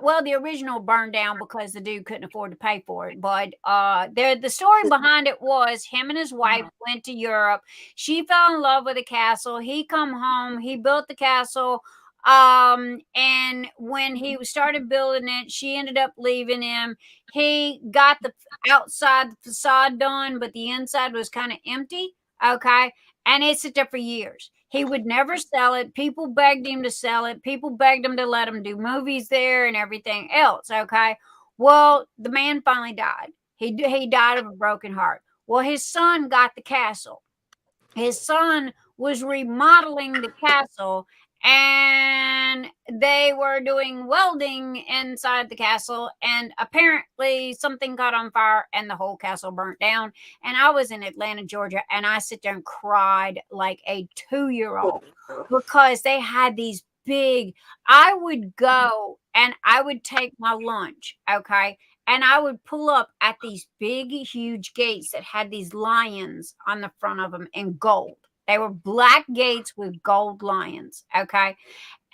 Well, the original burned down because the dude couldn't afford to pay for it. But the story behind it was him and his wife went to Europe. She fell in love with the castle. He come home. He built the castle. And when he started building it, she ended up leaving him. He got the outside the facade done, but the inside was kind of empty. Okay. And it sat there for years. He would never sell it. People begged him to sell it. People begged him to let him do movies there and everything else. Okay. Well, the man finally died. He died of a broken heart. Well, his son got the castle. His son was remodeling the castle, and they were doing welding inside the castle, and apparently something got on fire and the whole castle burnt down. And I was in Atlanta, Georgia, and I sit there and cried like a 2-year-old because they had these big, I would go and I would take my lunch, okay, and I would pull up at these big, huge gates that had these lions on the front of them in gold. They were black gates with gold lions. Okay.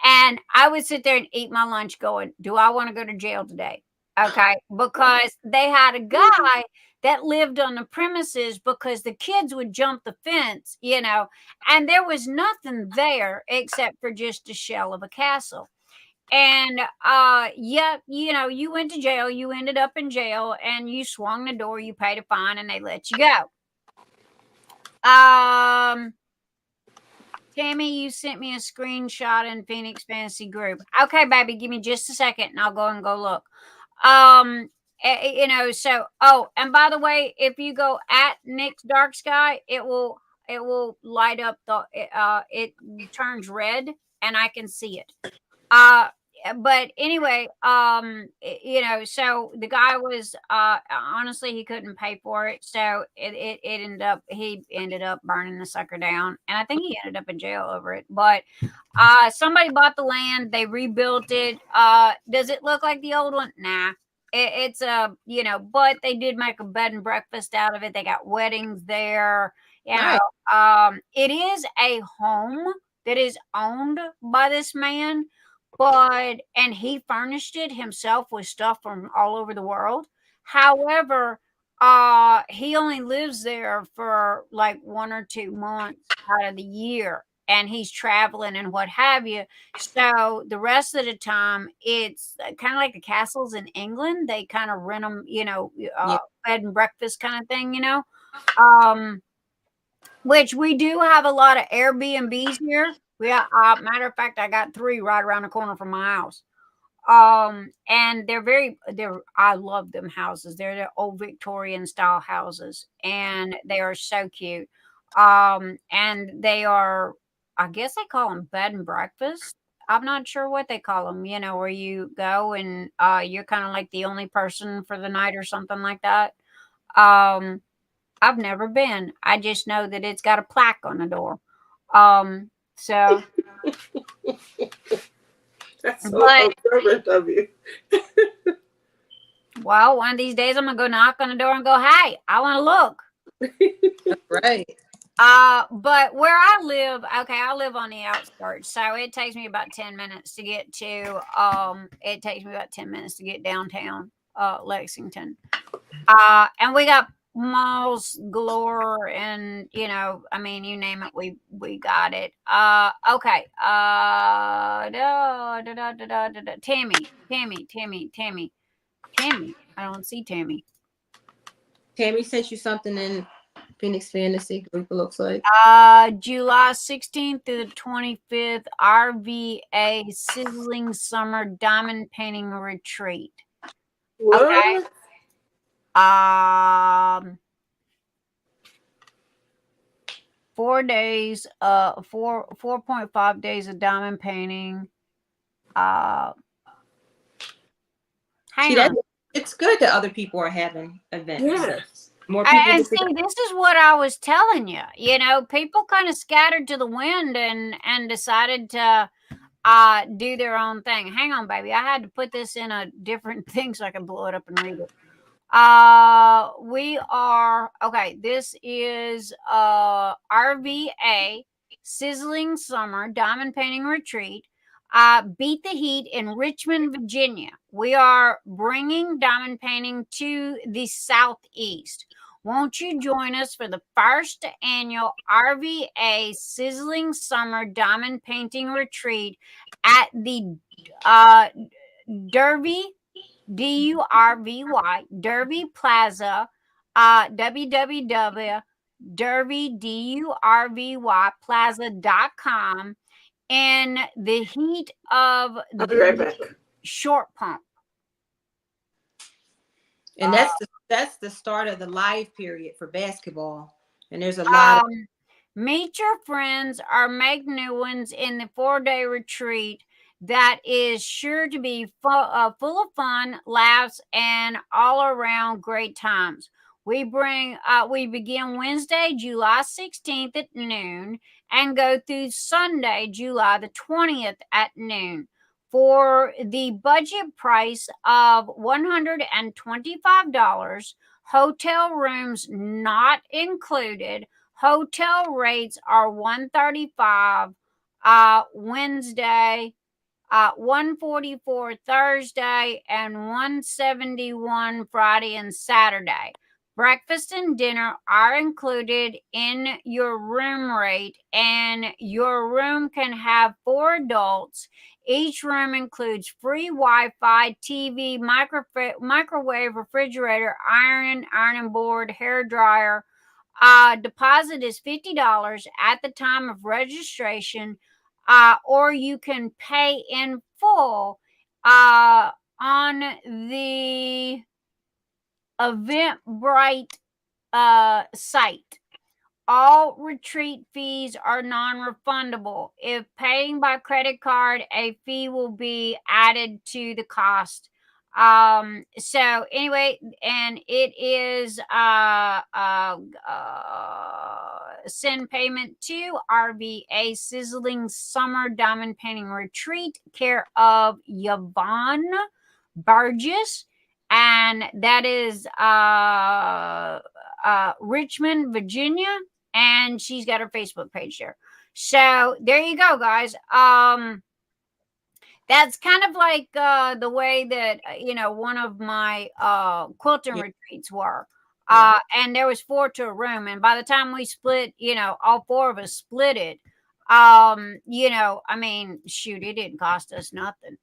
And I would sit there and eat my lunch going, do I want to go to jail today? Okay. Because they had a guy that lived on the premises because the kids would jump the fence, and there was nothing there except for just a shell of a castle. And you went to jail, you ended up in jail, and you swung the door, you paid a fine, and they let you go. Tammy, you sent me a screenshot in Phoenix Fantasy Group. Okay, baby, give me just a second and I'll go look. And by the way, if you go at Nick's Dark Sky, it will light up it turns red and I can see it. But anyway, so the guy was honestly, he couldn't pay for it, so he ended up burning the sucker down, and I think he ended up in jail over it. But somebody bought the land, they rebuilt it. Does it look like the old one? Nah. It's but they did make a bed and breakfast out of it. They got weddings there. It is a home that is owned by this man. And he furnished it himself with stuff from all over the world. However, he only lives there for like 1 or 2 months out of the year, and he's traveling and what have you. So the rest of the time, it's kind of like the castles in England. They kind of rent them, bed and breakfast kind of thing, which we do have a lot of Airbnbs here. Yeah, matter of fact, I got 3 right around the corner from my house. And I love them houses. They're the old Victorian style houses, and they are so cute. And they are, I guess they call them bed and breakfast. I'm not sure what they call them, where you go and you're kind of like the only person for the night or something like that. Um, I've never been. I just know that it's got a plaque on the door. So, That's so but observant of you. well, one of these days I'm gonna go knock on the door and go, "Hey, I want to look." Right. But where I live, okay, I live on the outskirts, so it takes me about 10 minutes to get to. It takes me about 10 minutes to get downtown, Lexington. And we got malls galore, and I mean, you name it, we got it. Okay. Tammy. I don't see Tammy. Tammy sent you something in Phoenix Fantasy group, it looks like. July 16th through the 25th, RVA Sizzling Summer Diamond Painting Retreat. What? Okay. 4 days, 4.5 days of diamond painting. Hang on. It's good that other people are having events. Yes. More people. And see, this is what I was telling you. People kind of scattered to the wind and decided to do their own thing. Hang on, baby. I had to put this in a different thing so I can blow it up and read it. We are okay. This is RVA Sizzling Summer Diamond Painting Retreat. Beat the Heat in Richmond, Virginia. We are bringing diamond painting to the Southeast. Won't you join us for the first annual RVA Sizzling Summer Diamond Painting Retreat at the Derby, DURVY, Derby Plaza, www.derby.plaza.com, in the heat of I'll be right the back. short pump. And that's the start of the live period for basketball. And there's a lot of meet your friends or make new ones in the 4-day retreat that is sure to be full of fun, laughs, and all around great times. We begin Wednesday, July 16th at noon and go through Sunday, July the 20th at noon. For the budget price of $125, hotel rooms not included, hotel rates are $135 Wednesday, $144 Thursday, and $171 Friday and Saturday. Breakfast and dinner are included in your room rate, and your room can have 4 adults. Each room includes free Wi-Fi, TV, microwave, refrigerator, ironing board, hair dryer. Deposit is $50 at the time of registration, or you can pay in full on the Eventbrite site. All retreat fees are non-refundable. If paying by credit card, a fee will be added to the cost. So anyway, and it is send payment to RVA Sizzling Summer Diamond Painting Retreat, care of Yvonne Burgess, and that is Richmond, Virginia, and she's got her Facebook page there. So there you go, guys. That's kind of like the way that one of my quilting retreats were. And there was 4 to a room, and by the time we split, all 4 of us split it. I mean, shoot, it didn't cost us nothing.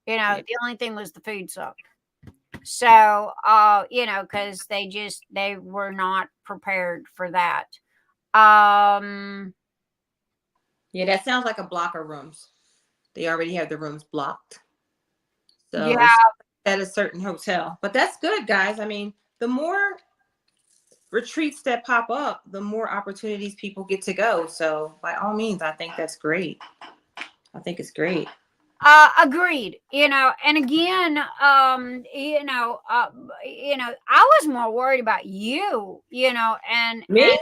The only thing was the food sucked. So, because they were not prepared for that. Yeah, that sounds like a block of rooms. They already have the rooms blocked. So Yeah. it's at a certain hotel. But that's good, guys. I mean, the more retreats that pop up, the more opportunities people get to go. So by all means, I think that's great. I think it's great. Agreed. And again, I was more worried about you, and Me?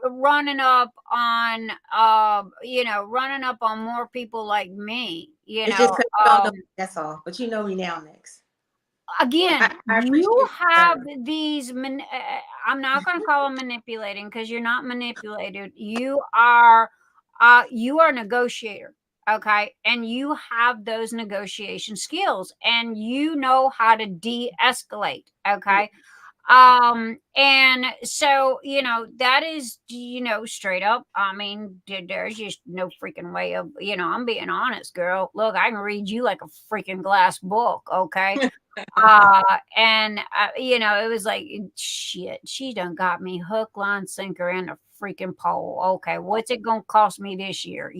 running up on, running up on more people like me, It's just because you don't know me, that's all. But you know me now, Nix. Again, I appreciate you your have concern. these. I'm not going to call them manipulating because you're not manipulated. You are a negotiator, okay, and you have those negotiation skills, and you know how to de-escalate, okay. And so that is straight up. I mean, there's just no freaking way of I'm being honest, girl. Look, I can read you like a freaking glass book, okay. And it was like, shit, she done got me hook, line, sinker, and a freaking pole. Okay, what's it gonna cost me this year?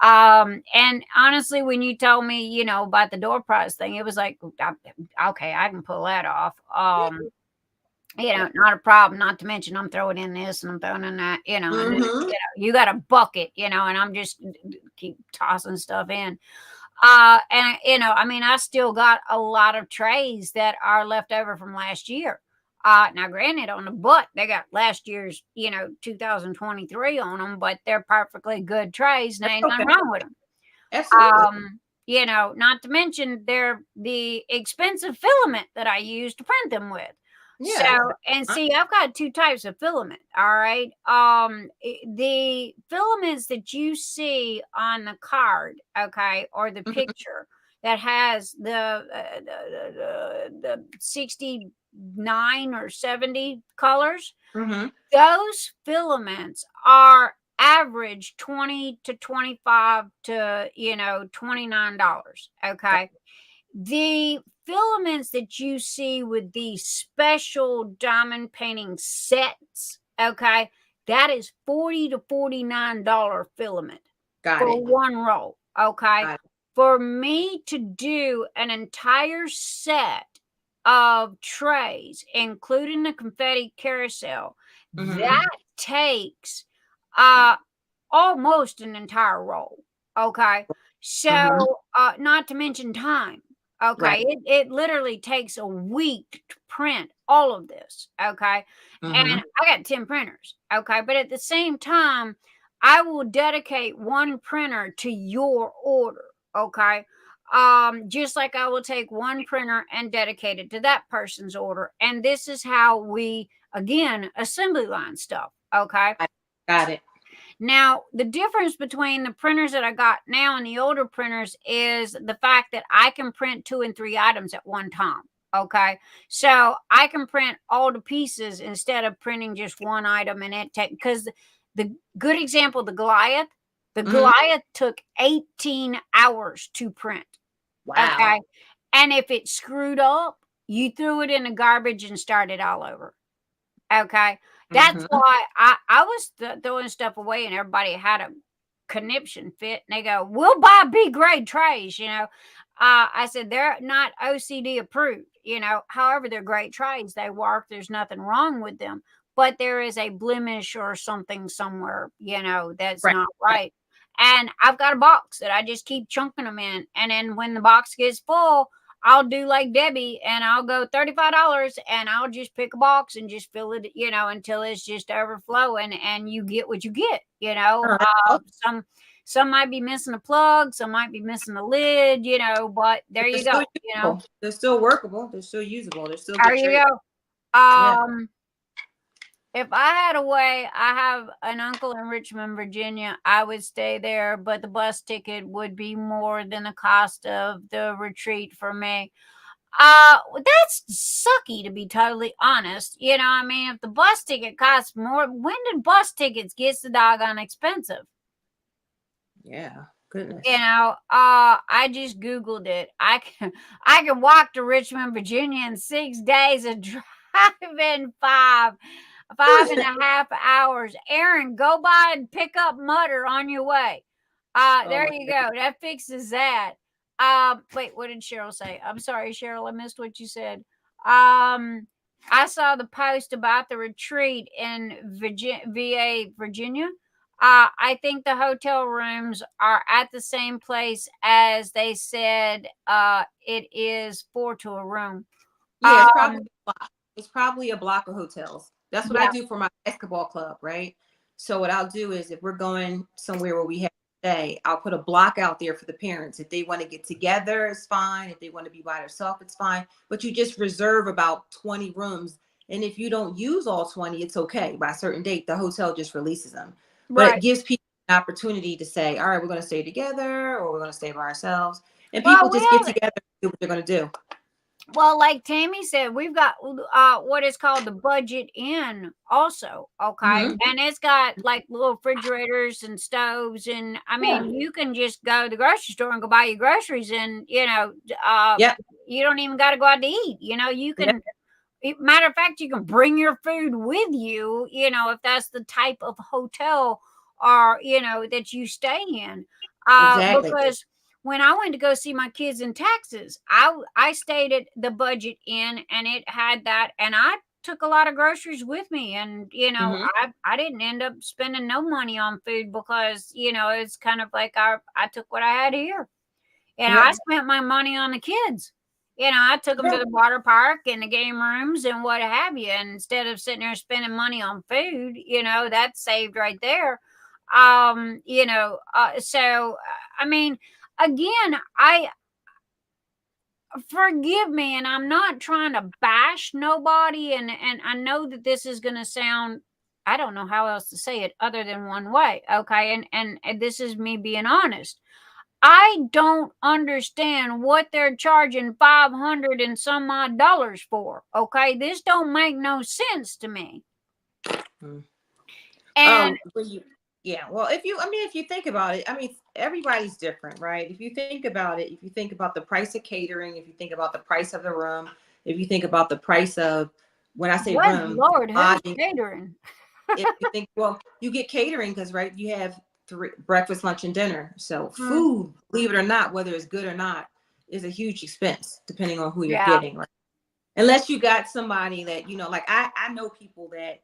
And honestly, when you told me, about the door prize thing, it was like, okay, I can pull that off. Not a problem. Not to mention, I'm throwing in this and I'm throwing in that. And then, you got a bucket, and I'm just keep tossing stuff in. And I mean, I still got a lot of trays that are left over from last year. Now granted, on the butt, they got last year's, 2023 on them, but they're perfectly good trays and ain't nothing wrong with them. Absolutely. Not to mention they're the expensive filament that I use to print them with. Yeah. So, and see, I've got two types of filament. All right. The filaments that you see on the card, okay, or the picture that has the 69 or 70 colors, those filaments are average $20 to $25 to $29. Okay. The filaments that you see with these special diamond painting sets, okay, that is $40 to $49 filament for one roll. Okay. For me to do an entire set of trays, including the confetti carousel, that takes almost an entire roll. Okay. So not to mention time. Okay. It literally takes a week to print all of this. Okay. And I got 10 printers. Okay. But at the same time, I will dedicate one printer to your order. Okay. Just like I will take one printer and dedicate it to that person's order. And this is how we, again, assembly line stuff. Okay. Got it. Now, the difference between the printers that I got now and the older printers is the fact that I can print 2 and 3 items at one time. Okay. So I can print all the pieces instead of printing just one item, and it take, because the good example, the Goliath took 18 hours to print. Wow. Okay. And if it screwed up, you threw it in the garbage and started all over. Okay. That's why I was throwing stuff away, and everybody had a conniption fit. And they go, "We'll buy B grade trays." I said, they're not OCD approved. However, they're great trays. They work. There's nothing wrong with them. But there is a blemish or something somewhere, that's not right. And I've got a box that I just keep chunking them in. And then when the box gets full, I'll do like Debbie, and I'll go $35, and I'll just pick a box and just fill it, until it's just overflowing, and you get what you get. Some might be missing a plug, some might be missing a lid, but there you go. They're still workable, they're still usable, they're still there you go. If I had a way, I have an uncle in Richmond, Virginia. I would stay there, but the bus ticket would be more than the cost of the retreat for me. That's sucky, to be totally honest. I mean, if the bus ticket costs more, when did bus tickets get so doggone expensive? Yeah, goodness. I just Googled it. I can walk to Richmond, Virginia in 6 days and drive in 5.5 hours. Erin, go by and pick up Mutter on your way. There you go. That fixes that. Wait, what did Cheryl say? I'm sorry, Cheryl, I missed what you said. I saw the post about the retreat in VA, Virginia. I think the hotel rooms are at the same place as they said it is for to a room. Yeah, it's probably a block of hotels. That's what Yeah. I do for my basketball club, right? So what I'll do is if we're going somewhere where we have to stay, I'll put a block out there for the parents. If they want to get together, it's fine. If they want to be by themselves, it's fine. But you just reserve about 20 rooms. And if you don't use all 20, it's okay. By a certain date, the hotel just releases them. But Right. it gives people an opportunity to say, all right, we're going to stay together or we're going to stay by ourselves. And Well, people we just get have together and do what they're going to do. Well, like Tammy said, we've got what is called the budget inn also, okay? Mhm. And it's got like little refrigerators and stoves, and I mean, you can just go to the grocery store and go buy your groceries, and Yep. you don't even got to go out to eat. You can. Matter of fact, you can bring your food with you. If that's the type of hotel or that you stay in, Exactly. because when I went to go see my kids in Texas, I stayed at the Budget Inn, and it had that, and I took a lot of groceries with me, and Mhm. I didn't end up spending no money on food because it's kind of like I took what I had here, and Yep. I spent my money on the kids. I took them to the water park and the game rooms and what have you, and instead of sitting there spending money on food, that's saved right there. So I mean, again, I forgive me, and I'm not trying to bash nobody, and I know that this is going to sound, I don't know how else to say it other than one way, okay, and this is me being honest. I don't understand what they're charging $500 and some odd dollars for, okay? This don't make no sense to me. And Well, if you think about it, everybody's different, right? If you think about it, if you think about the price of catering, if you think about the price of the room, if you think about the price of, when I say good room, Lord, who's lodging, catering? if you think, well, you get catering because, right, you have breakfast, lunch, and dinner. So Mm, food, believe it or not, whether it's good or not, is a huge expense depending on who you're yeah, getting. Right? Unless you got somebody that, like I know people that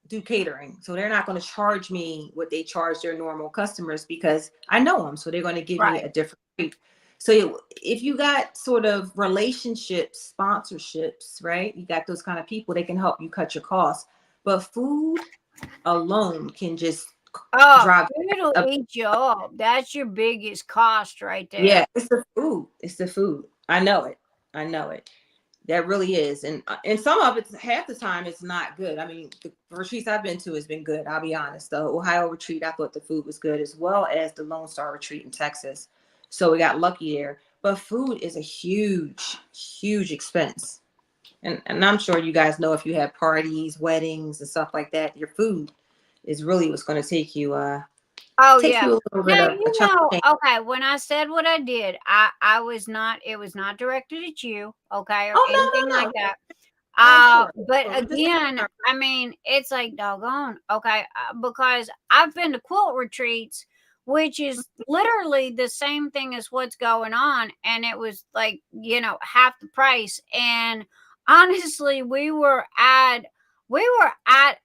do catering, so they're not going to charge me what they charge their normal customers because I know them, so they're going to give me right. a different rate. So if you got sort of relationships, sponsorships, right, you got those kind of people, they can help you cut your costs. But food alone can just Oh, drive food will up. eat you up. That's your biggest cost right there. Yeah, it's the food. I know it. That really is. And some of it, half the time, it's not good. I mean, the retreats I've been to has been good. I'll be honest. The Ohio retreat, I thought the food was good, as well as the Lone Star retreat in Texas. So we got lucky there. But food is a huge, huge expense. And I'm sure you guys know, if you have parties, weddings, and stuff like that, your food is really what's going to take you Oh take yeah. you a little bit Now of a chunk of change. okay, when I said what I did, I was not, it was not directed at you, okay, or Oh, anything like no. that. I'm sure. But I'm just again, I mean, it's like doggone, okay, because I've been to quilt retreats, which is literally the same thing as what's going on, and it was like half the price. And honestly, we were at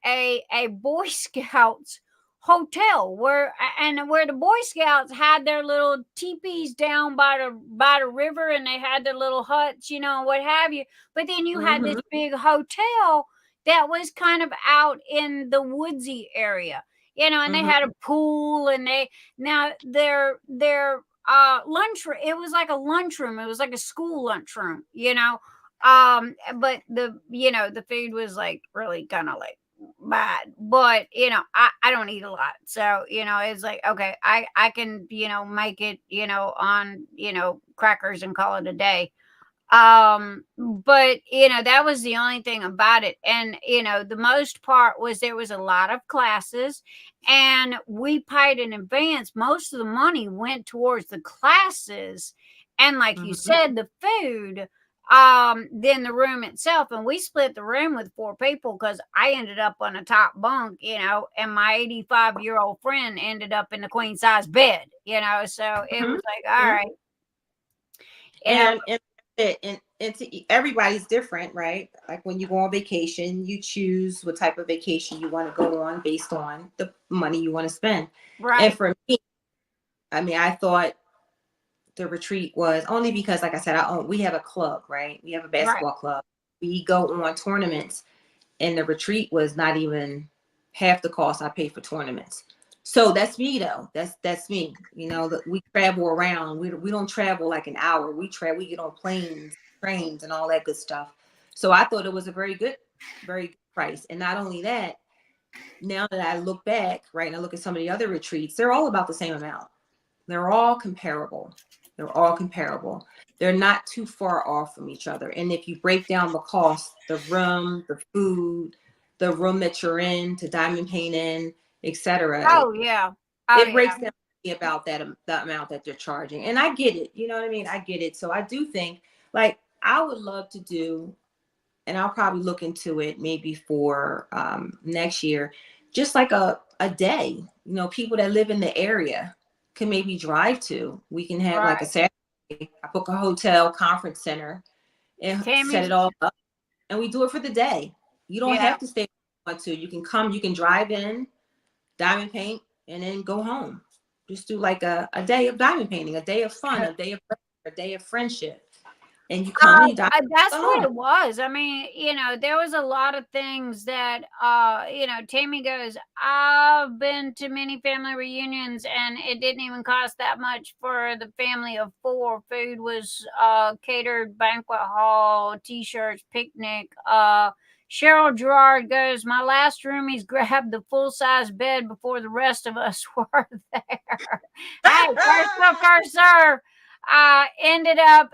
a Boy Scouts hotel where the Boy Scouts had their little teepees down by the river, and they had their little huts, what have you. But then you had this big hotel that was kind of out in the woodsy area, and they had a pool, and their lunchroom, it was like a lunchroom, it was like a school lunchroom, but the food was like really kind of like bad, but I don't eat a lot, so it's like, okay, I can make it on crackers and call it a day. But that was the only thing about it. And the most part was there was a lot of classes, and we paid in advance. Most of the money went towards the classes, and like you said, the food, then the room itself. And we split the room with 4 people because I ended up on a top bunk, and my 85-year-old friend ended up in the queen size bed, so it was like, all right. And everybody's different, right? Like when you go on vacation, you choose what type of vacation you want to go on based on the money you want to spend. Right. And for me, I mean, I thought the retreat was only because, like I said, we have a club, right? We have a basketball club. We go on tournaments, and the retreat was not even half the cost I pay for tournaments. So that's me, though. That's me. You know, we travel around. We don't travel like an hour. We get on planes, trains, and all that good stuff. So I thought it was a very good price. And not only that, now that I look back, right, and I look at some of the other retreats, they're all about the same amount. They're all comparable. They're not too far off from each other. And if you break down the cost, the room, the food, the room that you're in, to diamond paint in, etc. Oh yeah. It breaks down about that the amount that they're charging. And I get it. You know what I mean? I get it. So I do think, like, I would love to do, and I'll probably look into it maybe for next year, just like a day. You know, people that live in the area can maybe drive to. We can have like a Saturday. I book a hotel, conference center, and set it all up, and we do it for the day. You don't have to stay if you want to. You can come, you can drive in, diamond paint, and then go home. Just do like a day of diamond painting, a day of fun, a day of friendship. And you come, you dive. That's what it was. I mean, you know, there was a lot of things that, you know, Tammy goes, I've been to many family reunions and it didn't even cost that much for the family of 4. Food was catered, banquet hall, t-shirts, picnic. Cheryl Gerard goes, my last roomies grabbed the full-size bed before the rest of us were there. Hey, first serve. Ended up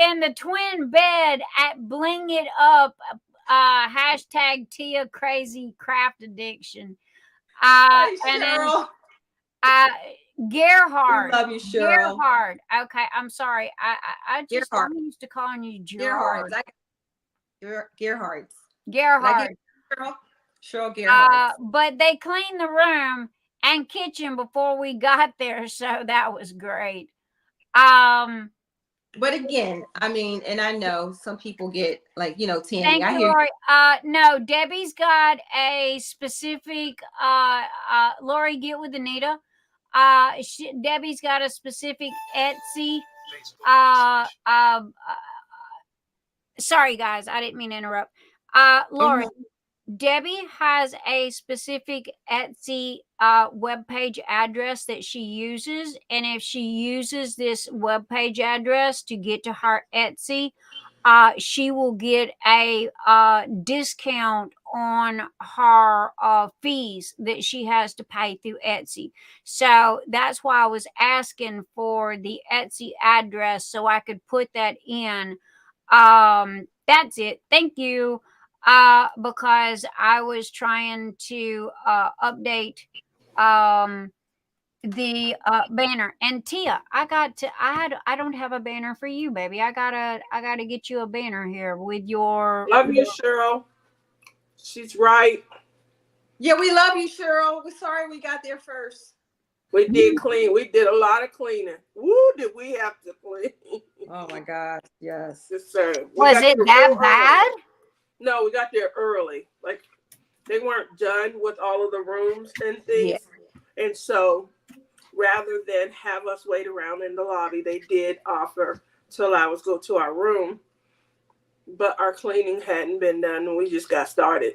in the twin bed at Bling It Up, hashtag Tia Crazy Craft Addiction. Hey, and Cheryl. then Gerhard. We love you, Cheryl. Gerhard. Okay, I'm sorry. I'm used to calling you Gerhard. Gerhard. Gerhard. Cheryl Gerhard. But they cleaned the room and kitchen before we got there, so that was great. But again, I mean, and I know some people get like, you know, Tammy. Thank you, Lorie. No, Debbie's got a specific. Lorie, get with Anita. Debbie's got a specific Etsy. Sorry, guys, I didn't mean to interrupt. Lorie. Debbie has a specific Etsy webpage address that she uses. And if she uses this webpage address to get to her Etsy, she will get a discount on her fees that she has to pay through Etsy. So that's why I was asking for the Etsy address so I could put that in. That's it. Thank you. Because I was trying to update the banner. And Tia, I don't have a banner for you, baby. I gotta get you a banner here with your. Love you, Cheryl. She's right. Yeah, we love you, Cheryl. We're sorry we got there first. We did clean. We did a lot of cleaning. Woo, did we have to clean? Oh my gosh, yes. Yes, sir. Was it that bad? No, we got there early. Like, they weren't done with all of the rooms and things. Yeah. And so rather than have us wait around in the lobby, they did offer to allow us to go to our room. But our cleaning hadn't been done and we just got started.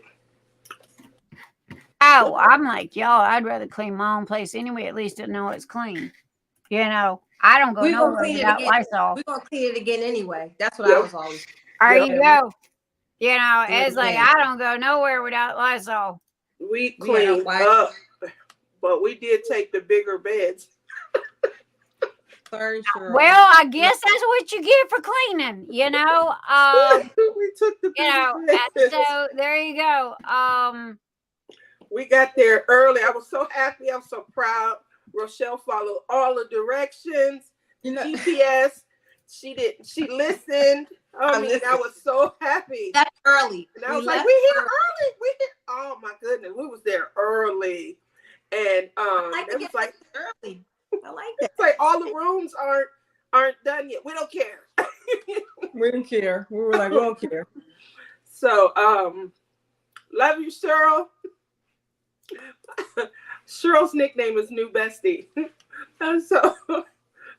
Oh, I'm like, y'all, I'd rather clean my own place anyway. At least to know it's clean. You know, I don't go nowhere without Lysol. We're going to clean it again anyway. That's what I was always. There you go. You know, it's like, I don't go nowhere without Lysol. We cleaned up, but we did take the bigger beds. Sorry, sure. Well, I guess that's what you get for cleaning, you know. We took the bigger beds. So there you go. We got there early. I was so happy. I was so proud. Rochelle followed all the directions. You know, GPS. She listened. I was so happy. That's early. And I was like, we here early. Oh my goodness. We was there early. And it was like early. I like that. It's like all the rooms aren't done yet. We don't care. We didn't care. We were like, we don't care. So, love you, Cheryl. Cheryl's nickname is New Bestie. And so,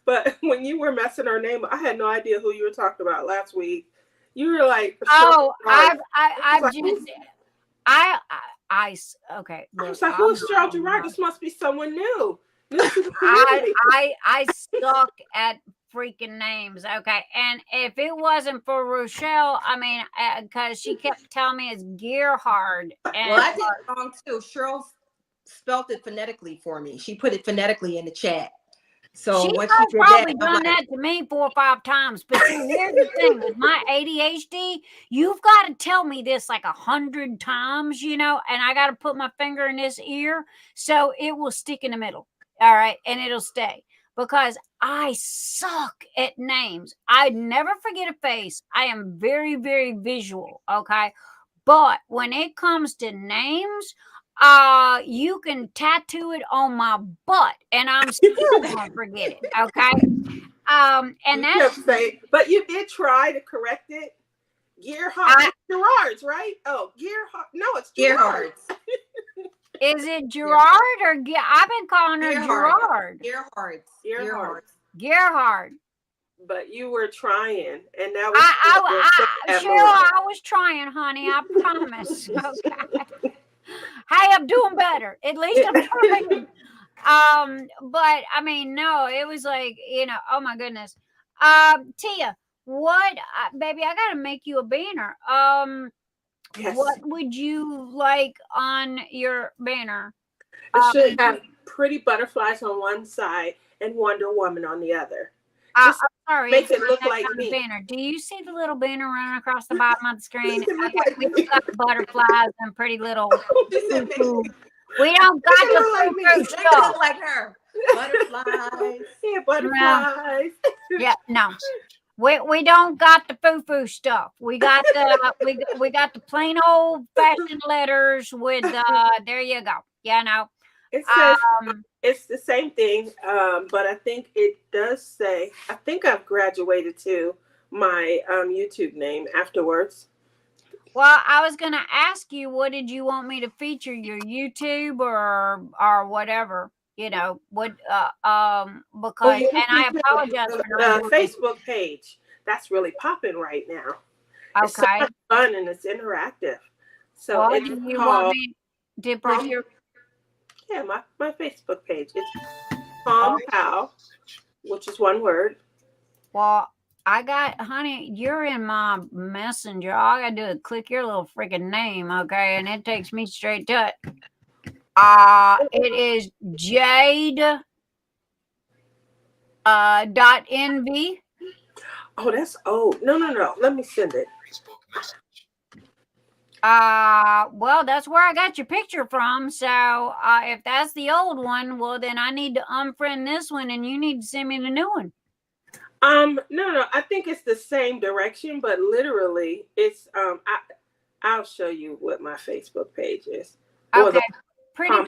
but when you were messing her name, I had no idea who you were talking about last week. You were like, Oh, Cheryl okay. I Look, was like, who's Cheryl Gerard? This must be someone new. I suck at freaking names. Okay. And if it wasn't for Rochelle, I mean, because she kept telling me it's Gerhard. And Well, I did it wrong too. Cheryl spelled it phonetically for me. She put it phonetically in the chat. So she's once she did probably that, done that to me 4 or 5 times. But see, here's the thing with my ADHD, you've got to tell me this like 100 times, and I got to put my finger in this ear so it will stick in the middle. All right. And it'll stay because I suck at names. I never forget a face. I am very, very visual. Okay. But when it comes to names, you can tattoo it on my butt and I'm still gonna forget it. Okay. And that's but you did try to correct it. Gerhard. Gerard's, right? Oh, Gerhard. No, it's Gerhard's. Is it Gerard or I've been calling her Gerard. Gerhard. But you were trying, and that was Cheryl, I was trying, honey. I promise. Okay. Hey, I'm doing better. At least I'm trying. But I mean, no, it was like, oh my goodness. Tia, what, baby, I gotta make you a banner. Yes. What would you like on your banner? It should have pretty butterflies on one side and Wonder Woman on the other. I'm sorry, make it look like me. Banner. Do you see the little banner running across the bottom of the screen? Okay, we've got butterflies and pretty little. We don't got the foo stuff like her. Butterflies. Yeah, butterflies. Yeah, no. We don't got the foo stuff. We got the we got the plain old fashioned letters with there you go. Yeah, no. It says it's the same thing, but I think it does say, I think I've graduated to my YouTube name afterwards. Well, I was going to ask you, what did you want me to feature, your YouTube or whatever, what because and I apologize for the Facebook page. That's really popping right now. Okay. It's so much fun and it's interactive. So well, do you want me to put your my Facebook page. It's Palm Pal, which is one word. Well, honey, you're in my messenger. All I gotta do is click your little freaking name, okay? And it takes me straight to it. It is Jade .nv. Oh, that's old. No. Let me send it. Well, that's where I got your picture from. So if that's the old one, well, then I need to unfriend this one and you need to send me the new one. No, I think it's the same direction, but literally it's I'll show you what my Facebook page is. Okay. Pretty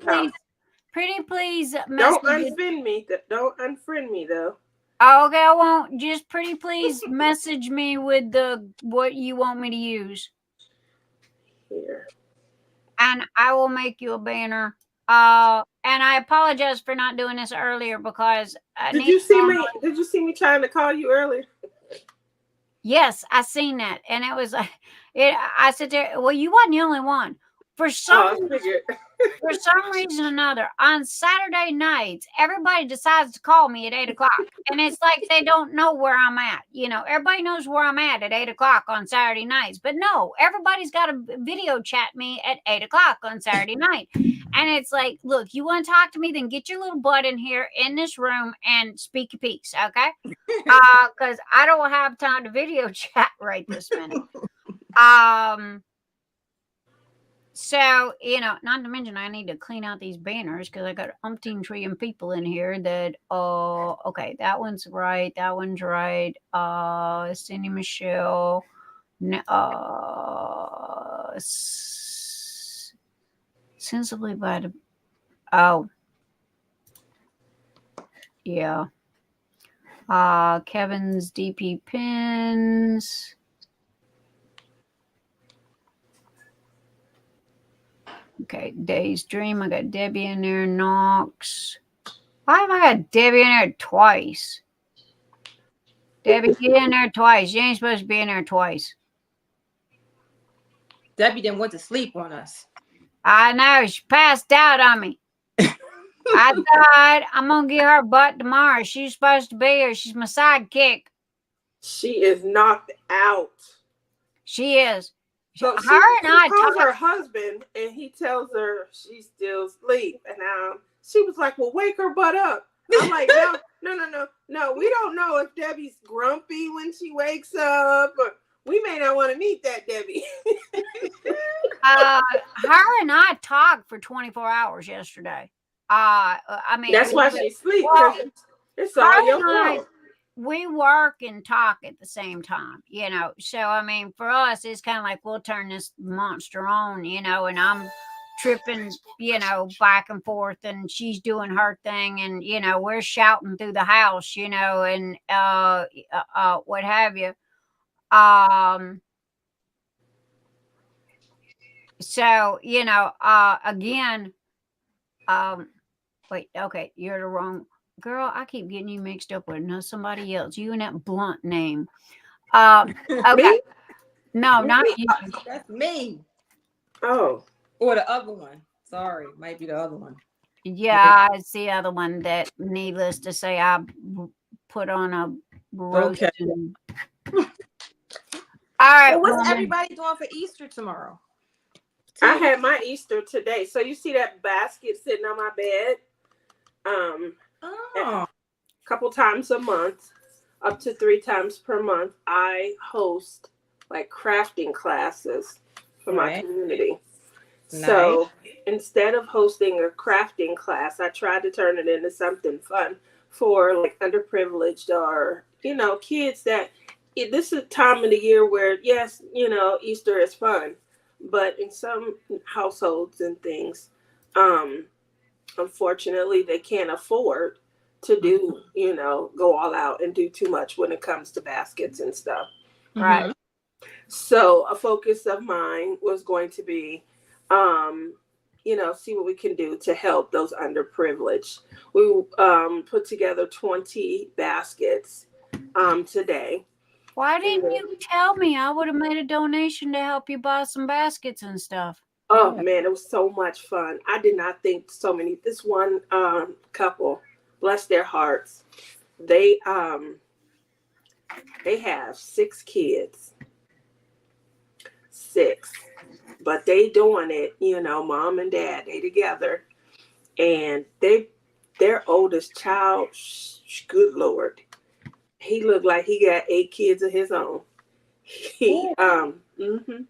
please don't unfriend me. Don't unfriend me though. Okay, I won't. Just pretty please message me with what you want me to use. Here. And I will make you a banner. And I apologize for not doing this earlier because Did you see me trying to call you earlier? Yes, I seen that, and it was I said there. Well, you wasn't the only one. For some reason or another, on Saturday nights, everybody decides to call me at 8:00, and it's like they don't know where I'm at. Everybody knows where I'm at 8:00 on Saturday nights, but no, everybody's got to video chat me at 8:00 on Saturday night, and it's like, look, you want to talk to me, then get your little butt in here in this room and speak your piece, okay? Because I don't have time to video chat right this minute. So, not to mention I need to clean out these banners because I got umpteen trillion people in here that, okay, that one's right. That one's right. Cindy Michelle. Sensibly by the, yeah. Kevin's DP pins. Okay, Day's Dream. I got Debbie in there. Knox. Why have I got Debbie in there twice? Debbie, get in there twice. You ain't supposed to be in there twice. Debbie didn't want to sleep on us. I know. She passed out on me. I thought I'm going to get her butt tomorrow. She's supposed to be here. She's my sidekick. She is knocked out. She is. So her she and I calls talk. her husband, and he tells her she's still asleep. And she was like, "Well, wake her butt up." I'm like, no. We don't know if Debbie's grumpy when she wakes up, or we may not want to meet that Debbie. Her and I talked for 24 hours yesterday. I mean, that's why she sleeps. Well, it's all your fault. We work and talk at the same time, you know. So I mean, for us, it's kind of like we'll turn this monster on, you know, and I'm tripping, you know, back and forth, and she's doing her thing, and you know, we're shouting through the house, you know, and what have you. So you know, again, wait, okay, you're the wrong. Girl, I keep getting you mixed up with somebody else. You and that Blunt name. Okay. Me? No, not you. That's me. Oh. Or the other one. Sorry, might be the other one. Yeah, it's the other one that, needless to say, I put on a roast. Okay. All right. So what's everybody doing for Easter tomorrow? I had my Easter today. So you see that basket sitting on my bed? A couple times a month, up to 3 times per month, I host like crafting classes for my community. Nice. So instead of hosting a crafting class, I tried to turn it into something fun for like underprivileged or, you know, kids that this is a time of the year where, yes, you know, Easter is fun, but in some households and things, unfortunately, they can't afford to do, you know, go all out and do too much when it comes to baskets and stuff. Right. So a focus of mine was going to be, you know, see what we can do to help those underprivileged. We put together 20 baskets today. Why didn't you tell me? I would have made a donation to help you buy some baskets and stuff. Oh man, it was so much fun. I did not think so many. This one couple, bless their hearts, they have 6 kids. 6. But they doing it, you know, mom and dad, they together. And their oldest child, good Lord, he looked like he got 8 kids of his own. He 6'6".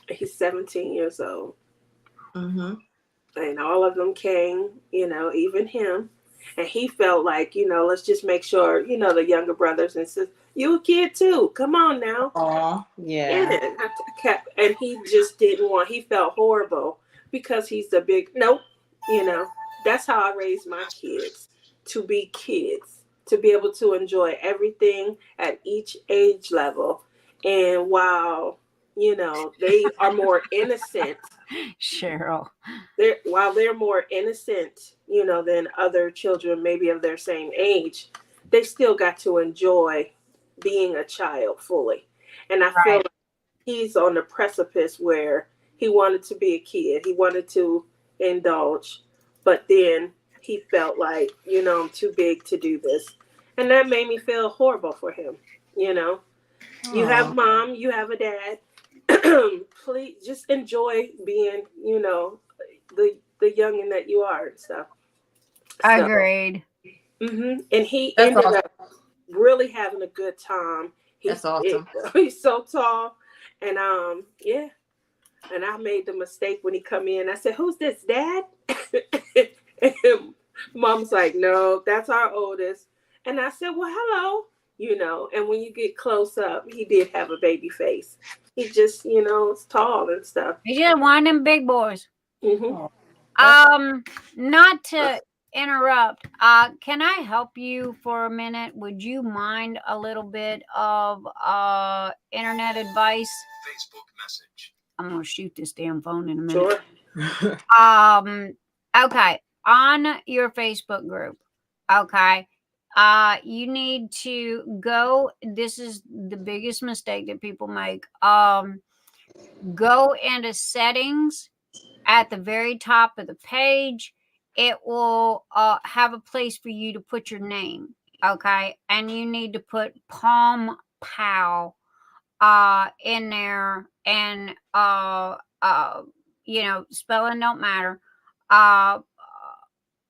He's 17 years old. And all of them came, you know, even him. And he felt like, you know, let's just make sure, you know, the younger brothers and sisters, you a kid too. Come on now. Oh, yeah. And he just didn't want, he felt horrible because he's the big, nope, you know, that's how I raised my kids, to be kids, to be able to enjoy everything at each age level. And while, you know, they are more innocent. Cheryl. While they're more innocent, you know, than other children maybe of their same age, they still got to enjoy being a child fully. And I feel like he's on the precipice where he wanted to be a kid. He wanted to indulge, but then he felt like, you know, I'm too big to do this. And that made me feel horrible for him, you know. You have mom, you have a dad. Please just enjoy being, you know, the youngin that you are and stuff. Agreed. And he ended up really having a good time. That's awesome. He's so tall. And yeah. And I made the mistake when he come in. I said, "Who's this, Dad?" And Mom's like, "No, that's our oldest." And I said, "Well, hello." You know, and when you get close up, he did have a baby face. He just, you know, is tall and stuff. He's just one of them big boys. Mm-hmm. Not to interrupt. Can I help you for a minute? Would you mind a little bit of internet advice? Facebook message. I'm gonna shoot this damn phone in a minute. Sure. Okay. On your Facebook group, okay, you need to go. This is the biggest mistake that people make. Go into settings at the very top of the page. It will have a place for you to put your name, okay, and you need to put Palm Pal in there, and spelling don't matter.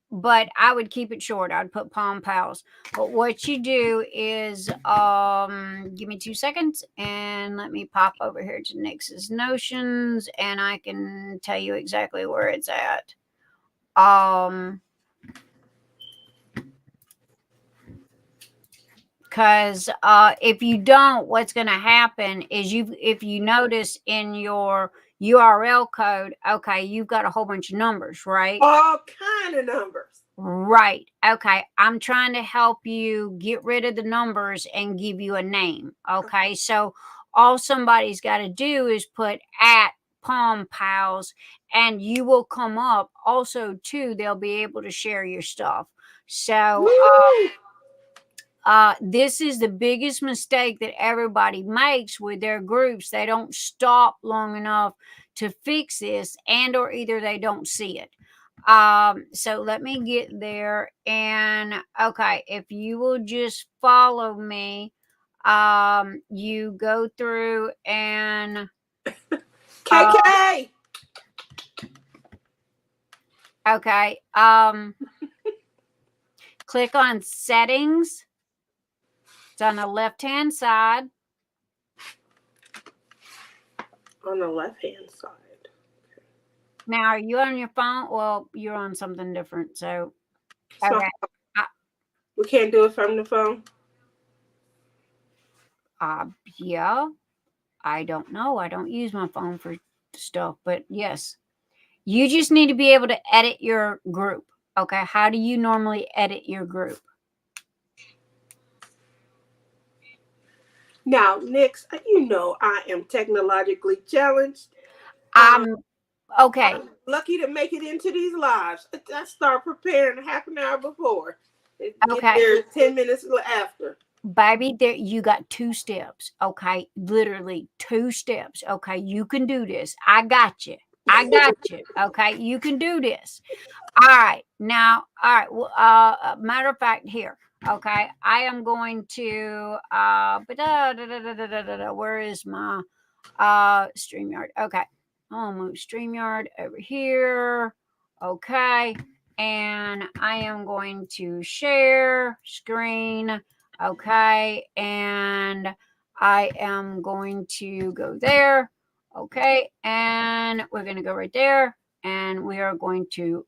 But I would keep it short. I'd put Palm Pals. But what you do is, give me 2 seconds and let me pop over here to Nix's Notions, and I can tell you exactly where it's at. Because if you don't, what's going to happen is if you notice in your URL code, okay, you've got a whole bunch of numbers, right? All kind of numbers. Right. Okay. I'm trying to help you get rid of the numbers and give you a name. Okay. So all somebody's got to do is put at Palm Pals, and you will come up. Also, too, they'll be able to share your stuff. So this is the biggest mistake that everybody makes with their groups. They don't stop long enough to fix this, and or either they don't see it. So let me get there. And okay, if you will just follow me, you go through and KK. Okay. Click on settings. It's on the left-hand side. On the left-hand side. Now, are you on your phone? Well, you're on something different. So, okay. We can't do it from the phone? Yeah. I don't know. I don't use my phone for stuff, but yes. You just need to be able to edit your group. Okay. How do you normally edit your group? Now, Nix, you know I am technologically challenged. Okay. I'm lucky to make it into these lives. I start preparing half an hour before. Get there 10 minutes after. Baby, there you got 2 steps. Okay. Literally 2 steps. Okay. You can do this. I got you. Okay. You can do this. All right. Now, all right. Well, matter of fact, here. Okay. I am going to where is my StreamYard? Okay. I'll move StreamYard over here. Okay. And I am going to share screen. Okay. And I am going to go there. Okay. And we're going to go right there. And we are going to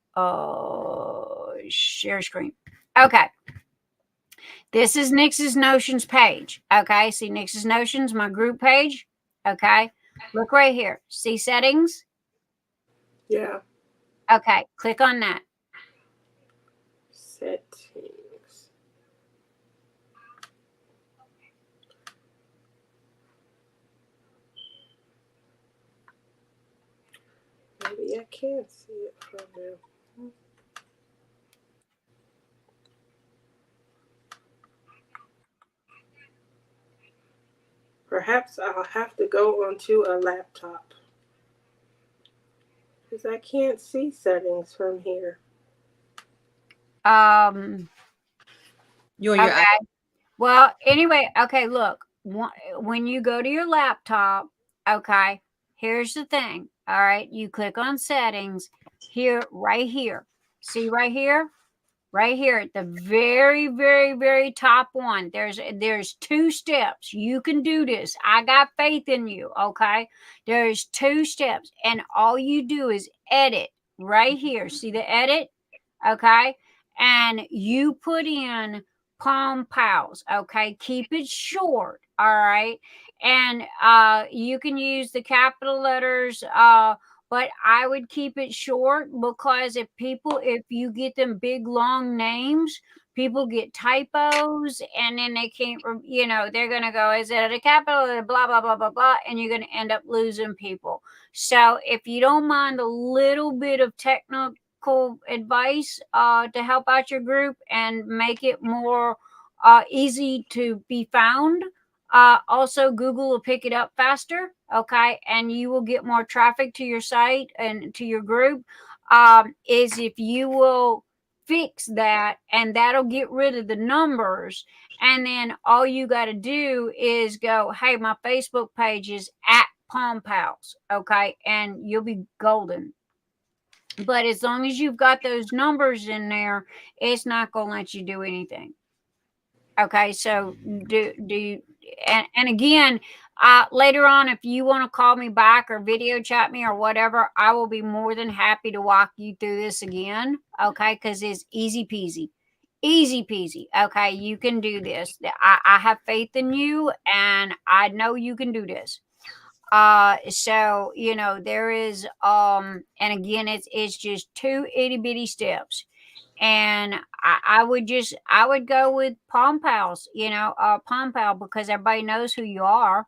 share screen. Okay. This is Nix's Notions page. Okay. See Nix's Notions, my group page. Okay. Look right here. See settings? Yeah. Okay. Click on that. Settings. Maybe I can't see it from there. Perhaps I'll have to go onto a laptop, because I can't see settings from here. You're on your Okay. Well, anyway, okay, look. When you go to your laptop, okay, here's the thing. All right, you click on settings here, right here. See right here? Right here at the very, very, very top one. There's 2 steps. You can do this. I got faith in you. Okay. There's 2 steps. And all you do is edit right here. See the edit? Okay. And you put in Palm Pals. Okay. Keep it short. All right. And you can use the capital letters but I would keep it short, because if you get them big long names, people get typos, and then they can't, they're going to go, is it a capital, blah, blah, blah, blah, blah, and you're going to end up losing people. So if you don't mind a little bit of technical advice to help out your group and make it more easy to be found, also Google will pick it up faster, okay, and you will get more traffic to your site and to your group, is if you will fix that, and that'll get rid of the numbers. And then all you got to do is go, hey, my Facebook page is at Palm Pals, okay, and you'll be golden. But as long as you've got those numbers in there, it's not going to let you do anything. Okay, so do you, and again, later on, if you want to call me back or video chat me or whatever, I will be more than happy to walk you through this again. Okay, because it's easy peasy. Easy peasy. Okay, you can do this. I have faith in you, and I know you can do this. So there is and again, it's just 2 itty bitty steps. And I would go with Palm Pals, Palm Pal, because everybody knows who you are.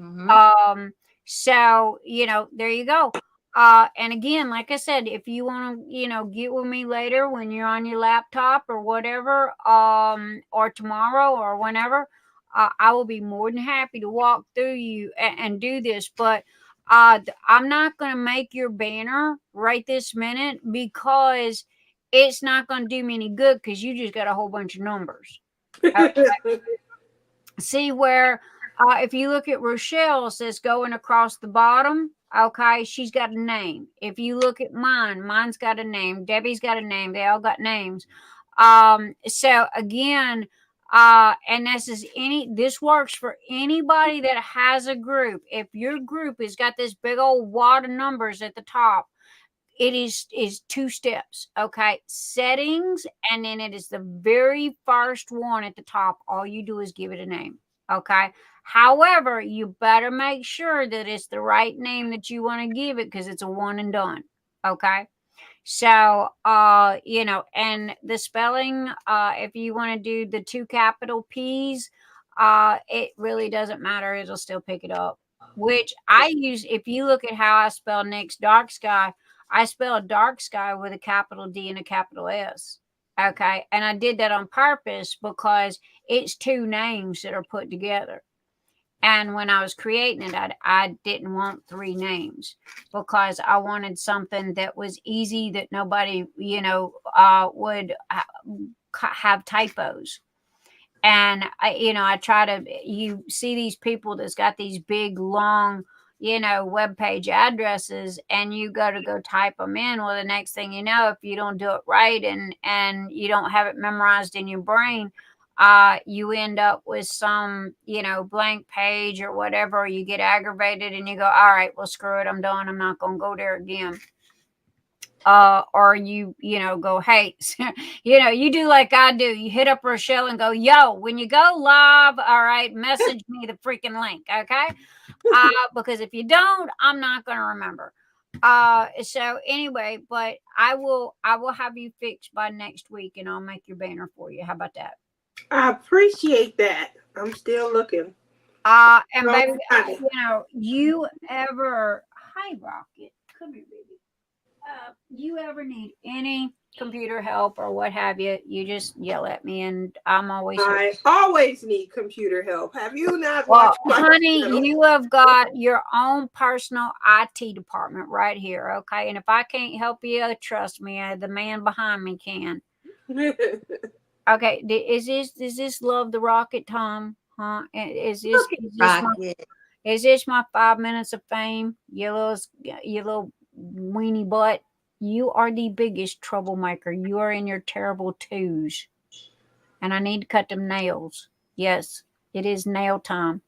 Mm-hmm. So there you go. And again, like I said, if you want to, get with me later when you're on your laptop or whatever, or tomorrow or whenever, I will be more than happy to walk through you and do this. But I'm not going to make your banner right this minute, because it's not going to do me any good, because you just got a whole bunch of numbers. Okay. See where, if you look at Rochelle's that's going across the bottom, okay, she's got a name. If you look at mine's got a name. Debbie's got a name. They all got names. So again, and this works for anybody that has a group. If your group has got this big old wad of numbers at the top, it is 2 steps. Okay, settings, and then it is the very first one at the top. All you do is give it a name. Okay, however, you better make sure that it's the right name that you want to give it, because it's a one and done. Okay, so and the spelling, if you want to do the 2 capital P's, it really doesn't matter, it'll still pick it up. Which I use, if you look at how I spell Nick's Dark Sky, I spell dark sky with a capital D and a capital S. Okay, and I did that on purpose, because it's 2 names that are put together. And when I was creating it, I didn't want 3 names, because I wanted something that was easy, that nobody, would have typos. And I try to, you see these people that's got these big, long, web page addresses, and you go type them in. Well, the next thing you know, if you don't do it right, and you don't have it memorized in your brain, you end up with some, blank page or whatever. Or you get aggravated and you go, all right, well, screw it, I'm done. I'm not going to go there again. Or you go, hey, you do like I do. You hit up Rochelle and go, yo, when you go live, all right, message me the freaking link, okay? Because if you don't, I'm not going to remember. So anyway, but I will have you fixed by next week, and I'll make your banner for you. How about that? I appreciate that. I'm still looking. And baby, you ever, hi Rocket, come here, baby. You ever need any computer help or what have you, you just yell at me, and I'm always here. I always need computer help. Have you not Well, watched honey, show? you have got your own personal IT department right here, okay? And if I can't help you, trust me, the man behind me can. Okay, is this Love the Rocket, Tom? Huh? Is this my 5 minutes of fame? You little weenie butt. You are the biggest troublemaker. You are in your terrible 2s. And I need to cut them nails. Yes, it is nail time.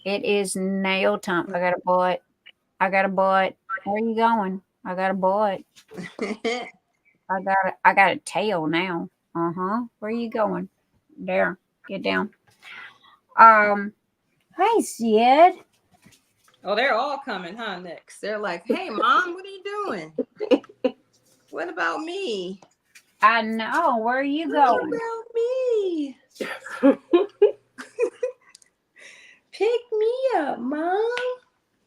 It is nail time. I got a butt. Where are you going? I got a butt. I got a tail now. Where are you going? There. Get down. Hi, Sid. Oh, they're all coming, huh? Next, they're like, "Hey, Mom, what are you doing? What about me? I know. Where are you What going? about me? Pick me up, Mom.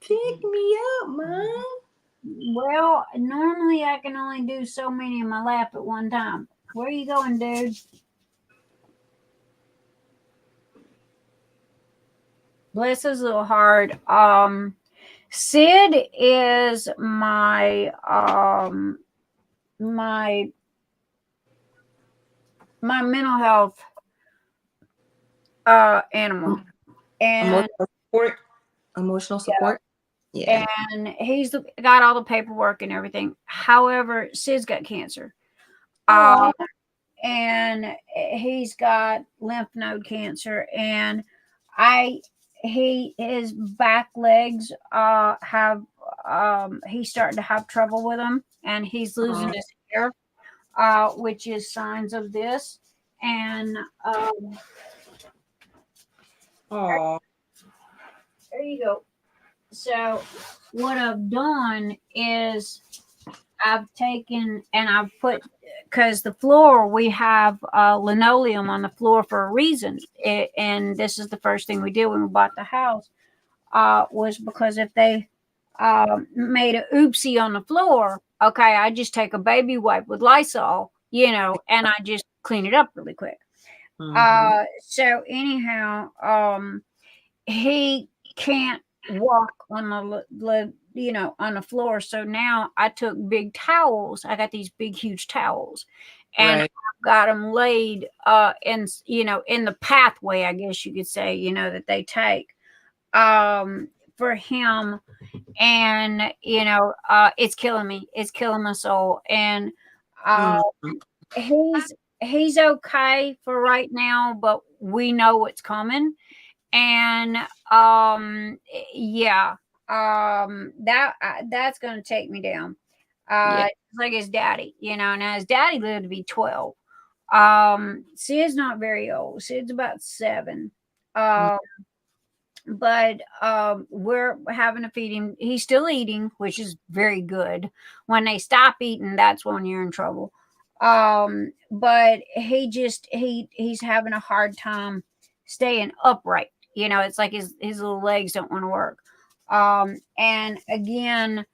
Pick me up, Mom." Well, normally I can only do so many in my lap at one time. Where are you going, dude? Bless is a little hard. Sid is my my mental health animal. And Emotional support. Yeah. and he's got all the paperwork and everything. However, Sid's got cancer. And he's got lymph node cancer, and his back legs have he's starting to have trouble with them, and he's losing his hair, which is signs of this. And Oh. there you go. So what I've done is I've taken and I've put, because the floor, we have linoleum on the floor for a reason. And this is the first thing we did when we bought the house, was because if they made an oopsie on the floor, okay, I just take a baby wipe with Lysol, and I just clean it up really quick. So anyhow, he can't walk on on the floor. So now I took big towels. I got these big, huge towels, and Right. I've got them laid in the pathway, I guess you could say, that they take for him. And it's killing me. It's killing my soul. And he's okay for right now, but we know what's coming. And yeah, that's going to take me down. Yeah. Like his daddy, now his daddy lived to be 12. Sid's not very old. Sid's about 7. But we're having to feed him. He's still eating, which is very good. When they stop eating, that's when you're in trouble. But he's having a hard time staying upright. It's like his little legs don't want to work. And again,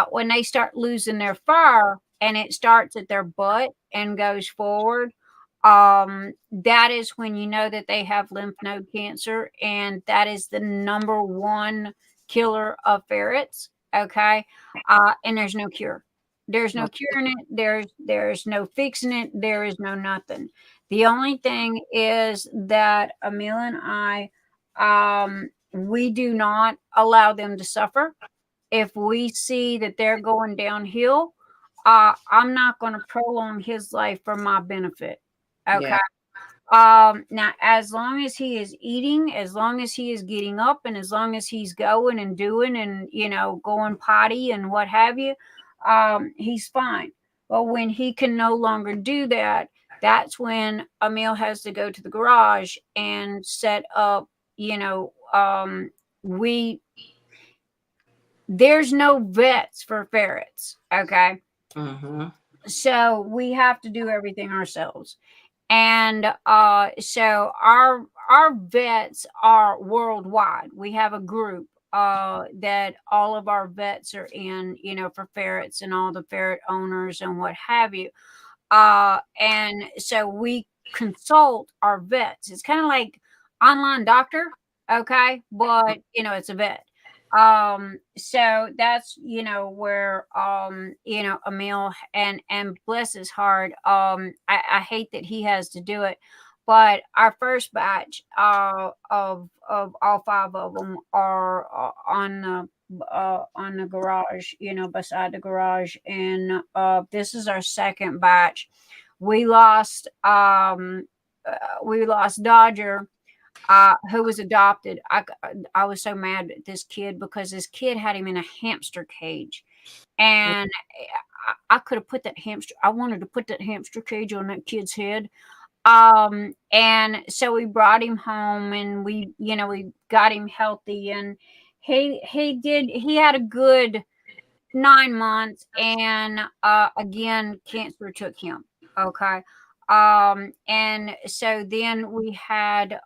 when they start losing their fur and it starts at their butt and goes forward, that is when you know that they have lymph node cancer, and that is the number one killer of ferrets. Okay. And there's no cure. There's no curing it. There's no fixing it. There is no nothing. The only thing is that Emil and I, we do not allow them to suffer. If we see that they're going downhill, I'm not going to prolong his life for my benefit. Okay. Yeah. Now, as long as he is eating, as long as he is getting up, and as long as he's going and doing and, going potty and what have you, he's fine. But when he can no longer do that, that's when Emil has to go to the garage and set up, there's no vets for ferrets. Okay. So we have to do everything ourselves. And so our vets are worldwide. We have a group that all of our vets are in, for ferrets and all the ferret owners and what have you. And so we consult our vets. It's kind of like online doctor, okay, but it's a vet. So that's where Emil and bless his heart, I hate that he has to do it, but our first batch of all 5 of them are on the garage, beside the garage, and this is our second batch. We lost Dodger, who was adopted. I was so mad at this kid because this kid had him in a hamster cage, and I could have put that hamster. I wanted to put that hamster cage on that kid's head. And so we brought him home, and we got him healthy, and he had a good 9 months, and again cancer took him. Okay. And so then we had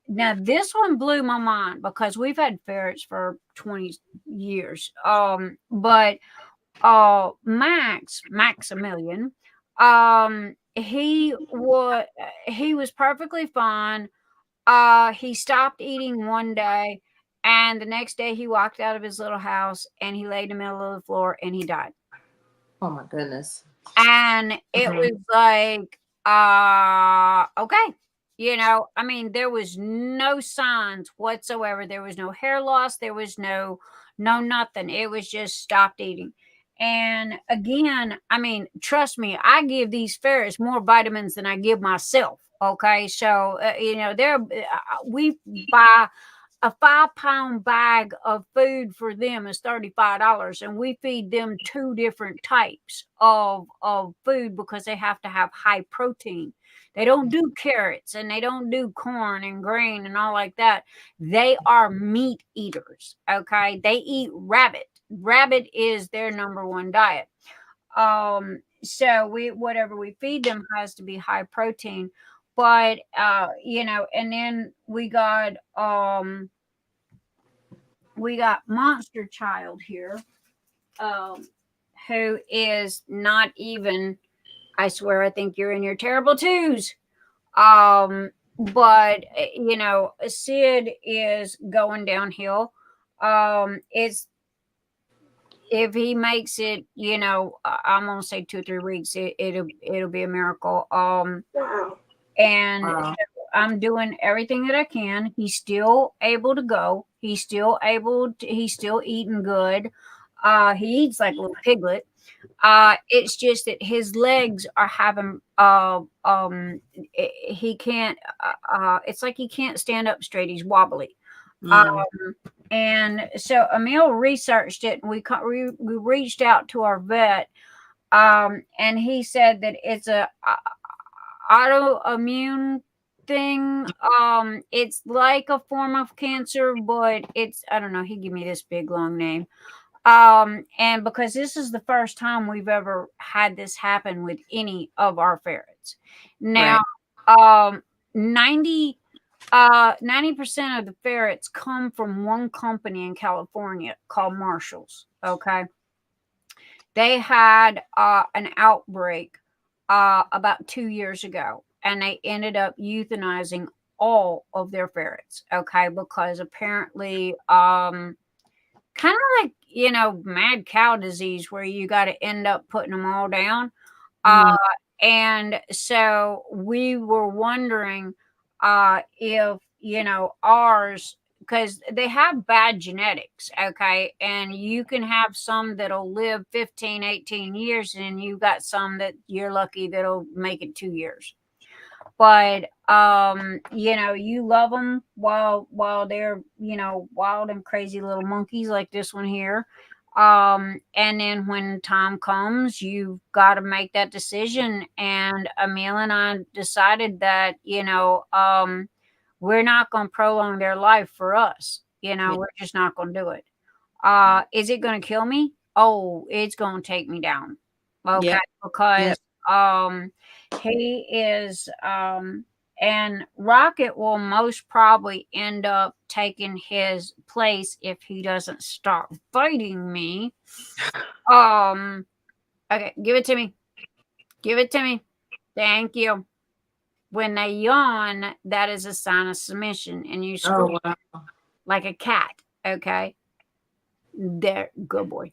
now this one blew my mind because we've had ferrets for 20 years. But Maximilian, he was perfectly fine. He stopped eating one day, and the next day he walked out of his little house and he laid in the middle of the floor and he died. Oh my goodness. And it was like, okay. I mean, there was no signs whatsoever. There was no hair loss. There was no nothing. It was just stopped eating. And again, I mean, trust me, I give these ferrets more vitamins than I give myself. Okay. So, we buy a 5-pound bag of food for them is $35, and we feed them 2 different types of food because they have to have high protein. They don't do carrots and they don't do corn and grain and all like that. They are meat eaters. Okay. They eat rabbit. Rabbit is their number 1 diet. So whatever we feed them has to be high protein. But and then we got Monster Child here, who is not even, I swear, I think you're in your terrible twos. But Sid is going downhill. It's, if he makes it, I'm gonna say 2 or 3 weeks, it'll be a miracle. Wow. And Wow. I'm doing everything that I can. He's still able to go. He's still eating good. He eats like a little piglet. It's just that his legs are having he can't it's like he can't stand up straight. He's wobbly. And so Emil researched it, and we reached out to our vet, and he said that it's a autoimmune thing. It's like a form of cancer, but it's, I don't know, he gave me this big long name. And because this is the first time we've ever had this happen with any of our ferrets. Now, 90% of the ferrets come from one company in California called Marshall's. Okay. They had an outbreak about 2 years ago, and they ended up euthanizing all of their ferrets. Okay. Because apparently, kind of like, mad cow disease, where you got to end up putting them all down. And so we were wondering if, ours, because they have bad genetics. Okay. And you can have some that'll live 15, 18 years, and you got some that you're lucky that'll make it 2 years. But you love them while they're, wild and crazy little monkeys like this one here. And then when time comes, you've got to make that decision. And Emil and I decided that, we're not going to prolong their life for us. We're just not going to do it. Is it going to kill me? Oh, it's going to take me down. Okay. Because he is, and Rocket will most probably end up taking his place if he doesn't stop fighting me. Okay, give it to me. Give it to me. Thank you. When they yawn, that is a sign of submission, and you scream like a cat. Okay, there, good boy.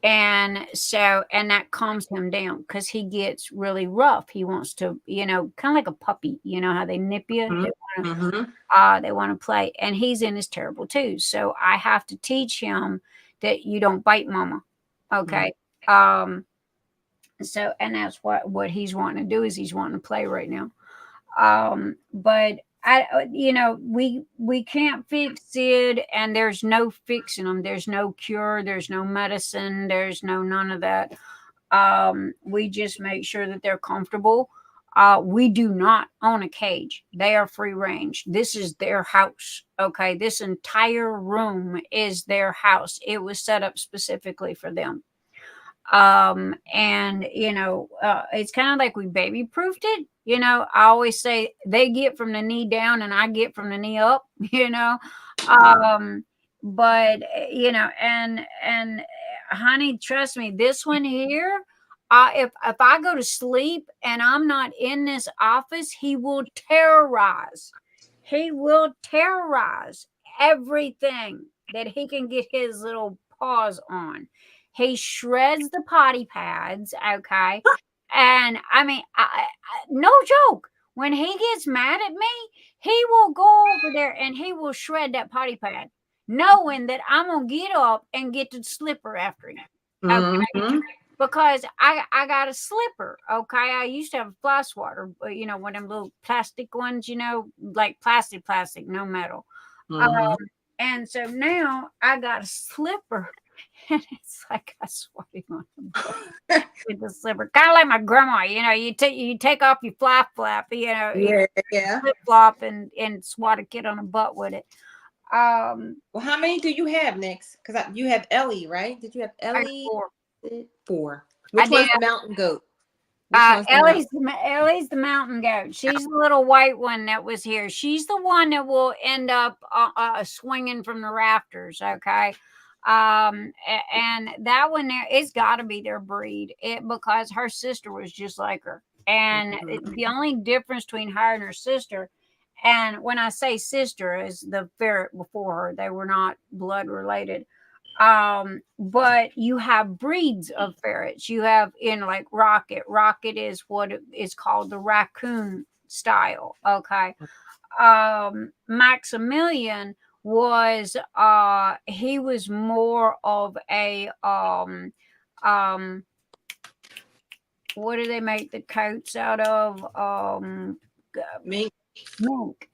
And so, and that calms him down because he gets really rough. He wants to, kind of like a puppy. You know how they nip you? They want to play, and he's in his terrible twos. So I have to teach him that you don't bite mama. Okay. So, and that's what he's wanting to do, is he's wanting to play right now. But we can't fix Sid, and there's no fixing them. There's no cure. There's no medicine. There's none of that. We just make sure that they're comfortable. We do not own a cage. They are free range. This is their house. Okay. This entire room is their house. It was set up specifically for them. And it's kind of like we baby proofed it. I always say they get from the knee down and I get from the knee up, but and honey, trust me, this one here, if I go to sleep and I'm not in this office, he will terrorize everything that he can get his little paws on. He shreds the potty pads, okay? And I mean, no joke. When he gets mad at me, he will go over there and he will shred that potty pad, knowing that I'm going to get up and get the slipper after him. Okay? Mhm. Because I got a slipper, okay? I used to have a fly swatter, one of them little plastic ones, like plastic, no metal. Mhm. And so now I got a slipper. And it's like I swatting on the with the slipper, kind of like my grandma. You take off your flap, Yeah. flip flop, and swat a kid on the butt with it. Well, how many do you have next? Because you have Ellie, right? Did you have Ellie? 4. Which one's the mountain goat? Ellie's the mountain goat. She's the little white one that was here. She's the one that will end up swinging from the rafters. Okay. And that one there, it's got to be their breed, because her sister was just like her. And the only difference between her and her sister, and when I say sister, is the ferret before her. They were not blood related. But you have breeds of ferrets. You have like Rocket. Rocket is what is called the raccoon style. Okay. Maximilian was he was more of a what do they make the coats out of? Mink.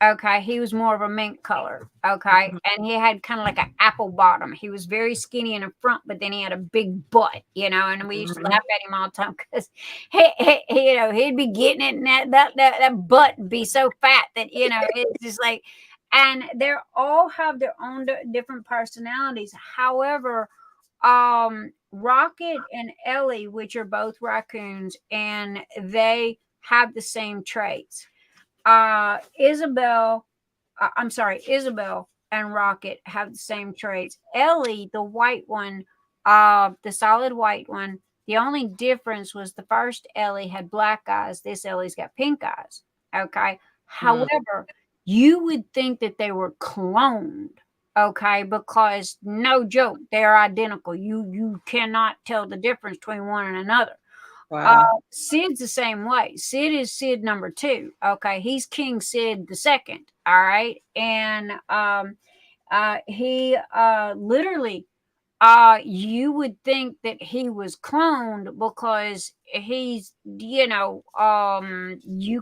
Okay, he was more of a mink color. Okay, and he had kind of like an apple bottom. He was very skinny in the front, but then he had a big butt, and we used to laugh at him all the time because he'd be getting it, and that butt would be so fat that it's just like. And they all have their own different personalities. However, Rocket and Ellie, which are both raccoons, and they have the same traits. Isabel and Rocket have the same traits. Ellie, the white one, the solid white one, the only difference was the first Ellie had black eyes. This Ellie's got pink eyes. Okay. However, you would think that they were cloned. Okay, because no joke, they're identical. You cannot tell the difference between one and another. Wow. Sid's the same way. Sid is Sid number 2. Okay, he's King Sid the second. All right, and he literally, you would think that he was cloned because he's, you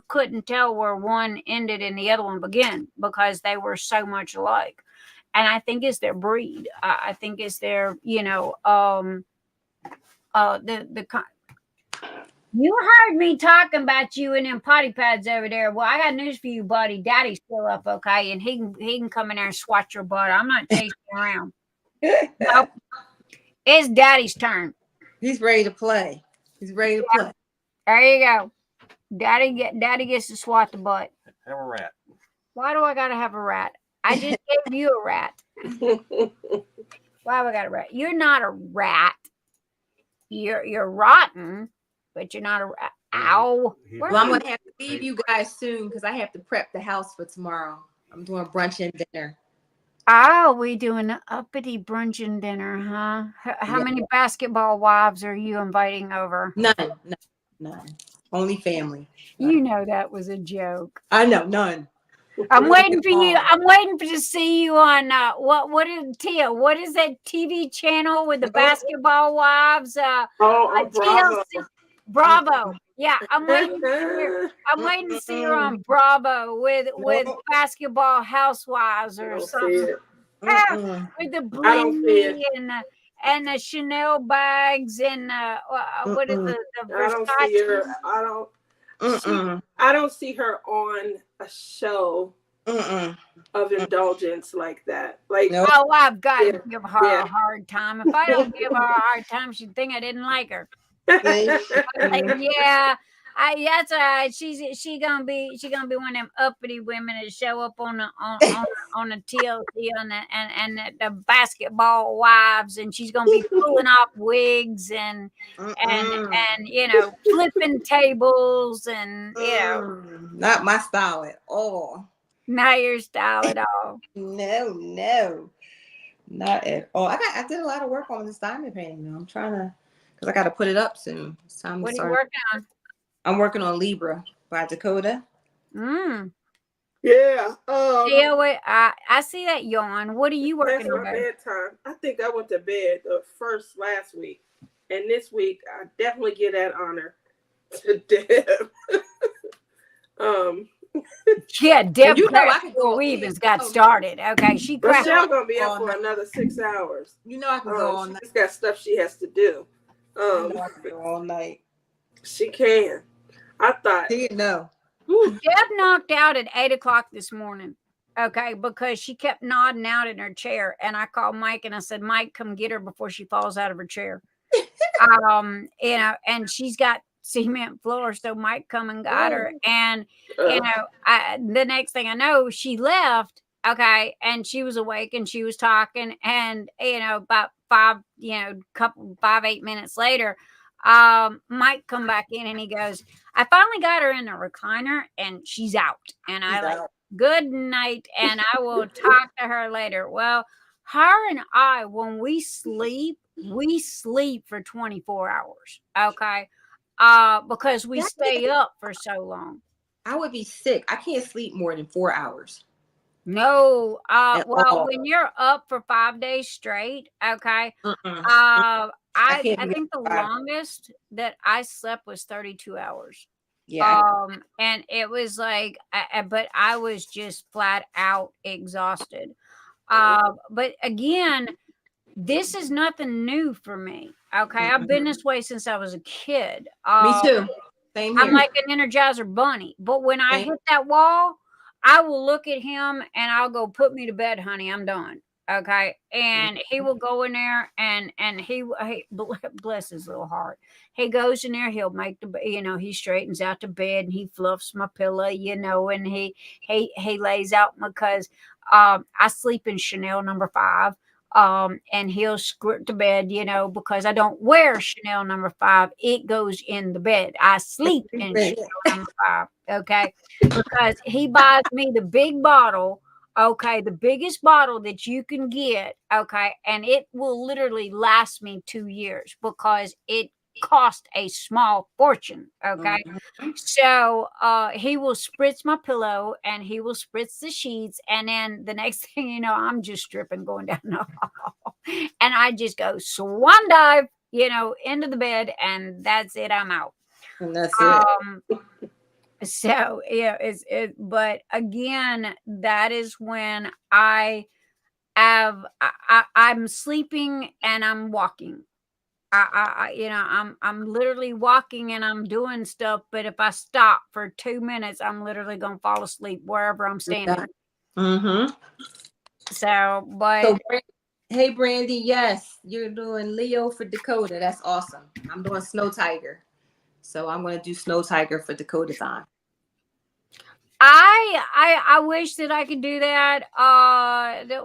couldn't tell where one ended and the other one began because they were so much alike. And I think it's their breed. I think it's their, You heard me talking about you and them potty pads over there. Well, I got news for you, buddy. Daddy's still up, okay? And he can come in there and swat your butt. I'm not chasing around. Nope. It's Daddy's turn. He's ready to play. There you go. Daddy gets to swat the butt. Have a rat. Why do I gotta have a rat? I just gave you a rat. Why have I got a rat? You're not a rat. You're rotten, but you're not a rat. Ow. Well, I'm gonna have to leave you guys soon because I have to prep the house for tomorrow. I'm doing brunch and dinner. Oh, we doing an uppity brunch and dinner, huh? How many basketball wives are you inviting over? None. Only family. You know that was a joke. I know, none. I'm waiting for you. I'm waiting to see you on what is Tia? What is that TV channel with the basketball wives? Bravo. Bravo. Yeah, I'm waiting to see her on Bravo with basketball housewives or something. With the bling and the Chanel bags and what is the Versace? I don't see her on a show of indulgence like that. Like, Nope. Oh, I've got to Yeah, give her yeah. a hard time. If I don't give her a hard time, she'd think I didn't like her. See? Like, yeah, that's all right. She gonna be one of them uppity women that show up on the TLC and the basketball wives, and she's gonna be pulling off wigs and flipping tables and Not my style at all. not your style at all. No, not at all. I did a lot of work on this diamond painting. I'm trying to, because I got to put it up soon. It's time What to are you start. working on? I'm working on Libra by Dakota. Yeah. Yeah, wait, I see that yawn. What are you That's working my on? bedtime. I think I went to bed last week. And this week, I definitely give that honor to Deb. Yeah, Deb You know I can go Weavens got started. Okay, she crashed. Rochelle gonna be up for another 6 hours. You know I can go all She night. just got stuff she has to do. I know I can go all night. She can. I thought. No. Deb knocked out at 8:00 this morning. Okay, because she kept nodding out in her chair, and I called Mike and I said, "Mike, come get her before she falls out of her chair." And she's got cement floor, so Mike come and got her, and the next thing I know, she left. Okay, and she was awake and she was talking, and about 8 minutes later, Mike come back in and he goes, "I finally got her in the recliner and she's out." And I like, "Good night, and I will talk to her later." Well, her and I, when we sleep for 24 hours. Okay. Because we stay up for so long. I would be sick. I can't sleep more than 4 hours. No. Well, when you're up for 5 days straight, okay. I think the longest that I slept was 32 hours. Yeah. And it was like, but I was just flat out exhausted. But again, this is nothing new for me. Okay. I've been this way since I was a kid. Me too. Same here. I'm like an Energizer bunny. But when I hit that wall, I will look at him and I'll go, "Put me to bed, honey. I'm done." Okay. And he will go in there and he bless his little heart. He goes in there, he'll make he straightens out the bed and he fluffs my pillow, and he lays out because I sleep in Chanel number 5. And he'll squirt to bed, because I don't wear Chanel number 5. It goes in the bed. I sleep in Chanel number 5. Okay. Because he buys me the big bottle. Okay. The biggest bottle that you can get. Okay. And it will literally last me 2 years because it cost a small fortune. Okay. So he will spritz my pillow and he will spritz the sheets, and then the next thing you know, I'm just stripping going down the hall, and I just go swan dive into the bed, and that's it. I'm out. And that's it. So yeah, but again, that is when I'm sleeping and I'm walking. I'm literally walking and I'm doing stuff, but if I stop for 2 minutes, I'm literally gonna fall asleep wherever I'm standing. So, but hey, Brandy, yes, you're doing Leo for Dakota. That's awesome. I'm doing Snow Tiger, so I'm gonna do Snow Tiger for Dakota time. I wish that I could do that.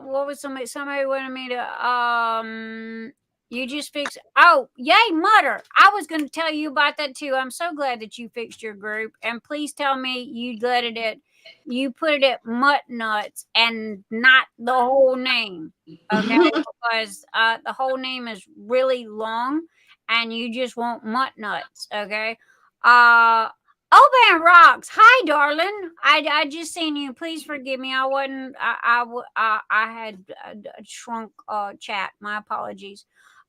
What was somebody wanted me to you just fix. Oh, yay, Mutter. I was going to tell you about that too. I'm so glad that you fixed your group. And please tell me you put it at Mutt Nuts and not the whole name. Okay. Because the whole name is really long and you just want Mutt Nuts. Okay. Oban Rocks. Hi, darling. I just seen you. Please forgive me. I wasn't, I had shrunk chat. My apologies.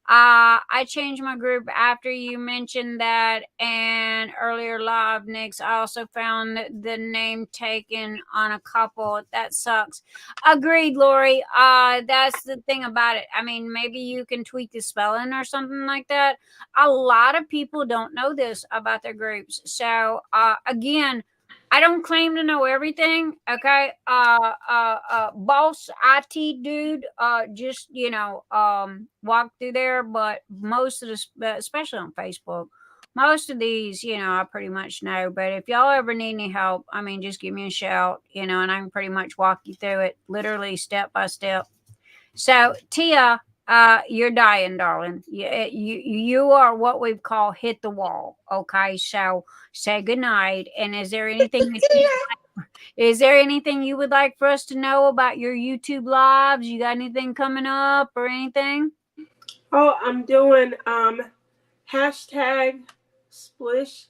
I changed my group after you mentioned that, and earlier live, Nix. I also found the name taken on a couple. That sucks. Agreed, Lorie. That's the thing about it. I mean, maybe you can tweak the spelling or something like that. A lot of people don't know this about their groups. So, again, I don't claim to know everything. Okay. Boss IT dude, just, walk through there. But most of the, especially on Facebook, most of these, I pretty much know. But if y'all ever need any help, I mean, just give me a shout, and I can pretty much walk you through it literally step by step. So, Tia, you're dying, darling. You are what we call hit the wall. Okay, so say good night. And is there anything you would like for us to know about your YouTube lives? You got anything coming up or anything? Oh, I'm doing hashtag Splish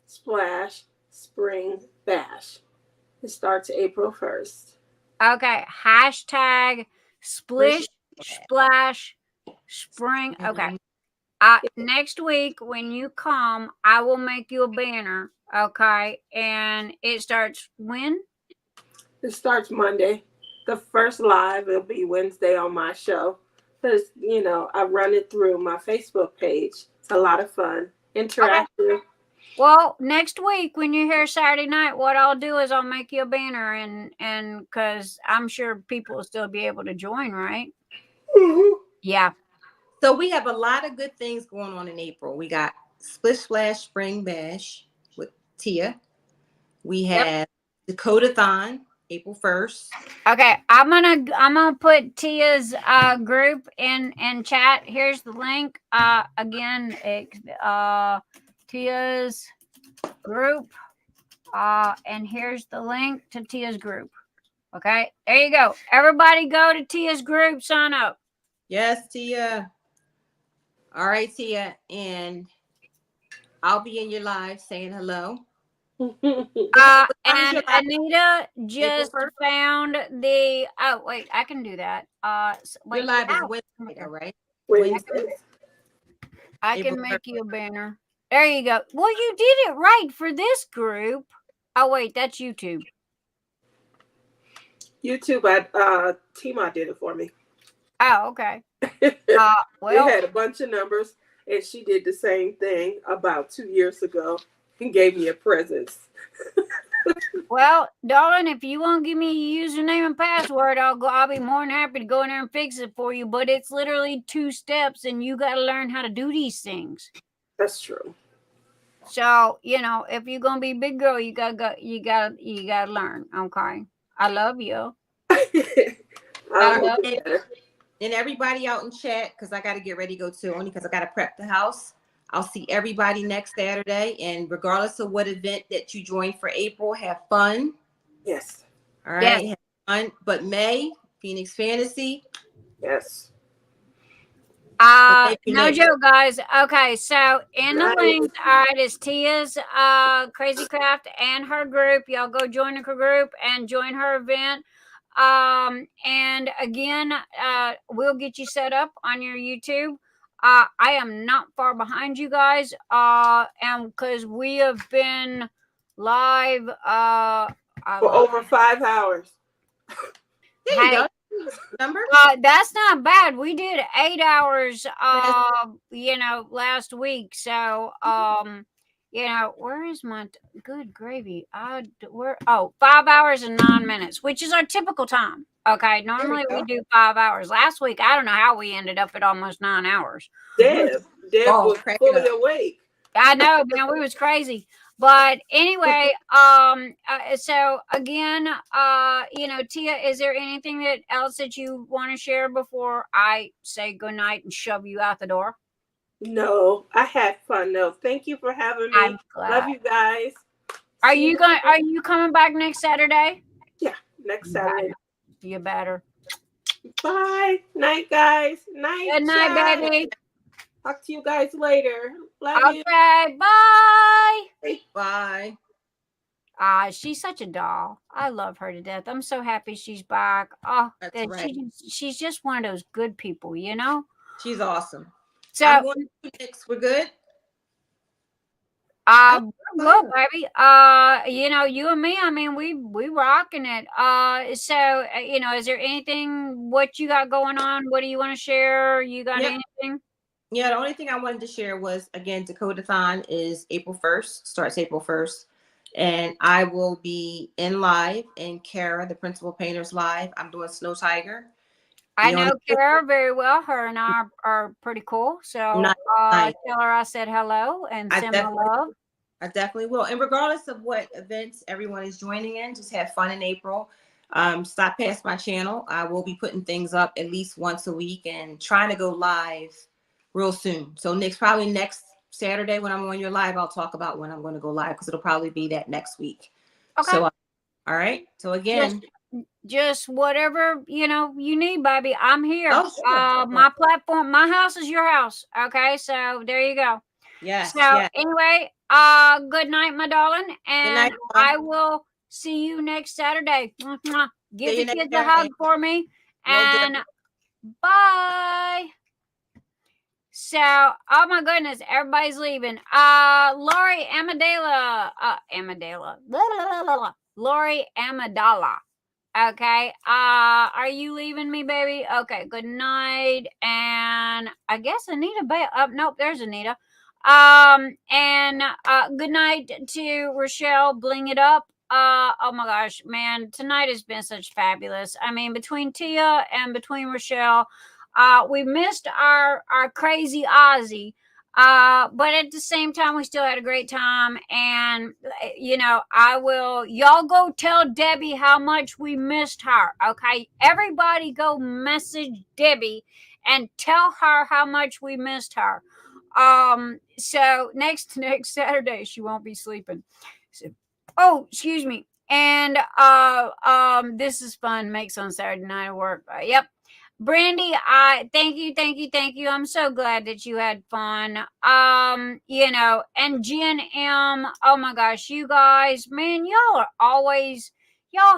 Splash Spring Bash. It starts April 1st. Okay, hashtag Splish Splash Spring. Okay. Next week when you come, I will make you a banner. Okay, and it starts when? It starts Monday. The first live will be Wednesday on my show. Because, I run it through my Facebook page. It's a lot of fun. Interactive. Okay. Well, next week when you're here Saturday night, what I'll do is I'll make you a banner, and because I'm sure people will still be able to join, right? Mm-hmm. Yeah. So we have a lot of good things going on in April. We got Splish Splash Spring Bash with Tia. We have Dakota-thon, April 1st. Okay, I'm gonna put Tia's group in chat. Here's the link. Again, Tia's group. And here's the link to Tia's group. Okay, there you go. Everybody go to Tia's group, sign up. Yes, Tia. All right, Tia, and I'll be in your live saying hello. And Anita just found the. Oh wait, I can do that. Wait, your live is Wednesday, right? Wednesday. I can make you a banner. There you go. Well, you did it right for this group. Oh wait, that's YouTube. YouTube, Tima did it for me. Oh, okay. Well, it had a bunch of numbers, and she did the same thing about 2 years ago and gave me a present. Well, darling, if you won't give me your username and password, I'll be more than happy to go in there and fix it for you. But it's literally 2 steps, and you got to learn how to do these things. That's true. So if you're gonna be a big girl, you gotta learn. Okay, I love you. I love you. And everybody out in chat, because I got to get ready to go too, only because I got to prep the house. I'll see everybody next Saturday. And regardless of what event that you join for April, have fun. Yes. All right. Yes. Have fun. But May, Phoenix Fantasy. Yes. No joke, guys. Okay, so in the links, all right, is Tia's Crazy Craft and her group. Y'all go join her group and join her event. And again, we'll get you set up on your YouTube. I am not far behind you guys. And because we have been live for over 5 hours. There you go. Number? That's not bad. We did 8 hours last week. So where is my good gravy? 5 hours and 9 minutes, which is our typical time. Okay, normally we do 5 hours. Last week, I don't know how we ended up at almost 9 hours. Deb was fully awake. I know, man, we was crazy. But anyway, so again, Tia, is there anything else that you want to share before I say goodnight and shove you out the door? No, I had fun though. Thank you for having me. Love you guys. Are you coming back next Saturday? Yeah, next Saturday. You better. Bye. Night, guys. Night. Good night, baby. Talk to you guys later. Love you. Okay, bye. Bye. She's such a doll. I love her to death. I'm so happy she's back. Oh, that's right. She's just one of those good people, She's awesome. So I'm going to next. We're good. we're good, baby. You know, you and me, I mean, we rocking it. So you know, is there anything what you got going on? What do you want to share? You got Yep. anything? Yeah, the only thing I wanted to share was, again, Dakotathon is April 1st, starts April 1st. And I will be in live in Kara, the Principal Painters Live. I'm doing Snow Tiger. I know Kara very well. Her and I are pretty cool. So Nice. tell her I said hello and send my love. I definitely will. And regardless of what events everyone is joining in, just have fun in April. Stop past my channel. I will be putting things up at least once a week and trying to go live real soon. So probably next Saturday when I'm on your live, I'll talk about when I'm going to go live because it'll probably be that next week. Okay. So, all right. So again, just whatever you know you need, baby. I'm here. Oh, sure. My platform, my house is your house. Okay, so there you go. Yes. So anyway, good night, my darling, and night, I will see you next Saturday. Give See the you kids next a hug for me, and bye. So, oh my goodness, everybody's leaving. Lorie Lorie Amendola. Okay. Are you leaving me, baby? Okay. Good night. And I guess Anita nope, there's Anita. And good night to Rochelle. Bling it up. Oh my gosh, man, tonight has been such fabulous. I mean, between Tia and between Rochelle, we missed our crazy Ozzy. But at the same time, we still had a great time. And, you know, y'all go tell Debbie how much we missed her. Okay. Everybody go message Debbie and tell her how much we missed her. So next Saturday, she won't be sleeping. So, oh, excuse me. And, this is fun. Makes on Saturday night at work. Yep. Brandy, I thank you. I'm so glad that you had fun. You know, and Jen M. Oh my gosh, you guys, man, y'all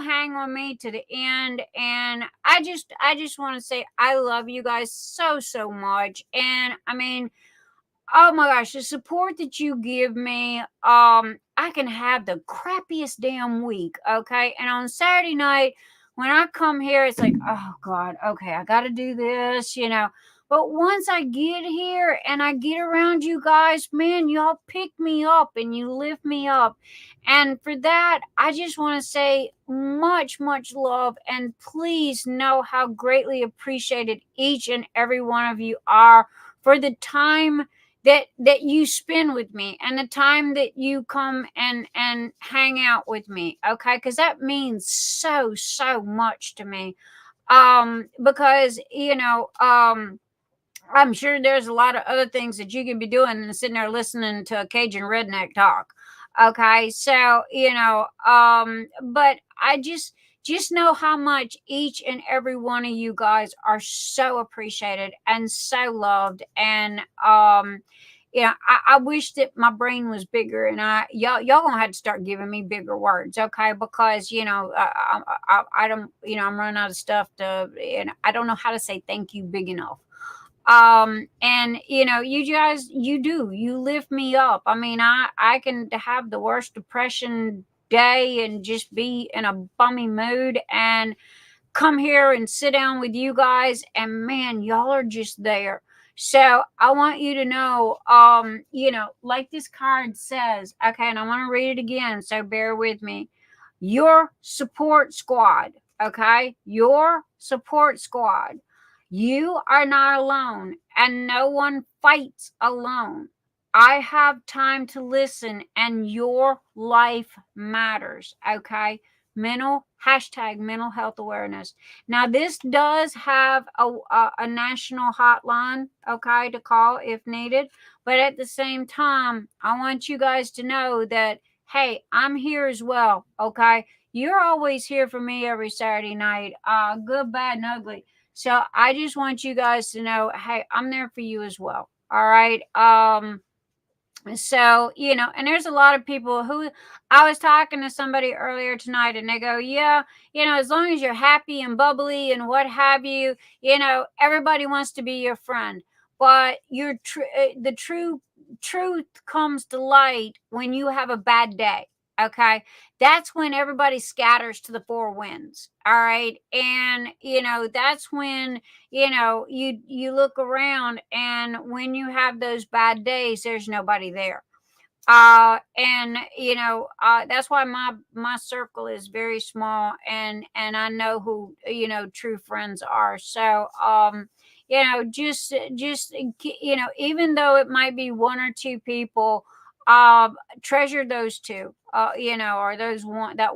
hang on me to the end. And I just want to say I love you guys so much. And I mean, oh my gosh, the support that you give me, I can have the crappiest damn week, okay? And on Saturday night, when I come here, it's like, oh God, okay, I got to do this, you know. But once I get here and I get around you guys, man, y'all pick me up and you lift me up. And for that, I just want to say much love. And please know how greatly appreciated each and every one of you are for the time that you spend with me and the time that you come and hang out with me, okay? Because that means so much to me. Because you know, I'm sure there's a lot of other things that you can be doing and sitting there listening to a Cajun redneck talk. Okay, so you know, but I just know how much each and every one of you guys are so appreciated and so loved. And yeah, I wish that my brain was bigger, and y'all gonna have to start giving me bigger words, okay? Because you know, I don't, you know, I'm running out of stuff to, and I don't know how to say thank you big enough. And you know, you guys, you lift me up. I mean, I can have the worst depression day and just be in a bummy mood and come here and sit down with you guys, and man, y'all are just there. So I want you to know, you know, like this card says, okay, and I want to read it again, so bear with me. Your support squad, okay? Your support squad. You are not alone, and no one fights alone. I have time to listen, and your life matters, okay? Mental health awareness. Now, this does have a national hotline, okay, to call if needed. But at the same time, I want you guys to know that, hey, I'm here as well, okay? You're always here for me every Saturday night, good, bad, and ugly. So I just want you guys to know, hey, I'm there for you as well. All right. So, you know, and there's a lot of people who I was talking to somebody earlier tonight, and they go, yeah, you know, as long as you're happy and bubbly and what have you, you know, everybody wants to be your friend. but the truth comes to light when you have a bad day. Okay, that's when everybody scatters to the four winds. All right, and that's when you look around, and when you have those bad days, there's nobody there. And that's why my circle is very small, and I know who true friends are. So just even though it might be one or two people, treasure those two, or those one that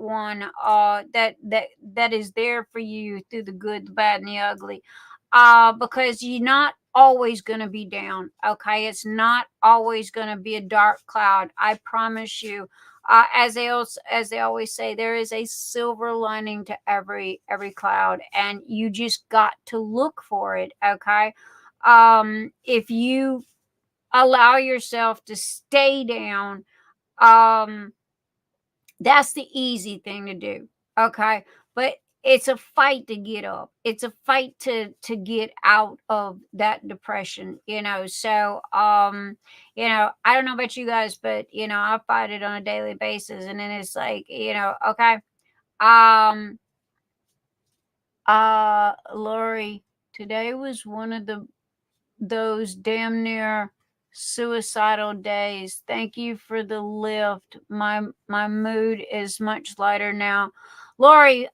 is there for you through the good, the bad, and the ugly, because you're not always going to be down. Okay, it's not always going to be a dark cloud. I promise you. As they always say, there is a silver lining to every cloud, and you just got to look for it. Okay, if you allow yourself to stay down, that's the easy thing to do. Okay, but it's a fight to get up. It's a fight to get out of that depression. So I don't know about you guys, but I fight it on a daily basis, and then it's like okay, Lorie, today was one of those damn near suicidal days. Thank you for the lift. My mood is much lighter now. Lorie,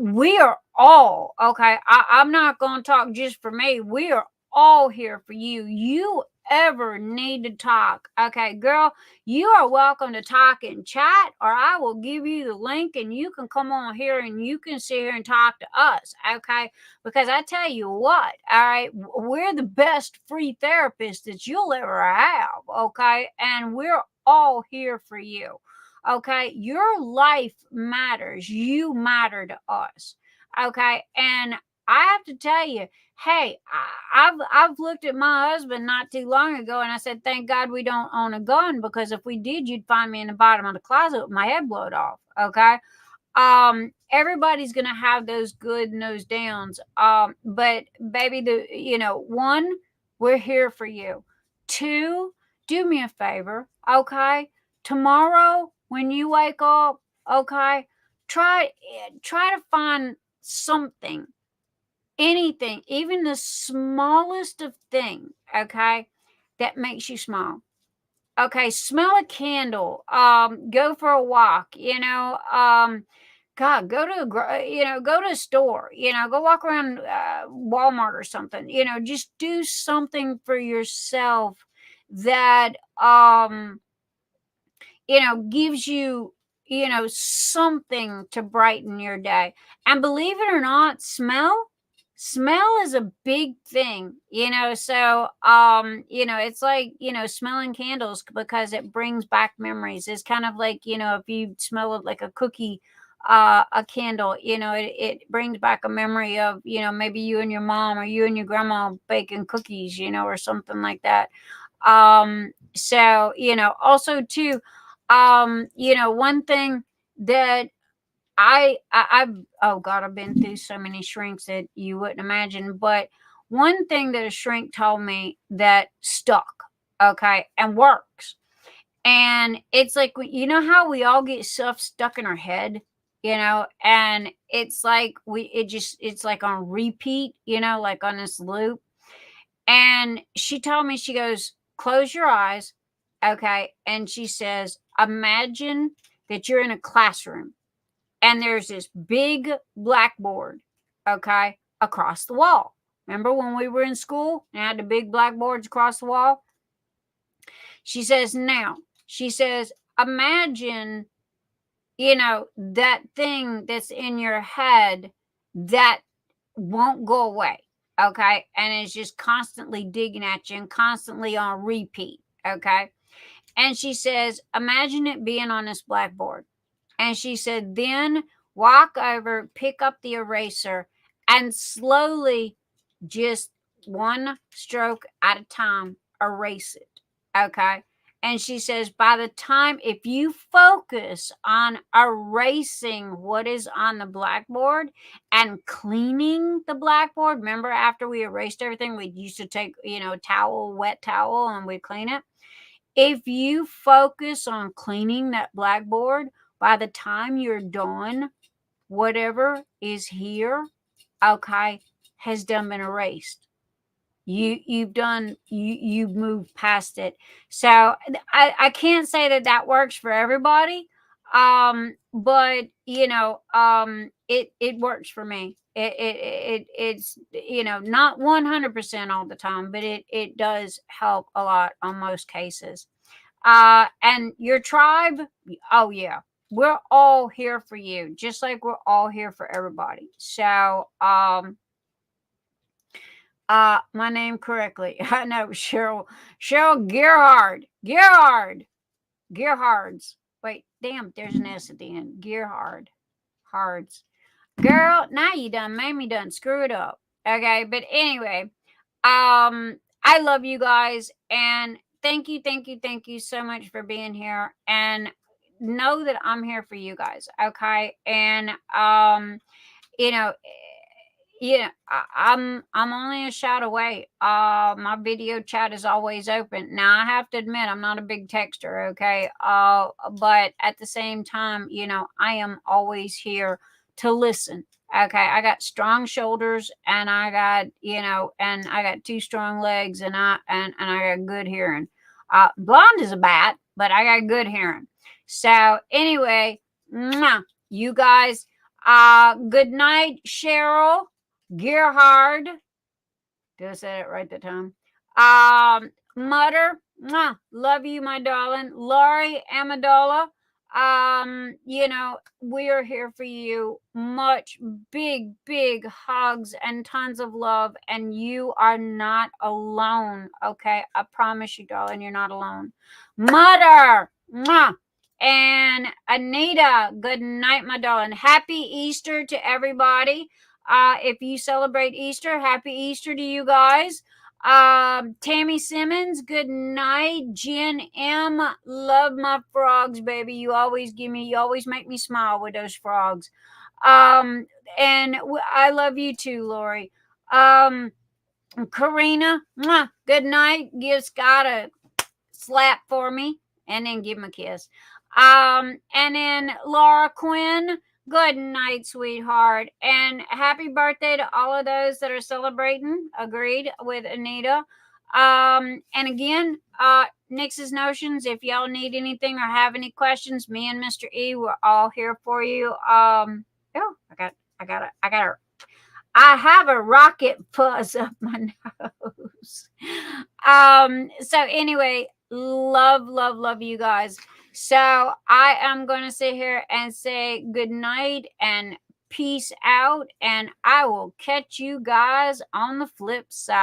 we are all okay. I'm not going to talk just for me. We are all here for you. You ever need to talk, okay, girl, you are welcome to talk in chat, or I will give you the link and you can come on here and you can sit here and talk to us, okay? Because I tell you what, all right, we're the best free therapists that you'll ever have, okay? And we're all here for you, okay? Your life matters. You matter to us, okay? And I have to tell you, hey, I've looked at my husband not too long ago, and I said, thank God we don't own a gun, because if we did, you'd find me in the bottom of the closet with my head blown off, okay? Everybody's gonna have those good and those downs. But baby, one, we're here for you. Two, do me a favor, okay? Tomorrow when you wake up, okay, try to find something, anything, even the smallest of thing, okay, that makes you smile. Okay, smell a candle, go for a walk, God, go to a store, go walk around Walmart or something, just do something for yourself that gives you something to brighten your day. And believe it or not, smell is a big thing, so it's like smelling candles, because it brings back memories. It's kind of like if you smell it like a cookie, a candle, it brings back a memory of maybe you and your mom or you and your grandma baking cookies, or something like that. So also too, one thing that I've oh God, I've been through so many shrinks that you wouldn't imagine. But one thing that a shrink told me that stuck, okay, and works. And it's like, how we all get stuff stuck in our head, and it's like it's like on repeat, like on this loop. And she told me, she goes, close your eyes, okay, and she says, imagine that you're in a classroom and there's this big blackboard, okay, across the wall. Remember when we were in school and had the big blackboards across the wall? She says, imagine, that thing that's in your head that won't go away, okay, and it's just constantly digging at you and constantly on repeat, okay? And she says, imagine it being on this blackboard. And she said, then walk over, pick up the eraser, and slowly, just one stroke at a time, erase it. Okay. And she says, by the time, if you focus on erasing what is on the blackboard and cleaning the blackboard, remember after we erased everything, we used to take, wet towel, and we'd clean it. If you focus on cleaning that blackboard, by the time you're done, whatever is here, okay, has done been erased. You've moved past it. So I can't say that works for everybody, but it works for me. It's not 100% all the time, but it does help a lot on most cases. And your tribe, oh yeah, we're all here for you, just like we're all here for everybody. So my name correctly. I know Cheryl Gerhards. Wait, damn, there's an S at the end. Hards. Girl, now you done made me done screw it up. Okay, but anyway, I love you guys, and thank you so much for being here, and know that I'm here for you guys. Okay, and I'm only a shout away. My video chat is always open. Now I have to admit I'm not a big texter, okay? But at the same time, I am always here to listen. Okay, I got strong shoulders, and I got, and I got 2 strong legs, and I got good hearing. Blonde is a bat, but I got good hearing. So anyway, you guys, good night, Cheryl Gerhard. Did I say it right that time? Mutter, love you, my darling. Lorie, Amendola, we are here for you. Much big hugs and tons of love. And you are not alone. Okay, I promise you, darling, you're not alone. Mutter, and Anita, good night, my darling. Happy Easter to everybody. If you celebrate Easter, happy Easter to you guys. Tammy Simmons, good night. Jen M, love my frogs, baby. You always make me smile with those frogs. And I love you too, Lorie. Karina, good night. Give Scott a slap for me, and then give him a kiss. And then Lorie Quinn, good night, sweetheart. And happy birthday to all of those that are celebrating. Agreed with Anita. And again, Nix's Notions, if y'all need anything or have any questions, me and Mr. E, we're all here for you. I have a rocket fuzz up my nose. So anyway, love you guys. So I am going to sit here and say good night and peace out, and I will catch you guys on the flip side.